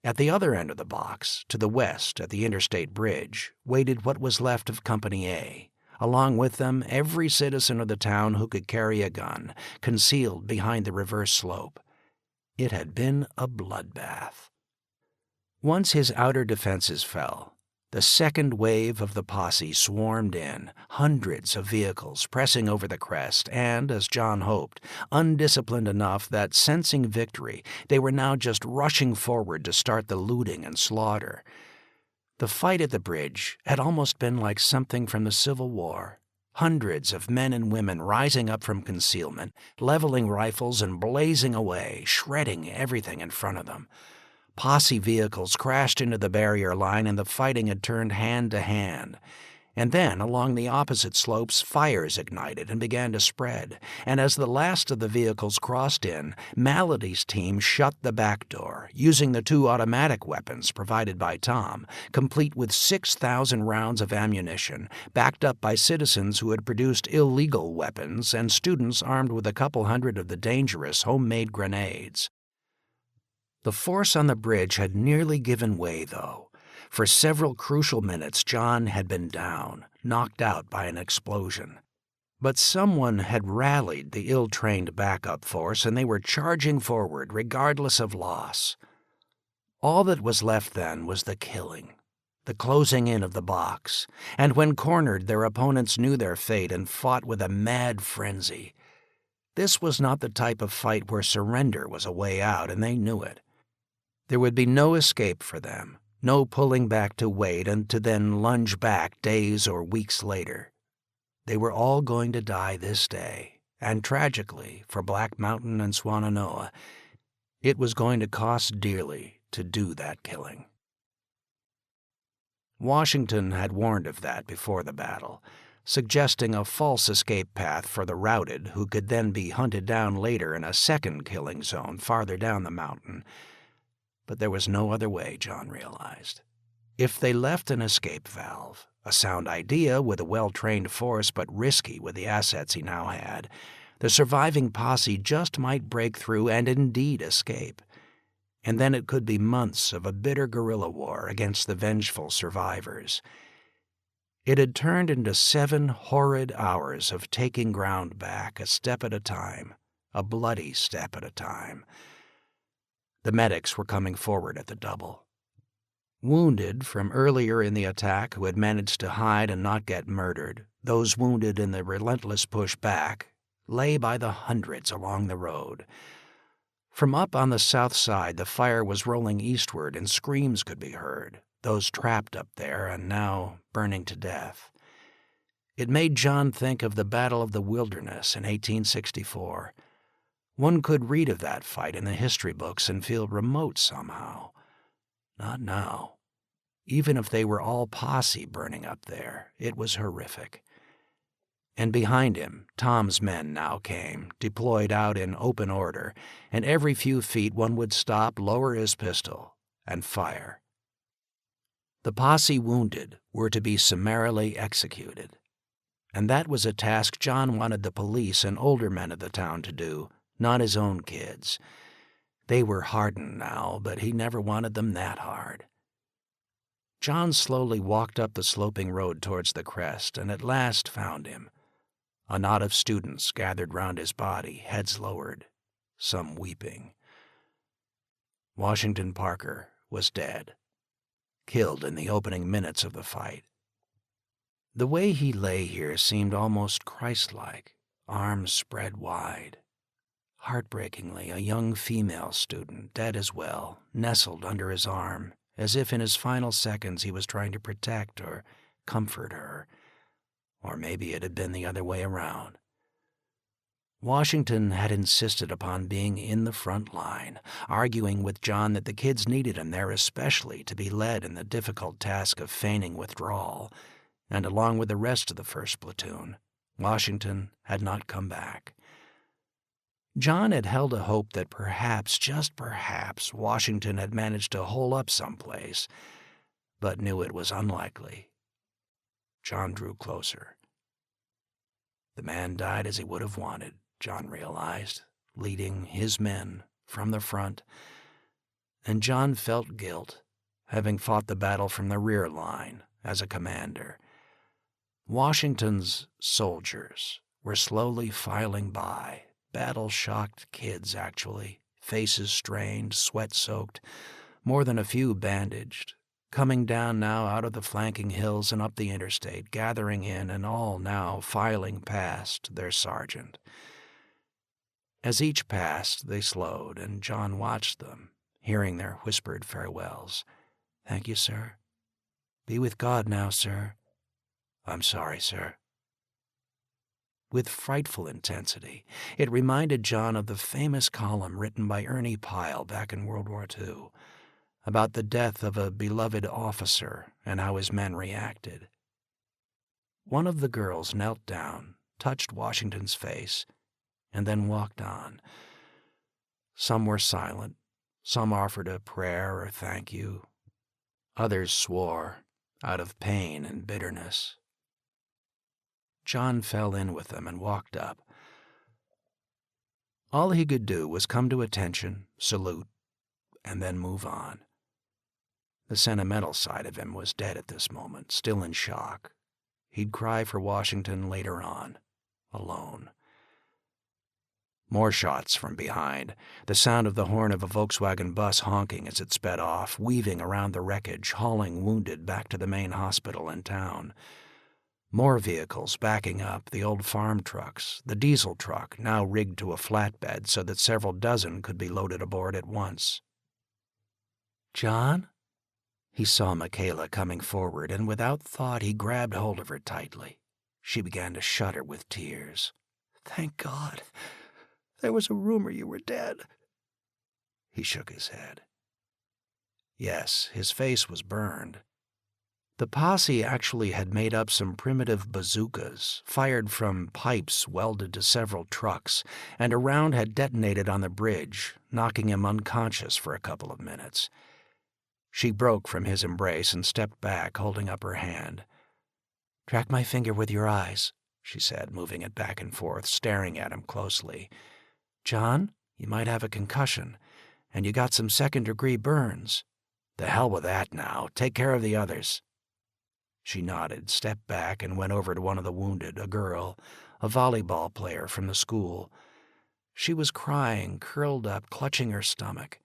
At the other end of the box, to the west at the interstate bridge, waited what was left of Company A. Along with them, every citizen of the town who could carry a gun, concealed behind the reverse slope. It had been a bloodbath. Once his outer defenses fell, the second wave of the posse swarmed in, hundreds of vehicles pressing over the crest and, as John hoped, undisciplined enough that, sensing victory, they were now just rushing forward to start the looting and slaughter. The fight at the bridge had almost been like something from the Civil War. Hundreds of men and women rising up from concealment, leveling rifles and blazing away, shredding everything in front of them. Posse vehicles crashed into the barrier line and the fighting had turned hand to hand. And then, along the opposite slopes, fires ignited and began to spread, and as the last of the vehicles crossed in, Mallody's team shut the back door, using the 2 automatic weapons provided by Tom, complete with 6,000 rounds of ammunition, backed up by citizens who had produced illegal weapons and students armed with a couple hundred of the dangerous homemade grenades. The force on the bridge had nearly given way, though. For several crucial minutes, John had been down, knocked out by an explosion. But someone had rallied the ill-trained backup force, and they were charging forward, regardless of loss. All that was left then was the killing, the closing in of the box, and when cornered, their opponents knew their fate and fought with a mad frenzy. This was not the type of fight where surrender was a way out, and they knew it. There would be no escape for them. No pulling back to wait and to then lunge back days or weeks later. They were all going to die this day, and tragically, for Black Mountain and Swannanoa, it was going to cost dearly to do that killing. Washington had warned of that before the battle, suggesting a false escape path for the routed who could then be hunted down later in a second killing zone farther down the mountain. But there was no other way, John realized. If they left an escape valve, a sound idea with a well-trained force but risky with the assets he now had, The surviving posse just might break through and indeed escape. And then it could be months of a bitter guerrilla war against the vengeful survivors. It had turned into 7 horrid hours of taking ground back, a step at a time, a bloody step at a time. The medics were coming forward at the double. Wounded from earlier in the attack who had managed to hide and not get murdered, those wounded in the relentless push back, lay by the hundreds along the road. From up on the south side, the fire was rolling eastward and screams could be heard, those trapped up there and now burning to death. It made John think of the Battle of the Wilderness in 1864. One could read of that fight in the history books and feel remote somehow. Not now. Even if they were all posse burning up there, it was horrific. And behind him, Tom's men now came, deployed out in open order, and every few feet one would stop, lower his pistol, and fire. The posse wounded were to be summarily executed. And that was a task John wanted the police and older men of the town to do, not his own kids. They were hardened now, but he never wanted them that hard. John slowly walked up the sloping road towards the crest and at last found him. A knot of students gathered round his body, heads lowered, some weeping. Washington Parker was dead, killed in the opening minutes of the fight. The way he lay here seemed almost Christ-like, arms spread wide. Heartbreakingly, a young female student, dead as well, nestled under his arm, as if in his final seconds he was trying to protect or comfort her. Or maybe it had been the other way around. Washington had insisted upon being in the front line, arguing with John that the kids needed him there especially to be led in the difficult task of feigning withdrawal, and along with the rest of the 1st Platoon, Washington had not come back. John had held a hope that perhaps, just perhaps, Washington had managed to hole up someplace, but knew it was unlikely. John drew closer. The man died as he would have wanted, John realized, leading his men from the front, and John felt guilt, having fought the battle from the rear line as a commander. Washington's soldiers were slowly filing by, battle-shocked kids, actually, faces strained, sweat-soaked, more than a few bandaged, coming down now out of the flanking hills and up the interstate, gathering in and all now filing past their sergeant. As each passed, they slowed, and John watched them, hearing their whispered farewells. "Thank you, sir. Be with God now, sir." "I'm sorry, sir." With frightful intensity, it reminded John of the famous column written by Ernie Pyle back in World War II about the death of a beloved officer and how his men reacted. One of the girls knelt down, touched Washington's face, and then walked on. Some were silent, some offered a prayer or thank you. Others swore, out of pain and bitterness. John fell in with them and walked up. All he could do was come to attention, salute, and then move on. The sentimental side of him was dead at this moment, still in shock. He'd cry for Washington later on, alone. More shots from behind, the sound of the horn of a Volkswagen bus honking as it sped off, weaving around the wreckage, hauling wounded back to the main hospital in town. More vehicles backing up, the old farm trucks, the diesel truck now rigged to a flatbed so that several dozen could be loaded aboard at once. "John?" He saw Michaela coming forward, and without thought he grabbed hold of her tightly. She began to shudder with tears. "Thank God. There was a rumor you were dead." He shook his head. Yes, his face was burned. The posse actually had made up some primitive bazookas, fired from pipes welded to several trucks, and a round had detonated on the bridge, knocking him unconscious for a couple of minutes. She broke from his embrace and stepped back, holding up her hand. "Track my finger with your eyes," she said, moving it back and forth, staring at him closely. "John, you might have a concussion, and you got some second-degree burns." "The hell with that now. Take care of the others." She nodded, stepped back, and went over to one of the wounded, a girl, a volleyball player from the school. She was crying, curled up, clutching her stomach.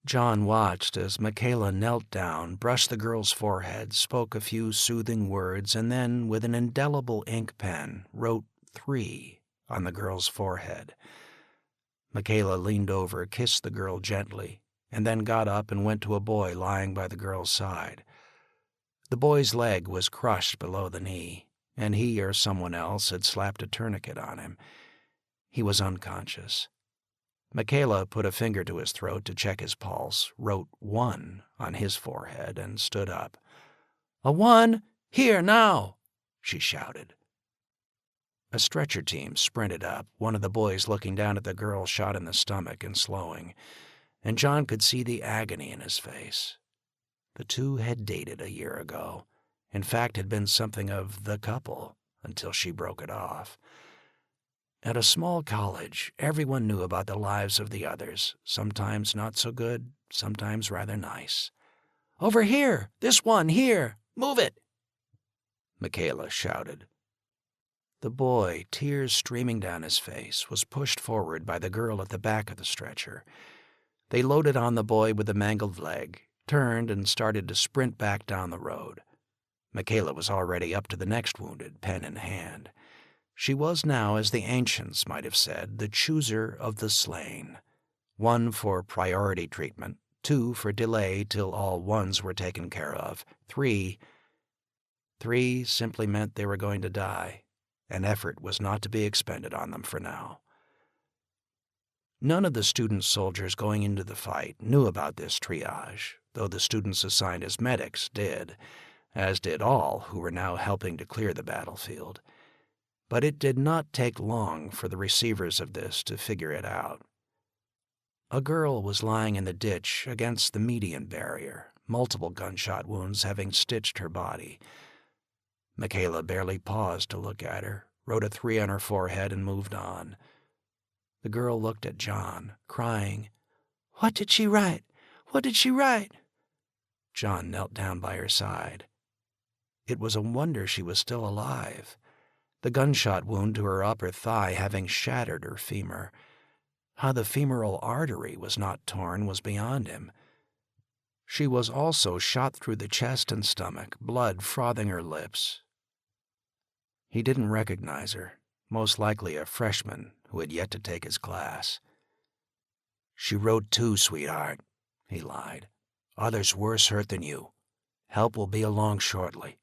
John watched as Michaela knelt down, brushed the girl's forehead, spoke a few soothing words, and then, with an indelible ink pen, wrote 3 on the girl's forehead. Michaela leaned over, kissed the girl gently, and then got up and went to a boy lying by the girl's side. The boy's leg was crushed below the knee, and he or someone else had slapped a tourniquet on him. He was unconscious. Michaela put a finger to his throat to check his pulse, wrote 1 on his forehead, and stood up. "A 1? Here, now!" she shouted. A stretcher team sprinted up, one of the boys looking down at the girl shot in the stomach and slowing, and John could see the agony in his face. The two had dated a year ago. In fact, had been something of the couple until she broke it off. At a small college, everyone knew about the lives of the others, sometimes not so good, sometimes rather nice. "Over here! This one, here! Move it!" Michaela shouted. The boy, tears streaming down his face, was pushed forward by the girl at the back of the stretcher. They loaded on the boy with the mangled leg, turned, and started to sprint back down the road. Michaela was already up to the next wounded, pen in hand. She was now, as the ancients might have said, the chooser of the slain. 1 for priority treatment, 2 for delay till all 1s were taken care of, 3 simply meant they were going to die, and effort was not to be expended on them for now. None of the student soldiers going into the fight knew about this triage, though the students assigned as medics did, as did all who were now helping to clear the battlefield. But it did not take long for the receivers of this to figure it out. A girl was lying in the ditch against the median barrier, multiple gunshot wounds having stitched her body. Michaela barely paused to look at her, wrote a 3 on her forehead, and moved on. The girl looked at John, crying, "What did she write? What did she write?" John knelt down by her side. It was a wonder she was still alive. The gunshot wound to her upper thigh having shattered her femur. How the femoral artery was not torn was beyond him. She was also shot through the chest and stomach, blood frothing her lips. He didn't recognize her, most likely a freshman who had yet to take his class. "She wrote 2, sweetheart," he lied. "Others worse hurt than you. Help will be along shortly."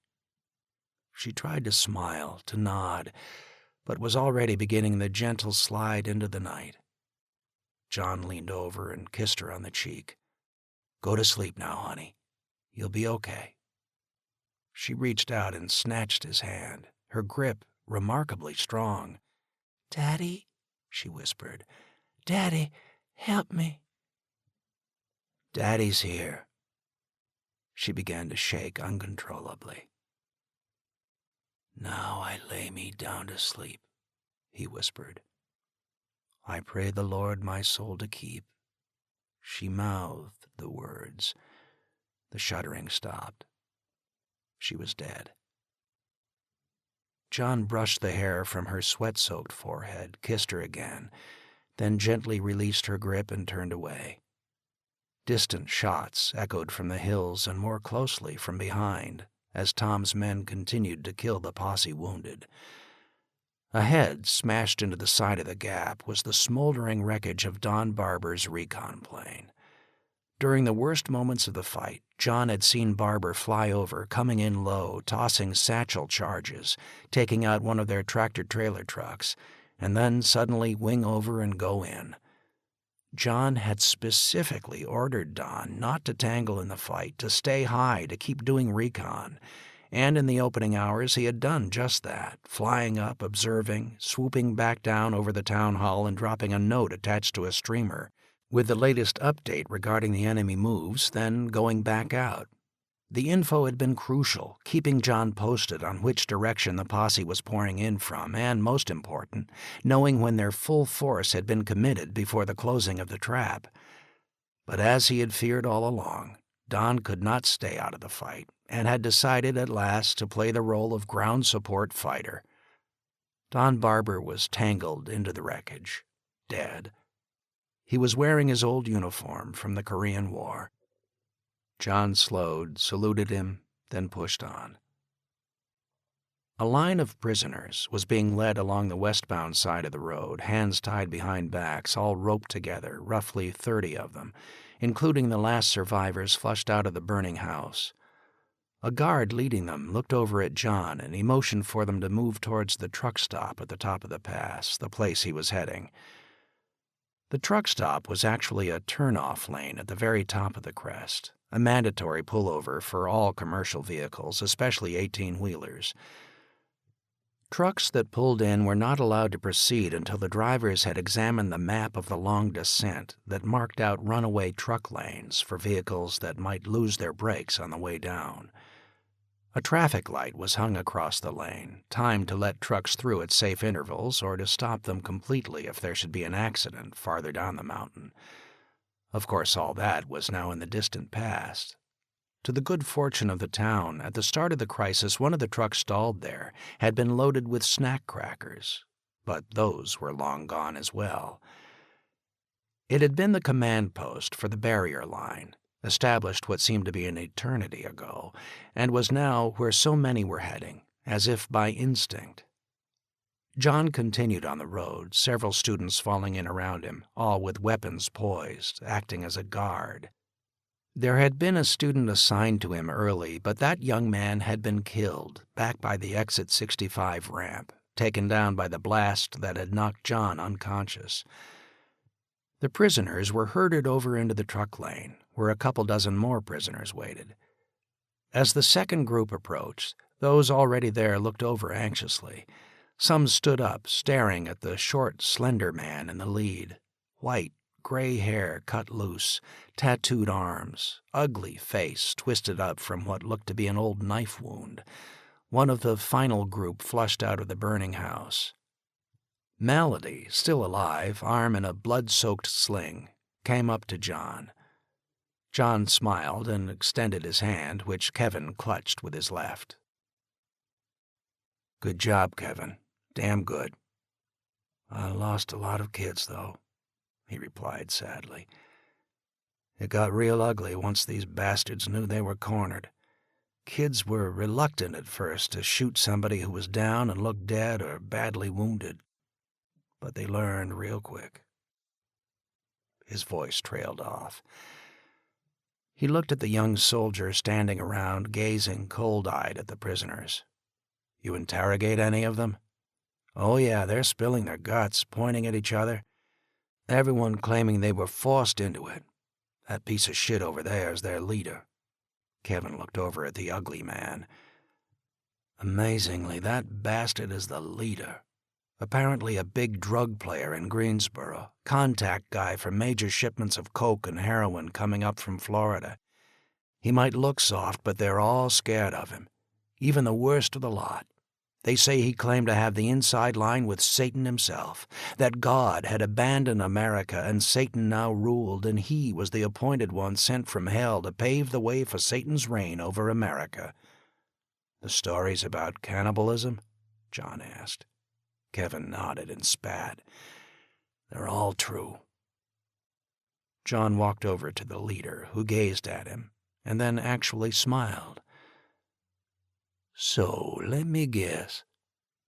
She tried to smile, to nod, but was already beginning the gentle slide into the night. John leaned over and kissed her on the cheek. "Go to sleep now, honey. You'll be okay." She reached out and snatched his hand, her grip remarkably strong. "Daddy," she whispered. "Daddy, help me." "Daddy's here." She began to shake uncontrollably. "Now I lay me down to sleep," he whispered. "I pray the Lord my soul to keep." She mouthed the words. The shuddering stopped. She was dead. John brushed the hair from her sweat-soaked forehead, kissed her again, then gently released her grip and turned away. Distant shots echoed from the hills and more closely from behind as Tom's men continued to kill the posse wounded. Ahead, smashed into the side of the gap, was the smoldering wreckage of Don Barber's recon plane. During the worst moments of the fight, John had seen Barber fly over, coming in low, tossing satchel charges, taking out one of their tractor-trailer trucks, and then suddenly wing over and go in. John had specifically ordered Don not to tangle in the fight, to stay high, to keep doing recon. And in the opening hours he had done just that, flying up, observing, swooping back down over the town hall and dropping a note attached to a streamer, with the latest update regarding the enemy moves, then going back out. The info had been crucial, keeping John posted on which direction the posse was pouring in from, and, most important, knowing when their full force had been committed before the closing of the trap. But as he had feared all along, Don could not stay out of the fight, and had decided at last to play the role of ground support fighter. Don Barber was tangled into the wreckage, dead. He was wearing his old uniform from the Korean War. John slowed, saluted him, then pushed on. A line of prisoners was being led along the westbound side of the road, hands tied behind backs, all roped together, roughly 30 of them, including the last survivors flushed out of the burning house. A guard leading them looked over at John, and he motioned for them to move towards the truck stop at the top of the pass, the place he was heading. The truck stop was actually a turn-off lane at the very top of the crest, a mandatory pullover for all commercial vehicles, especially 18-wheelers. Trucks that pulled in were not allowed to proceed until the drivers had examined the map of the long descent that marked out runaway truck lanes for vehicles that might lose their brakes on the way down. A traffic light was hung across the lane, timed to let trucks through at safe intervals or to stop them completely if there should be an accident farther down the mountain. Of course, all that was now in the distant past. To the good fortune of the town, at the start of the crisis, one of the trucks stalled there had been loaded with snack crackers, but those were long gone as well. It had been the command post for the barrier line, established what seemed to be an eternity ago, and was now where so many were heading, as if by instinct. John continued on the road, several students falling in around him, all with weapons poised, acting as a guard. There had been a student assigned to him early, but that young man had been killed back by the Exit 65 ramp, taken down by the blast that had knocked John unconscious. The prisoners were herded over into the truck lane, where a couple dozen more prisoners waited. As the second group approached, those already there looked over anxiously. Some stood up, staring at the short, slender man in the lead, white, gray hair cut loose, tattooed arms, ugly face twisted up from what looked to be an old knife wound. One of the final group flushed out of the burning house. Melody, still alive, arm in a blood-soaked sling, came up to John. John smiled and extended his hand, which Kevin clutched with his left. "Good job, Kevin. Damn good." "I lost a lot of kids, though," he replied sadly. "It got real ugly once these bastards knew they were cornered. Kids were reluctant at first to shoot somebody who was down and looked dead or badly wounded, but they learned real quick." His voice trailed off. He looked at the young soldier standing around, gazing cold-eyed at the prisoners. "You interrogate any of them?" "Oh yeah, they're spilling their guts, pointing at each other. Everyone claiming they were forced into it. That piece of shit over there is their leader." Kevin looked over at the ugly man. "Amazingly, that bastard is the leader. Apparently a big drug player in Greensboro, contact guy for major shipments of coke and heroin coming up from Florida. He might look soft, but they're all scared of him, even the worst of the lot. They say he claimed to have the inside line with Satan himself, that God had abandoned America and Satan now ruled, and he was the appointed one sent from hell to pave the way for Satan's reign over America." "The stories about cannibalism?" John asked. Kevin nodded and spat. "They're all true." John walked over to the leader, who gazed at him, and then actually smiled. "So, let me guess.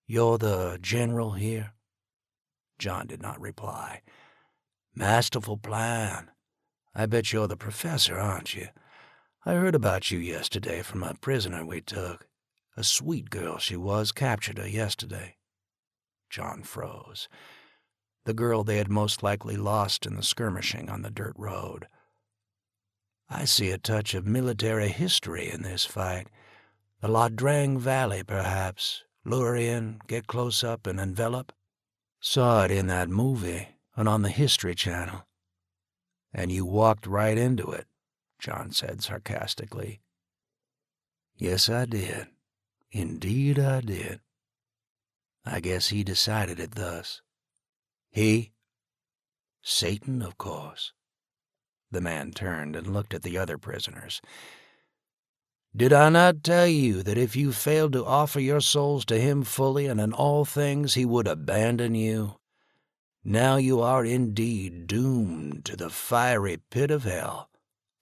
You're the general here?" John did not reply. "Masterful plan. I bet you're the professor, aren't you? I heard about you yesterday from a prisoner we took. A sweet girl she was, captured her yesterday." John froze. The girl they had most likely lost in the skirmishing on the dirt road. "I see a touch of military history in this fight. The La Drang Valley, perhaps. Lure in, get close up, and envelop." "Saw it in that movie, and on the History Channel." "And you walked right into it," John said sarcastically. Yes, I did. Indeed, I did. I guess he decided it thus. He? Satan, of course. The man turned and looked at the other prisoners. Did I not tell you that if you failed to offer your souls to him fully and in all things, he would abandon you? Now you are indeed doomed to the fiery pit of hell.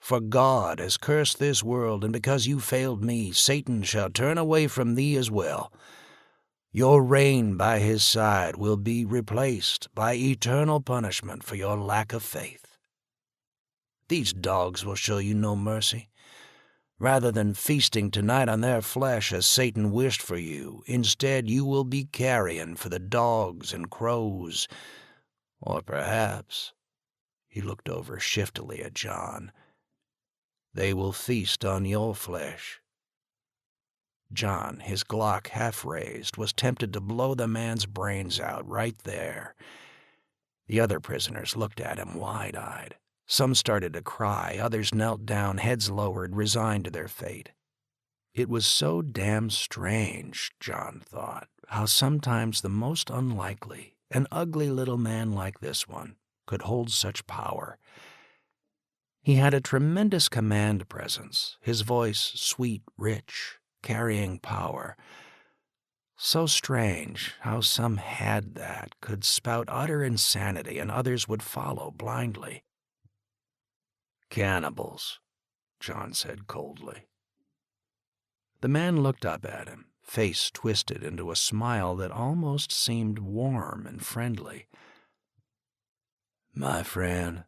For God has cursed this world, and because you failed me, Satan shall turn away from thee as well. Your reign by his side will be replaced by eternal punishment for your lack of faith. These dogs will show you no mercy. Rather than feasting tonight on their flesh as Satan wished for you, instead you will be carrion for the dogs and crows. Or perhaps, he looked over shiftily at John, they will feast on your flesh. John, his Glock half raised, was tempted to blow the man's brains out right there. The other prisoners looked at him wide-eyed. Some started to cry, others knelt down, heads lowered, resigned to their fate. It was so damn strange, John thought, how sometimes the most unlikely, an ugly little man like this one, could hold such power. He had a tremendous command presence, his voice sweet, rich, carrying power. So strange how some had that, could spout utter insanity, and others would follow blindly. Cannibals, John said coldly. The man looked up at him, face twisted into a smile that almost seemed warm and friendly. My friend,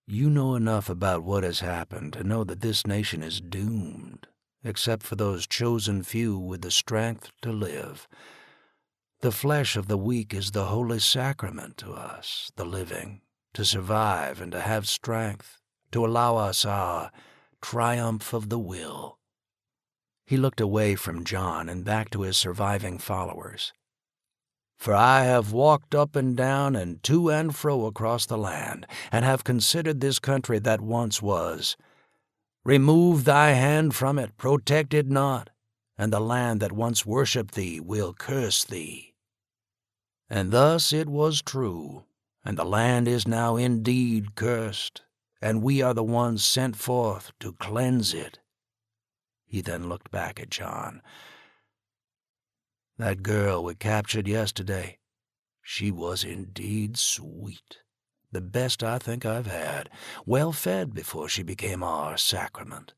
you know enough about what has happened to know that this nation is doomed, except for those chosen few with the strength to live. The flesh of the weak is the holy sacrament to us, the living, to survive and to have strength, to allow us our triumph of the will. He looked away from John and back to his surviving followers. For I have walked up and down and to and fro across the land, and have considered this country that once was. Remove thy hand from it, protect it not, and the land that once worshipped thee will curse thee. And thus it was true, and the land is now indeed cursed, and we are the ones sent forth to cleanse it. He then looked back at John. That girl we captured yesterday, she was indeed sweet. The best I think I've had, well fed before she became our sacrament.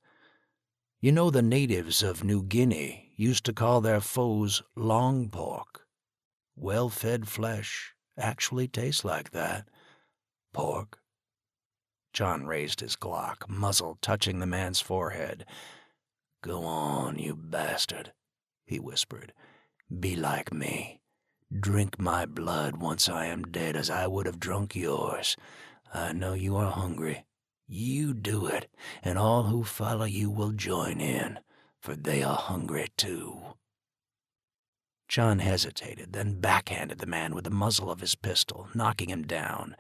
You know the natives of New Guinea used to call their foes long pork. Well-fed flesh actually tastes like that. Pork. John raised his Glock, muzzle touching the man's forehead. Go on, you bastard, he whispered. Be like me. Drink my blood once I am dead as I would have drunk yours. I know you are hungry. You do it, and all who follow you will join in, for they are hungry too. John hesitated, then backhanded the man with the muzzle of his pistol, knocking him down.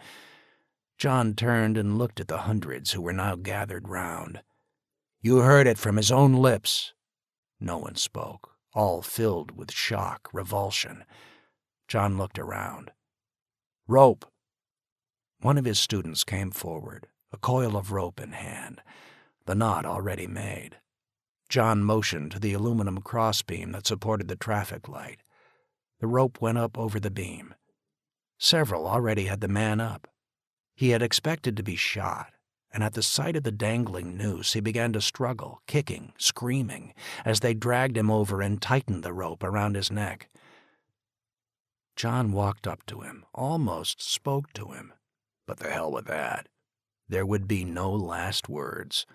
John turned and looked at the hundreds who were now gathered round. You heard it from his own lips. No one spoke, all filled with shock, revulsion. John looked around. Rope. One of his students came forward, a coil of rope in hand, the knot already made. John motioned to the aluminum crossbeam that supported the traffic light. The rope went up over the beam. Several already had the man up. He had expected to be shot, and at the sight of the dangling noose he began to struggle, kicking, screaming, as they dragged him over and tightened the rope around his neck. John walked up to him, almost spoke to him, but the hell with that. There would be no last words.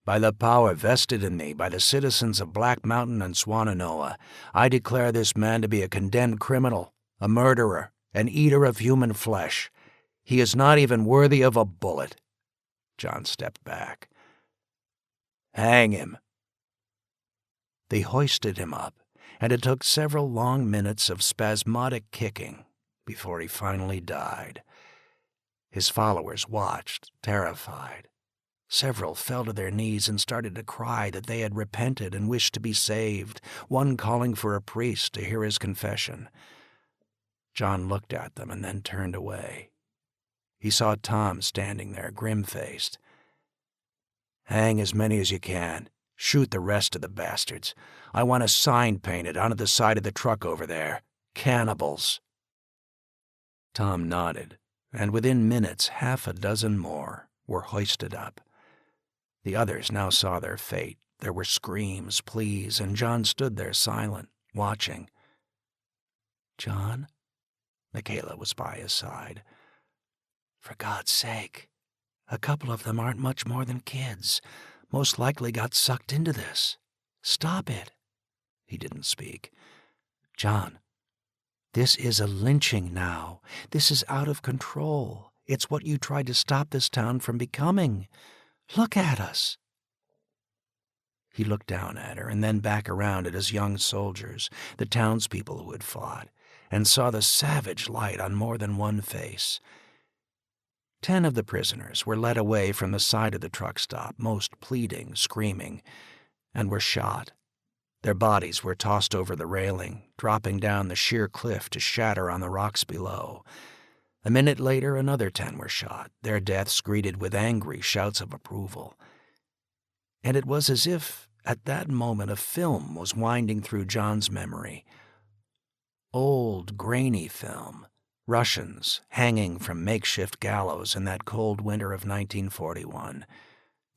By the power vested in me by the citizens of Black Mountain and Swannanoa, I declare this man to be a condemned criminal, a murderer, an eater of human flesh. He is not even worthy of a bullet. John stepped back. Hang him. They hoisted him up, and it took several long minutes of spasmodic kicking before he finally died. His followers watched, terrified. Several fell to their knees and started to cry that they had repented and wished to be saved, one calling for a priest to hear his confession. John looked at them and then turned away. He saw Tom standing there, grim-faced. "Hang as many as you can. Shoot the rest of the bastards. I want a sign painted onto the side of the truck over there. Cannibals." Tom nodded, and within minutes 6 more were hoisted up. The others now saw their fate. There were screams, pleas, and John stood there silent, watching. "John?" Michaela was by his side. "For God's sake, a couple of them aren't much more than kids. Most likely got sucked into this. Stop it." He didn't speak. "John, this is a lynching now. This is out of control. It's what you tried to stop this town from becoming. Look at us." He looked down at her and then back around at his young soldiers, the townspeople who had fought, and saw the savage light on more than one face. 10 of the prisoners were led away from the side of the truck stop, most pleading, screaming, and were shot. Their bodies were tossed over the railing, dropping down the sheer cliff to shatter on the rocks below. A minute later, another 10 were shot, their deaths greeted with angry shouts of approval. And it was as if, at that moment, a film was winding through John's memory. Old, grainy film. Russians hanging from makeshift gallows in that cold winter of 1941.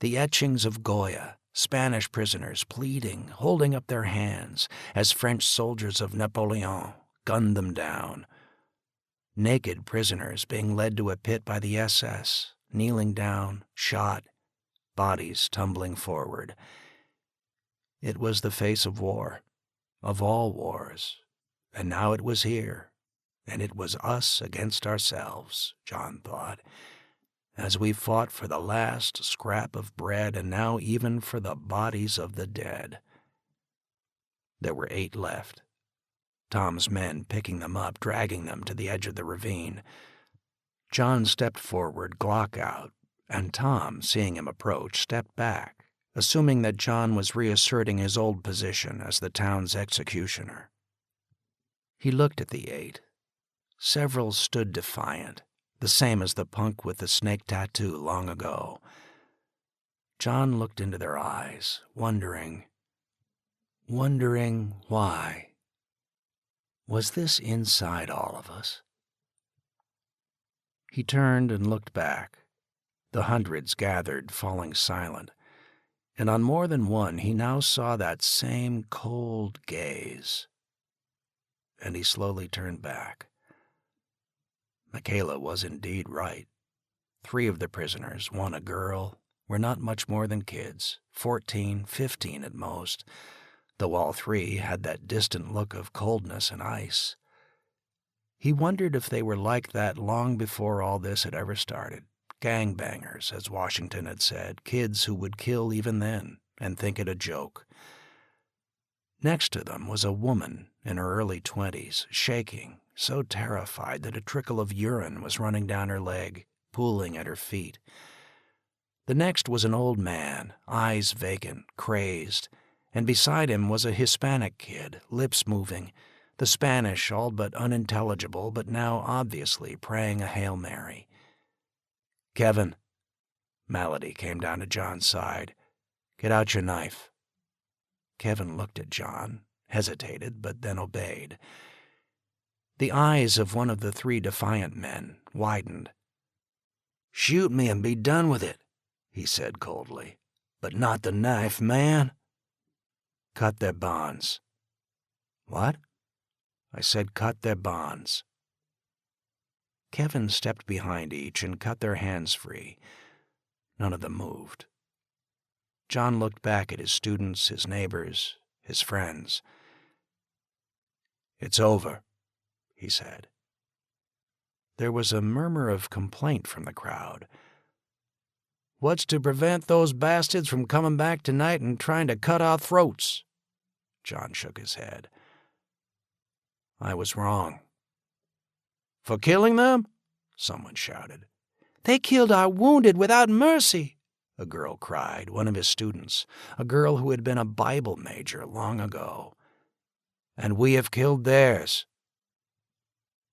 The etchings of Goya, Spanish prisoners pleading, holding up their hands as French soldiers of Napoleon gunned them down. Naked prisoners being led to a pit by the SS, kneeling down, shot, bodies tumbling forward. It was the face of war, of all wars, and now it was here, and it was us against ourselves, John thought, as we fought for the last scrap of bread and now even for the bodies of the dead. There were 8 left. Tom's men picking them up, dragging them to the edge of the ravine. John stepped forward, Glock out, and Tom, seeing him approach, stepped back, assuming that John was reasserting his old position as the town's executioner. He looked at the 8. Several stood defiant, the same as the punk with the snake tattoo long ago. John looked into their eyes, wondering why. Was this inside all of us? He turned and looked back. The hundreds gathered, falling silent, and on more than one he now saw that same cold gaze. And he slowly turned back. Michaela was indeed right. 3 of the prisoners, 1 a girl, were not much more than kids, 14, 15 at most, though all 3 had that distant look of coldness and ice. He wondered if they were like that long before all this had ever started. Gangbangers, as Washington had said, kids who would kill even then and think it a joke. Next to them was a woman in her early 20s, shaking, so terrified that a trickle of urine was running down her leg, pooling at her feet. The next was an old man, eyes vacant, crazed, and beside him was a Hispanic kid, lips moving, the Spanish all but unintelligible, but now obviously praying a Hail Mary. "Kevin," Malady came down to John's side, "get out your knife." Kevin looked at John, hesitated, but then obeyed. The eyes of one of the 3 defiant men widened. "Shoot me and be done with it," he said coldly, "but not the knife, man." "Cut their bonds." "What?" "I said cut their bonds." Kevin stepped behind each and cut their hands free. None of them moved. John looked back at his students, his neighbors, his friends. "It's over," he said. There was a murmur of complaint from the crowd. "What's to prevent those bastards from coming back tonight and trying to cut our throats?" John shook his head. "I was wrong." "For killing them?" someone shouted. "They killed our wounded without mercy," a girl cried, one of his students, a girl who had been a Bible major long ago. And we have killed theirs.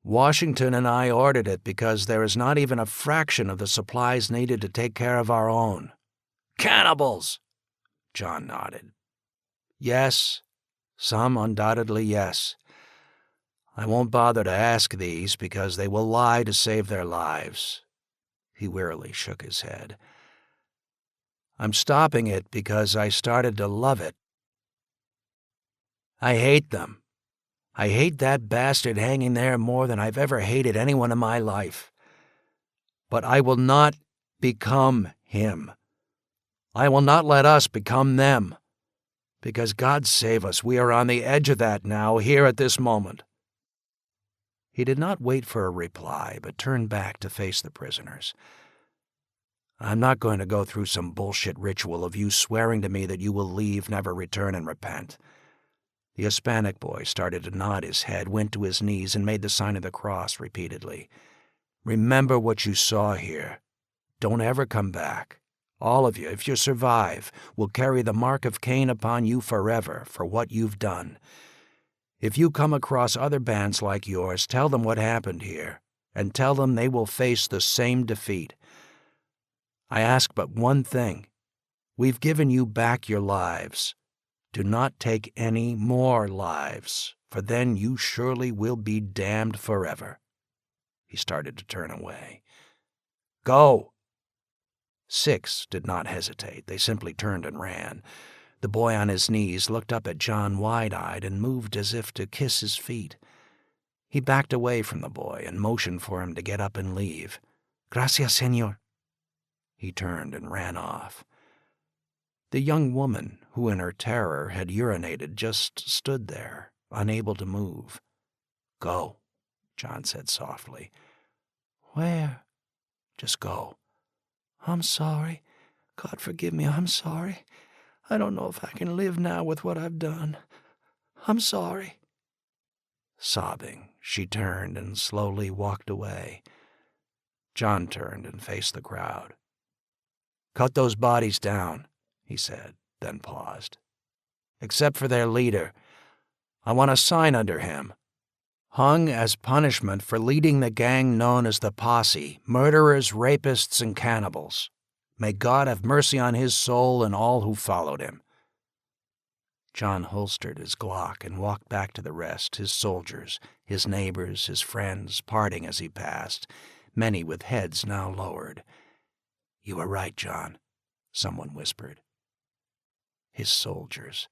Washington and I ordered it because there is not even a fraction of the supplies needed to take care of our own. Cannibals! John nodded. Yes, some undoubtedly yes. I won't bother to ask these because they will lie to save their lives. He wearily shook his head. I'm stopping it because I started to love it. I hate them. I hate that bastard hanging there more than I've ever hated anyone in my life. But I will not become him. I will not let us become them. Because God save us, we are on the edge of that now, here at this moment. He did not wait for a reply, but turned back to face the prisoners. I'm not going to go through some bullshit ritual of you swearing to me that you will leave, never return, and repent. The Hispanic boy started to nod his head, went to his knees, and made the sign of the cross repeatedly. Remember what you saw here. Don't ever come back. All of you, if you survive, will carry the mark of Cain upon you forever for what you've done. If you come across other bands like yours, tell them what happened here, and tell them they will face the same defeat. I ask but one thing. We've given you back your lives. Do not take any more lives, for then you surely will be damned forever. He started to turn away. Go! 6 did not hesitate. They simply turned and ran. The boy on his knees looked up at John wide-eyed and moved as if to kiss his feet. He backed away from the boy and motioned for him to get up and leave. Gracias, señor. He turned and ran off. The young woman, who in her terror had urinated, just stood there, unable to move. Go, John said softly. Where? Just go. I'm sorry. God forgive me, I'm sorry. I don't know if I can live now with what I've done. I'm sorry. Sobbing, she turned and slowly walked away. John turned and faced the crowd. Cut those bodies down, he said, then paused. Except for their leader. I want a sign under him. Hung as punishment for leading the gang known as the Posse, murderers, rapists, and cannibals. May God have mercy on his soul and all who followed him. John holstered his Glock and walked back to the rest, his soldiers, his neighbors, his friends, parting as he passed, many with heads now lowered. You were right, John, someone whispered. His soldiers.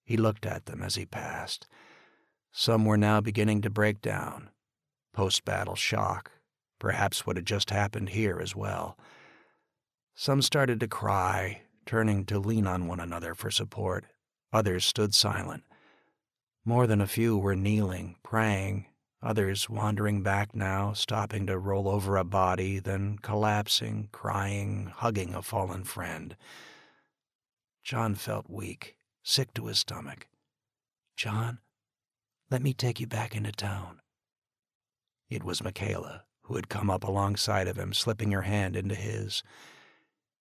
He looked at them as he passed. Some were now beginning to break down. Post-battle shock, perhaps what had just happened here as well. Some started to cry, turning to lean on one another for support. Others stood silent. More than a few were kneeling, praying, others wandering back now, stopping to roll over a body, then collapsing, crying, hugging a fallen friend. John felt weak, sick to his stomach. John, let me take you back into town. It was Michaela, who had come up alongside of him, slipping her hand into his.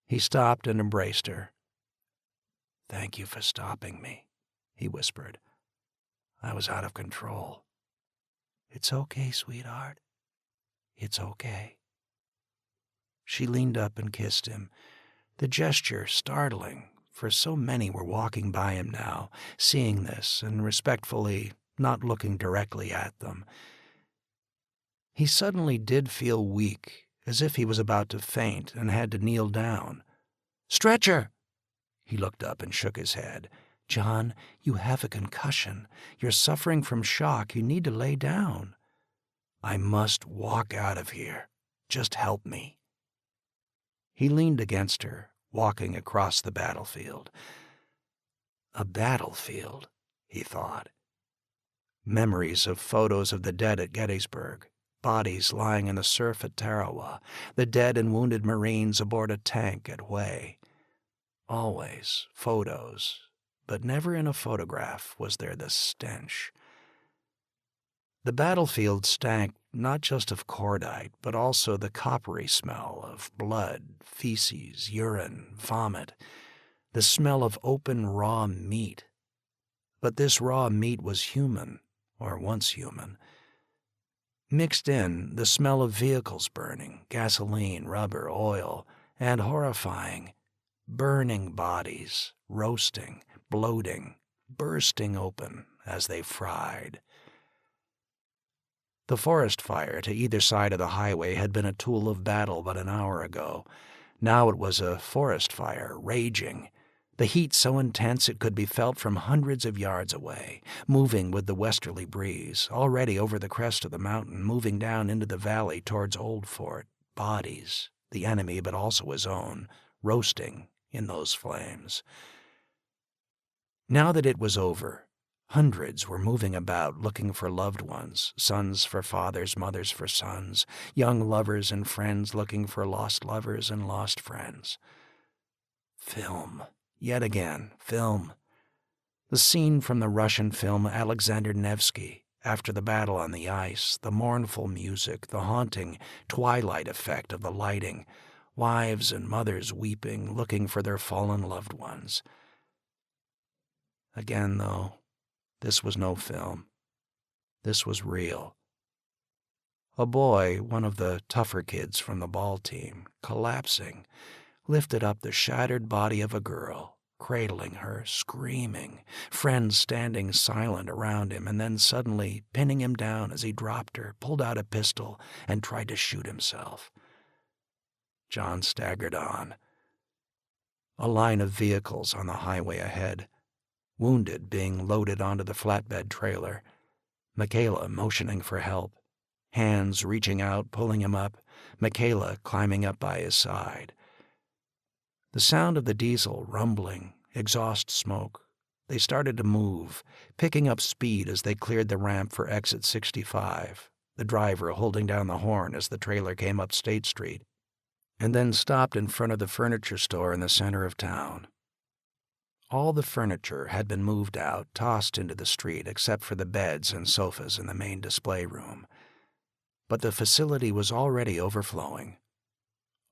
He stopped and embraced her. Thank you for stopping me, he whispered. I was out of control. It's okay, sweetheart. It's okay. She leaned up and kissed him, the gesture startling, for so many were walking by him now, seeing this and respectfully not looking directly at them. He suddenly did feel weak, as if he was about to faint and had to kneel down. Stretcher! He looked up and shook his head. John, you have a concussion. You're suffering from shock. You need to lay down. I must walk out of here. Just help me. He leaned against her, walking across the battlefield. A battlefield, he thought. Memories of photos of the dead at Gettysburg, bodies lying in the surf at Tarawa, the dead and wounded Marines aboard a tank at Hue. Always photos, but never in a photograph was there the stench. The battlefield stank not just of cordite, but also the coppery smell of blood, feces, urine, vomit, the smell of open raw meat. But this raw meat was human, or once human. Mixed in, the smell of vehicles burning, gasoline, rubber, oil, and horrifying, burning bodies, roasting, bloating, bursting open as they fried. The forest fire to either side of the highway had been a tool of battle but an hour ago. Now it was a forest fire, raging, the heat so intense it could be felt from hundreds of yards away, moving with the westerly breeze, already over the crest of the mountain, moving down into the valley towards Old Fort, bodies, the enemy but also his own, roasting in those flames. Now that it was over, hundreds were moving about looking for loved ones, sons for fathers, mothers for sons, young lovers and friends looking for lost lovers and lost friends. Film. Yet again, film. The scene from the Russian film Alexander Nevsky, after the battle on the ice, the mournful music, the haunting twilight effect of the lighting, wives and mothers weeping, looking for their fallen loved ones. Again, though, this was no film. This was real. A boy, one of the tougher kids from the ball team, collapsing, lifted up the shattered body of a girl, cradling her, screaming, friends standing silent around him, and then suddenly pinning him down as he dropped her, pulled out a pistol, and tried to shoot himself. John staggered on. A line of vehicles on the highway ahead, wounded being loaded onto the flatbed trailer, Michaela motioning for help, hands reaching out, pulling him up, Michaela climbing up by his side. The sound of the diesel rumbling, exhaust smoke. They started to move, picking up speed as they cleared the ramp for exit 65, the driver holding down the horn as the trailer came up State Street, and then stopped in front of the furniture store in the center of town. All the furniture had been moved out, tossed into the street, except for the beds and sofas in the main display room. But the facility was already overflowing.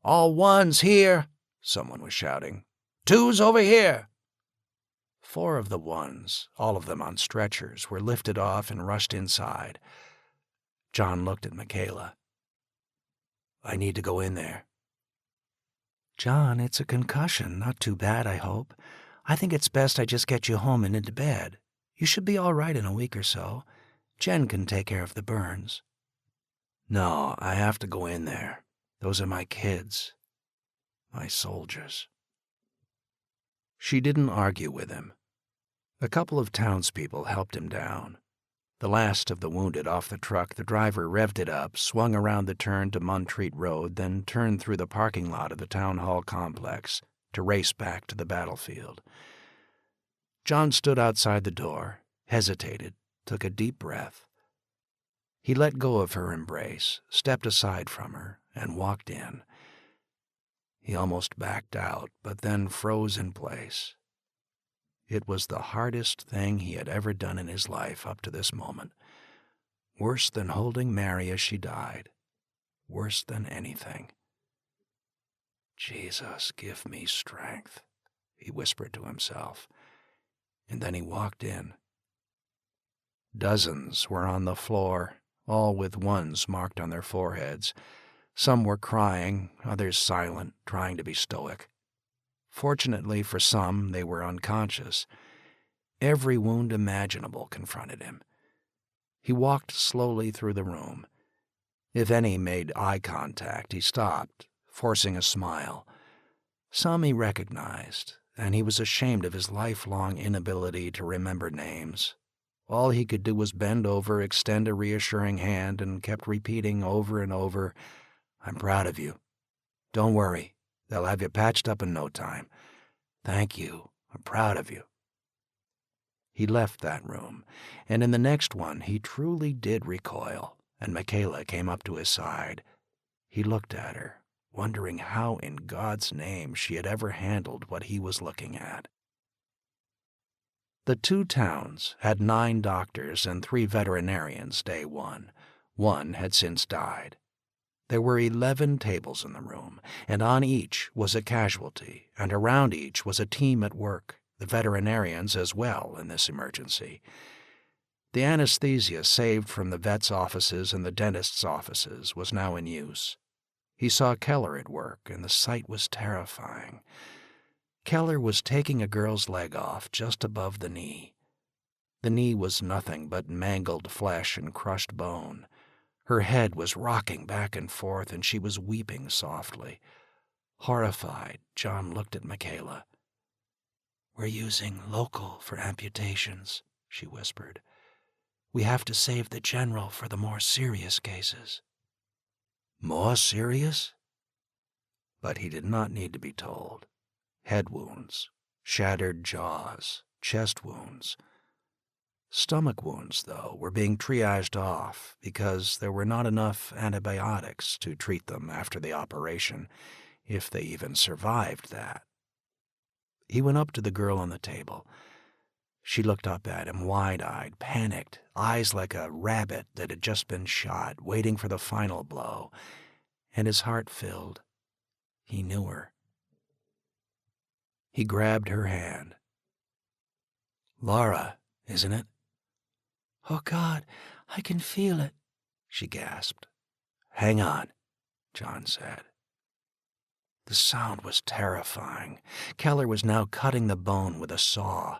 "All ones here!" someone was shouting. "Twos over here!" 4 of the ones, all of them on stretchers, were lifted off and rushed inside. John looked at Michaela. "I need to go in there." "John, it's a concussion. Not too bad, I hope. I think it's best I just get you home and into bed. You should be all right in a week or so. Jen can take care of the burns." "No, I have to go in there. Those are my kids. My soldiers." She didn't argue with him. A couple of townspeople helped him down. The last of the wounded off the truck, the driver revved it up, swung around the turn to Montreat Road, then turned through the parking lot of the town hall complex to race back to the battlefield. John stood outside the door, hesitated, took a deep breath. He let go of her embrace, stepped aside from her, and walked in. He almost backed out, but then froze in place. It was the hardest thing he had ever done in his life up to this moment. Worse than holding Mary as she died. Worse than anything. "Jesus, give me strength," he whispered to himself. And then he walked in. Dozens were on the floor, all with ones marked on their foreheads. Some were crying, others silent, trying to be stoic. Fortunately for some, they were unconscious. Every wound imaginable confronted him. He walked slowly through the room. If any made eye contact, he stopped, forcing a smile. Some he recognized, and he was ashamed of his lifelong inability to remember names. All he could do was bend over, extend a reassuring hand, and kept repeating over and over, "I'm proud of you. Don't worry. They'll have you patched up in no time. Thank you. I'm proud of you." He left that room, and in the next one he truly did recoil, and Michaela came up to his side. He looked at her, wondering how in God's name she had ever handled what he was looking at. The 2 towns had 9 doctors and 3 veterinarians day one, One had since died. There were 11 tables in the room, and on each was a casualty, and around each was a team at work, the veterinarians as well in this emergency. The anesthesia saved from the vet's offices and the dentist's offices was now in use. He saw Keller at work, and the sight was terrifying. Keller was taking a girl's leg off just above the knee. The knee was nothing but mangled flesh and crushed bone. Her head was rocking back and forth, and she was weeping softly. Horrified, John looked at Michaela. "We're using local for amputations," she whispered. "We have to save the general for the more serious cases." More serious? But he did not need to be told. Head wounds, shattered jaws, chest wounds. Stomach wounds, though, were being triaged off because there were not enough antibiotics to treat them after the operation, if they even survived that. He went up to the girl on the table. She looked up at him, wide-eyed, panicked, eyes like a rabbit that had just been shot, waiting for the final blow, and his heart filled. He knew her. He grabbed her hand. "Laura, isn't it?" "Oh, God, I can feel it," she gasped. "Hang on," John said. The sound was terrifying. Keller was now cutting the bone with a saw.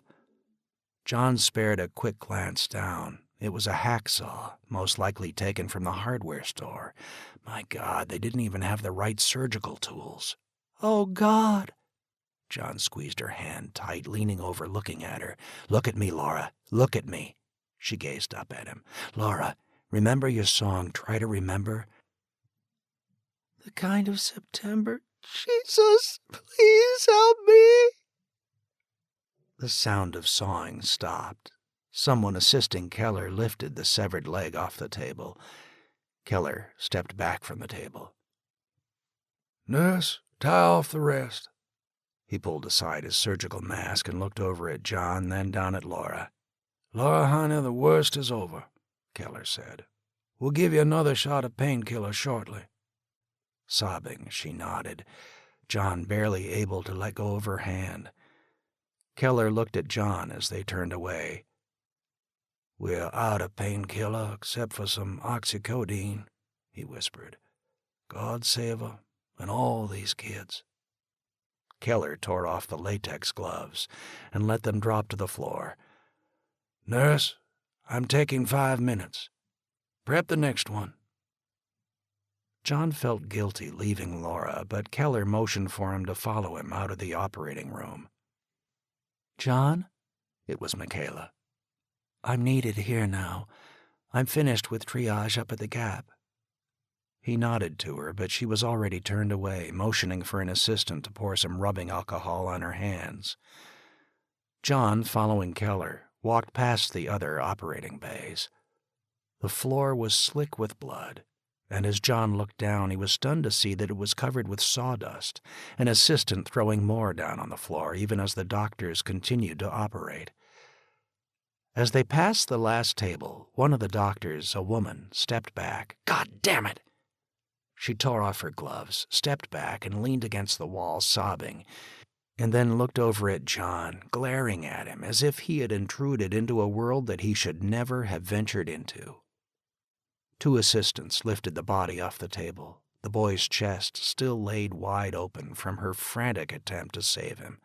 John spared a quick glance down. It was a hacksaw, most likely taken from the hardware store. My God, they didn't even have the right surgical tools. "Oh, God!" John squeezed her hand tight, leaning over, looking at her. "Look at me, Laura. Look at me." She gazed up at him. "Laura, remember your song, Try to Remember?" "The kind of September. Jesus, please help me." The sound of sawing stopped. Someone assisting Keller lifted the severed leg off the table. Keller stepped back from the table. "Nurse, tie off the rest." He pulled aside his surgical mask and looked over at John, then down at Laura. "Laura, honey, the worst is over," Keller said. "We'll give you another shot of painkiller shortly." Sobbing, she nodded, John barely able to let go of her hand. Keller looked at John as they turned away. "We're out of painkiller except for some oxycodone," he whispered. "God save her and all these kids." Keller tore off the latex gloves and let them drop to the floor. "Nurse, I'm taking 5 minutes. Prep the next one." John felt guilty leaving Laura, but Keller motioned for him to follow him out of the operating room. "John?" It was Michaela. "I'm needed here now. I'm finished with triage up at the Gap." He nodded to her, but she was already turned away, motioning for an assistant to pour some rubbing alcohol on her hands. John, following Keller, walked past the other operating bays. The floor was slick with blood, and as John looked down, he was stunned to see that it was covered with sawdust, an assistant throwing more down on the floor even as the doctors continued to operate. As they passed the last table, one of the doctors, a woman, stepped back. "God damn it!" She tore off her gloves, stepped back, and leaned against the wall, sobbing, and then looked over at John, glaring at him as if he had intruded into a world that he should never have ventured into. 2 assistants lifted the body off the table, the boy's chest still laid wide open from her frantic attempt to save him.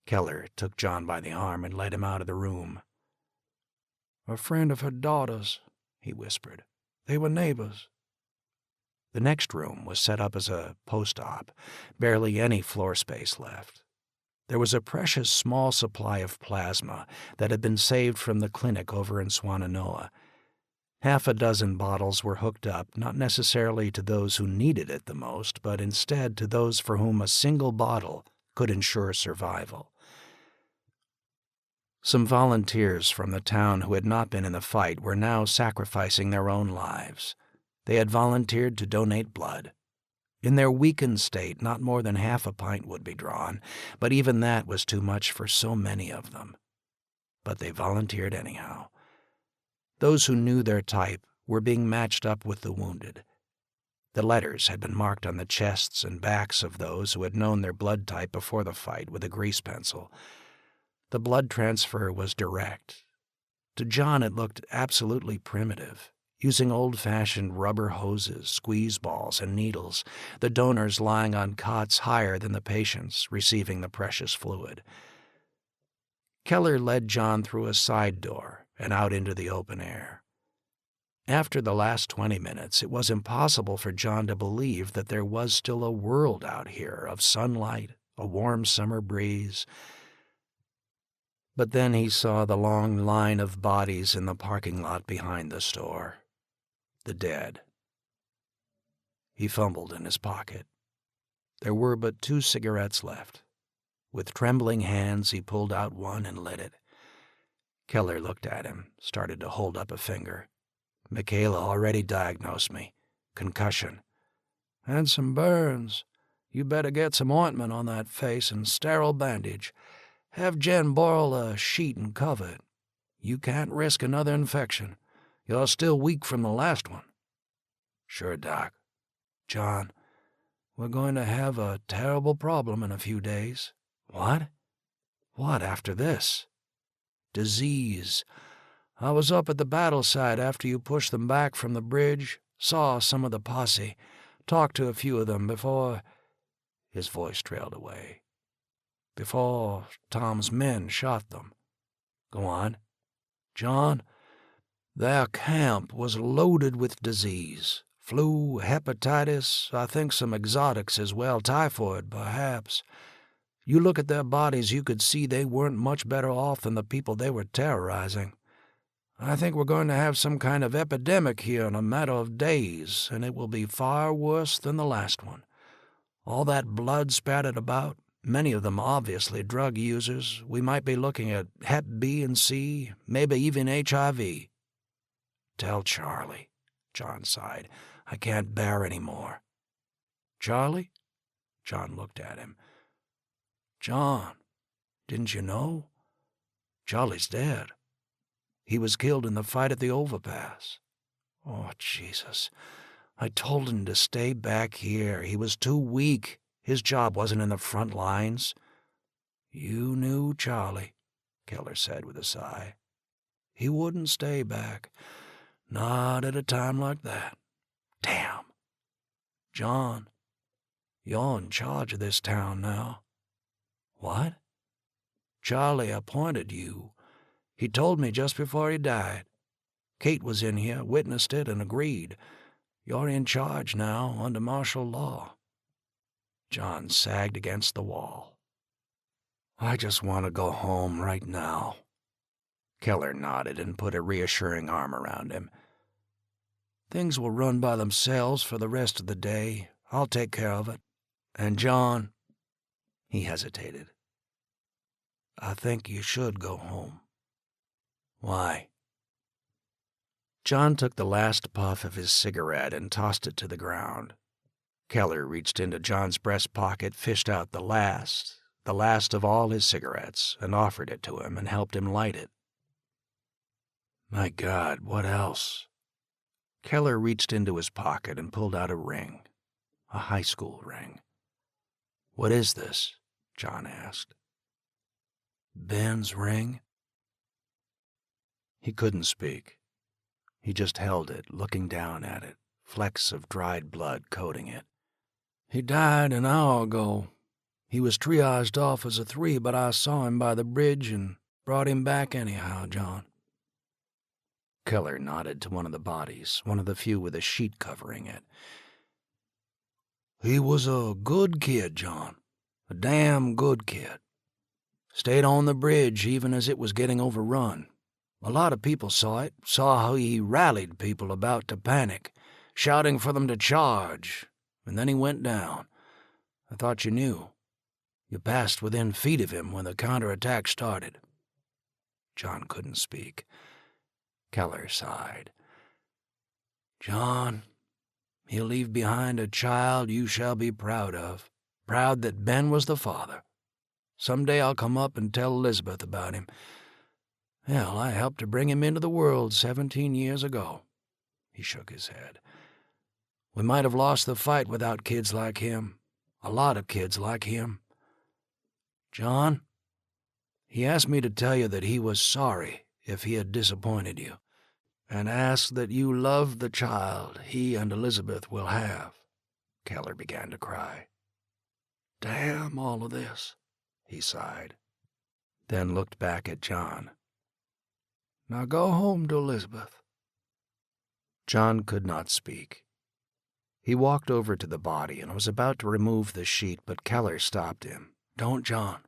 Keller took John by the arm and led him out of the room. "A friend of her daughter's," he whispered. "They were neighbors." The next room was set up as a post-op, barely any floor space left. There was a precious small supply of plasma that had been saved from the clinic over in Swannanoa. 6 bottles were hooked up, not necessarily to those who needed it the most, but instead to those for whom a single bottle could ensure survival. Some volunteers from the town who had not been in the fight were now sacrificing their own lives. They had volunteered to donate blood. In their weakened state, not more than half a pint would be drawn, but even that was too much for so many of them. But they volunteered anyhow. Those who knew their type were being matched up with the wounded. The letters had been marked on the chests and backs of those who had known their blood type before the fight with a grease pencil. The blood transfer was direct. To John it looked absolutely primitive, using old-fashioned rubber hoses, squeeze balls, and needles, the donors lying on cots higher than the patients receiving the precious fluid. Keller led John through a side door and out into the open air. After the last 20 minutes, it was impossible for John to believe that there was still a world out here of sunlight, a warm summer breeze. But then he saw the long line of bodies in the parking lot behind the store. The dead. He fumbled in his pocket. There were but 2 cigarettes left. With trembling hands, he pulled out one and lit it. Keller looked at him, started to hold up a finger. Michaela already diagnosed me. Concussion. And some burns. You better get some ointment on that face and sterile bandage. Have Jen boil a sheet and cover it. You can't risk another infection. You're still weak from the last one. Sure, Doc. John, we're going to have a terrible problem in a few days. What? What after this? Disease. I was up at the battle site after you pushed them back from the bridge, saw some of the posse, talked to a few of them before... His voice trailed away. Before Tom's men shot them. Go on. John, their camp was loaded with disease. Flu, hepatitis, I think some exotics as well, typhoid, perhaps. You look at their bodies, you could see they weren't much better off than the people they were terrorizing. I think we're going to have some kind of epidemic here in a matter of days, and it will be far worse than the last one. All that blood spattered about, many of them obviously drug users. We might be looking at Hep B and C, maybe even HIV. Tell Charlie, John sighed. I can't bear any more. Charlie? John looked at him. John, didn't you know? Charlie's dead. He was killed in the fight at the overpass. Oh, Jesus. I told him to stay back here. He was too weak. His job wasn't in the front lines. You knew Charlie, Keller said with a sigh. He wouldn't stay back. Not at a time like that. Damn. John, you're in charge of this town now. What? Charlie appointed you. He told me just before he died. Kate was in here, witnessed it, and agreed. You're in charge now, under martial law. John sagged against the wall. I just want to go home right now. Keller nodded and put a reassuring arm around him. Things will run by themselves for the rest of the day. I'll take care of it. And John... He hesitated. I think you should go home. Why? John took the last puff of his cigarette and tossed it to the ground. Keller reached into John's breast pocket, fished out the last of all his cigarettes, and offered it to him and helped him light it. My God, what else? Keller reached into his pocket and pulled out a ring, a high school ring. What is this? John asked. Ben's ring? He couldn't speak. He just held it, looking down at it, flecks of dried blood coating it. He died an hour ago. He was triaged off as a 3, but I saw him by the bridge and brought him back anyhow, John. Keller nodded to one of the bodies, one of the few with a sheet covering it. He was a good kid, John. A damn good kid. Stayed on the bridge even as it was getting overrun. A lot of people saw it, saw how he rallied people about to panic, shouting for them to charge, and then he went down. I thought you knew. You passed within feet of him when the counterattack started. John couldn't speak. Keller sighed. John, he'll leave behind a child you shall be proud of, proud that Ben was the father. Someday I'll come up and tell Elizabeth about him. Hell, I helped to bring him into the world 17 years ago. He shook his head. "We might have lost the fight without kids like him. A lot of kids like him. John, he asked me to tell you that he was sorry if he had disappointed you, and asked that you love the child he and Elizabeth will have." Keller began to cry. "Damn all of this," he sighed, then looked back at John. "Now go home to Elizabeth." John could not speak. He walked over to the body and was about to remove the sheet, but Keller stopped him. "Don't, John.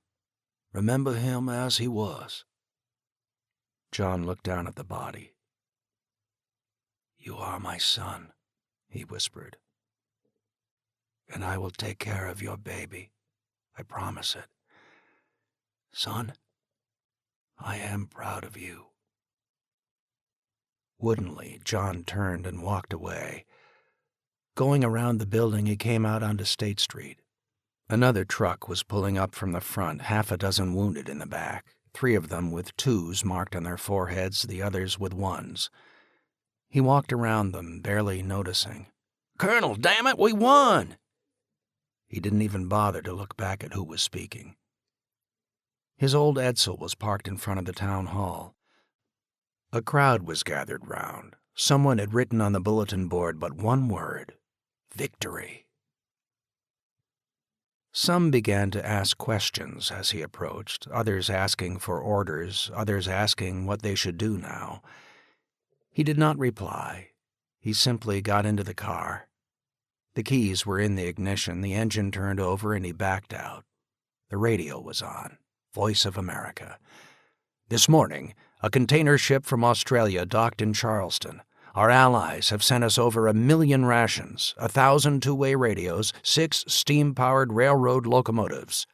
Remember him as he was." John looked down at the body. "You are my son," he whispered. "And I will take care of your baby. I promise it. Son, I am proud of you." Woodenly, John turned and walked away. Going around the building, he came out onto State Street. Another truck was pulling up from the front, half a dozen wounded in the back, 3 of them with 2s marked on their foreheads, the others with 1s. He walked around them, barely noticing. "Colonel, damn it, we won!" He didn't even bother to look back at who was speaking. His old Edsel was parked in front of the town hall. A crowd was gathered round. Someone had written on the bulletin board but one word: victory. Some began to ask questions as he approached, others asking for orders, others asking what they should do now. He did not reply. He simply got into the car. The keys were in the ignition, the engine turned over, and he backed out. The radio was on. Voice of America. "This morning, a container ship from Australia docked in Charleston. Our allies have sent us over 1 million rations, 1,000 two-way radios, 6 steam-powered railroad locomotives."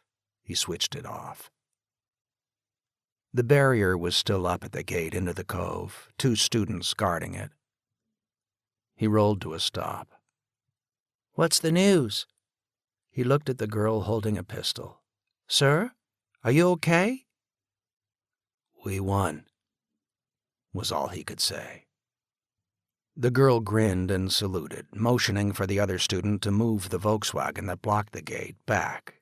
He switched it off. The barrier was still up at the gate into the cove, 2 students guarding it. He rolled to a stop. "What's the news?" He looked at the girl holding a pistol. "Sir, are you okay?" "We won," was all he could say. The girl grinned and saluted, motioning for the other student to move the Volkswagen that blocked the gate back.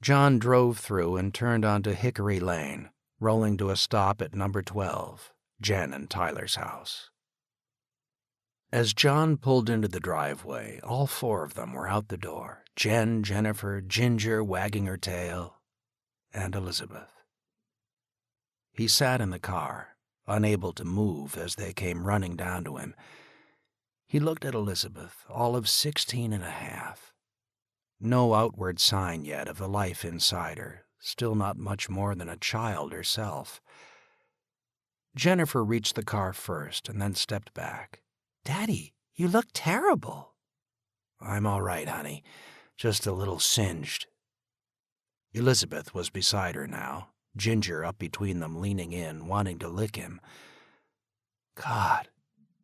John drove through and turned onto Hickory Lane, rolling to a stop at number 12, Jen and Tyler's house. As John pulled into the driveway, all 4 of them were out the door: Jen, Jennifer, Ginger wagging her tail, and Elizabeth. He sat in the car, unable to move as they came running down to him. He looked at Elizabeth, all of 16 and a half. No outward sign yet of the life inside her, still not much more than a child herself. Jennifer reached the car first and then stepped back. "Daddy, you look terrible." "I'm all right, honey. Just a little singed." Elizabeth was beside her now, Ginger up between them, leaning in, wanting to lick him. God,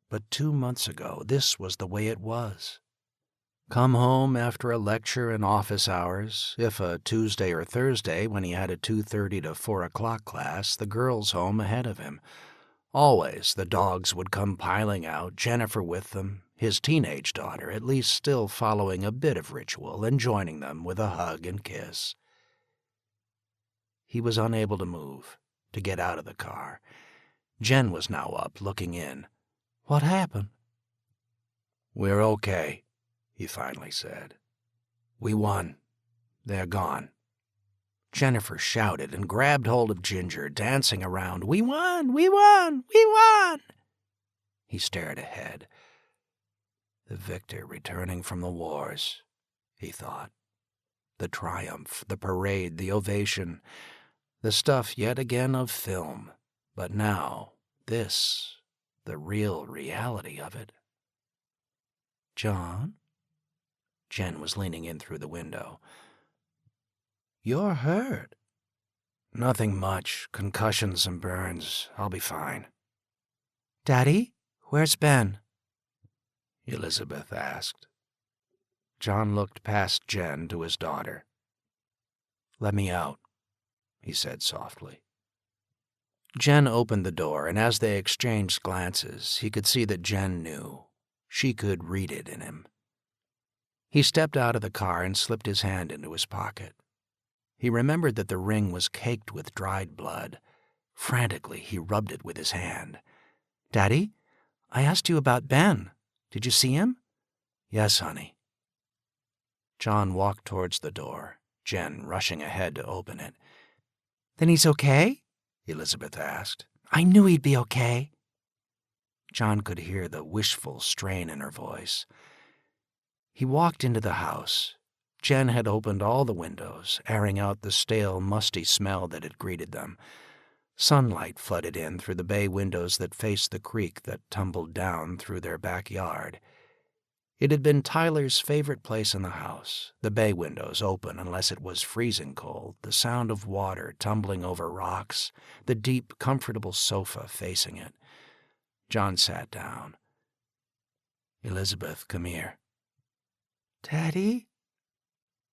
but 2 months ago, this was the way it was. Come home after a lecture and office hours, if a Tuesday or Thursday when he had a 2:30 to 4 o'clock class, the girls home ahead of him. Always the dogs would come piling out, Jennifer with them, his teenage daughter at least still following a bit of ritual and joining them with a hug and kiss. He was unable to move, to get out of the car. Jen was now up, looking in. "What happened?" "We're okay," he finally said. "We won. They're gone." Jennifer shouted and grabbed hold of Ginger, dancing around. "We won! We won! We won!" He stared ahead. The victor returning from the wars, he thought. The triumph, the parade, the ovation, the stuff yet again of film. But now, this, the real reality of it. "John?" Jen was leaning in through the window. "You're hurt." "Nothing much. Concussions and burns. I'll be fine." "Daddy, where's Ben?" Elizabeth asked. John looked past Jen to his daughter. "Let me out," he said softly. Jen opened the door, and as they exchanged glances, he could see that Jen knew. She could read it in him. He stepped out of the car and slipped his hand into his pocket. He remembered that the ring was caked with dried blood. Frantically, he rubbed it with his hand. "Daddy, I asked you about Ben. Did you see him?" "Yes, honey." John walked towards the door, Jen rushing ahead to open it. "Then he's okay?" Elizabeth asked. "I knew he'd be okay." John could hear the wishful strain in her voice. He walked into the house. Jen had opened all the windows, airing out the stale, musty smell that had greeted them. Sunlight flooded in through the bay windows that faced the creek that tumbled down through their backyard. It had been Tyler's favorite place in the house, the bay windows open unless it was freezing cold, the sound of water tumbling over rocks, the deep, comfortable sofa facing it. John sat down. "Elizabeth, come here." "Daddy?"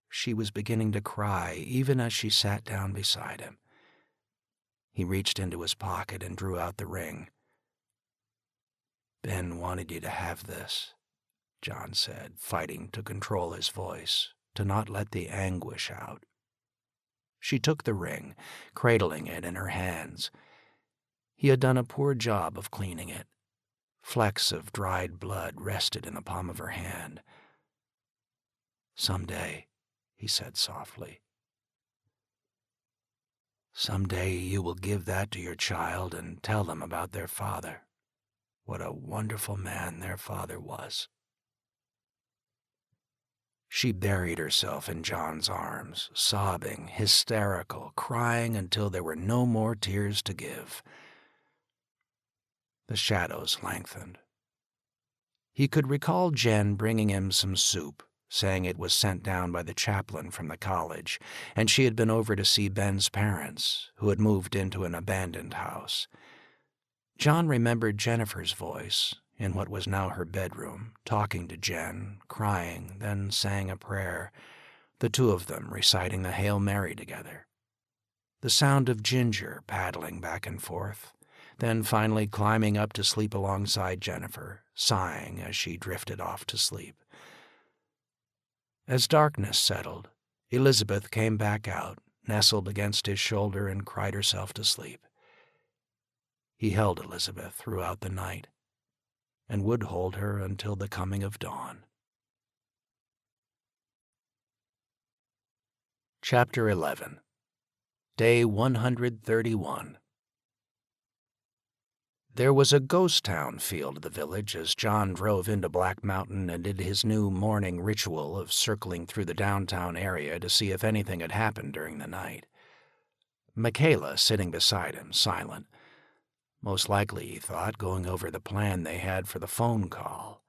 She was beginning to cry even as she sat down beside him. He reached into his pocket and drew out the ring. "Ben wanted you to have this," John said, fighting to control his voice, to not let the anguish out. She took the ring, cradling it in her hands. He had done a poor job of cleaning it. Flecks of dried blood rested in the palm of her hand. "Someday," he said softly, "someday you will give that to your child and tell them about their father. What a wonderful man their father was." She buried herself in John's arms, sobbing, hysterical, crying until there were no more tears to give. The shadows lengthened. He could recall Jen bringing him some soup, saying it was sent down by the chaplain from the college, and she had been over to see Ben's parents, who had moved into an abandoned house. John remembered Jennifer's voice in what was now her bedroom, talking to Jen, crying, then sang a prayer, the two of them reciting the Hail Mary together. The sound of Ginger paddling back and forth, then finally climbing up to sleep alongside Jennifer, sighing as she drifted off to sleep. As darkness settled, Elizabeth came back out, nestled against his shoulder, and cried herself to sleep. He held Elizabeth throughout the night, and would hold her until the coming of dawn. Chapter 11. Day 131. There was a ghost town feel to the village as John drove into Black Mountain and did his new morning ritual of circling through the downtown area to see if anything had happened during the night. Michaela sitting beside him, silent. Most likely, he thought, going over the plan they had for the phone call.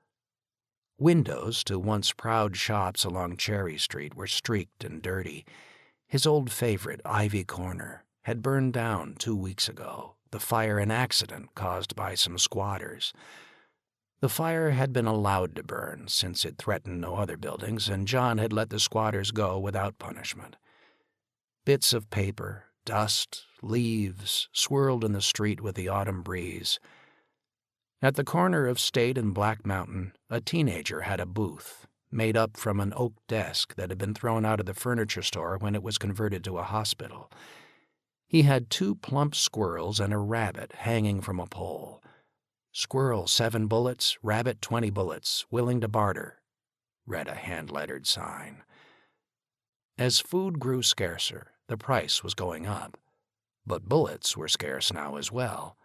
Windows to once proud shops along Cherry Street were streaked and dirty. His old favorite, Ivy Corner, had burned down 2 weeks ago, the fire an accident caused by some squatters. The fire had been allowed to burn since it threatened no other buildings, and John had let the squatters go without punishment. Bits of paper, dust, leaves swirled in the street with the autumn breeze. At the corner of State and Black Mountain, a teenager had a booth, made up from an oak desk that had been thrown out of the furniture store when it was converted to a hospital. He had 2 plump squirrels and a rabbit hanging from a pole. "Squirrel 7 bullets, rabbit 20 bullets, willing to barter," read a hand-lettered sign. As food grew scarcer, the price was going up, but bullets were scarce now as well.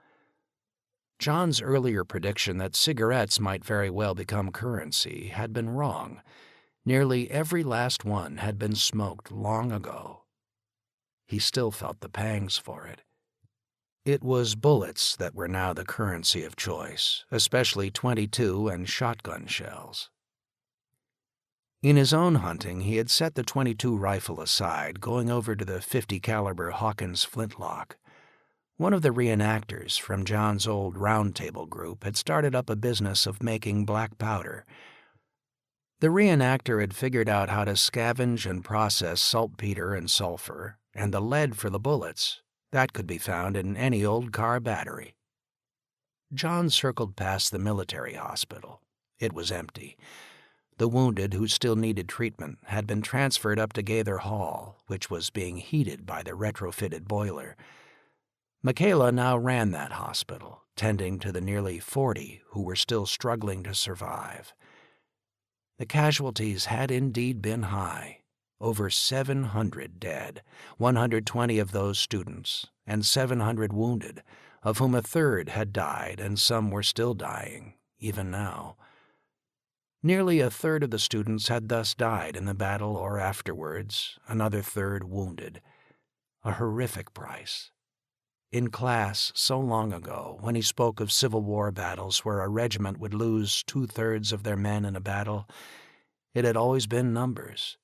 John's earlier prediction that cigarettes might very well become currency had been wrong. Nearly every last one had been smoked long ago. He still felt the pangs for it. It was bullets that were now the currency of choice, especially .22 and shotgun shells. In his own hunting, he had set the .22 rifle aside, going over to the .50 caliber Hawkins flintlock. One of the reenactors from John's old Round Table group had started up a business of making black powder. The reenactor had figured out how to scavenge and process saltpeter and sulfur, and the lead for the bullets, That could be found in any old car battery. John circled past the military hospital. It was empty. The wounded who still needed treatment had been transferred up to Gaither Hall, which was being heated by the retrofitted boiler. Michaela now ran that hospital, tending to the nearly 40 who were still struggling to survive. The casualties had indeed been high. Over 700 dead, 120 of those students, and 700 wounded, of whom a third had died and some were still dying, even now. Nearly a third of the students had thus died in the battle or afterwards, another third wounded. A horrific price. In class so long ago, when he spoke of Civil War battles where a regiment would lose 2/3 of their men in a battle, it had always been numbers.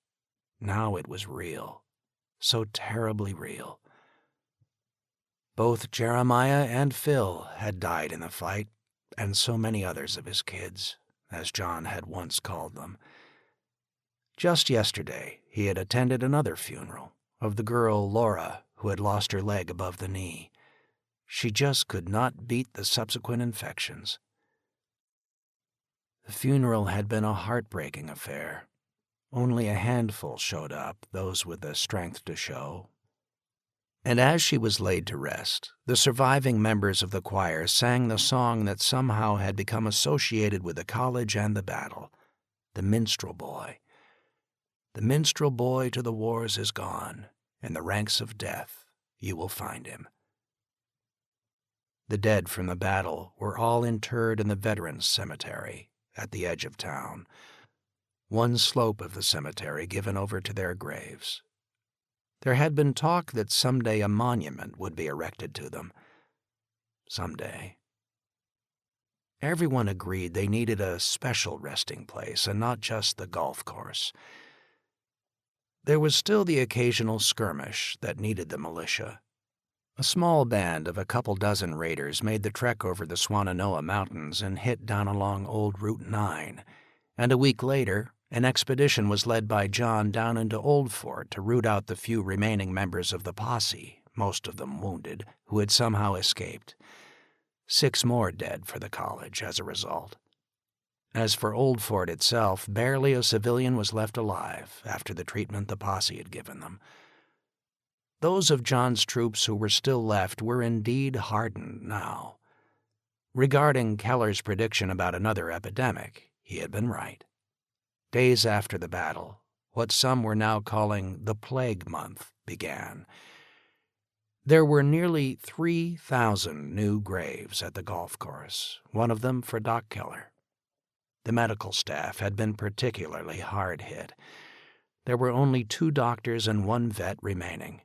Now it was real, so terribly real. Both Jeremiah and Phil had died in the fight, and so many others of his kids, as John had once called them. Just yesterday, he had attended another funeral of the girl Laura who had lost her leg above the knee. She just could not beat the subsequent infections. The funeral had been a heartbreaking affair. Only a handful showed up, those with the strength to show. And as she was laid to rest, the surviving members of the choir sang the song that somehow had become associated with the college and the battle, The Minstrel Boy. The minstrel boy to the wars is gone, in the ranks of death you will find him. The dead from the battle were all interred in the Veterans Cemetery at the edge of town, one slope of the cemetery given over to their graves. There had been talk that someday a monument would be erected to them. Someday. Everyone agreed they needed a special resting place and not just the golf course. There was still the occasional skirmish that needed the militia. A small band of a couple dozen raiders made the trek over the Swannanoa Mountains and hit down along Old Route 9, and a week later, an expedition was led by John down into Old Fort to root out the few remaining members of the posse, most of them wounded, who had somehow escaped. 6 more dead for the college as a result. As for Old Fort itself, barely a civilian was left alive after the treatment the posse had given them. Those of John's troops who were still left were indeed hardened now. Regarding Keller's prediction about another epidemic, he had been right. Days after the battle, what some were now calling the Plague Month began. There were nearly 3,000 new graves at the golf course, one of them for Doc Keller. The medical staff had been particularly hard hit. There were only 2 doctors and 1 vet remaining.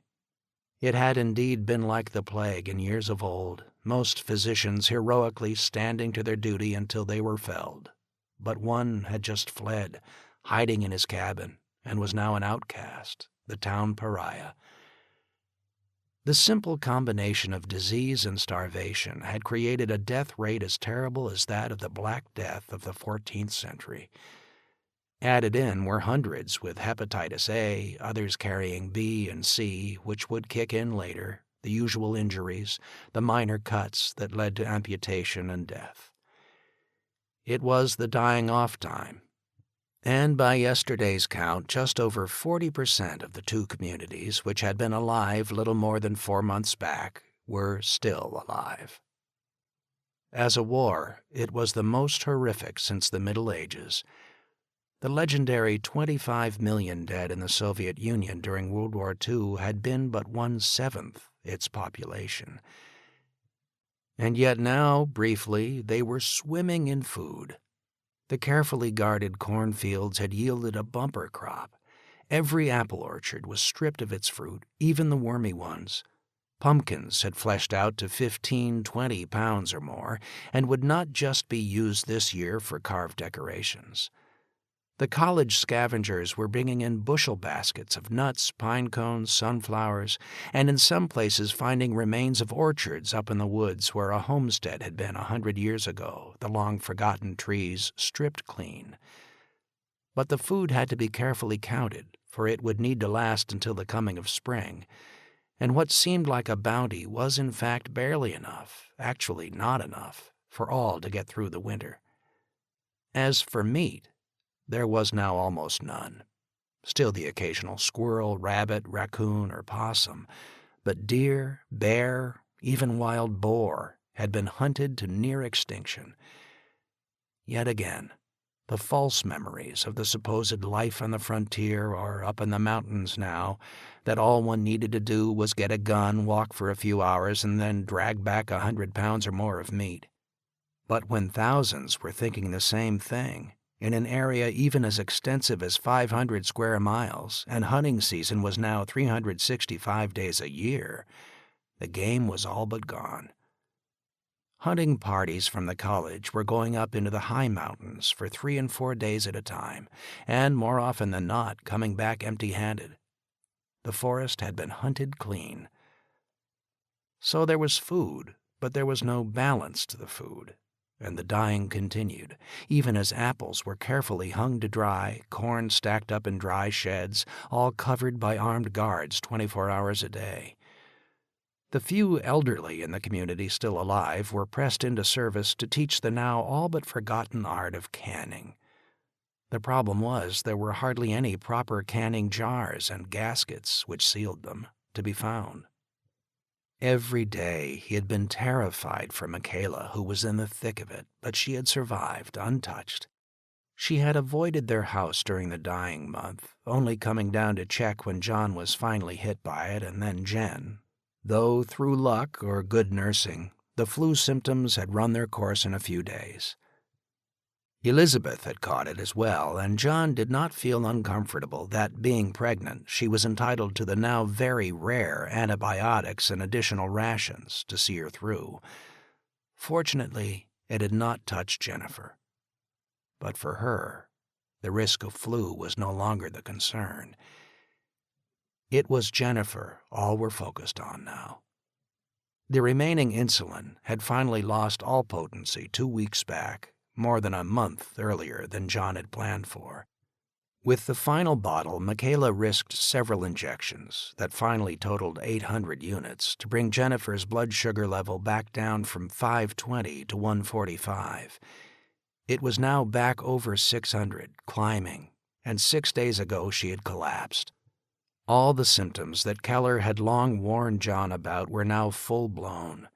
It had indeed been like the plague in years of old, most physicians heroically standing to their duty until they were felled. But one had just fled, hiding in his cabin, and was now an outcast, the town pariah. The simple combination of disease and starvation had created a death rate as terrible as that of the Black Death of the 14th century. Added in were hundreds with hepatitis A, others carrying B and C, which would kick in later, the usual injuries, the minor cuts that led to amputation and death. It was the dying-off time, and by yesterday's count, just over 40% of the 2 communities, which had been alive little more than 4 months back, were still alive. As a war, it was the most horrific since the Middle Ages. The legendary 25 million dead in the Soviet Union during World War II had been but 1/7 its population. And yet now, briefly, they were swimming in food. The carefully guarded cornfields had yielded a bumper crop. Every apple orchard was stripped of its fruit, even the wormy ones. Pumpkins had fleshed out to 15-20 pounds or more, and would not just be used this year for carved decorations. The college scavengers were bringing in bushel baskets of nuts, pine cones, sunflowers, and in some places finding remains of orchards up in the woods where a homestead had been 100 years ago, the long-forgotten trees stripped clean. But the food had to be carefully counted, for it would need to last until the coming of spring, and what seemed like a bounty was in fact barely enough, actually not enough, for all to get through the winter. As for meat, there was now almost none. Still the occasional squirrel, rabbit, raccoon, or possum, but deer, bear, even wild boar had been hunted to near extinction. Yet again, the false memories of the supposed life on the frontier or up in the mountains now, that all one needed to do was get a gun, walk for a few hours, and then drag back 100 pounds or more of meat. But when thousands were thinking the same thing, in an area even as extensive as 500 square miles, and hunting season was now 365 days a year, the game was all but gone. Hunting parties from the college were going up into the high mountains for 3 and 4 days at a time, and more often than not coming back empty-handed. The forest had been hunted clean. So there was food, but there was no balance to the food, and the dying continued, even as apples were carefully hung to dry, corn stacked up in dry sheds, all covered by armed guards 24 hours a day. The few elderly in the community still alive were pressed into service to teach the now all but forgotten art of canning. The problem was there were hardly any proper canning jars and gaskets, which sealed them, to be found. Every day he had been terrified for Michaela, who was in the thick of it, but she had survived, untouched. She had avoided their house during the dying month, only coming down to check when John was finally hit by it, and then Jen, though through luck or good nursing, the flu symptoms had run their course in a few days. Elizabeth had caught it as well, and John did not feel uncomfortable that, being pregnant, she was entitled to the now very rare antibiotics and additional rations to see her through. Fortunately, it had not touched Jennifer. But for her, the risk of flu was no longer the concern. It was Jennifer all were focused on now. The remaining insulin had finally lost all potency 2 weeks back, more than a month earlier than John had planned for. With the final bottle, Michaela risked several injections that finally totaled 800 units to bring Jennifer's blood sugar level back down from 520 to 145. It was now back over 600, climbing, and 6 days ago she had collapsed. All the symptoms that Keller had long warned John about were now full-blown.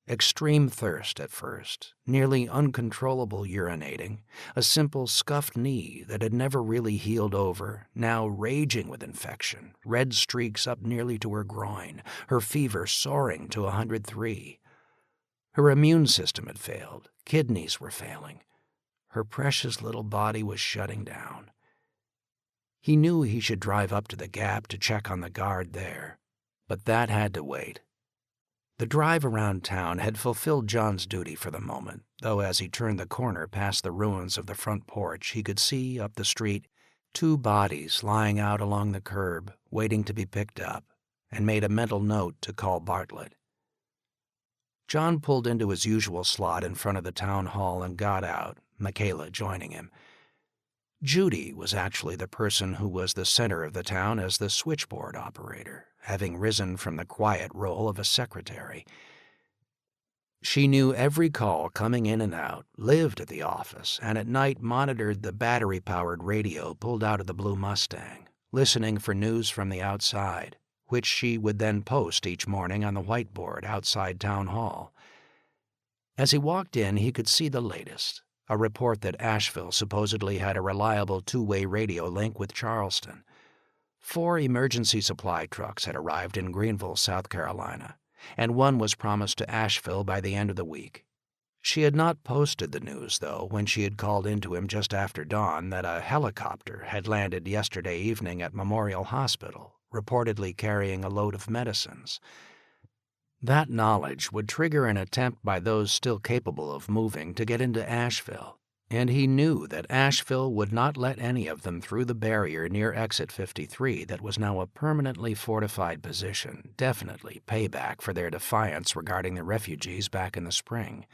Extreme thirst at first, nearly uncontrollable urinating, a simple scuffed knee that had never really healed over, now raging with infection, red streaks up nearly to her groin, her fever soaring to 103. Her immune system had failed, kidneys were failing. Her precious little body was shutting down. He knew he should drive up to the Gap to check on the guard there, but that had to wait. The drive around town had fulfilled John's duty for the moment, though as he turned the corner past the ruins of the front porch, he could see, up the street, 2 bodies lying out along the curb, waiting to be picked up, and made a mental note to call Bartlett. John pulled into his usual slot in front of the town hall and got out, Michaela joining him. Judy was actually the person who was the center of the town as the switchboard operator, having risen from the quiet role of a secretary. She knew every call coming in and out, lived at the office, and at night monitored the battery-powered radio pulled out of the Blue Mustang, listening for news from the outside, which she would then post each morning on the whiteboard outside Town Hall. As he walked in, he could see the latest. A report that Asheville supposedly had a reliable 2-way radio link with Charleston. 4 emergency supply trucks had arrived in Greenville, South Carolina, and one was promised to Asheville by the end of the week. She had not posted the news, though, when she had called into him just after dawn that a helicopter had landed yesterday evening at Memorial Hospital, reportedly carrying a load of medicines. That knowledge would trigger an attempt by those still capable of moving to get into Asheville, and he knew that Asheville would not let any of them through the barrier near Exit 53 that was now a permanently fortified position, definitely payback for their defiance regarding the refugees back in the spring.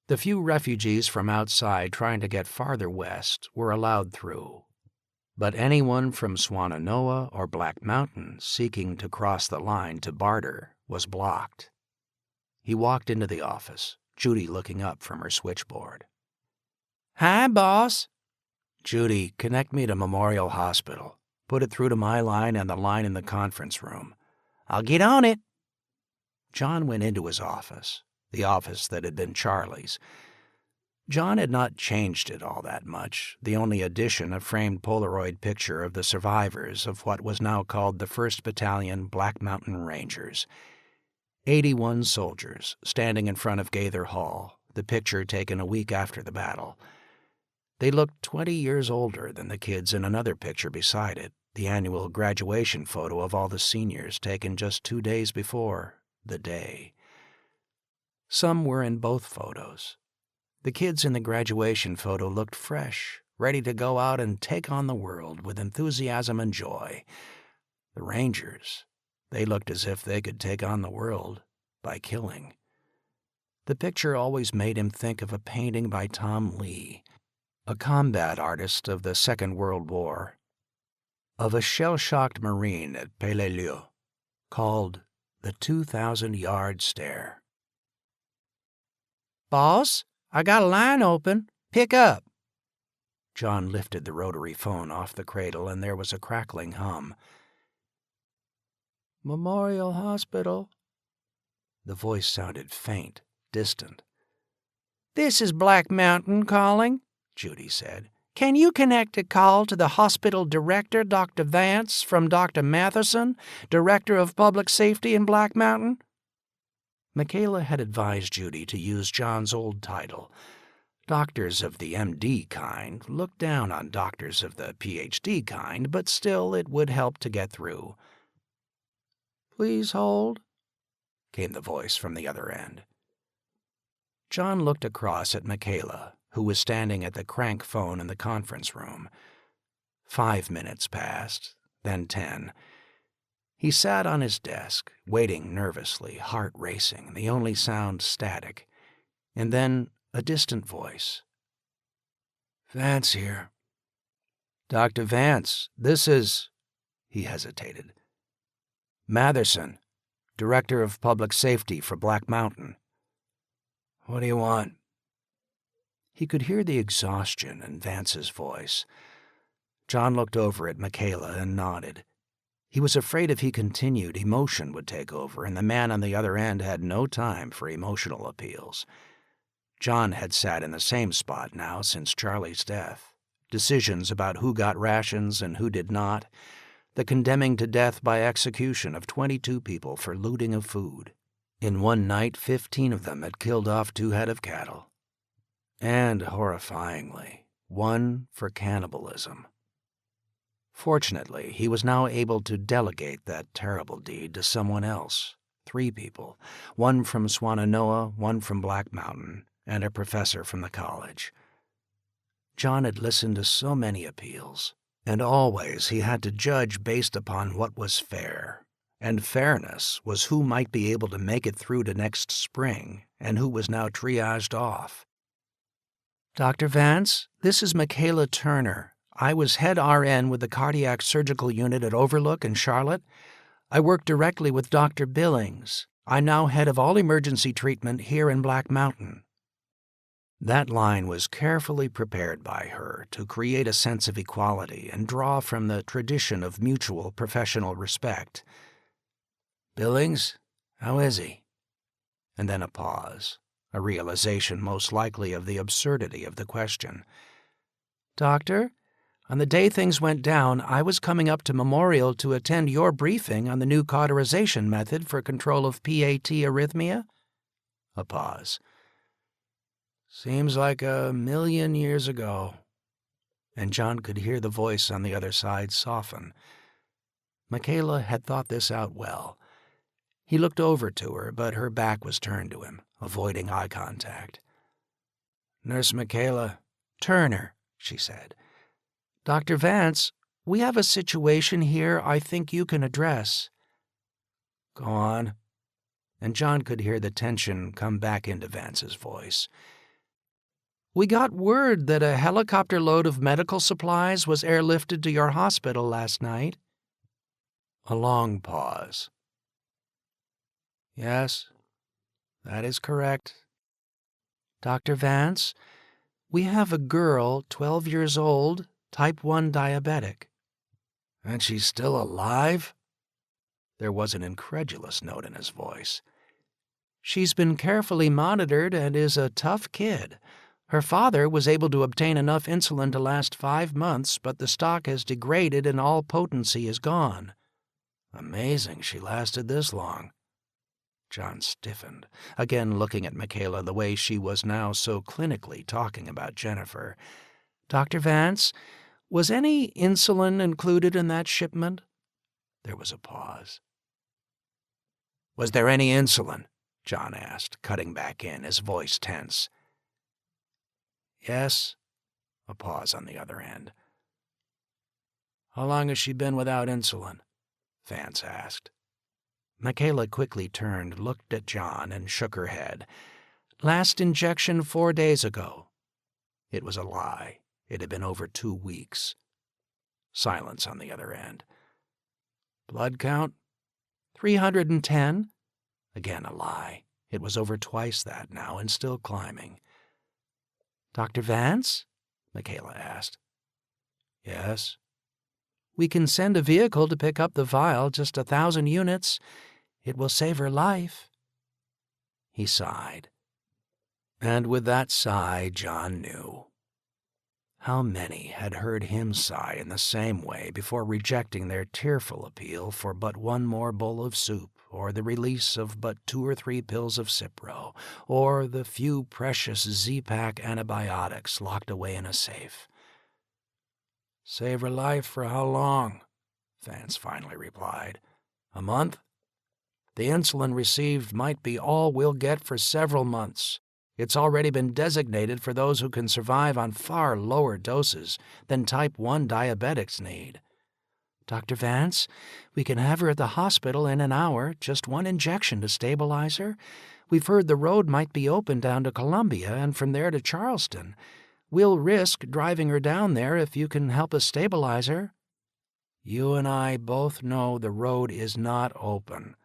The few refugees from outside trying to get farther west were allowed through. But anyone from Swannanoa or Black Mountain seeking to cross the line to barter was blocked. He walked into the office, Judy looking up from her switchboard. "Hi, boss." "Judy, connect me to Memorial Hospital. Put it through to my line and the line in the conference room." "I'll get on it." John went into his office, the office that had been Charlie's. John had not changed it all that much, the only addition a framed Polaroid picture of the survivors of what was now called the 1st Battalion Black Mountain Rangers. 81 soldiers standing in front of Gaither Hall, the picture taken a week after the battle. They looked 20 years older than the kids in another picture beside it, the annual graduation photo of all the seniors taken just 2 days before the day. Some were in both photos. The kids in the graduation photo looked fresh, ready to go out and take on the world with enthusiasm and joy. The Rangers, they looked as if they could take on the world by killing. The picture always made him think of a painting by Tom Lee, a combat artist of the Second World War, of a shell-shocked Marine at Peleliu, called The 2,000-Yard Stare. "Boss, I got a line open. Pick up." John lifted the rotary phone off the cradle, and there was a crackling hum. "Memorial Hospital." The voice sounded faint, distant. "This is Black Mountain calling," Judy said. "Can you connect a call to the hospital director, Dr. Vance, from Dr. Matheson, Director of Public Safety in Black Mountain?" Michaela had advised Judy to use John's old title. Doctors of the MD kind looked down on doctors of the PhD kind, but still it would help to get through. "Please hold," came the voice from the other end. John looked across at Michaela, who was standing at the crank phone in the conference room. 5 minutes passed, then 10. He sat on his desk, waiting nervously, heart racing, the only sound static, and then a distant voice. "Vance here." "Dr. Vance, this is—" he hesitated. "Matheson, Director of Public Safety for Black Mountain." "What do you want?" He could hear the exhaustion in Vance's voice. John looked over at Michaela and nodded. He was afraid if he continued, emotion would take over, and the man on the other end had no time for emotional appeals. John had sat in the same spot now since Charlie's death. Decisions about who got rations and who did not, the condemning to death by execution of 22 people for looting of food. In one night, 15 of them had killed off 2 head of cattle. And, horrifyingly, 1 for cannibalism. Fortunately, he was now able to delegate that terrible deed to someone else. 3 people, 1 from Swannanoa, 1 from Black Mountain, and a professor from the college. John had listened to so many appeals, and always he had to judge based upon what was fair. And fairness was who might be able to make it through to next spring, and who was now triaged off. "Dr. Vance, this is Michaela Turner. I was head RN with the cardiac surgical unit at Overlook in Charlotte. I work directly with Dr. Billings. I'm now head of all emergency treatment here in Black Mountain." That line was carefully prepared by her to create a sense of equality and draw from the tradition of mutual professional respect. "Billings, how is he?" And then a pause, a realization most likely of the absurdity of the question. "Doctor, on the day things went down, I was coming up to Memorial to attend your briefing on the new cauterization method for control of PAT arrhythmia." A pause. "Seems like 1,000,000 years ago." And John could hear the voice on the other side soften. Michaela had thought this out well. He looked over to her, but her back was turned to him, avoiding eye contact. "Nurse Michaela." "Turner," she said. "Dr. Vance, we have a situation here I think you can address." "Go on." And John could hear the tension come back into Vance's voice. We got word that a helicopter load of medical supplies was airlifted to your hospital last night." A long pause. "Yes, that is correct. Dr. Vance, we have a girl, 12 years old, type 1 diabetic." "And she's still alive?" There was an incredulous note in his voice. "She's been carefully monitored and is a tough kid. Her father was able to obtain enough insulin to last 5 months, but the stock has degraded and all potency is gone." "Amazing she lasted this long." John stiffened, again looking at Michaela the way she was now so clinically talking about Jennifer. "Dr. Vance, was any insulin included in that shipment?" There was a pause. "Was there any insulin?" John asked, cutting back in, his voice tense. "Yes." A pause on the other end. "How long has she been without insulin?" Vance asked. Michaela quickly turned, looked at John, and shook her head. "Last injection 4 days ago." It was a lie. It had been over 2 weeks. Silence on the other end. "Blood count?" 310. Again a lie. It was over twice that now and still climbing. "Dr. Vance?" Michaela asked. "Yes?" "We can send a vehicle to pick up the vial, just 1,000 units. It will save her life." He sighed. And with that sigh, John knew. How many had heard him sigh in the same way before rejecting their tearful appeal for but one more bowl of soup, or the release of but 2 or 3 pills of Cipro, or the few precious Z-Pack antibiotics locked away in a safe. "Save her life for how long?" Vance finally replied. "A month? The insulin received might be all we'll get for several months. It's already been designated for those who can survive on far lower doses than type 1 diabetics need. Dr. Vance, we can have her at the hospital in an hour, just 1 injection to stabilize her. We've heard the road might be open down to Columbia and from there to Charleston. We'll risk driving her down there if you can help us stabilize her." "You and I both know the road is not open.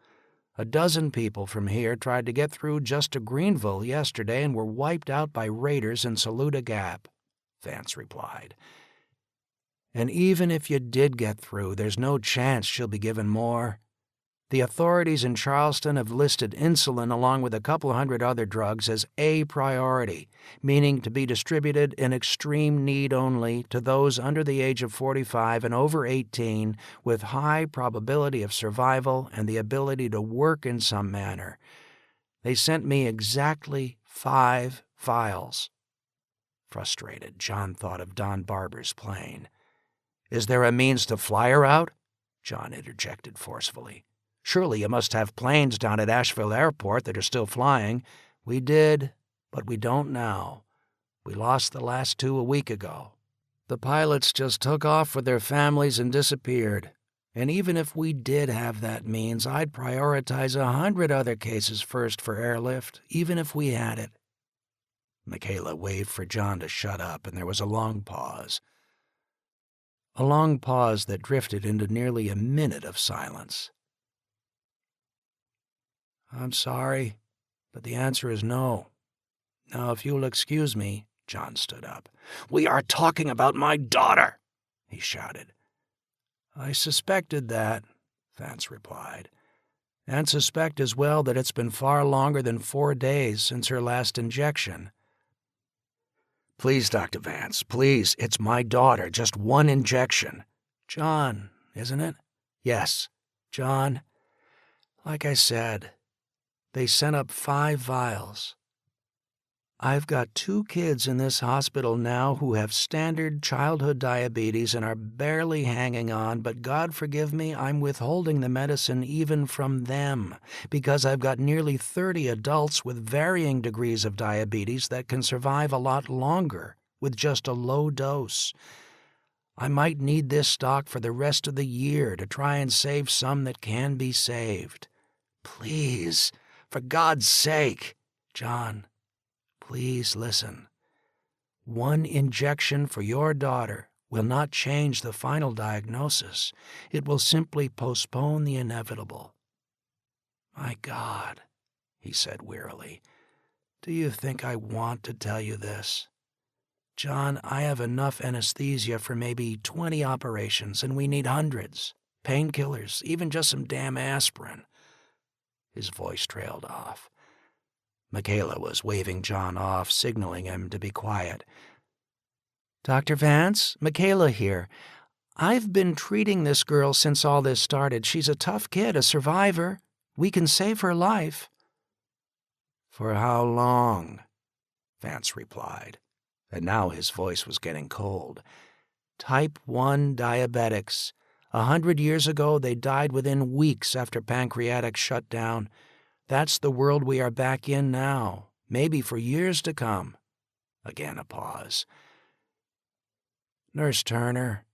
A dozen people from here tried to get through just to Greenville yesterday and were wiped out by raiders in Saluda Gap," Vance replied. "And even if you did get through, there's no chance she'll be given more. The authorities in Charleston have listed insulin along with a couple hundred other drugs as a priority, meaning to be distributed in extreme need only to those under the age of 45 and over 18 with high probability of survival and the ability to work in some manner. They sent me exactly 5 vials." Frustrated, John thought of Don Barber's plane. "Is there a means to fly her out?" John interjected forcefully. "Surely you must have planes down at Asheville Airport that are still flying." "We did, but we don't now. We lost the last 2 a week ago. The pilots just took off with their families and disappeared. And even if we did have that means, I'd prioritize 100 other cases first for airlift, even if we had it." Michaela waved for John to shut up, and there was a long pause. A long pause that drifted into nearly a minute of silence. "I'm sorry, but the answer is no. Now, if you'll excuse me," John stood up. "We are talking about my daughter," he shouted. "I suspected that," Vance replied, "and suspect as well that it's been far longer than 4 days since her last injection." "Please, Dr. Vance, please, it's my daughter, just 1 injection." "John, isn't it?" "Yes." "John, like I said, they sent up 5 vials. I've got 2 kids in this hospital now who have standard childhood diabetes and are barely hanging on, but God forgive me, I'm withholding the medicine even from them, because I've got nearly 30 adults with varying degrees of diabetes that can survive a lot longer with just a low dose. I might need this stock for the rest of the year to try and save some that can be saved. Please, for God's sake." "John, please listen. One injection for your daughter will not change the final diagnosis. It will simply postpone the inevitable." "My God," he said wearily, "do you think I want to tell you this? John, I have enough anesthesia for maybe 20 operations, and we need hundreds. Painkillers, even just some damn aspirin." His voice trailed off. Michaela was waving John off, signaling him to be quiet. "Dr. Vance, Michaela here. I've been treating this girl since all this started. She's a tough kid, a survivor. We can save her life." "For how long?" Vance replied, and now his voice was getting cold. "Type 1 diabetics. 100 years ago, they died within weeks after pancreatic shut down. That's the world we are back in now, maybe for years to come." Again a pause. "Nurse Turner,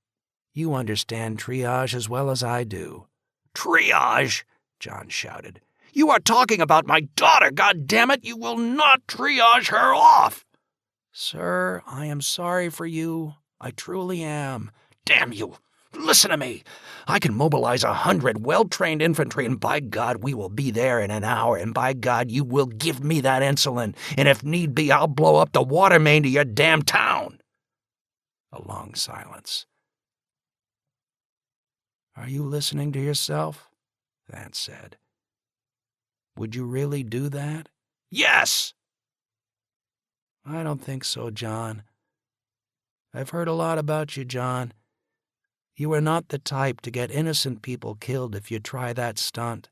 you understand triage as well as I do." "Triage!" John shouted. "You are talking about my daughter, goddammit! You will not triage her off!" "Sir, I am sorry for you. I truly am." "Damn you! Listen to me. I can mobilize 100 well-trained infantry, and by God, we will be there in an hour, and by God, you will give me that insulin, and if need be, I'll blow up the water main to your damn town." A long silence. "Are you listening to yourself?" Vance said. "Would you really do that?" "Yes!" "I don't think so, John. I've heard a lot about you, John. You are not the type to get innocent people killed if you try that stunt.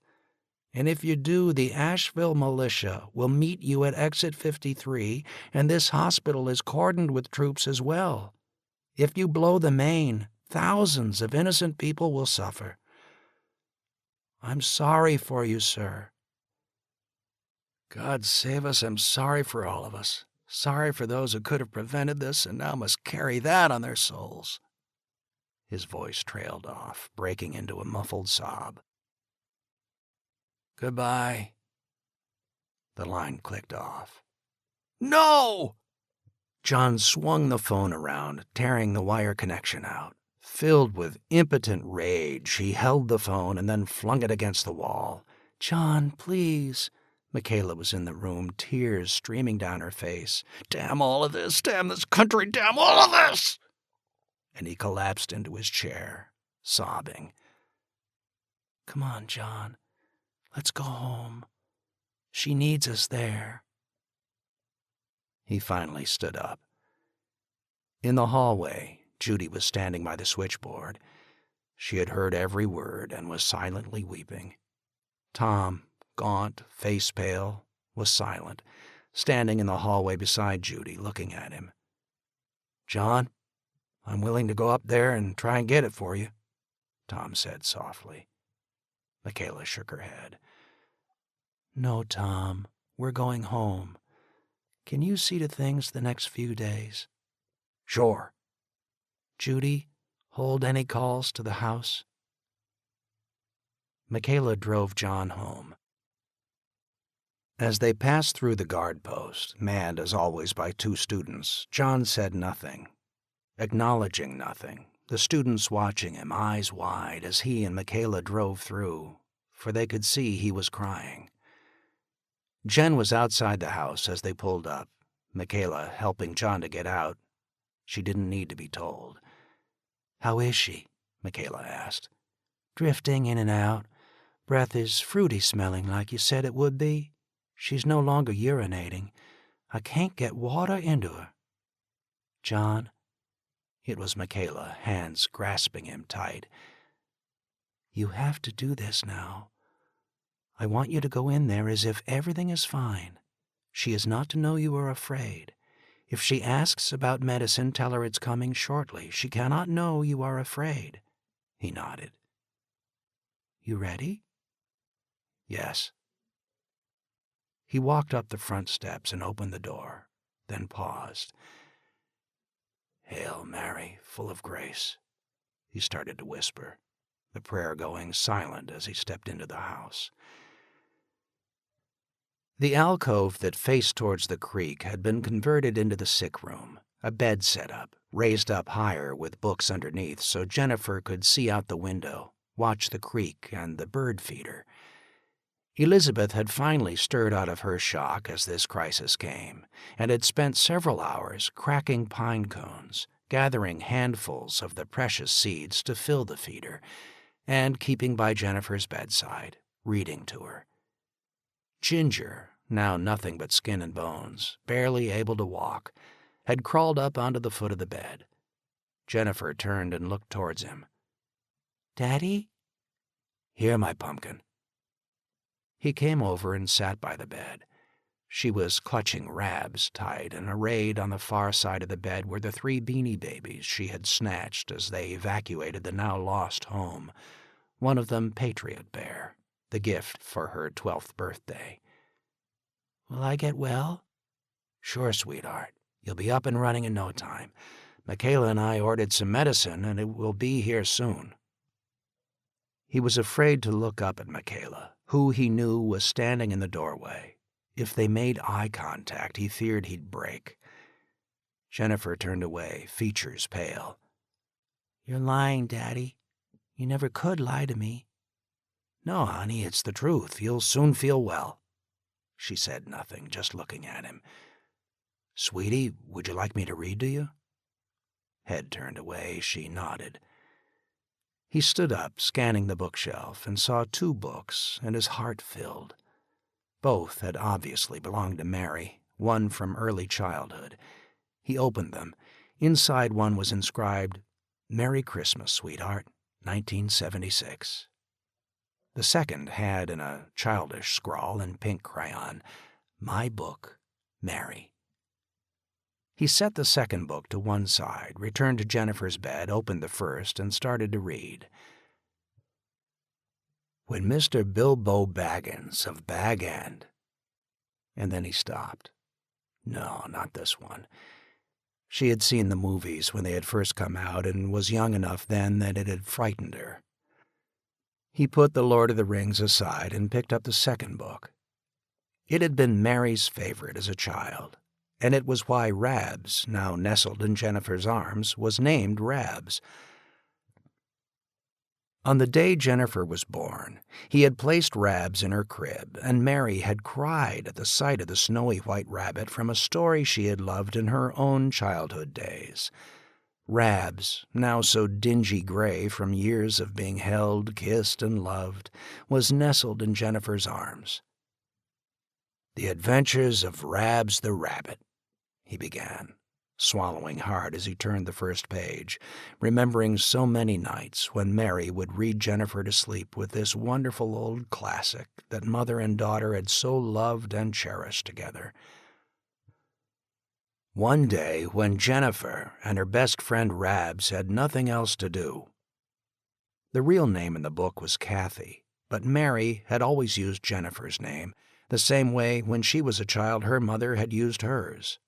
And if you do, the Asheville militia will meet you at exit 53, and this hospital is cordoned with troops as well. If you blow the main, thousands of innocent people will suffer. I'm sorry for you, sir." "God save us, I'm sorry for all of us. Sorry for those who could have prevented this and now must carry that on their souls." His voice trailed off, breaking into a muffled sob. "Goodbye." The line clicked off. "No!" John swung the phone around, tearing the wire connection out. Filled with impotent rage, he held the phone and then flung it against the wall. "John, please." Michaela was in the room, tears streaming down her face. "Damn all of this! Damn this country! Damn all of this!" And he collapsed into his chair, sobbing. "Come on, John. Let's go home. She needs us there." He finally stood up. In the hallway, Judy was standing by the switchboard. She had heard every word and was silently weeping. Tom, gaunt, face pale, was silent, standing in the hallway beside Judy, looking at him. "John, I'm willing to go up there and try and get it for you," Tom said softly. Michaela shook her head. "No, Tom, we're going home. Can you see to things the next few days?" "Sure." "Judy, hold any calls to the house?" Michaela drove John home. As they passed through the guard post, manned as always by 2 students, John said nothing, acknowledging nothing, the students watching him, eyes wide, as he and Michaela drove through, for they could see he was crying. Jen was outside the house as they pulled up, Michaela helping John to get out. She didn't need to be told. "How is she?" Michaela asked. "Drifting in and out. Breath is fruity smelling like you said it would be. She's no longer urinating. I can't get water into her." "John," it was Michaela, hands grasping him tight, "you have to do this now. I want you to go in there as if everything is fine. She is not to know you are afraid. If she asks about medicine, tell her it's coming shortly. She cannot know you are afraid." He nodded. "You ready?" "Yes." He walked up the front steps and opened the door, then paused. "Hail Mary, full of grace," he started to whisper, the prayer going silent as he stepped into the house. The alcove that faced towards the creek had been converted into the sick room, A bed set up, raised up higher with books underneath so Jennifer could see out the window, watch the creek and the bird feeder. Elizabeth had finally stirred out of her shock as this crisis came, and had spent several hours cracking pine cones, gathering handfuls of the precious seeds to fill the feeder, and keeping by Jennifer's bedside, reading to her. Ginger, now nothing but skin and bones, barely able to walk, had crawled up onto the foot of the bed. Jennifer turned and looked towards him. "Daddy?" "Here, my pumpkin." He came over and sat by the bed. She was clutching Rabs tight, and arrayed on the far side of the bed were the 3 Beanie Babies she had snatched as they evacuated the now-lost home, one of them Patriot Bear, the gift for her 12th birthday. "Will I get well?" "Sure, sweetheart. You'll be up and running in no time. Michaela and I ordered some medicine, and it will be here soon." He was afraid to look up at Michaela, who he knew was standing in the doorway. If they made eye contact, he feared he'd break. Jennifer turned away, features pale. "You're lying, Daddy. You never could lie to me." "No, honey, it's the truth. You'll soon feel well." She said nothing, just looking at him. "Sweetie, would you like me to read to you?" Head turned away, she nodded. He stood up, scanning the bookshelf, and saw 2 books, and his heart filled. Both had obviously belonged to Mary, one from early childhood. He opened them. Inside one was inscribed, "Merry Christmas, sweetheart, 1976. The second had, in a childish scrawl in pink crayon, "My book, Mary." He set the second book to one side, returned to Jennifer's bed, opened the first, and started to read. "When Mr. Bilbo Baggins of Bag End," and then he stopped. No, not this one. She had seen the movies when they had first come out and was young enough then that it had frightened her. He put The Lord of the Rings aside and picked up the second book. It had been Mary's favorite as a child, and it was why Rabs, now nestled in Jennifer's arms, was named Rabs. On the day Jennifer was born, he had placed Rabs in her crib, and Mary had cried at the sight of the snowy white rabbit from a story she had loved in her own childhood days. Rabs, now so dingy gray from years of being held, kissed, and loved, was nestled in Jennifer's arms. "The Adventures of Rabs the Rabbit," he began, swallowing hard as he turned the first page, remembering so many nights when Mary would read Jennifer to sleep with this wonderful old classic that mother and daughter had so loved and cherished together. One day when Jennifer and her best friend Rabs had nothing else to do. The real name in the book was Kathy, but Mary had always used Jennifer's name, the same way when she was a child her mother had used hers.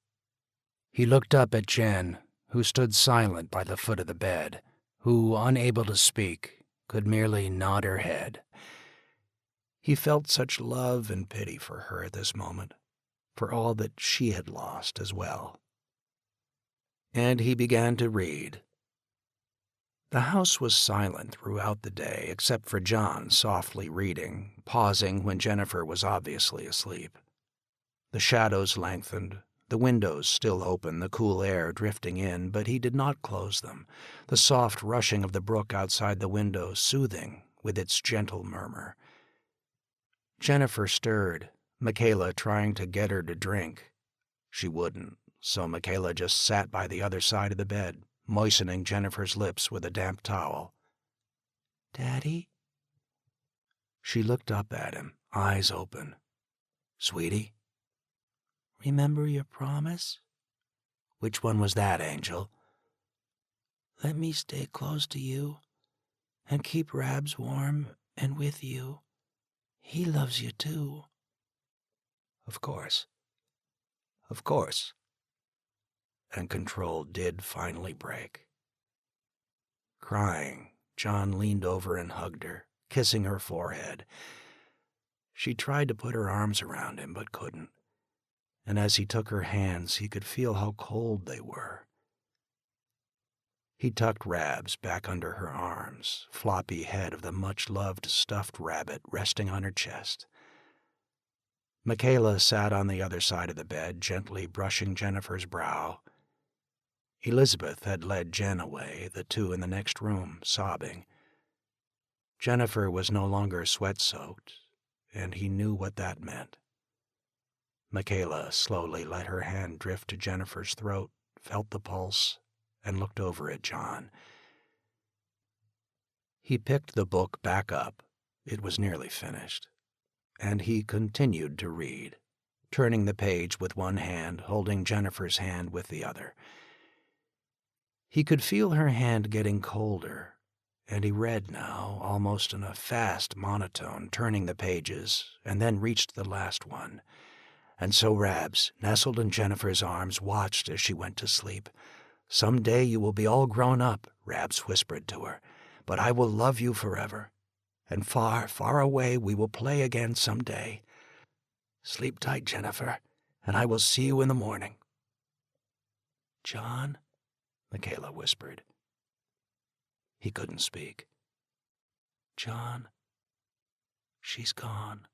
He looked up at Jen, who stood silent by the foot of the bed, who, unable to speak, could merely nod her head. He felt such love and pity for her at this moment, for all that she had lost as well. And he began to read. The house was silent throughout the day, except for John softly reading, pausing when Jennifer was obviously asleep. The shadows lengthened, the windows still open, the cool air drifting in, but he did not close them, the soft rushing of the brook outside the window soothing with its gentle murmur. Jennifer stirred, Michaela trying to get her to drink. She wouldn't, so Michaela just sat by the other side of the bed, moistening Jennifer's lips with a damp towel. "Daddy?" She looked up at him, eyes open. "Sweetie?" "Remember your promise?" "Which one was that, Angel?" "Let me stay close to you and keep Rabs warm and with you. He loves you too." Of course. Of course." And control did finally break. Crying, John leaned over and hugged her, kissing her forehead. She tried to put her arms around him, but couldn't. and as he took her hands, he could feel how cold they were. He tucked Rabs back under her arms, floppy head of the much-loved stuffed rabbit resting on her chest. Michaela sat on the other side of the bed, gently brushing Jennifer's brow. Elizabeth had led Jen away, the two in the next room, sobbing. Jennifer was no longer sweat-soaked, and he knew what that meant. Michaela slowly let her hand drift to Jennifer's throat, felt the pulse, and looked over at John. He picked the book back up. It was nearly finished. And he continued to read, turning the page with one hand, holding Jennifer's hand with the other. He could feel her hand getting colder, and he read now, almost in a fast monotone, turning the pages, and then reached the last one. And so Rabs, nestled in Jennifer's arms, watched as she went to sleep. "Some day you will be all grown up," Rabs whispered to her, "but I will love you forever. And far, far away we will play again some day. Sleep tight, Jennifer, and I will see you in the morning." "John?" Michaela whispered. He couldn't speak. "John, she's gone."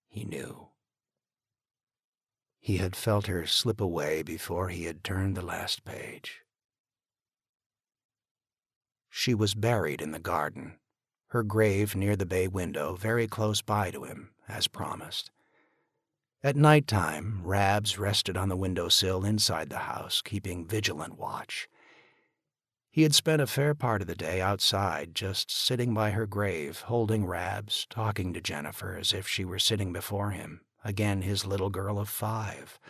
He knew. He had felt her slip away before he had turned the last page. She was buried in the garden, her grave near the bay window, very close by to him, as promised. At night time, Rabs rested on the windowsill inside the house, keeping vigilant watch. He had spent a fair part of the day outside, just sitting by her grave, holding Rabs, talking to Jennifer as if she were sitting before him, again his little girl of 5.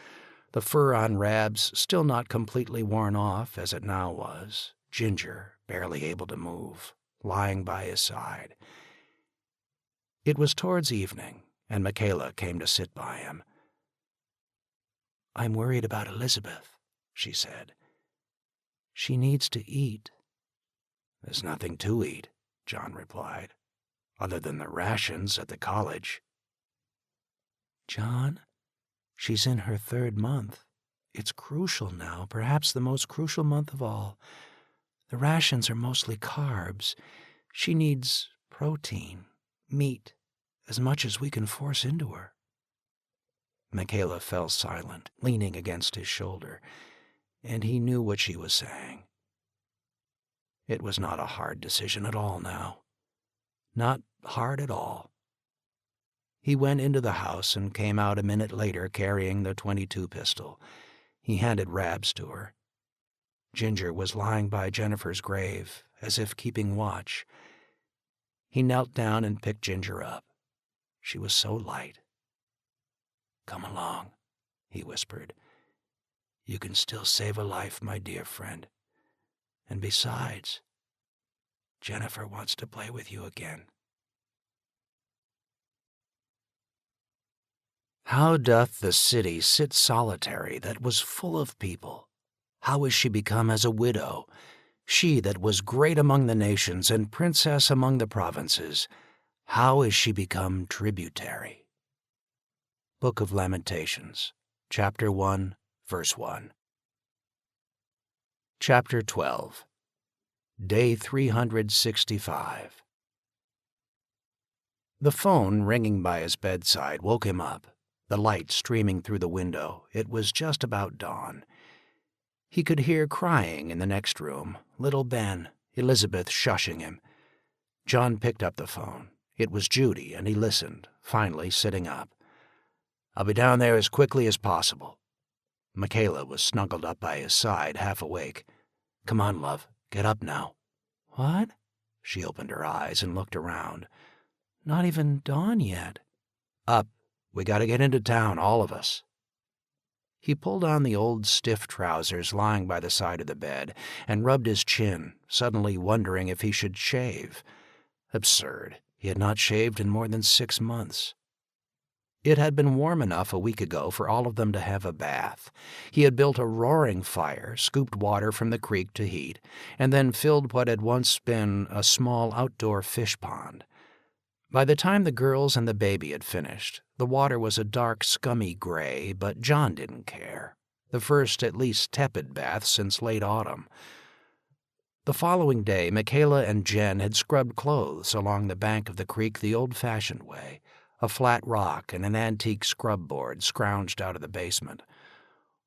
The fur on Rabs still not completely worn off, as it now was, Ginger, barely able to move, lying by his side. It was towards evening, and Michaela came to sit by him. "I'm worried about Elizabeth," she said. "She needs to eat." "There's nothing to eat," John replied, "other than the rations at the college." "John, she's in her 3rd month. It's crucial now, perhaps the most crucial month of all. The rations are mostly carbs. She needs protein, meat, as much as we can force into her." Michaela fell silent, leaning against his shoulder, and he knew what she was saying. It was not a hard decision at all now. Not hard at all. He went into the house and came out a minute later carrying the .22 pistol. He handed Rabs to her. Ginger was lying by Jennifer's grave, as if keeping watch. He knelt down and picked Ginger up. She was so light. "Come along," he whispered. "You can still save a life, my dear friend. And besides, Jennifer wants to play with you again." How doth the city sit solitary that was full of people? How is she become as a widow, she that was great among the nations and princess among the provinces? How is she become tributary? Book of Lamentations, Chapter 1, Verse 1. Chapter 12. Day 365. The phone ringing by his bedside woke him up, the light streaming through the window. It was just about dawn. He could hear crying in the next room, little Ben, Elizabeth shushing him. John picked up the phone. It was Judy, and he listened, finally sitting up. "I'll be down there as quickly as possible." Michaela was snuggled up by his side, half awake. "Come on, love, get up now." "What?" She opened her eyes and looked around. "Not even dawn yet." "Up. We gotta get into town, all of us." He pulled on the old stiff trousers lying by the side of the bed and rubbed his chin, suddenly wondering if he should shave. Absurd. He had not shaved in more than 6 months. It had been warm enough a week ago for all of them to have a bath. He had built a roaring fire, scooped water from the creek to heat, and then filled what had once been a small outdoor fish pond. By the time the girls and the baby had finished, The water was a dark, scummy gray, but John didn't care. The first, at least tepid bath since late autumn. The following day, Michaela and Jen had scrubbed clothes along the bank of the creek the old-fashioned way, a flat rock and an antique scrub board scrounged out of the basement.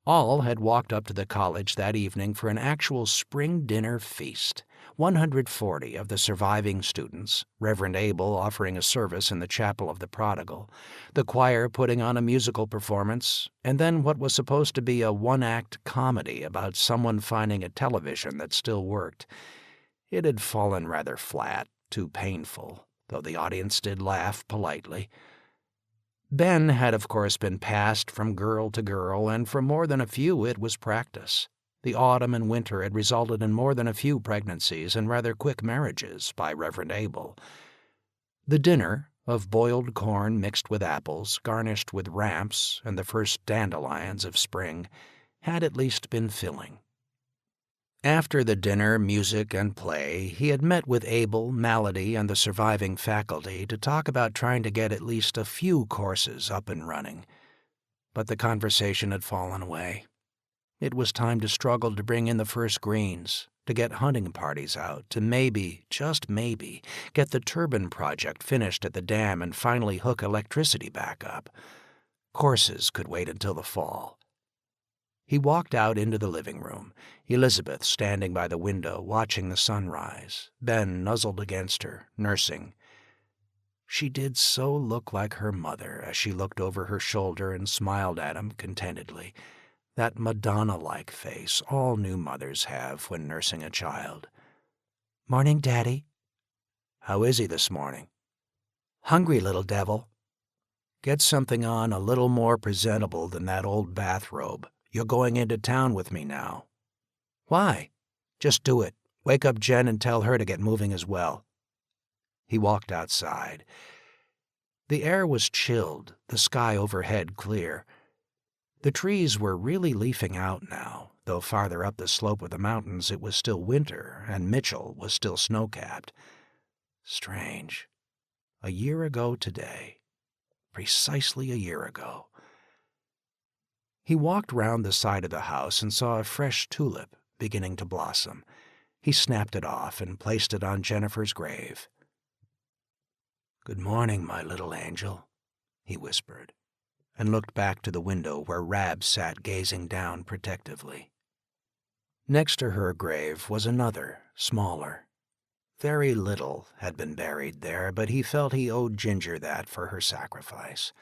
All had walked up to the college that evening for an actual spring dinner feast. 140 of the surviving students, Reverend Abel offering a service in the chapel of the Prodigal, the choir putting on a musical performance, and then what was supposed to be a one-act comedy about someone finding a television that still worked. It had fallen rather flat, too painful, though the audience did laugh politely. Ben had, of course, been passed from girl to girl, and for more than a few it was practice. The autumn and winter had resulted in more than a few pregnancies and rather quick marriages by Reverend Abel. The dinner, of boiled corn mixed with apples, garnished with ramps and the first dandelions of spring, had at least been filling. After the dinner, music, and play, he had met with Abel, Malady, and the surviving faculty to talk about trying to get at least a few courses up and running. But the conversation had fallen away. It was time to struggle to bring in the first greens, to get hunting parties out, to maybe, just maybe, get the turbine project finished at the dam and finally hook electricity back up. Courses could wait until the fall. He walked out into the living room, Elizabeth standing by the window watching the sunrise, Ben nuzzled against her, nursing. She did so look like her mother as she looked over her shoulder and smiled at him contentedly, that Madonna-like face all new mothers have when nursing a child. "Morning, Daddy." "How is he this morning?" "Hungry, little devil." "Get something on a little more presentable than that old bathrobe. You're going into town with me now." "Why?" "Just do it. Wake up Jen and tell her to get moving as well." He walked outside. The air was chilled, the sky overhead clear. The trees were really leafing out now, though farther up the slope of the mountains it was still winter and Mitchell was still snow-capped. Strange. A year ago today. Precisely a year ago. He walked round the side of the house and saw a fresh tulip beginning to blossom. He snapped it off and placed it on Jennifer's grave. "Good morning, my little angel," he whispered, and looked back to the window where Rab sat gazing down protectively. Next to her grave was another, smaller. Very little had been buried there, but he felt he owed Ginger that for her sacrifice.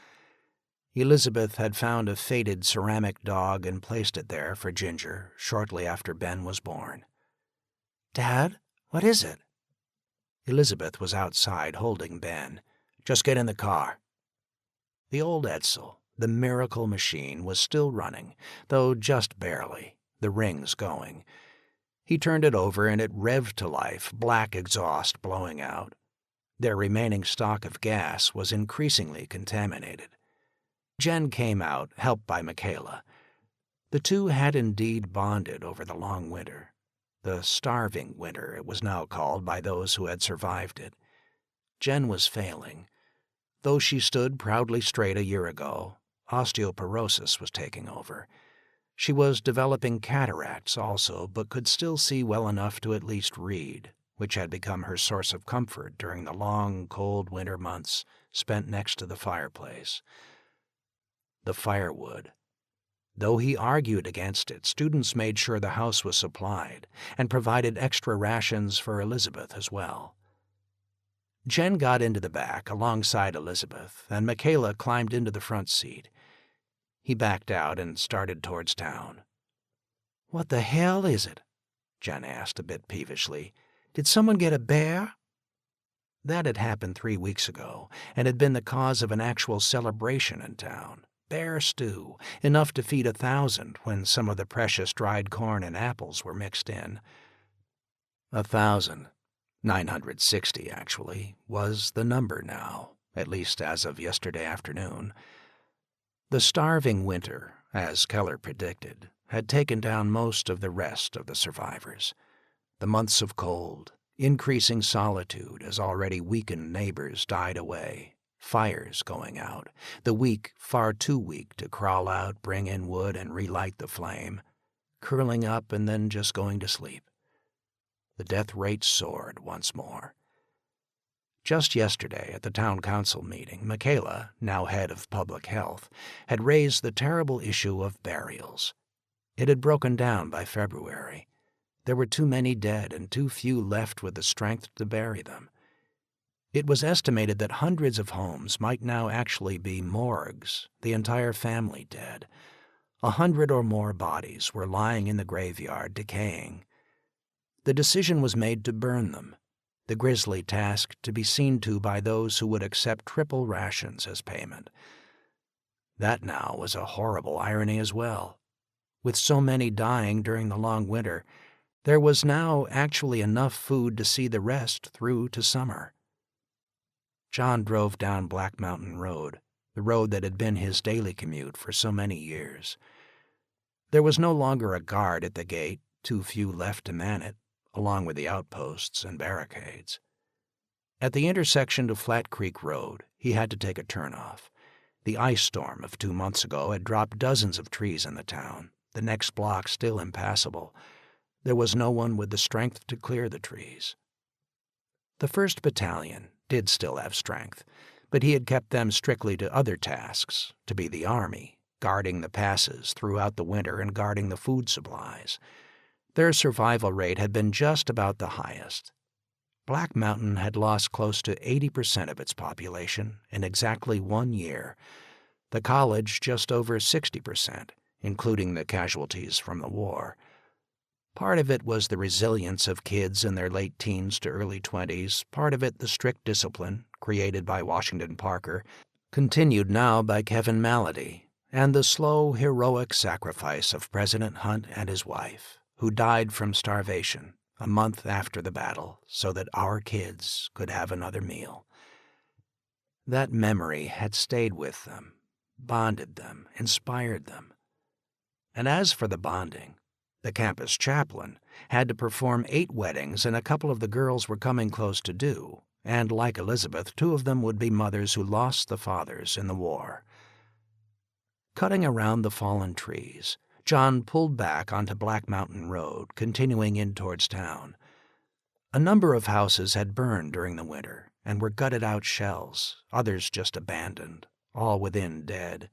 Elizabeth had found a faded ceramic dog and placed it there for Ginger shortly after Ben was born. "Dad, what is it?" Elizabeth was outside holding Ben. "Just get in the car." The old Edsel, the miracle machine, was still running, though just barely, the rings going. He turned it over and it revved to life, black exhaust blowing out. Their remaining stock of gas was increasingly contaminated. Jen came out, helped by Michaela. The two had indeed bonded over the long winter. The starving winter, it was now called by those who had survived it. Jen was failing. Though she stood proudly straight a year ago, osteoporosis was taking over. She was developing cataracts also, but could still see well enough to at least read, which had become her source of comfort during the long, cold winter months spent next to the fireplace. The firewood. Though he argued against it, students made sure the house was supplied and provided extra rations for Elizabeth as well. Jen got into the back alongside Elizabeth, and Michaela climbed into the front seat. He backed out and started towards town. "What the hell is it?" Jen asked a bit peevishly. "Did someone get a bear?" That had happened 3 weeks ago, and had been the cause of an actual celebration in town. Bear stew, enough to feed 1,000 when some of the precious dried corn and apples were mixed in. 1,000, 960 actually, was the number now, at least as of yesterday afternoon. The starving winter, as Keller predicted, had taken down most of the rest of the survivors. The months of cold, increasing solitude as already weakened neighbors died away, Fires going out, the weak far too weak to crawl out, bring in wood, and relight the flame, curling up and then just going to sleep. The death rate soared once more. Just yesterday at the town council meeting, Michaela, now head of public health, had raised the terrible issue of burials. It had broken down by February. There were too many dead and too few left with the strength to bury them. It was estimated that hundreds of homes might now actually be morgues, the entire family dead. 100 or more bodies were lying in the graveyard decaying. The decision was made to burn them, the grisly task to be seen to by those who would accept triple rations as payment. That now was a horrible irony as well. With so many dying during the long winter, there was now actually enough food to see the rest through to summer. John drove down Black Mountain Road, the road that had been his daily commute for so many years. There was no longer a guard at the gate, too few left to man it, along with the outposts and barricades. At the intersection to Flat Creek Road, he had to take a turnoff. The ice storm of 2 months ago had dropped dozens of trees in the town, the next block still impassable. There was no one with the strength to clear the trees. The 1st Battalion did still have strength, but he had kept them strictly to other tasks, to be the army, guarding the passes throughout the winter and guarding the food supplies. Their survival rate had been just about the highest. Black Mountain had lost close to 80% of its population in exactly 1 year. The college just over 60%, including the casualties from the war. Part of it was the resilience of kids in their late teens to early 20s, part of it the strict discipline, created by Washington Parker, continued now by Kevin Malady, and the slow, heroic sacrifice of President Hunt and his wife, who died from starvation a month after the battle so that our kids could have another meal. That memory had stayed with them, bonded them, inspired them. And as for the bonding, the campus chaplain had to perform 8 weddings, and a couple of the girls were coming close to due, and like Elizabeth, 2 of them would be mothers who lost the fathers in the war. Cutting around the fallen trees, John pulled back onto Black Mountain Road, continuing in towards town. A number of houses had burned during the winter and were gutted-out shells, others just abandoned, all within dead.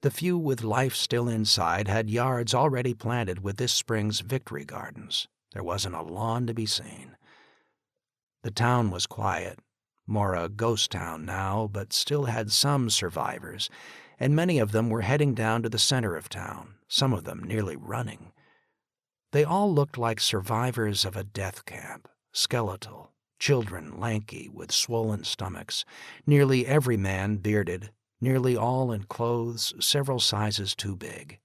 The few with life still inside had yards already planted with this spring's victory gardens. There wasn't a lawn to be seen. The town was quiet, more a ghost town now, but still had some survivors, and many of them were heading down to the center of town, some of them nearly running. They all looked like survivors of a death camp, skeletal, children lanky with swollen stomachs, nearly every man bearded, nearly all in clothes several sizes too big.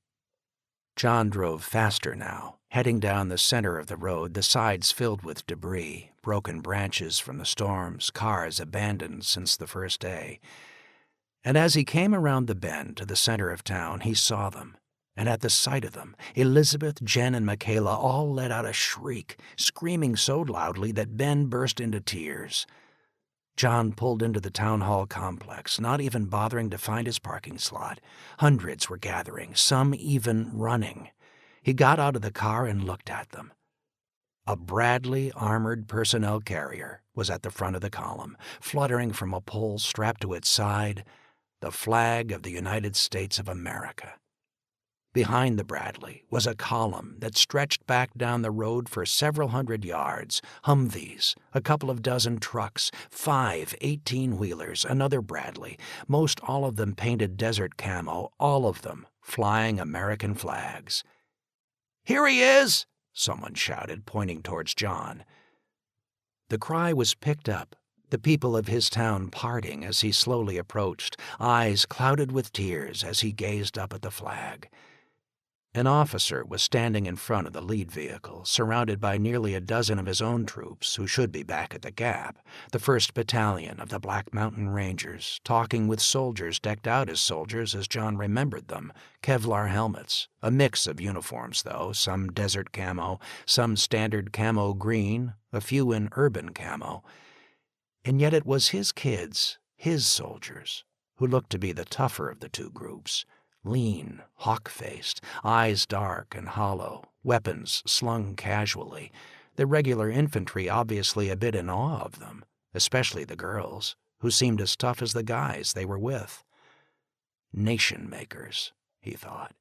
John drove faster now, heading down the center of the road, the sides filled with debris, broken branches from the storms, cars abandoned since the first day. And as he came around the bend to the center of town, he saw them, and at the sight of them, Elizabeth, Jen, and Michaela all let out a shriek, screaming so loudly that Ben burst into tears. John pulled into the town hall complex, not even bothering to find his parking slot. Hundreds were gathering, some even running. He got out of the car and looked at them. A Bradley armored personnel carrier was at the front of the column, fluttering from a pole strapped to its side, the flag of the United States of America. Behind the Bradley was a column that stretched back down the road for several hundred yards, Humvees, a couple of dozen trucks, 5 18-wheelers, another Bradley, most all of them painted desert camo, all of them flying American flags. "Here he is!" someone shouted, pointing towards John. The cry was picked up, the people of his town parting as he slowly approached, eyes clouded with tears as he gazed up at the flag. An officer was standing in front of the lead vehicle, surrounded by nearly a dozen of his own troops who should be back at the Gap, the 1st Battalion of the Black Mountain Rangers, talking with soldiers decked out as soldiers as John remembered them, Kevlar helmets, a mix of uniforms though, some desert camo, some standard camo green, a few in urban camo. And yet it was his kids, His soldiers, who looked to be the tougher of the two groups, lean, hawk-faced, eyes dark and hollow, weapons slung casually, the regular infantry obviously a bit in awe of them, especially the girls, who seemed as tough as the guys they were with. Nation-makers, he thought.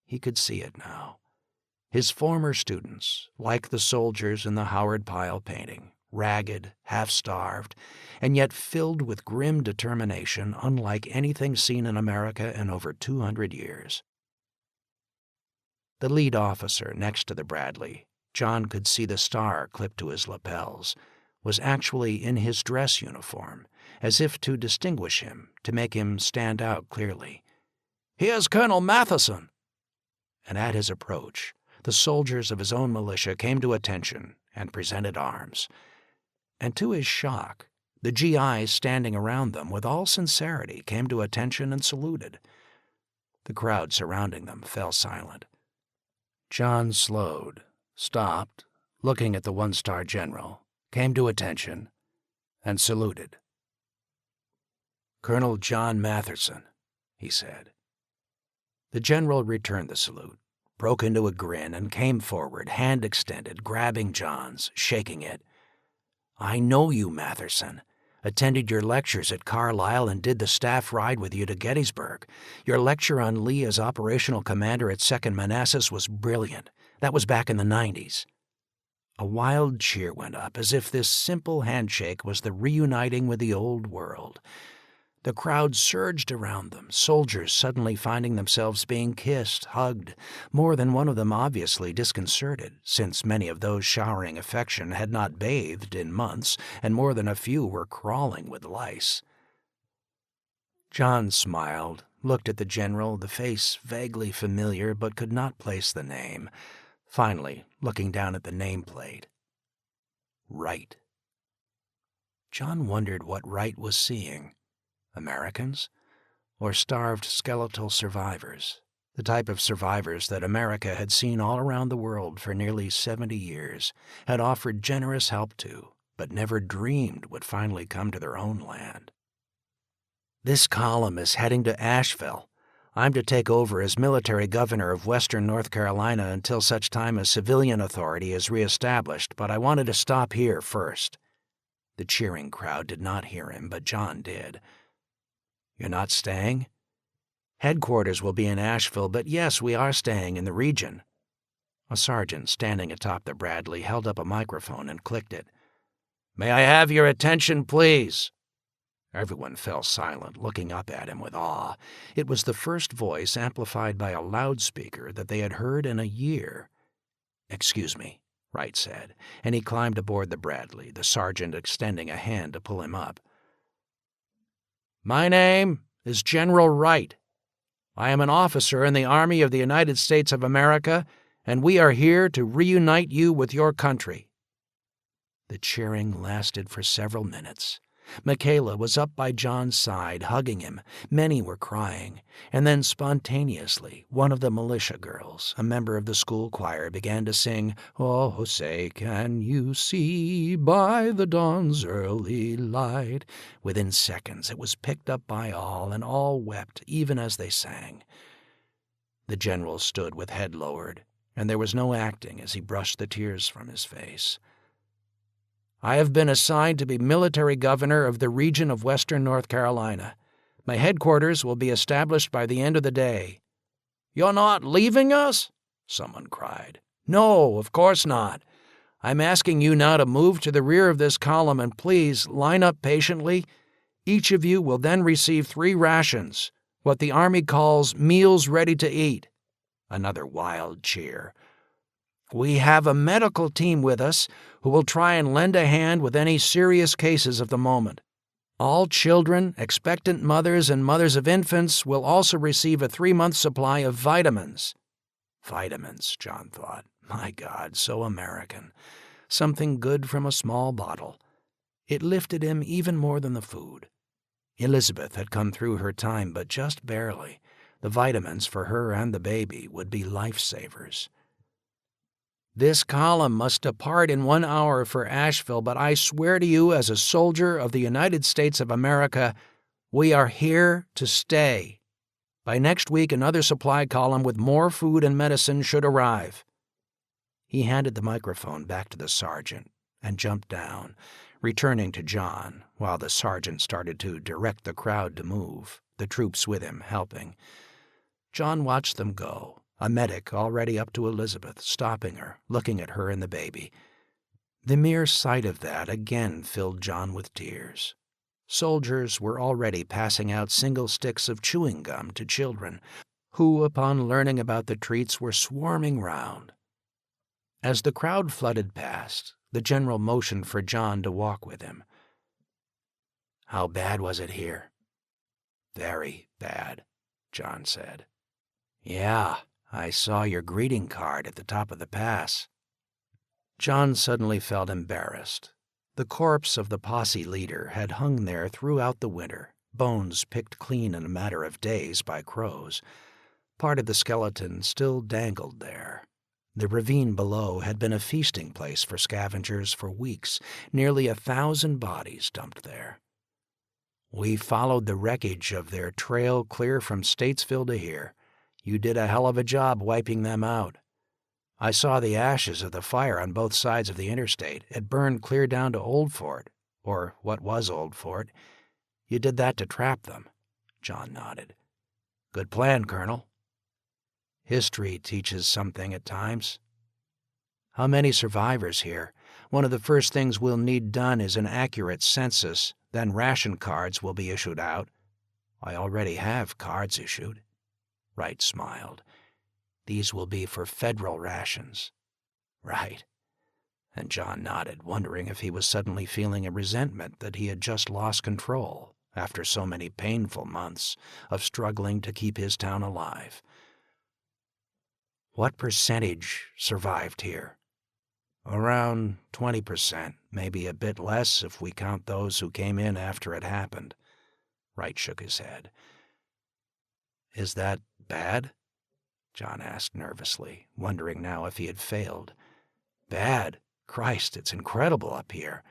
He could see it now. His former students, like the soldiers in the Howard Pyle painting, ragged, half-starved, and yet filled with grim determination unlike anything seen in America in over 200 years. The lead officer next to the Bradley, John could see the star clipped to his lapels, was actually in his dress uniform, as if to distinguish him, to make him stand out clearly. "Here's Colonel Matheson!" And at his approach, the soldiers of his own militia came to attention and presented arms. And to his shock, the GIs standing around them with all sincerity came to attention and saluted. The crowd surrounding them fell silent. John slowed, stopped, looking at the one-star general, came to attention, and saluted. "Colonel John Matheson," he said. The general returned the salute, broke into a grin, and came forward, hand extended, grabbing John's, shaking it. "I know you, Matheson. Attended your lectures at Carlisle and did the staff ride with you to Gettysburg. Your lecture on Lee as operational commander at 2nd Manassas was brilliant. That was back in the 90s. A wild cheer went up, as if this simple handshake was the reuniting with the old world. The crowd surged around them, soldiers suddenly finding themselves being kissed, hugged, more than one of them obviously disconcerted, since many of those showering affection had not bathed in months, and more than a few were crawling with lice. John smiled, looked at the general, the face vaguely familiar, but could not place the name. Finally, looking down at the nameplate. Wright. John wondered what Wright was seeing. Americans? Or starved skeletal survivors, the type of survivors that America had seen all around the world for nearly 70 years, had offered generous help to, but never dreamed would finally come to their own land. "This column is heading to Asheville. I'm to take over as military governor of Western North Carolina until such time as civilian authority is reestablished, but I wanted to stop here first." The cheering crowd did not hear him, but John did. "You're not staying?" "Headquarters will be in Asheville, but yes, we are staying in the region." A sergeant standing atop the Bradley held up a microphone and clicked it. "May I have your attention, please?" Everyone fell silent, looking up at him with awe. It was the first voice amplified by a loudspeaker that they had heard in a year. "Excuse me," Wright said, and he climbed aboard the Bradley, the sergeant extending a hand to pull him up. "My name is General Wright. I am an officer in the Army of the United States of America, and we are here to reunite you with your country." The cheering lasted for several minutes. Michaela was up by John's side, hugging him. Many were crying. And then spontaneously, one of the militia girls, a member of the school choir, began to sing, "Oh, say, can you see by the dawn's early light?" Within seconds, it was picked up by all, and all wept, even as they sang. The general stood with head lowered, and there was no acting as he brushed the tears from his face. "I have been assigned to be military governor of the region of Western North Carolina. My headquarters will be established by the end of the day." "You're not leaving us?" someone cried. "No, of course not. I'm asking you now to move to the rear of this column and please line up patiently. Each of you will then receive 3 rations, what the Army calls meals ready to eat." Another wild cheer. "We have a medical team with us who will try and lend a hand with any serious cases of the moment. All children, expectant mothers, and mothers of infants will also receive a 3-month supply of vitamins." Vitamins, John thought. My God, so American. Something good from a small bottle. It lifted him even more than the food. Elizabeth had come through her time, but just barely. The vitamins for her and the baby would be lifesavers. This column must depart in 1 hour for Asheville, but I swear to you as a soldier of the United States of America, we are here to stay. By next week, another supply column with more food and medicine should arrive." He handed the microphone back to the sergeant and jumped down, returning to John, while the sergeant started to direct the crowd to move, the troops with him helping. John watched them go, a medic already up to Elizabeth, stopping her, looking at her and the baby. The mere sight of that again filled John with tears. Soldiers were already passing out single sticks of chewing gum to children, who, upon learning about the treats, were swarming round. As the crowd flooded past, the general motioned for John to walk with him. "How bad was it here?" "Very bad," John said. "Yeah, I saw your greeting card at the top of the pass." John suddenly felt embarrassed. The corpse of the posse leader had hung there throughout the winter, bones picked clean in a matter of days by crows. Part of the skeleton still dangled there. The ravine below had been a feasting place for scavengers for weeks, nearly 1,000 bodies dumped there. "We followed the wreckage of their trail clear from Statesville to here. You did a hell of a job wiping them out. I saw the ashes of the fire on both sides of the interstate. It burned clear down to Old Fort, or what was Old Fort. You did that to trap them." John nodded. "Good plan, Colonel." "History teaches something at times." "How many survivors here? One of the first things we'll need done is an accurate census, then ration cards will be issued out." "I already have cards issued." Wright smiled. "These will be for federal rations." "Right." And John nodded, wondering if he was suddenly feeling a resentment that he had just lost control after so many painful months of struggling to keep his town alive. "What percentage survived here?" "Around 20%, maybe a bit less if we count those who came in after it happened." Wright shook his head. "Is that bad?" John asked nervously, wondering now if he had failed. "Bad? Christ, it's incredible up here.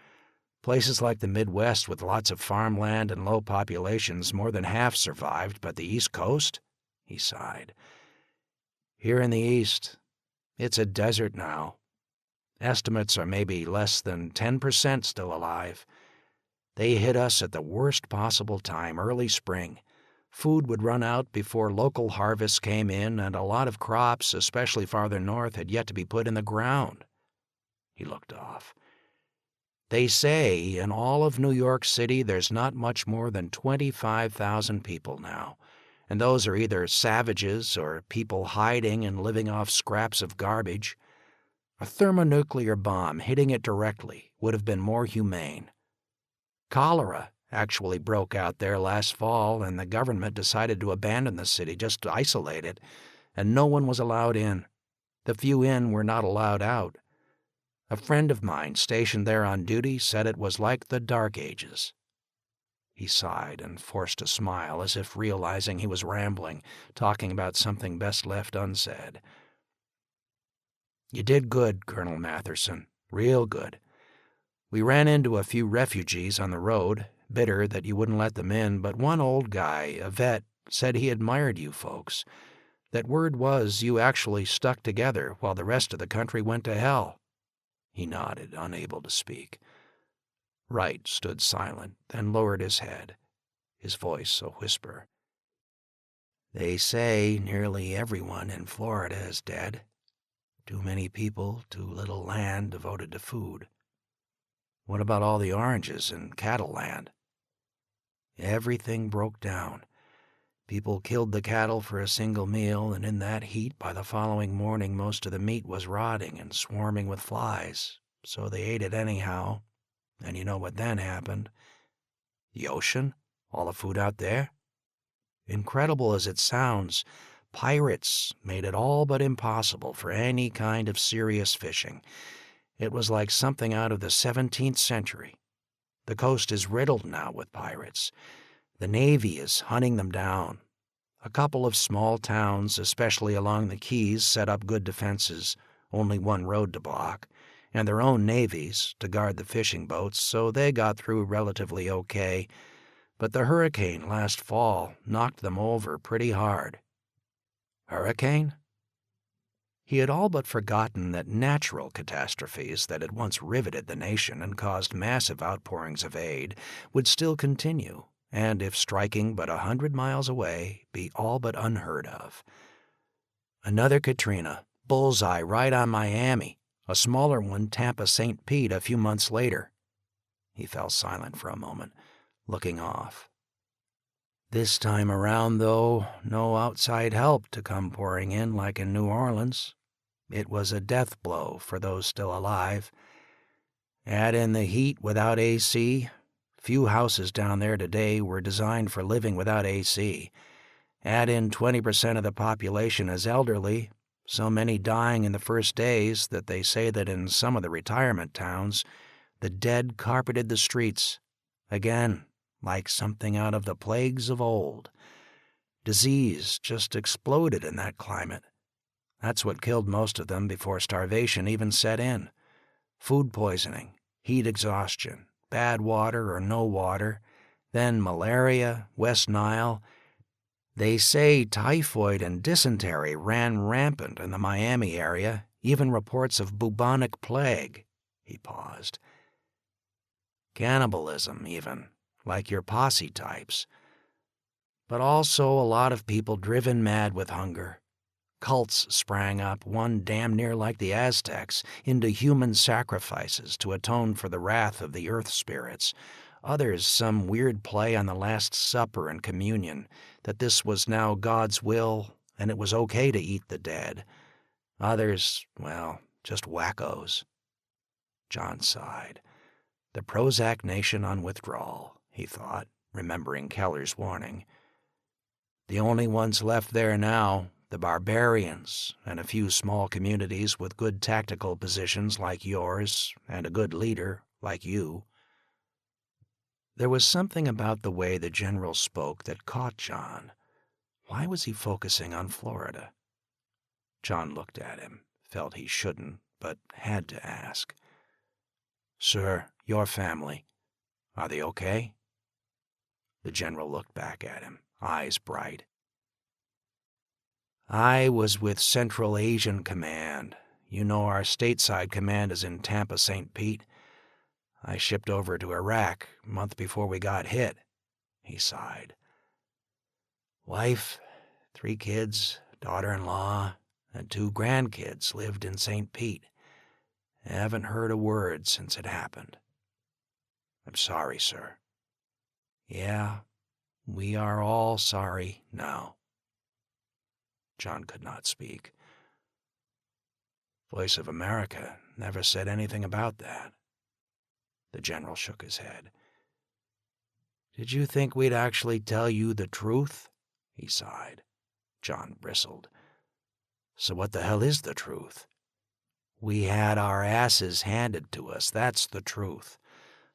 Places like the Midwest with lots of farmland and low populations, more than half survived, but the East Coast?" He sighed. "Here in the East, it's a desert now. Estimates are maybe less than 10% still alive. They hit us at the worst possible time, early spring. Food would run out before local harvests came in, and a lot of crops, especially farther north, had yet to be put in the ground." He looked off. "They say in all of New York City there's not much more than 25,000 people now, and those are either savages or people hiding and living off scraps of garbage. A thermonuclear bomb hitting it directly would have been more humane. Cholera actually broke out there last fall, and the government decided to abandon the city, just to isolate it, and no one was allowed in. The few in were not allowed out. A friend of mine stationed there on duty said it was like the Dark Ages." He sighed and forced a smile, as if realizing he was rambling, talking about something best left unsaid. "You did good, Colonel Matherson, real good. We ran into a few refugees on the road, bitter that you wouldn't let them in, but one old guy, a vet, said he admired you folks. That word was you actually stuck together while the rest of the country went to hell." He nodded, unable to speak. Wright stood silent, then lowered his head, his voice a whisper. "They say nearly everyone in Florida is dead. Too many people, too little land devoted to food." "What about all the oranges and cattle land?" "Everything broke down. People killed the cattle for a single meal, and in that heat by the following morning most of the meat was rotting and swarming with flies, so they ate it anyhow, and you know what then happened." "The ocean? All the food out there?" "Incredible as it sounds, pirates made it all but impossible for any kind of serious fishing. It was like something out of the 17th century. The coast is riddled now with pirates. The Navy is hunting them down. A couple of small towns, especially along the Keys, set up good defenses, only one road to block, and their own navies to guard the fishing boats, so they got through relatively okay, but the hurricane last fall knocked them over pretty hard. Hurricane? He had all but forgotten that natural catastrophes that had once riveted the nation and caused massive outpourings of aid would still continue, and if striking but 100 miles away, be all but unheard of. Another Katrina, bullseye right on Miami, a smaller one Tampa St. Pete a few months later. He fell silent for a moment, looking off. This time around, though, no outside help to come pouring in like in New Orleans. It was a death blow for those still alive. Add in the heat without AC. Few houses down there today were designed for living without AC. Add in 20% of the population as elderly, so many dying in the first days that they say that in some of the retirement towns, the dead carpeted the streets. Again, like something out of the plagues of old. Disease just exploded in that climate. That's what killed most of them before starvation even set in. Food poisoning, heat exhaustion, bad water or no water, then malaria, West Nile. They say typhoid and dysentery ran rampant in the Miami area, even reports of bubonic plague. He paused. Cannibalism, even, like your posse types. But also a lot of people driven mad with hunger. Cults sprang up, one damn near like the Aztecs, into human sacrifices to atone for the wrath of the earth spirits. Others some weird play on the Last Supper and communion, that this was now God's will and it was okay to eat the dead. Others, well, just wackos. John sighed. The Prozac Nation on withdrawal, he thought, remembering Keller's warning. The only ones left there now, the barbarians, and a few small communities with good tactical positions like yours, and a good leader like you. There was something about the way the general spoke that caught John. Why was he focusing on Florida? John looked at him, felt he shouldn't, but had to ask. Sir, your family, are they okay? The general looked back at him, eyes bright. I was with Central Asian Command. You know our stateside command is in Tampa St. Pete. I shipped over to Iraq a month before we got hit. He sighed. Wife, 3 kids, daughter-in-law, and 2 grandkids lived in St. Pete. I haven't heard a word since it happened. I'm sorry, sir. Yeah, we are all sorry now. John could not speak. Voice of America never said anything about that. The general shook his head. Did you think we'd actually tell you the truth? He sighed. John bristled. So what the hell is the truth? We had our asses handed to us, that's the truth.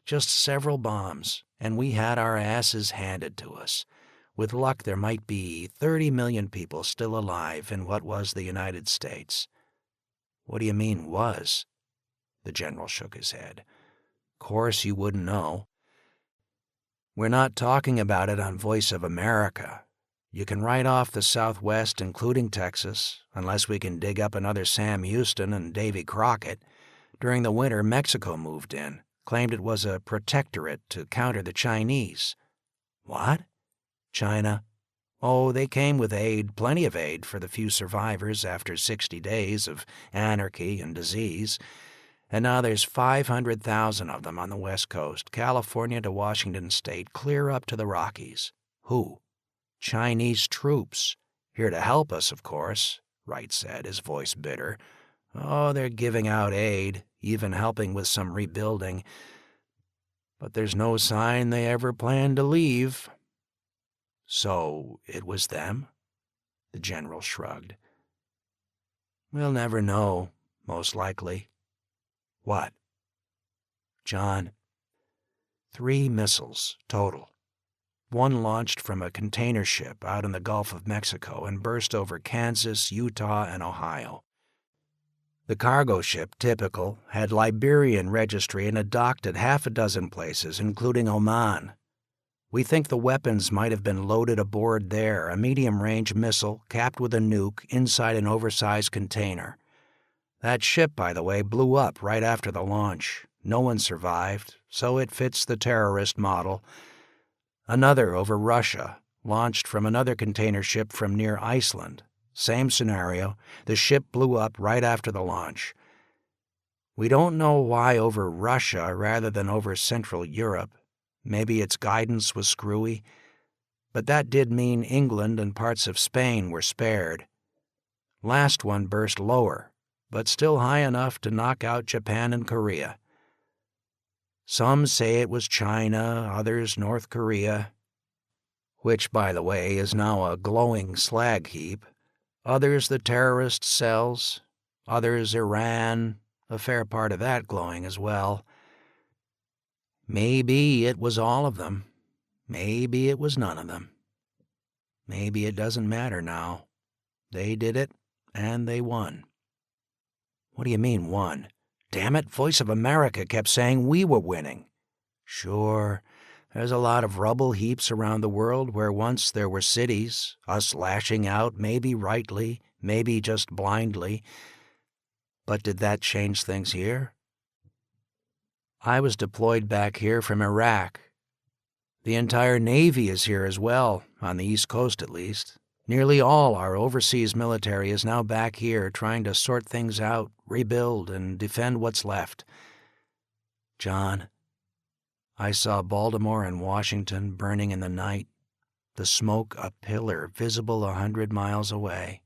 Just several bombs, and we had our asses handed to us. With luck, there might be 30 million people still alive in what was the United States. What do you mean, was? The general shook his head. Course you wouldn't know. We're not talking about it on Voice of America. You can write off the Southwest, including Texas, unless we can dig up another Sam Houston and Davy Crockett. During the winter, Mexico moved in, claimed it was a protectorate to counter the Chinese. What? China? Oh, they came with aid, plenty of aid for the few survivors after 60 days of anarchy and disease. And now there's 500,000 of them on the West Coast, California to Washington State, clear up to the Rockies. Who? Chinese troops. Here to help us, of course, Wright said, his voice bitter. Oh, they're giving out aid, even helping with some rebuilding. But there's no sign they ever planned to leave. So it was them? The general shrugged. We'll never know, most likely. What? John, 3 missiles total. One launched from a container ship out in the Gulf of Mexico and burst over Kansas, Utah, and Ohio. The cargo ship, Typical, had Liberian registry and had docked at half a dozen places, including Oman. We think the weapons might have been loaded aboard there, a medium-range missile capped with a nuke inside an oversized container. That ship, by the way, blew up right after the launch. No one survived, so it fits the terrorist model. Another over Russia, launched from another container ship from near Iceland. Same scenario, the ship blew up right after the launch. We don't know why over Russia rather than over Central Europe. Maybe its guidance was screwy, but that did mean England and parts of Spain were spared. Last one burst lower, but still high enough to knock out Japan and Korea. Some say it was China, others North Korea, which, by the way, is now a glowing slag heap. Others the terrorist cells, others Iran, a fair part of that glowing as well. Maybe it was all of them. Maybe it was none of them. Maybe it doesn't matter now. They did it, and they won. What do you mean, won? Damn it, Voice of America kept saying we were winning. Sure, there's a lot of rubble heaps around the world where once there were cities, us lashing out, maybe rightly, maybe just blindly. But did that change things here? I was deployed back here from Iraq. The entire Navy is here as well, on the East Coast at least. Nearly all our overseas military is now back here trying to sort things out, rebuild, and defend what's left. John, I saw Baltimore and Washington burning in the night, the smoke a pillar visible 100 miles away.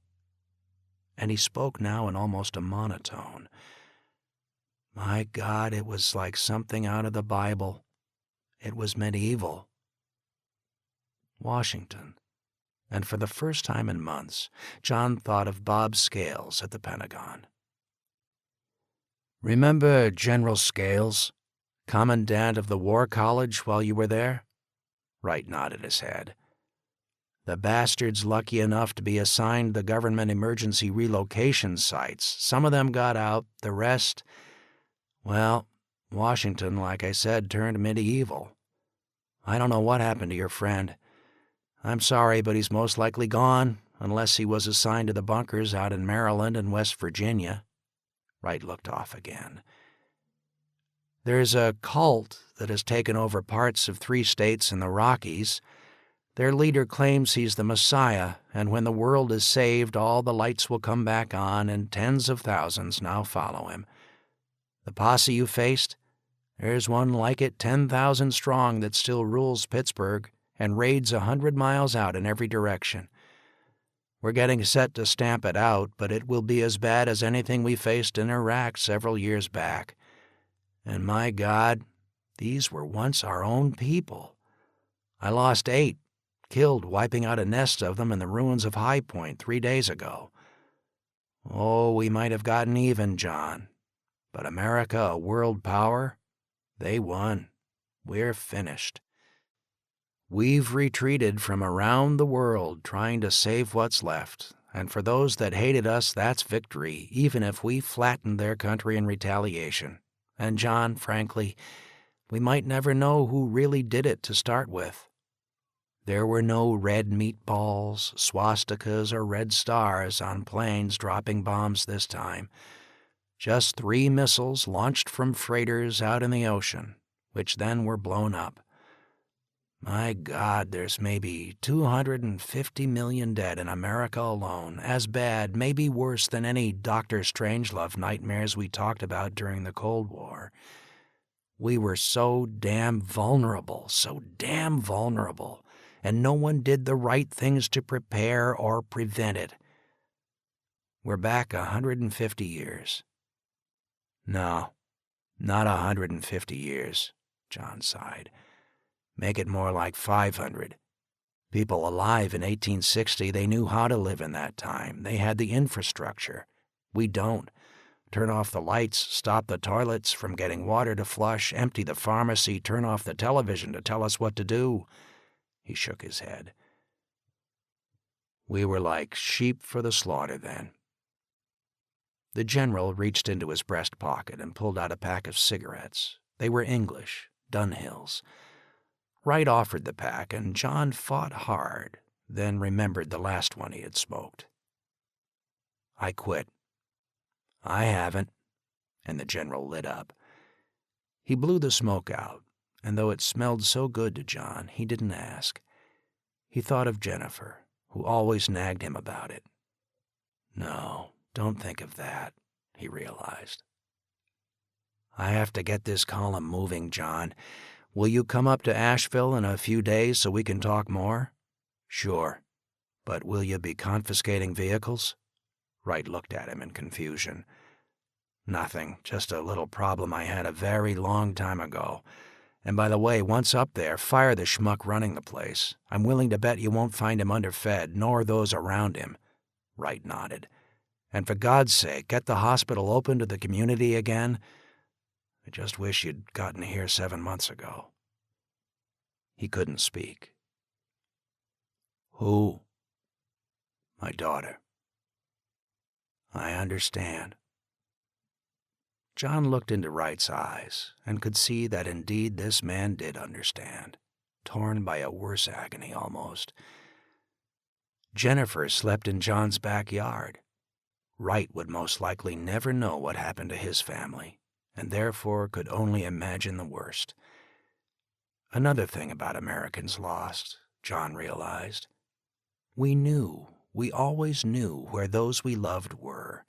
And he spoke now in almost a monotone. My God, it was like something out of the Bible. It was medieval. Washington. And for the first time in months, John thought of Bob Scales at the Pentagon. Remember General Scales, commandant of the War College while you were there? Wright nodded his head. The bastard's lucky enough to be assigned the government emergency relocation sites. Some of them got out, the rest... Well, Washington, like I said, turned medieval. I don't know what happened to your friend. I'm sorry, but he's most likely gone, unless he was assigned to the bunkers out in Maryland and West Virginia. Wright looked off again. There's a cult that has taken over parts of 3 states in the Rockies. Their leader claims he's the Messiah, and when the world is saved, all the lights will come back on, and tens of thousands now follow him. The posse you faced? There's one like it 10,000 strong that still rules Pittsburgh and raids 100 miles out in every direction. We're getting set to stamp it out, but it will be as bad as anything we faced in Iraq several years back. And my God, these were once our own people. I lost 8, killed wiping out a nest of them in the ruins of High Point 3 days ago. Oh, we might have gotten even, John. But America, a world power, they won. We're finished. We've retreated from around the world trying to save what's left, and for those that hated us, that's victory, even if we flattened their country in retaliation. And John, frankly, we might never know who really did it to start with. There were no red meatballs, swastikas, or red stars on planes dropping bombs this time. Just 3 missiles launched from freighters out in the ocean, which then were blown up. My God, there's maybe 250 million dead in America alone, as bad, maybe worse than any Dr. Strangelove nightmares we talked about during the Cold War. We were so damn vulnerable, and no one did the right things to prepare or prevent it. We're back 150 years. No, not 150 years, John sighed. Make it more like 500. People alive in 1860, they knew how to live in that time. They had the infrastructure. We don't. Turn off the lights, stop the toilets from getting water to flush, empty the pharmacy, turn off the television to tell us what to do. He shook his head. We were like sheep for the slaughter then. The general reached into his breast pocket and pulled out a pack of cigarettes. They were English, Dunhills. Wright offered the pack, and John fought hard, then remembered the last one he had smoked. "I quit." "I haven't," and the general lit up. He blew the smoke out, and though it smelled so good to John, he didn't ask. He thought of Jennifer, who always nagged him about it. No, don't think of that, he realized. "I have to get this column moving, John. Will you come up to Asheville in a few days so we can talk more?" "Sure. But will you be confiscating vehicles?" Wright looked at him in confusion. "Nothing, just a little problem I had a very long time ago. And by the way, once up there, fire the schmuck running the place. I'm willing to bet you won't find him underfed, nor those around him." Wright nodded. "And for God's sake, get the hospital open to the community again. I just wish you'd gotten here 7 months ago." He couldn't speak. "Who?" "My daughter." "I understand." John looked into Wright's eyes and could see that indeed this man did understand, torn by a worse agony almost. Jennifer slept in John's backyard. Wright would most likely never know what happened to his family, and therefore could only imagine the worst. Another thing about Americans Lost, John realized. We always knew where those we loved were,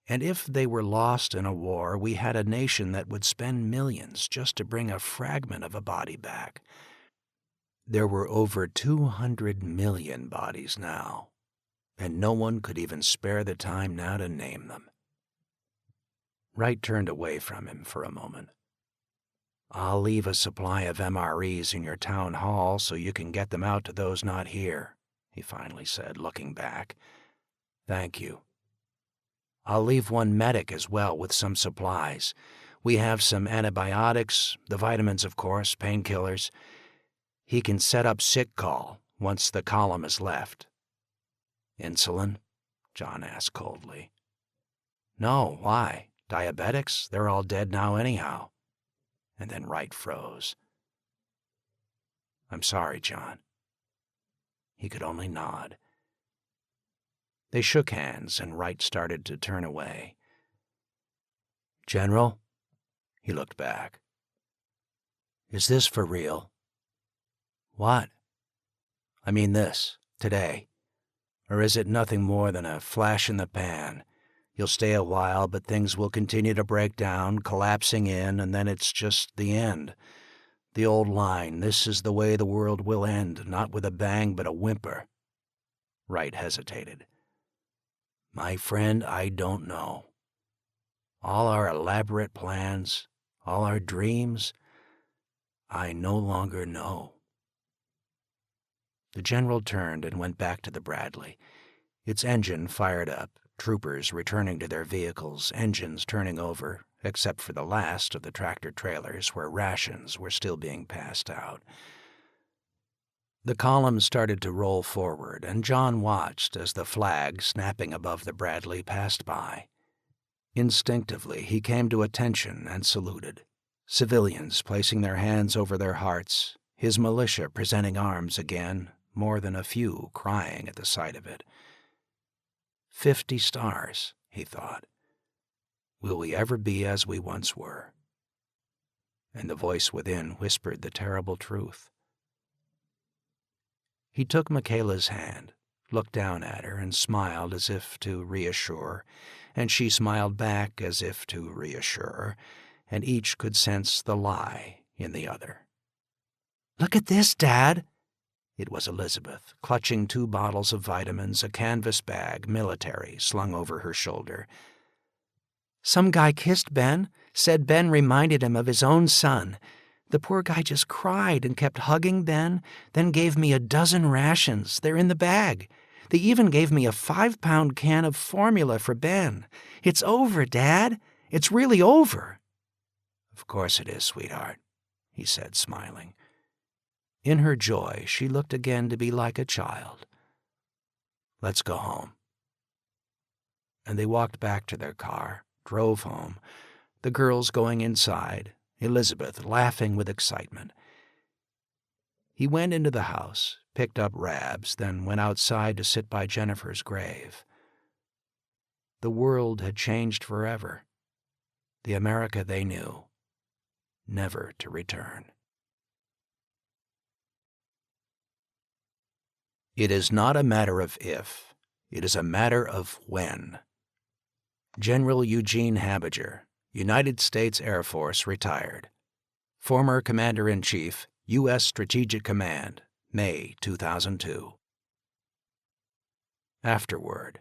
and if they were lost in a war, we had a nation that would spend millions just to bring a fragment of a body back. There were over 200 million bodies now, and no one could even spare the time now to name them. Wright turned away from him for a moment. "I'll leave a supply of MREs in your town hall so you can get them out to those not here," he finally said, looking back. "Thank you. I'll leave one medic as well with some supplies. We have some antibiotics, the vitamins, of course, painkillers. He can set up sick call once the column is left." "Insulin?" John asked coldly. "No, why? Diabetics? They're all dead now anyhow." And then Wright froze. "I'm sorry, John." He could only nod. They shook hands, and Wright started to turn away. "General?" He looked back. "Is this for real?" "What?" "I mean this, today. Or is it nothing more than a flash in the pan? You'll stay a while, but things will continue to break down, collapsing in, and then it's just the end. The old line, this is the way the world will end, not with a bang but a whimper." Wright hesitated. "My friend, I don't know. All our elaborate plans, all our dreams, I no longer know." The general turned and went back to the Bradley. Its engine fired up, troopers returning to their vehicles, engines turning over, except for the last of the tractor-trailers where rations were still being passed out. The column started to roll forward, and John watched as the flag snapping above the Bradley passed by. Instinctively, he came to attention and saluted. Civilians placing their hands over their hearts, his militia presenting arms again, more than a few crying at the sight of it. 50 stars, he thought. Will we ever be as we once were? And the voice within whispered the terrible truth. He took Michaela's hand, looked down at her, and smiled as if to reassure, and she smiled back as if to reassure, and each could sense the lie in the other. "Look at this, Dad!" It was Elizabeth, clutching 2 bottles of vitamins, a canvas bag, military, slung over her shoulder. "Some guy kissed Ben, said Ben reminded him of his own son. The poor guy just cried and kept hugging Ben, then gave me a dozen rations. They're in the bag. They even gave me a 5-pound can of formula for Ben. It's over, Dad. It's really over." "Of course it is, sweetheart," he said, smiling. In her joy, she looked again to be like a child. "Let's go home." and they walked back to their car, drove home, the girls going inside, Elizabeth laughing with excitement. He went into the house, picked up Rabs, then went outside to sit by Jennifer's grave. The world had changed forever. The America they knew, never to return. It is not a matter of if, it is a matter of when. General Eugene Habiger, United States Air Force, retired. Former Commander-in-Chief, U.S. Strategic Command, May 2002. Afterword.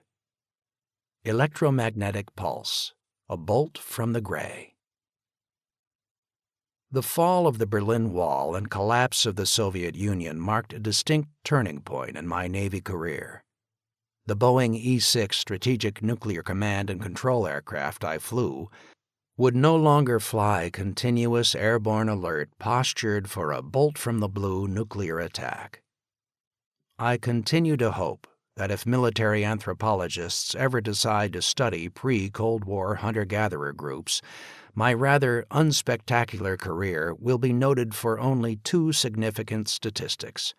Electromagnetic pulse, a bolt from the gray. The fall of the Berlin Wall and collapse of the Soviet Union marked a distinct turning point in my Navy career. The Boeing E-6 Strategic Nuclear Command and Control aircraft I flew would no longer fly continuous airborne alert postured for a bolt-from-the-blue nuclear attack. I continue to hope that if military anthropologists ever decide to study pre-Cold War hunter-gatherer groups, my rather unspectacular career will be noted for only two significant statistics: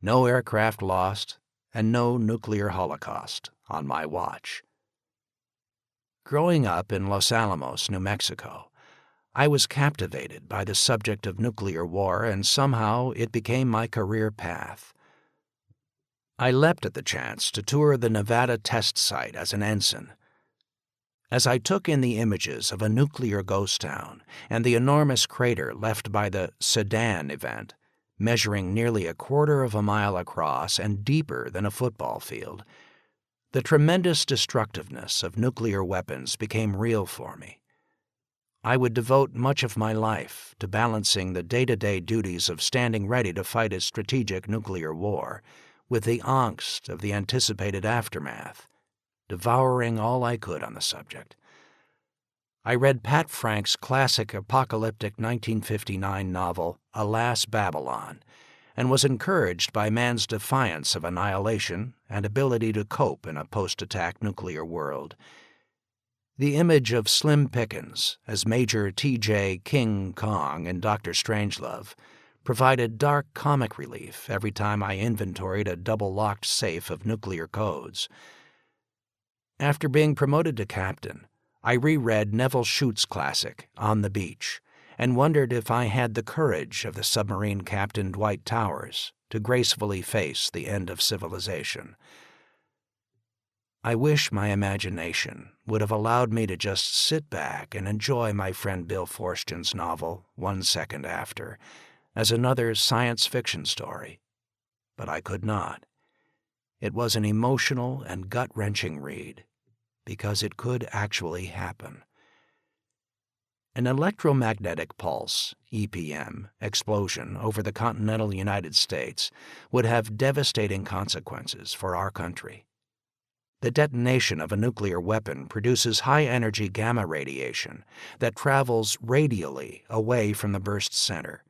no aircraft lost and no nuclear holocaust on my watch. Growing up in Los Alamos, New Mexico, I was captivated by the subject of nuclear war, and somehow it became my career path. I leapt at the chance to tour the Nevada test site as an ensign. As I took in the images of a nuclear ghost town and the enormous crater left by the Sedan event, measuring nearly a quarter of a mile across and deeper than a football field, the tremendous destructiveness of nuclear weapons became real for me. I would devote much of my life to balancing the day-to-day duties of standing ready to fight a strategic nuclear war with the angst of the anticipated aftermath, devouring all I could on the subject. I read Pat Frank's classic apocalyptic 1959 novel, Alas, Babylon, and was encouraged by man's defiance of annihilation and ability to cope in a post-attack nuclear world. The image of Slim Pickens as Major T.J. King Kong in Dr. Strangelove provided dark comic relief every time I inventoried a double-locked safe of nuclear codes. After being promoted to captain, I reread Neville Shute's classic, On the Beach, and wondered if I had the courage of the submarine captain Dwight Towers to gracefully face the end of civilization. I wish my imagination would have allowed me to just sit back and enjoy my friend Bill Forstchen's novel, 1 Second After, as another science fiction story, but I could not. It was an emotional and gut-wrenching read, because it could actually happen. An electromagnetic pulse, EPM, explosion over the continental United States would have devastating consequences for our country. The detonation of a nuclear weapon produces high-energy gamma radiation that travels radially away from the burst center.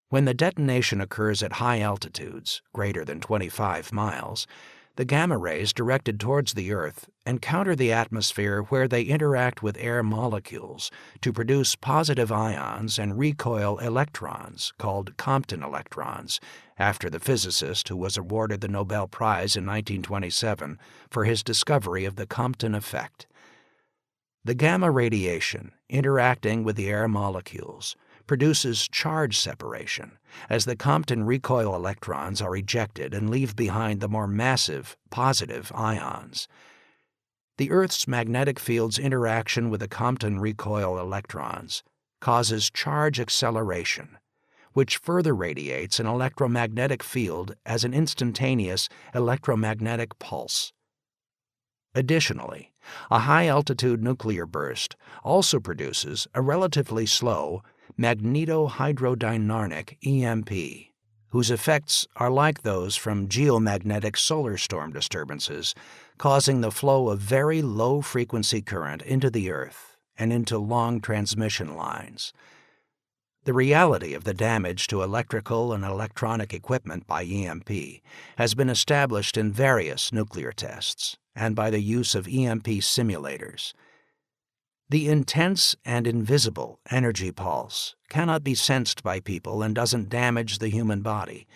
When the detonation occurs at high altitudes, greater than 25 miles, the gamma rays directed towards the Earth encounter the atmosphere where they interact with air molecules to produce positive ions and recoil electrons called Compton electrons, after the physicist who was awarded the Nobel Prize in 1927 for his discovery of the Compton effect. The gamma radiation, interacting with the air molecules, produces charge separation, as the Compton recoil electrons are ejected and leave behind the more massive, positive ions. The Earth's magnetic field's interaction with the Compton recoil electrons causes charge acceleration, which further radiates an electromagnetic field as an instantaneous electromagnetic pulse. Additionally, a high-altitude nuclear burst also produces a relatively slow magnetohydrodynamic EMP, whose effects are like those from geomagnetic solar storm disturbances, causing the flow of very low-frequency current into the Earth and into long transmission lines. The reality of the damage to electrical and electronic equipment by EMP has been established in various nuclear tests and by the use of EMP simulators. The intense and invisible energy pulse cannot be sensed by people and doesn't damage the human body.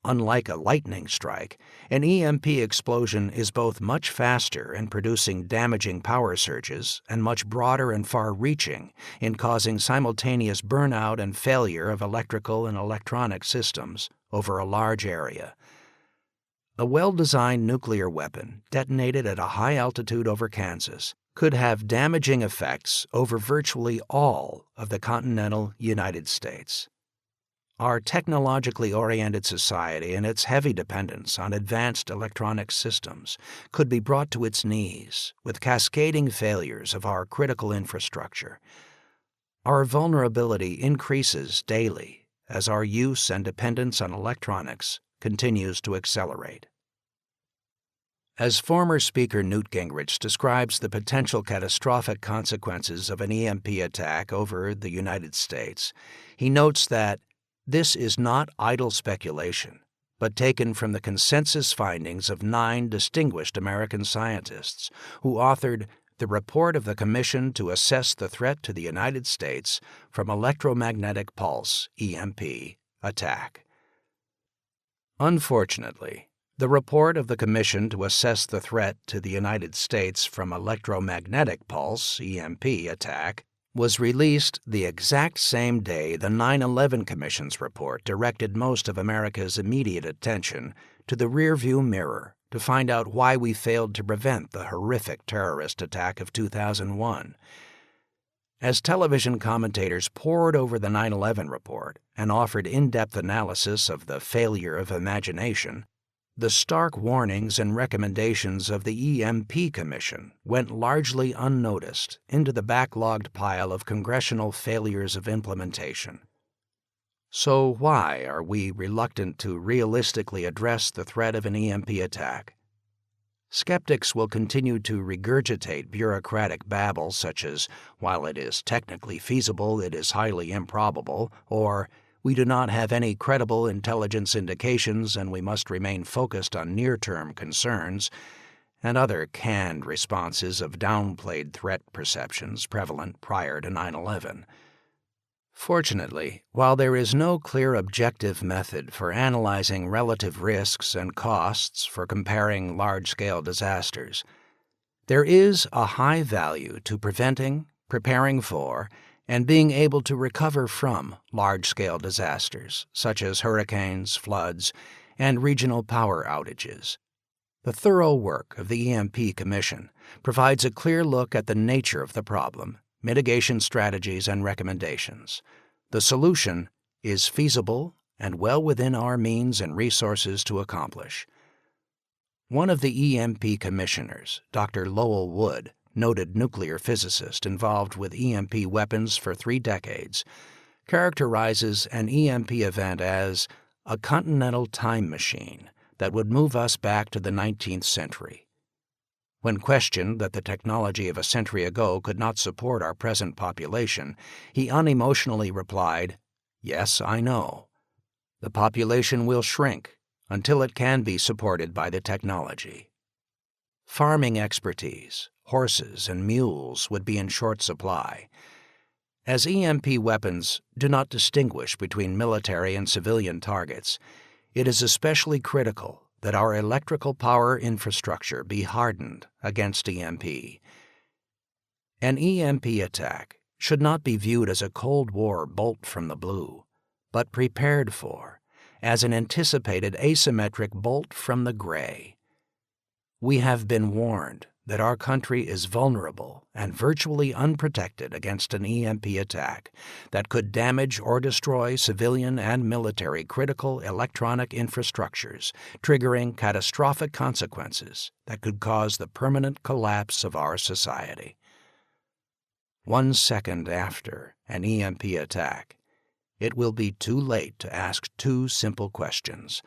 Unlike a lightning strike, an EMP explosion is both much faster in producing damaging power surges and much broader and far-reaching in causing simultaneous burnout and failure of electrical and electronic systems over a large area. A well-designed nuclear weapon detonated at a high altitude over Kansas could have damaging effects over virtually all of the continental United States. Our technologically oriented society and its heavy dependence on advanced electronic systems could be brought to its knees with cascading failures of our critical infrastructure. Our vulnerability increases daily as our use and dependence on electronics continues to accelerate. As former Speaker Newt Gingrich describes the potential catastrophic consequences of an EMP attack over the United States, he notes that this is not idle speculation, but taken from the consensus findings of 9 distinguished American scientists who authored the report of the Commission to Assess the Threat to the United States from Electromagnetic Pulse, EMP, Attack. Unfortunately, the report of the Commission to Assess the Threat to the United States from Electromagnetic Pulse, EMP, Attack was released the exact same day the 9/11 Commission's report directed most of America's immediate attention to the rearview mirror to find out why we failed to prevent the horrific terrorist attack of 2001. As television commentators pored over the 9/11 report and offered in-depth analysis of the failure of imagination, the stark warnings and recommendations of the EMP Commission went largely unnoticed into the backlogged pile of congressional failures of implementation. So why are we reluctant to realistically address the threat of an EMP attack? Skeptics will continue to regurgitate bureaucratic babble such as, while it is technically feasible, it is highly improbable, or we do not have any credible intelligence indications and we must remain focused on near-term concerns, and other canned responses of downplayed threat perceptions prevalent prior to 9/11. Fortunately, while there is no clear objective method for analyzing relative risks and costs for comparing large-scale disasters, there is a high value to preventing, preparing for, and being able to recover from large-scale disasters, such as hurricanes, floods, and regional power outages. The thorough work of the EMP Commission provides a clear look at the nature of the problem, mitigation strategies, and recommendations. The solution is feasible and well within our means and resources to accomplish. One of the EMP commissioners, Dr. Lowell Wood, noted nuclear physicist involved with EMP weapons for 3 decades, characterizes an EMP event as a continental time machine that would move us back to the 19th century. When questioned that the technology of a century ago could not support our present population, he unemotionally replied, "Yes, I know. The population will shrink until it can be supported by the technology." Farming expertise, horses, and mules would be in short supply. As EMP weapons do not distinguish between military and civilian targets, it is especially critical that our electrical power infrastructure be hardened against EMP. An EMP attack should not be viewed as a Cold War bolt from the blue, but prepared for, as an anticipated asymmetric bolt from the gray. We have been warned that our country is vulnerable and virtually unprotected against an EMP attack that could damage or destroy civilian and military critical electronic infrastructures, triggering catastrophic consequences that could cause the permanent collapse of our society. 1 second after an EMP attack, it will be too late to ask 2 simple questions.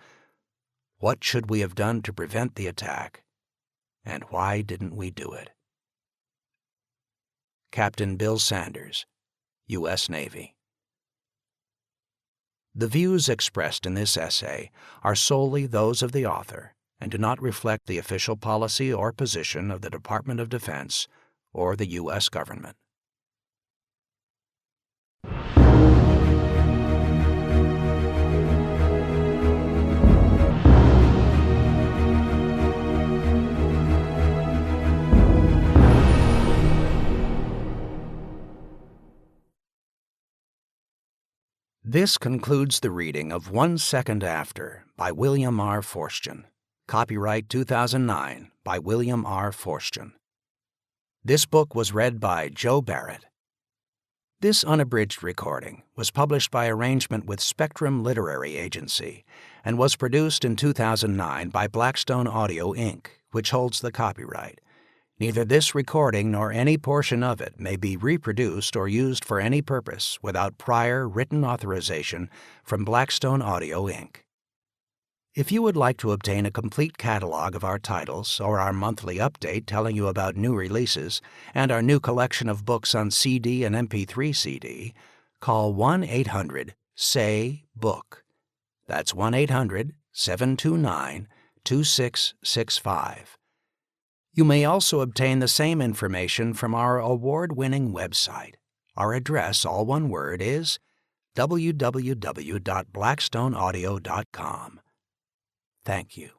What should we have done to prevent the attack? And why didn't we do it? Captain Bill Sanders, U.S. Navy. The views expressed in this essay are solely those of the author and do not reflect the official policy or position of the Department of Defense or the U.S. government. This concludes the reading of 1 Second After by William R. Forstchen. Copyright 2009 by William R. Forstchen. This book was read by Joe Barrett. This unabridged recording was published by arrangement with Spectrum Literary Agency and was produced in 2009 by Blackstone Audio, Inc., which holds the copyright. Neither this recording nor any portion of it may be reproduced or used for any purpose without prior written authorization from Blackstone Audio, Inc. If you would like to obtain a complete catalog of our titles or our monthly update telling you about new releases and our new collection of books on CD and MP3 CD, call 1-800-SAY-BOOK. That's 1-800-729-2665. You may also obtain the same information from our award-winning website. Our address, all one word, is www.blackstoneaudio.com. Thank you.